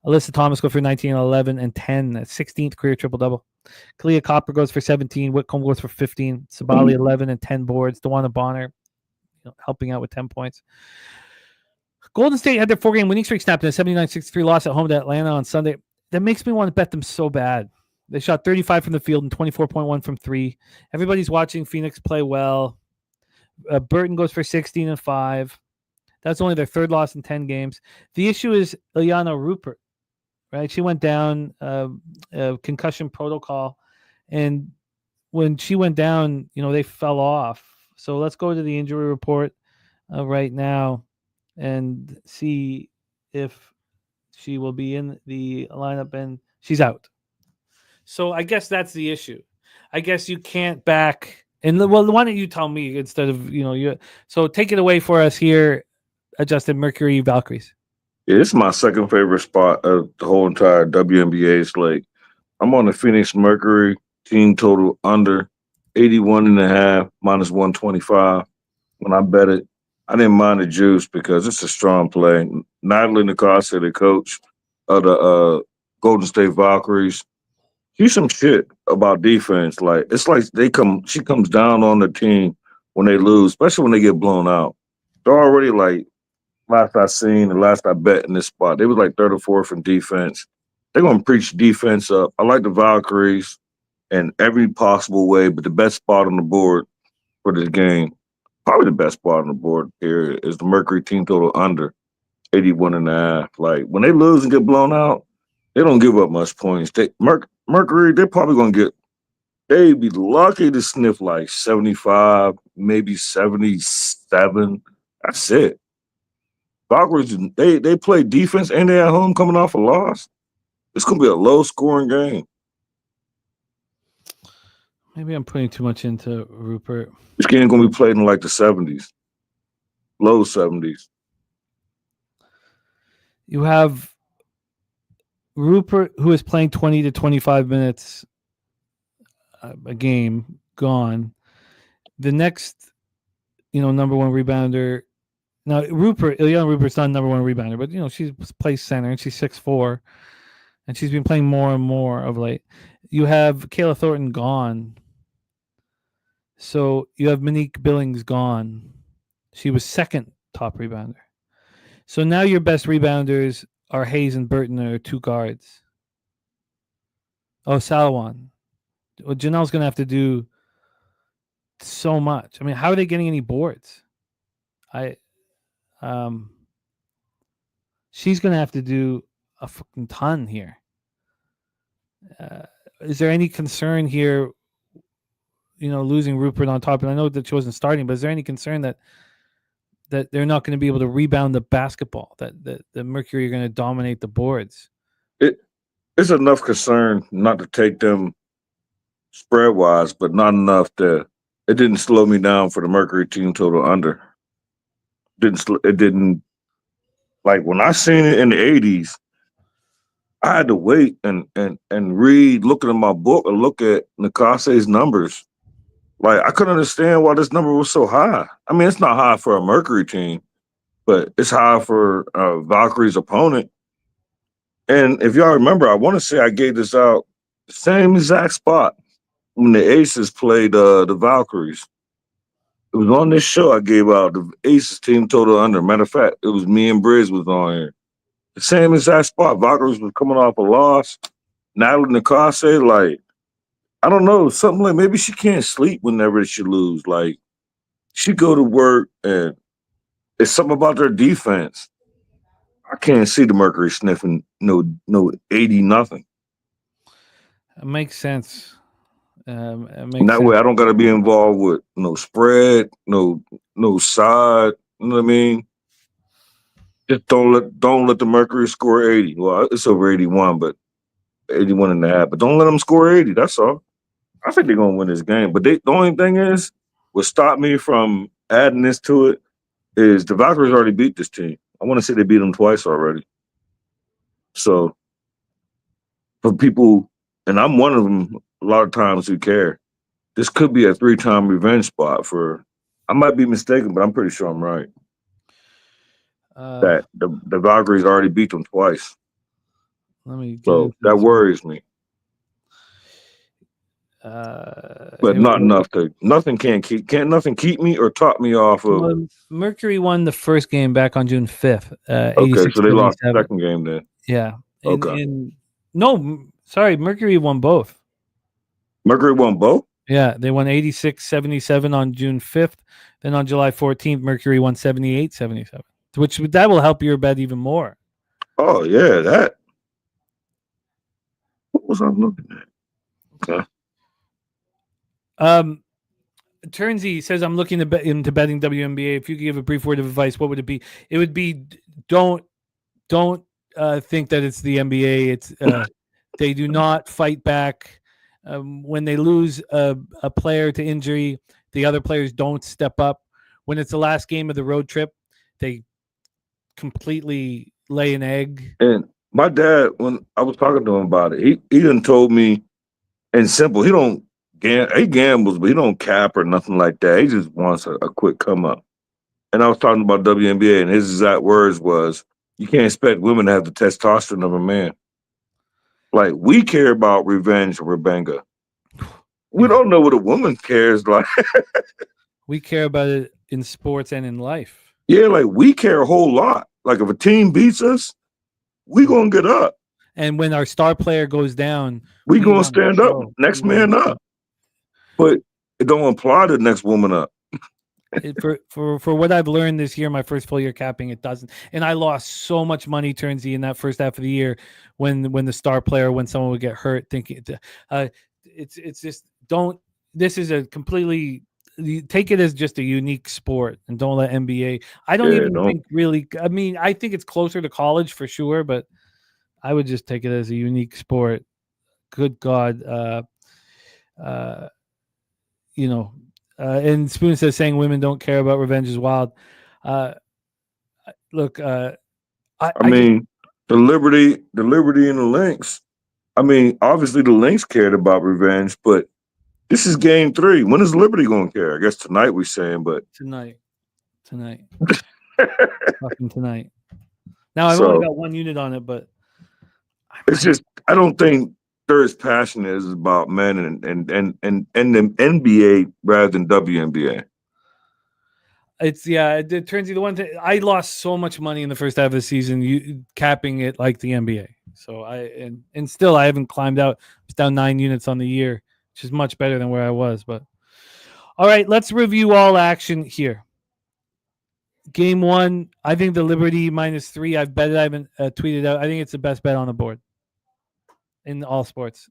Alyssa Thomas goes for 19, 11, and 10. 16th career triple-double. Kalia Copper goes for 17. Whitcomb goes for 15. Sabali 11 and 10 boards. DeWanna Bonner helping out with 10 points. Golden State had their 4-game winning streak snapped in a 79-63 loss at home to Atlanta on Sunday. That makes me want to bet them so bad. They shot 35 from the field and 24.1 from 3. Everybody's watching Phoenix play well. Burton goes for 16 and 5. That's only their third loss in 10 games. The issue is Ilyana Rupert, right? She went down concussion protocol, and when she went down, they fell off. So let's go to the injury report right now and see if she will be in the lineup, and she's out. So I guess that's the issue. I guess you can't back. And why don't you tell me instead of you? So take it away for us here, Justin. Mercury Valkyries. Yeah, it's my second favorite spot of the whole entire WNBA slate. I'm on the Phoenix Mercury team total under 81.5 minus 125. When I bet it, I didn't mind the juice because it's a strong play. Natalie Nicasio, the coach of the Golden State Valkyries, she's some shit about defense. Like it's like she comes down on the team when they lose, especially when they get blown out. They're already like last I seen and last I bet in this spot, they was like third or fourth in defense. They're gonna preach defense up. I like the Valkyries in every possible way, but the best spot on the board for this game, probably the best spot on the board here is the Mercury team total under 81.5. Like when they lose and get blown out, they don't give up much points. Mercury, they're probably going to they'd be lucky to sniff like 75, maybe 77. That's it. Valkyries, they play defense and they're at home coming off a loss. It's going to be a low-scoring game. Maybe I'm putting too much into Rupert. This game going to be played in like the 70s, low 70s. You have Rupert, who is playing 20 to 25 minutes a game, gone. The next, number one rebounder. Now, Ilyana Rupert's not number one rebounder, but, she plays center and she's 6'4". and she's been playing more and more of late. You have Kayla Thornton gone. So you have Monique Billings gone. She was second top rebounder. So now your best rebounders are Hayes and Burton, are 2 guards. Oh, Salawan. Well, Janelle's going to have to do so much. I mean, how are they getting any boards? She's going to have to do a fucking ton here. Is there any concern here, losing Rupert on top? And I know that she wasn't starting, but is there any concern that they're not going to be able to rebound the basketball, that the Mercury are going to dominate the boards? It's enough concern not to take them spread-wise, but not enough that it didn't slow me down for the Mercury team total under. It didn't, like when I seen it in the 80s, I had to wait and read, looking at my book and look at Nakase's numbers. Like, I couldn't understand why this number was so high. I mean, it's not high for a Mercury team, but it's high for Valkyrie's opponent. And if y'all remember, I want to say I gave this out the same exact spot when the Aces played the Valkyries. It was on this show I gave out the Aces team total under. Matter of fact, it was me and Briz was on here. The same exact spot. Valkyries was coming off a loss. Natalie Nakase, like, I don't know, something like maybe she can't sleep whenever she lose. Like, she go to work and it's something about their defense. I can't see the Mercury sniffing no 80 nothing. It makes sense. That way I don't got to be involved with no spread, no side. You know what I mean? Just don't let the Mercury score 80. Well, it's over 81, but 81 and a half. But don't let them score 80. That's all. I think they're gonna win this game. But the only thing is, what stopped me from adding this to it is the Valkyries already beat this team. I want to say they beat them twice already. So for people, and I'm one of them a lot of times who care, this could be a 3-time revenge spot for, I might be mistaken, but I'm pretty sure I'm right. That the Valkyries already beat them twice. So that worries me. But not enough nothing nothing keep me or talk me off of. Well, Mercury won the first game back on June 5th. Okay, so they lost the second game then. Yeah. Okay. Mercury won both. Mercury won both? Yeah, they won 86-77 on June 5th. Then on July 14th, Mercury won 78-77, which that will help your bet even more. Oh, yeah, that. What was I looking at? Okay. Turnsy says, I'm looking into betting WNBA. If you could give a brief word of advice, what would it be? It would be don't think that it's the NBA. It's they do not fight back. When they lose a player to injury, the other players don't step up. When it's the last game of the road trip, they completely lay an egg. And my dad, when I was talking to him about it, he done told me in simple, he gambles, but he don't cap or nothing like that. He just wants a quick come up. And I was talking about WNBA, and his exact words was, you can't expect women to have the testosterone of a man. Like, we care about revenge or Rebanga. We don't know what a woman cares like. We care about it in sports and in life. Yeah, like, we care a whole lot. Like, if a team beats us, we gonna get up. And when our star player goes down, we gonna stand up. Next man up. But it don't apply to the next woman up. For what I've learned this year, my first full year capping, it doesn't. And I lost so much money, Turnsy, in that first half of the year when the star player, when someone would get hurt, thinking it's just don't. This is a completely, take it as just a unique sport and don't let NBA. I don't think really. I mean, I think it's closer to college for sure, but I would just take it as a unique sport. Good God. And Spoon says saying women don't care about revenge is wild. Look, I mean, the Liberty and the Lynx. I mean, obviously the Lynx cared about revenge, but this is game 3. When is Liberty going to care? I guess tonight we're saying, but tonight, fucking tonight. Now I've only got one unit on it, but It's just I don't think they're as passionate as about men and the NBA rather than WNBA. It turns you the one thing. I lost so much money in the first half of the season, you capping it like the NBA. So and still I haven't climbed out. It's down 9 units on the year, which is much better than where I was. But all right, let's review all action here. Game 1, I think the Liberty -3. I've bet it. I haven't tweeted out. I think it's the best bet on the board in all sports.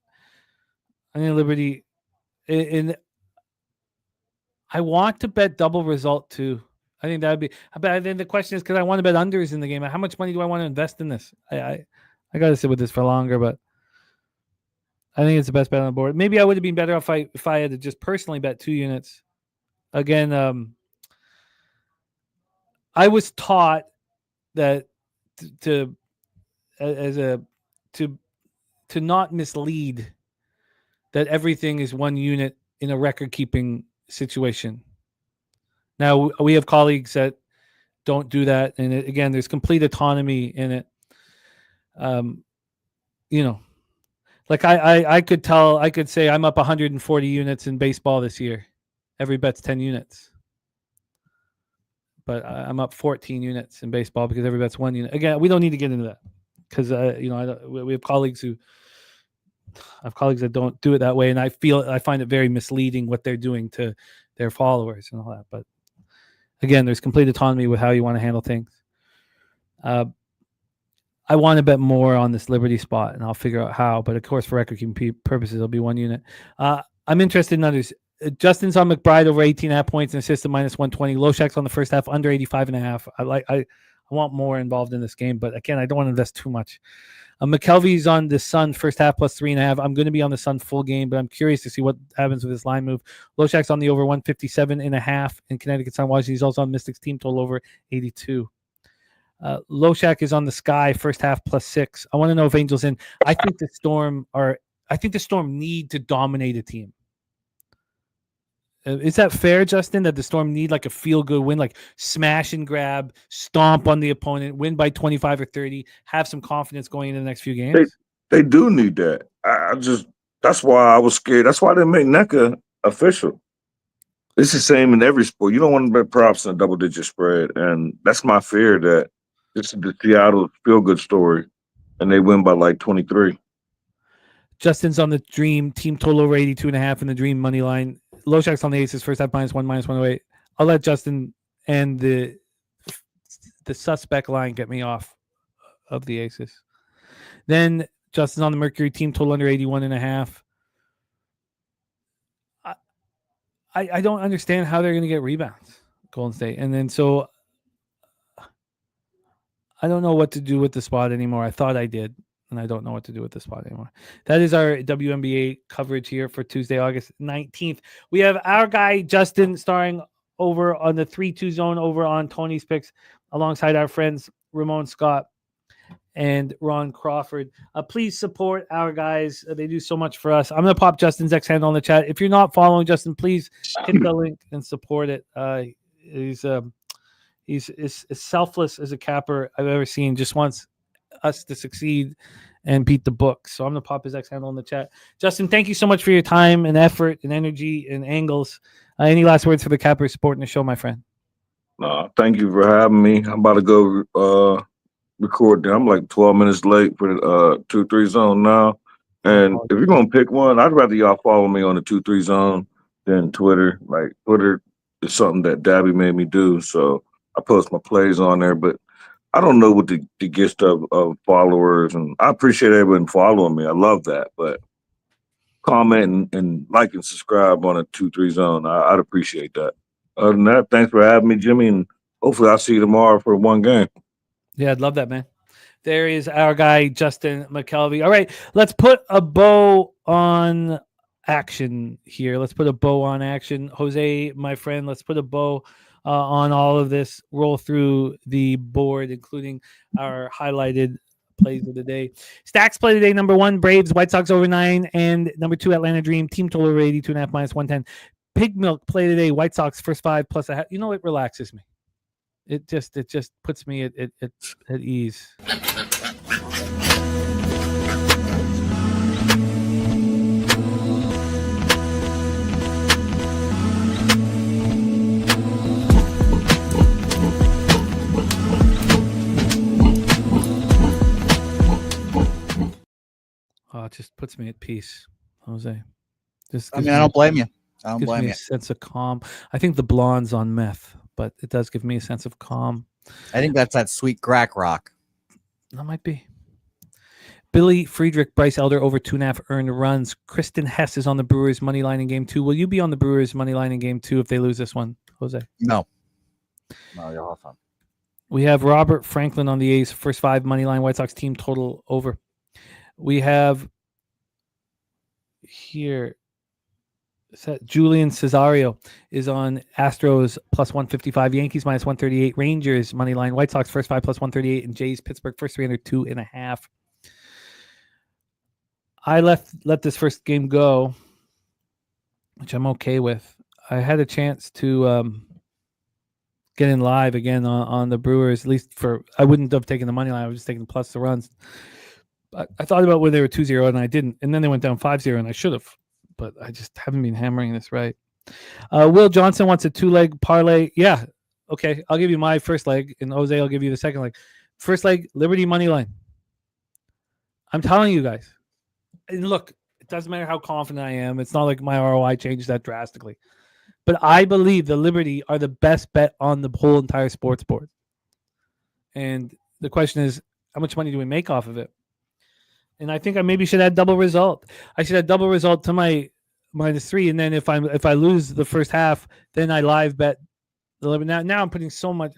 I think Liberty I want to bet double result too. I think that would be. But then the question is, because I want to bet unders in the game. How much money do I want to invest in this? I got to sit with this for longer, but I think it's the best bet on the board. Maybe I would have been better off if I had to just personally bet 2 units. Again, I was taught that to not mislead, that everything is 1 unit in a record keeping situation. Now we have colleagues that don't do that, and again, there's complete autonomy in it. Like I could say I'm up 140 units in baseball this year. Every bet's 10 units, but I'm up 14 units in baseball because every bet's 1 unit. Again, we don't need to get into that because we have colleagues that don't do it that way, and I find it very misleading what they're doing to their followers and all that. But again, there's complete autonomy with how you want to handle things. I want to bet more on this Liberty spot, and I'll figure out how. But of course, for record keeping purposes, it'll be 1 unit. I'm interested in others. Justin's on McBride over 18.5 points and assists at -120. Loshak's on the first half under 85.5. I want more involved in this game, but again, I don't want to invest too much. McKelvey's on the Sun first half +3.5. I'm going to be on the Sun full game, but I'm curious to see what happens with this line move. Loshak's on the over 157.5 in Connecticut Sun. Washington. He's also on Mystics team total over 82. Loshak is on the Sky first half +6. I want to know if Angels in. I think the Storm need to dominate a team. Is that fair, Justin, that the Storm need like a feel-good win, like smash and grab, stomp on the opponent, win by 25 or 30, have some confidence going into the next few games? They do need that. That's why I was scared. That's why they make NECA official. It's the same in every sport. You don't want to bet props in a double-digit spread, and that's my fear that this is the Seattle feel-good story, and they win by like 23. Justin's on the Dream team total over 82.5 in the Dream money line. Loshak's on the Aces first half -1, -108. I'll let Justin and the suspect line get me off of the Aces. Then Justin's on the Mercury team total under 81.5. I don't understand how they're going to get rebounds, Golden State. And then so I don't know what to do with the spot anymore. I thought I did, and I don't know what to do with the spot anymore. That is our WNBA coverage here for Tuesday, August 19th. We have our guy, Justin, starring over on the 3-2 zone over on Tony's Picks alongside our friends Ramon Scott and Ron Crawford. Please support our guys. They do so much for us. I'm going to pop Justin's X handle in the chat. If you're not following Justin, please hit the link and support it. He's as selfless as a capper I've ever seen. Just wants us to succeed and beat the book. So I'm going to pop his X handle in the chat. Justin, thank you so much for your time and effort and energy and angles. Any last words for the capper supporting the show, my friend? Thank you for having me. I'm about to go record. I'm like 12 minutes late for the 2-3 zone now. And if you're going to pick one, I'd rather y'all follow me on the 2-3 zone than Twitter. Like Twitter is something that Dabby made me do. So I post my plays on there, but I don't know what the gist of followers, and I appreciate everyone following me. I love that, but comment and like and subscribe on a 2-3 zone. I'd appreciate that. Other than that, thanks for having me, Jimmy, and hopefully I'll see you tomorrow for one game. Yeah, I'd love that, man. There is our guy, Justin McKelvey. All right, let's put a bow on action here. Let's put a bow on action. Jose, my friend, let's put a bow on all of this. Roll through the board, including our highlighted plays of the day. Stacks play today: number 1, Braves, White Sox over 9, and number 2, Atlanta Dream, team total over 82.5 -110. Pig Milk play today: White Sox first 5 plus a half. You know, it relaxes me. It just puts me at ease. just puts me at peace, Jose. I don't blame you. I don't gives blame me you. a sense of calm. I think the blonde's on meth, but it does give me a sense of calm. I think that's that sweet crack rock. That might be. Billy Friedrich, Bryce Elder over 2.5 earned runs. Kristen Hess is on the Brewers money line in game 2. Will you be on the Brewers money line in game 2 if they lose this one, Jose? No, you'll have fun. We have Robert Franklin on the A's first 5 money line. White Sox team total over. We have here Julian Cesario is on Astros plus 155, Yankees minus 138, Rangers money line, White Sox first 5 plus 138, and Jays Pittsburgh first 3 under 2.5. I let this first game go, which I'm okay with. I had a chance to get in live again on the Brewers, at least I wouldn't have taken the money line. I was just taking plus the runs. I thought about when they were 2-0 and I didn't, and then they went down 5-0 and I should have, but I just haven't been hammering this right. Will Johnson wants a 2-leg parlay. Yeah, okay. I'll give you my first leg, and Jose, I'll give you the second leg. First leg, Liberty money line. I'm telling you guys. And look, it doesn't matter how confident I am. It's not like my ROI changed that drastically. But I believe the Liberty are the best bet on the whole entire sports board. And the question is, how much money do we make off of it? And I think I maybe should add double result. I should add double result to my -3, and then if I lose the first half, then I live bet the Liberty. Now I'm putting so much.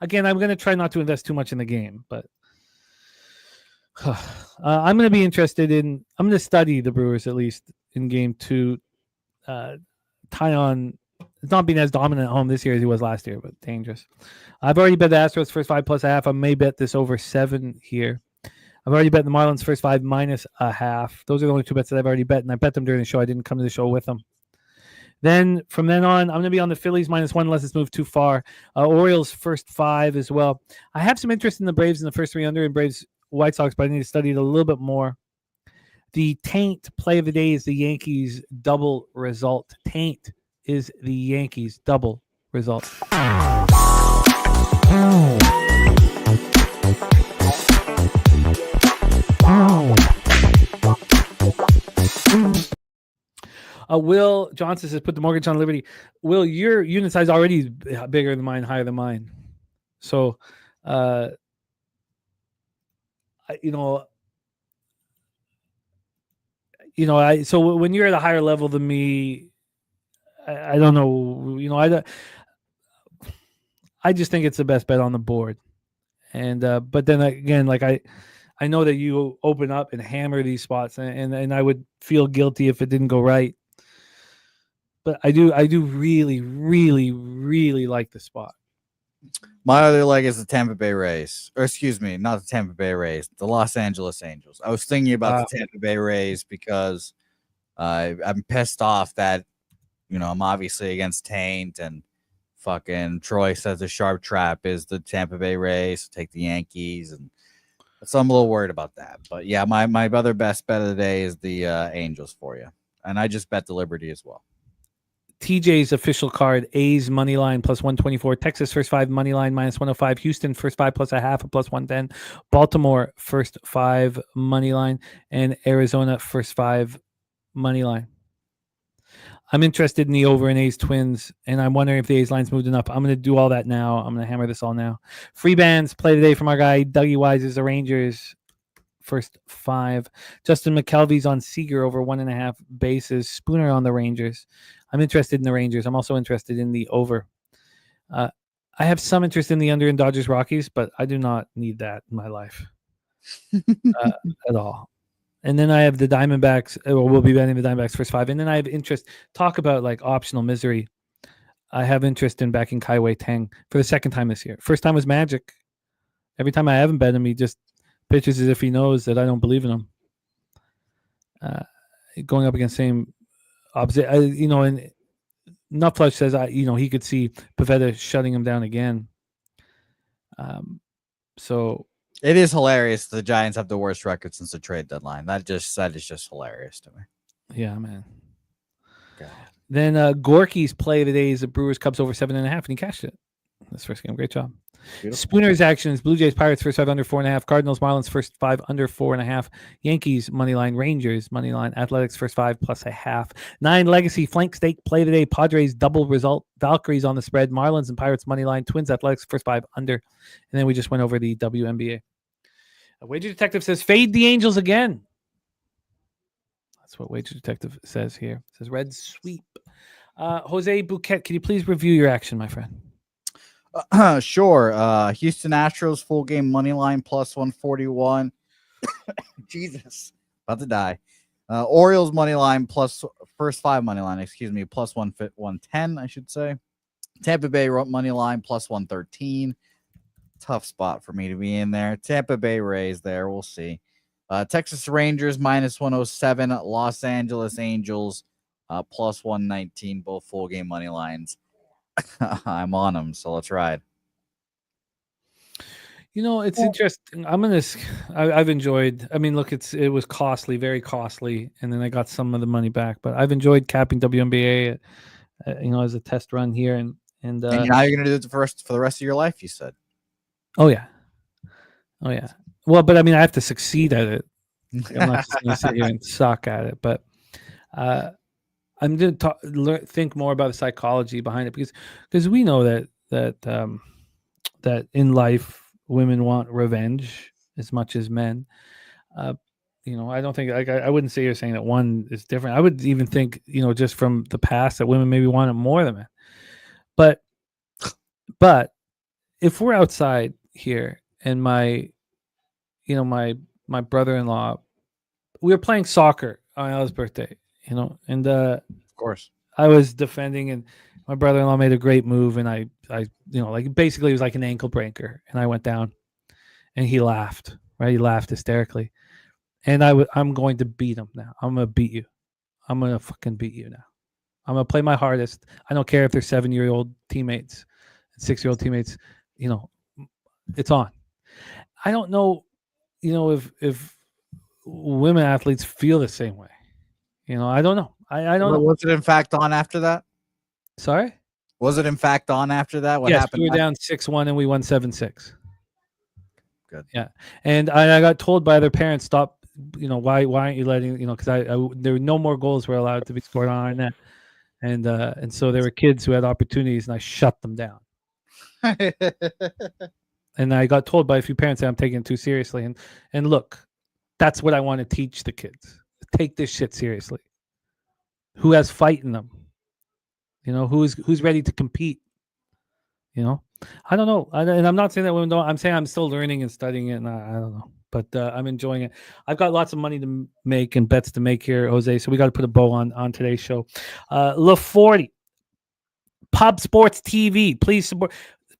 Again, I'm going to try not to invest too much in the game, but I'm going to be interested in. I'm going to study the Brewers at least in game 2. Tyon is not being as dominant at home this year as he was last year, but dangerous. I've already bet the Astros first 5 plus a half. I may bet this over 7 here. I've already bet the Marlins first 5 minus a half. Those are the only 2 bets that I've already bet, and I bet them during the show. I didn't come to the show with them. Then from then on, I'm going to be on the Phillies -1 unless it's moved too far. Orioles first 5 as well. I have some interest in the Braves in the first 3 under and Braves White Sox, but I need to study it a little bit more. The taint play of the day is the Yankees double result. Taint is the Yankees double result. Will Johnson says, put the mortgage on Liberty. Will, your unit size already is bigger than mine, higher than mine. So, so when you're at a higher level than me, I don't know, I just think it's the best bet on the board. And, but then again, like I know that you open up and hammer these spots and I would feel guilty if it didn't go right. But I do really, really, really like the spot. My other leg is the Tampa Bay Rays. Or excuse me, not the Tampa Bay Rays, the Los Angeles Angels. I was thinking about the Tampa Bay Rays because I'm pissed off that, I'm obviously against Taint and fucking Troy says the sharp trap is the Tampa Bay Rays. So take the Yankees. And so I'm a little worried about that. But yeah, my other best bet of the day is the Angels for you. And I just bet the Liberty as well. TJ's official card, A's money line plus 124, Texas first 5 money line minus 105, Houston first 5 plus a half plus 110, Baltimore first 5 money line, and Arizona first 5 money line. I'm interested in the over in A's Twins, and I'm wondering if the A's line's moved enough. I'm going to do all that now. I'm going to hammer this all now. Free bands play today from our guy Dougie Wise is the Rangers first 5. Justin McKelvey's on Seager over 1.5 bases. Spooner on the Rangers. I'm interested in the Rangers. I'm also interested in the over. I have some interest in the under in Dodgers Rockies, but I do not need that in my life at all. And then I have the Diamondbacks. We'll be betting the Diamondbacks first 5. And then I have interest. Talk about like optional misery. I have interest in backing Kai-Wei Tang for the second time this year. First time was Magic. Every time I haven't bet him, he just pitches as if he knows that I don't believe in him. Going up against same opposite, and Nutflush says, he could see Pavetta shutting him down again. So it is hilarious. The Giants have the worst record since the trade deadline. That is just hilarious to me. Yeah, man. God. Then Gorky's play of the day is the Brewers Cubs over 7.5, and he cashed it. This first game, great job. Beautiful. Spooner's actions: Blue Jays, Pirates first 5 under 4.5. Cardinals, Marlins first 5 under 4.5. Yankees money line, Rangers money line, Athletics first 5 plus a half. 9 legacy flank stake play today. Padres double result. Valkyries on the spread. Marlins and Pirates money line. Twins, Athletics first 5 under. And then we just went over the WNBA. A Wager Detective says fade the Angels again. That's what Wager Detective says here. It says red sweep. Jose Bouquet, can you please review your action, my friend? Sure. Houston Astros full game money line plus 141. Jesus, about to die. Orioles money line plus first 5 money line, plus 110, I should say. Tampa Bay money line plus 113. Tough spot for me to be in there. Tampa Bay Rays there. We'll see. Texas Rangers minus 107. Los Angeles Angels plus 119. Both full game money lines. I'm on them, so let's ride. It's interesting. I've enjoyed. I mean, look, it was costly, very costly, and then I got some of the money back. But I've enjoyed capping WNBA, as a test run here, and now you're gonna do it for the rest of your life. You said. Oh yeah. Well, but I mean, I have to succeed at it. I'm not just gonna sit here and suck at it, but. I'm going to think more about the psychology behind it because we know that in life women want revenge as much as men. I don't think I wouldn't say you're saying that one is different. I would even think just from the past that women maybe want it more than men. But if we're outside here and my brother-in-law, we were playing soccer on Ella's birthday. And of course, I was defending, and my brother-in-law made a great move, and I basically it was like an ankle breaker, and I went down, and he laughed, right? He laughed hysterically, and I'm going to beat him now. I'm gonna beat you. I'm gonna fucking beat you now. I'm gonna play my hardest. I don't care if they're 7-year-old teammates, 6-year-old teammates. It's on. I don't know, if women athletes feel the same way. I don't know. I don't know. Was it in fact on after that? Sorry? Was it in fact on after that? What yes, happened? We were down 6-1 and we won 7-6. Good. Yeah. And I got told by their parents, stop, why aren't you letting, because there were no more goals were allowed to be scored on our net. And so there were kids who had opportunities and I shut them down. And I got told by a few parents that I'm taking it too seriously. And look, that's what I want to teach the kids. Take this shit seriously. Who has fight in them? Who's ready to compete? I don't know. And I'm not saying that women don't. I'm saying I'm still learning and studying it, and I don't know. But I'm enjoying it. I've got lots of money to make and bets to make here, Jose. So we got to put a bow on today's show. LaForty, Pub Sports TV. Please support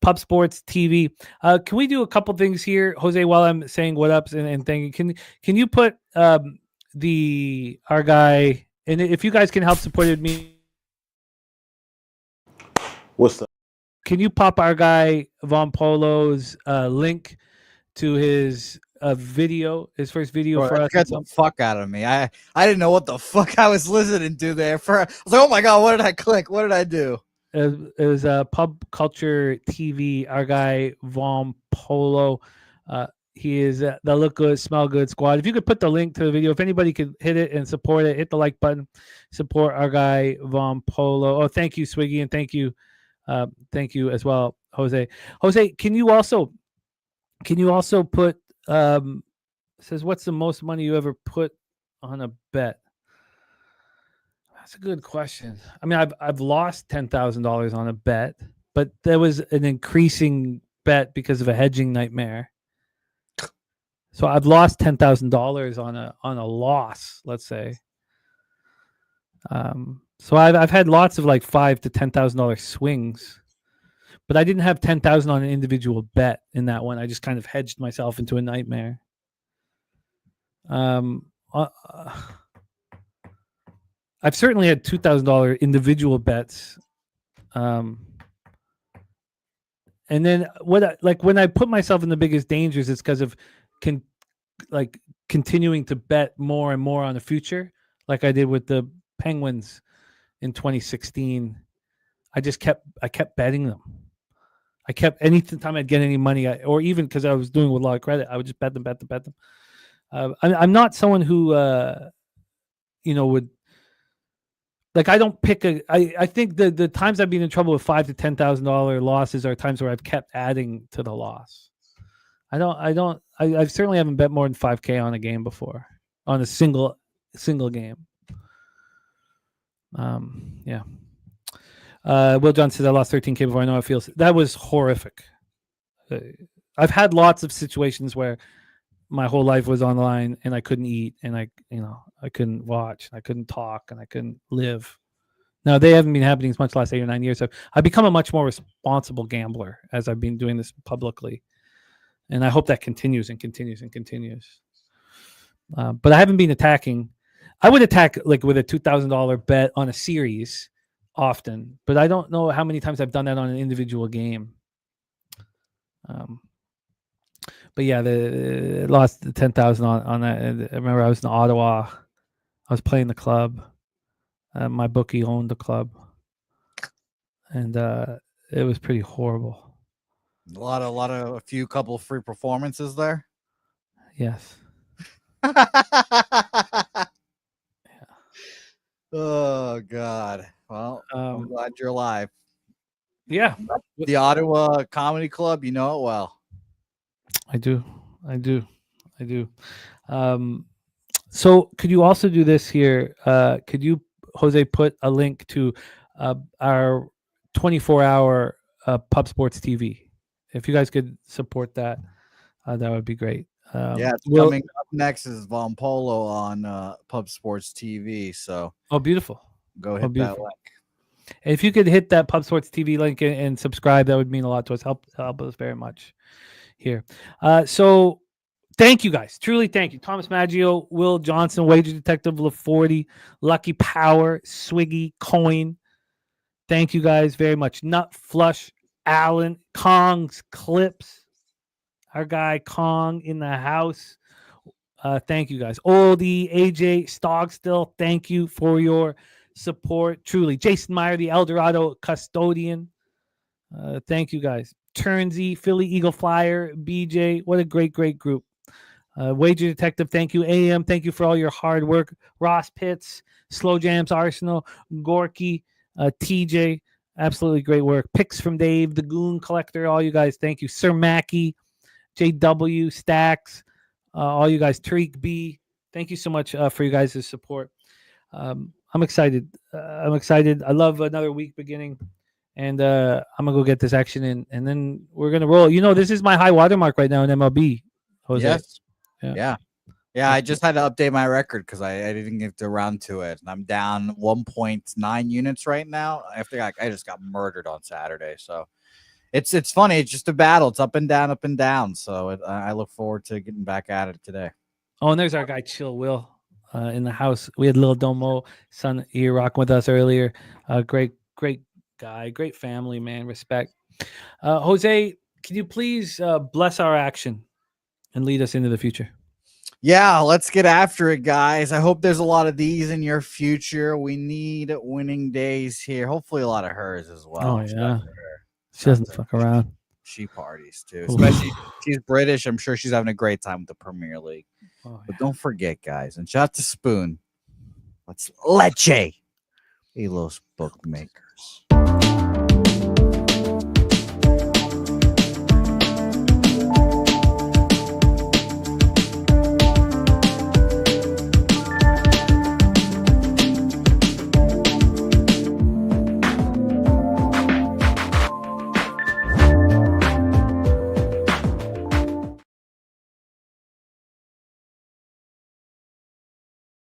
Pub Sports TV. Can we do a couple things here, Jose? While I'm saying what ups and thank you, can you put our guy, and if you guys can help support it, me. What's up? Can you pop our guy Von Polo's link to his video, his first video for us? Got the fuck out of me. I didn't know what the fuck I was listening to there. I was like, oh my god, what did I click? What did I do? It was a Pub Culture TV. Our guy Von Polo. He is the Look Good, Smell Good squad. If you could put the link to the video, if anybody could hit it and support it, hit the like button. Support our guy Von Polo. Oh, thank you, Swiggy, and thank you as well, Jose. Jose, can you also put says what's the most money you ever put on a bet? That's a good question. I mean, I've lost $10,000 on a bet, but there was an increasing bet because of a hedging nightmare. So I've lost $10,000 on a loss, let's say. So I've had lots of like $5,000 to $10,000 swings, but I didn't have 10,000 on an individual bet in that one. I just kind of hedged myself into a nightmare. I've certainly had $2,000 individual bets. And then when I put myself in the biggest dangers, it's because of continuing to bet more and more on the future, like I did with the Penguins in 2016. I kept betting them. I kept any time I'd get any money, or even because I was doing with a lot of credit, I would just bet them. I'm not someone who, would like. I don't pick I think the times I've been in trouble with $5,000 to $10,000 losses are times where I've kept adding to the loss. I certainly haven't bet more than $5,000 on a game before, on a single game. Yeah. Will John says I lost $13,000 before. I know how it feels. That was horrific. I've had lots of situations where my whole life was on the line and I couldn't eat and I couldn't watch, I couldn't talk, and I couldn't live. Now they haven't been happening as much the last 8 or 9 years. So I've become a much more responsible gambler as I've been doing this publicly, and I hope that continues and continues and continues. But I haven't been attacking. I would attack like with a $2,000 bet on a series often, but I don't know how many times I've done that on an individual game. But yeah, lost the 10,000 on that. I remember I was in Ottawa. I was playing the club. My bookie owned the club, and it was pretty horrible. A few couple of free performances there. Yes. Oh God. Well, I'm glad you're alive. Yeah. The Ottawa Comedy Club, you know it well. I do. So could you also do this here? Could you, Jose, put a link to our 24-hour Pub Sports TV? If you guys could support that, that would be great. Coming up next is Von Polo on Pub Sports TV. So beautiful. Go hit that link. If you could hit that Pub Sports TV link and subscribe, that would mean a lot to us. Help us very much here. So thank you guys. Truly thank you. Thomas Maggio, Will Johnson, Wager Detective LaForty, Lucky Power, Swiggy, Coin. Thank you guys very much. Nut Flush, Allen, Kong's Clips. Our guy Kong in the house. Thank you guys. Oldie, AJ, Stogstill, thank you for your support. Truly. Jason Meyer, the Eldorado custodian. Thank you guys. Turnsy, Philly Eagle Flyer, BJ. What a great group. Wager Detective, thank you. AM, thank you for all your hard work. Ross Pitts, Slow Jams Arsenal, Gorky, TJ, absolutely great work. Picks from Dave, the Goon Collector, all you guys, thank you. Sir Mackey, JW, Stacks, all you guys, Tariq B, thank you so much for you guys' support. I'm excited. I love another week beginning, and I'm gonna go get this action in, and then we're gonna roll. This is my high watermark right now in MLB. Jose. Yes. Yeah. I just had to update my record because I didn't get around to it. I'm down 1.9 units right now. I just got murdered on Saturday, so it's funny. It's just a battle. It's up and down. So I look forward to getting back at it today. Oh, and there's our guy Chill Will in the house. We had Lil Domo son here rocking with us earlier. Great guy, great family, man. Respect. Jose, can you please bless our action and lead us into the future? Yeah, let's get after it, guys. I hope there's a lot of these in your future. We need winning days here. Hopefully a lot of hers as well. Oh, yeah. She doesn't fuck around. She parties, too. Especially she's British. I'm sure she's having a great time with the Premier League. But don't forget, guys, and shout out to Spoon. Let's leche. Los bookmakers.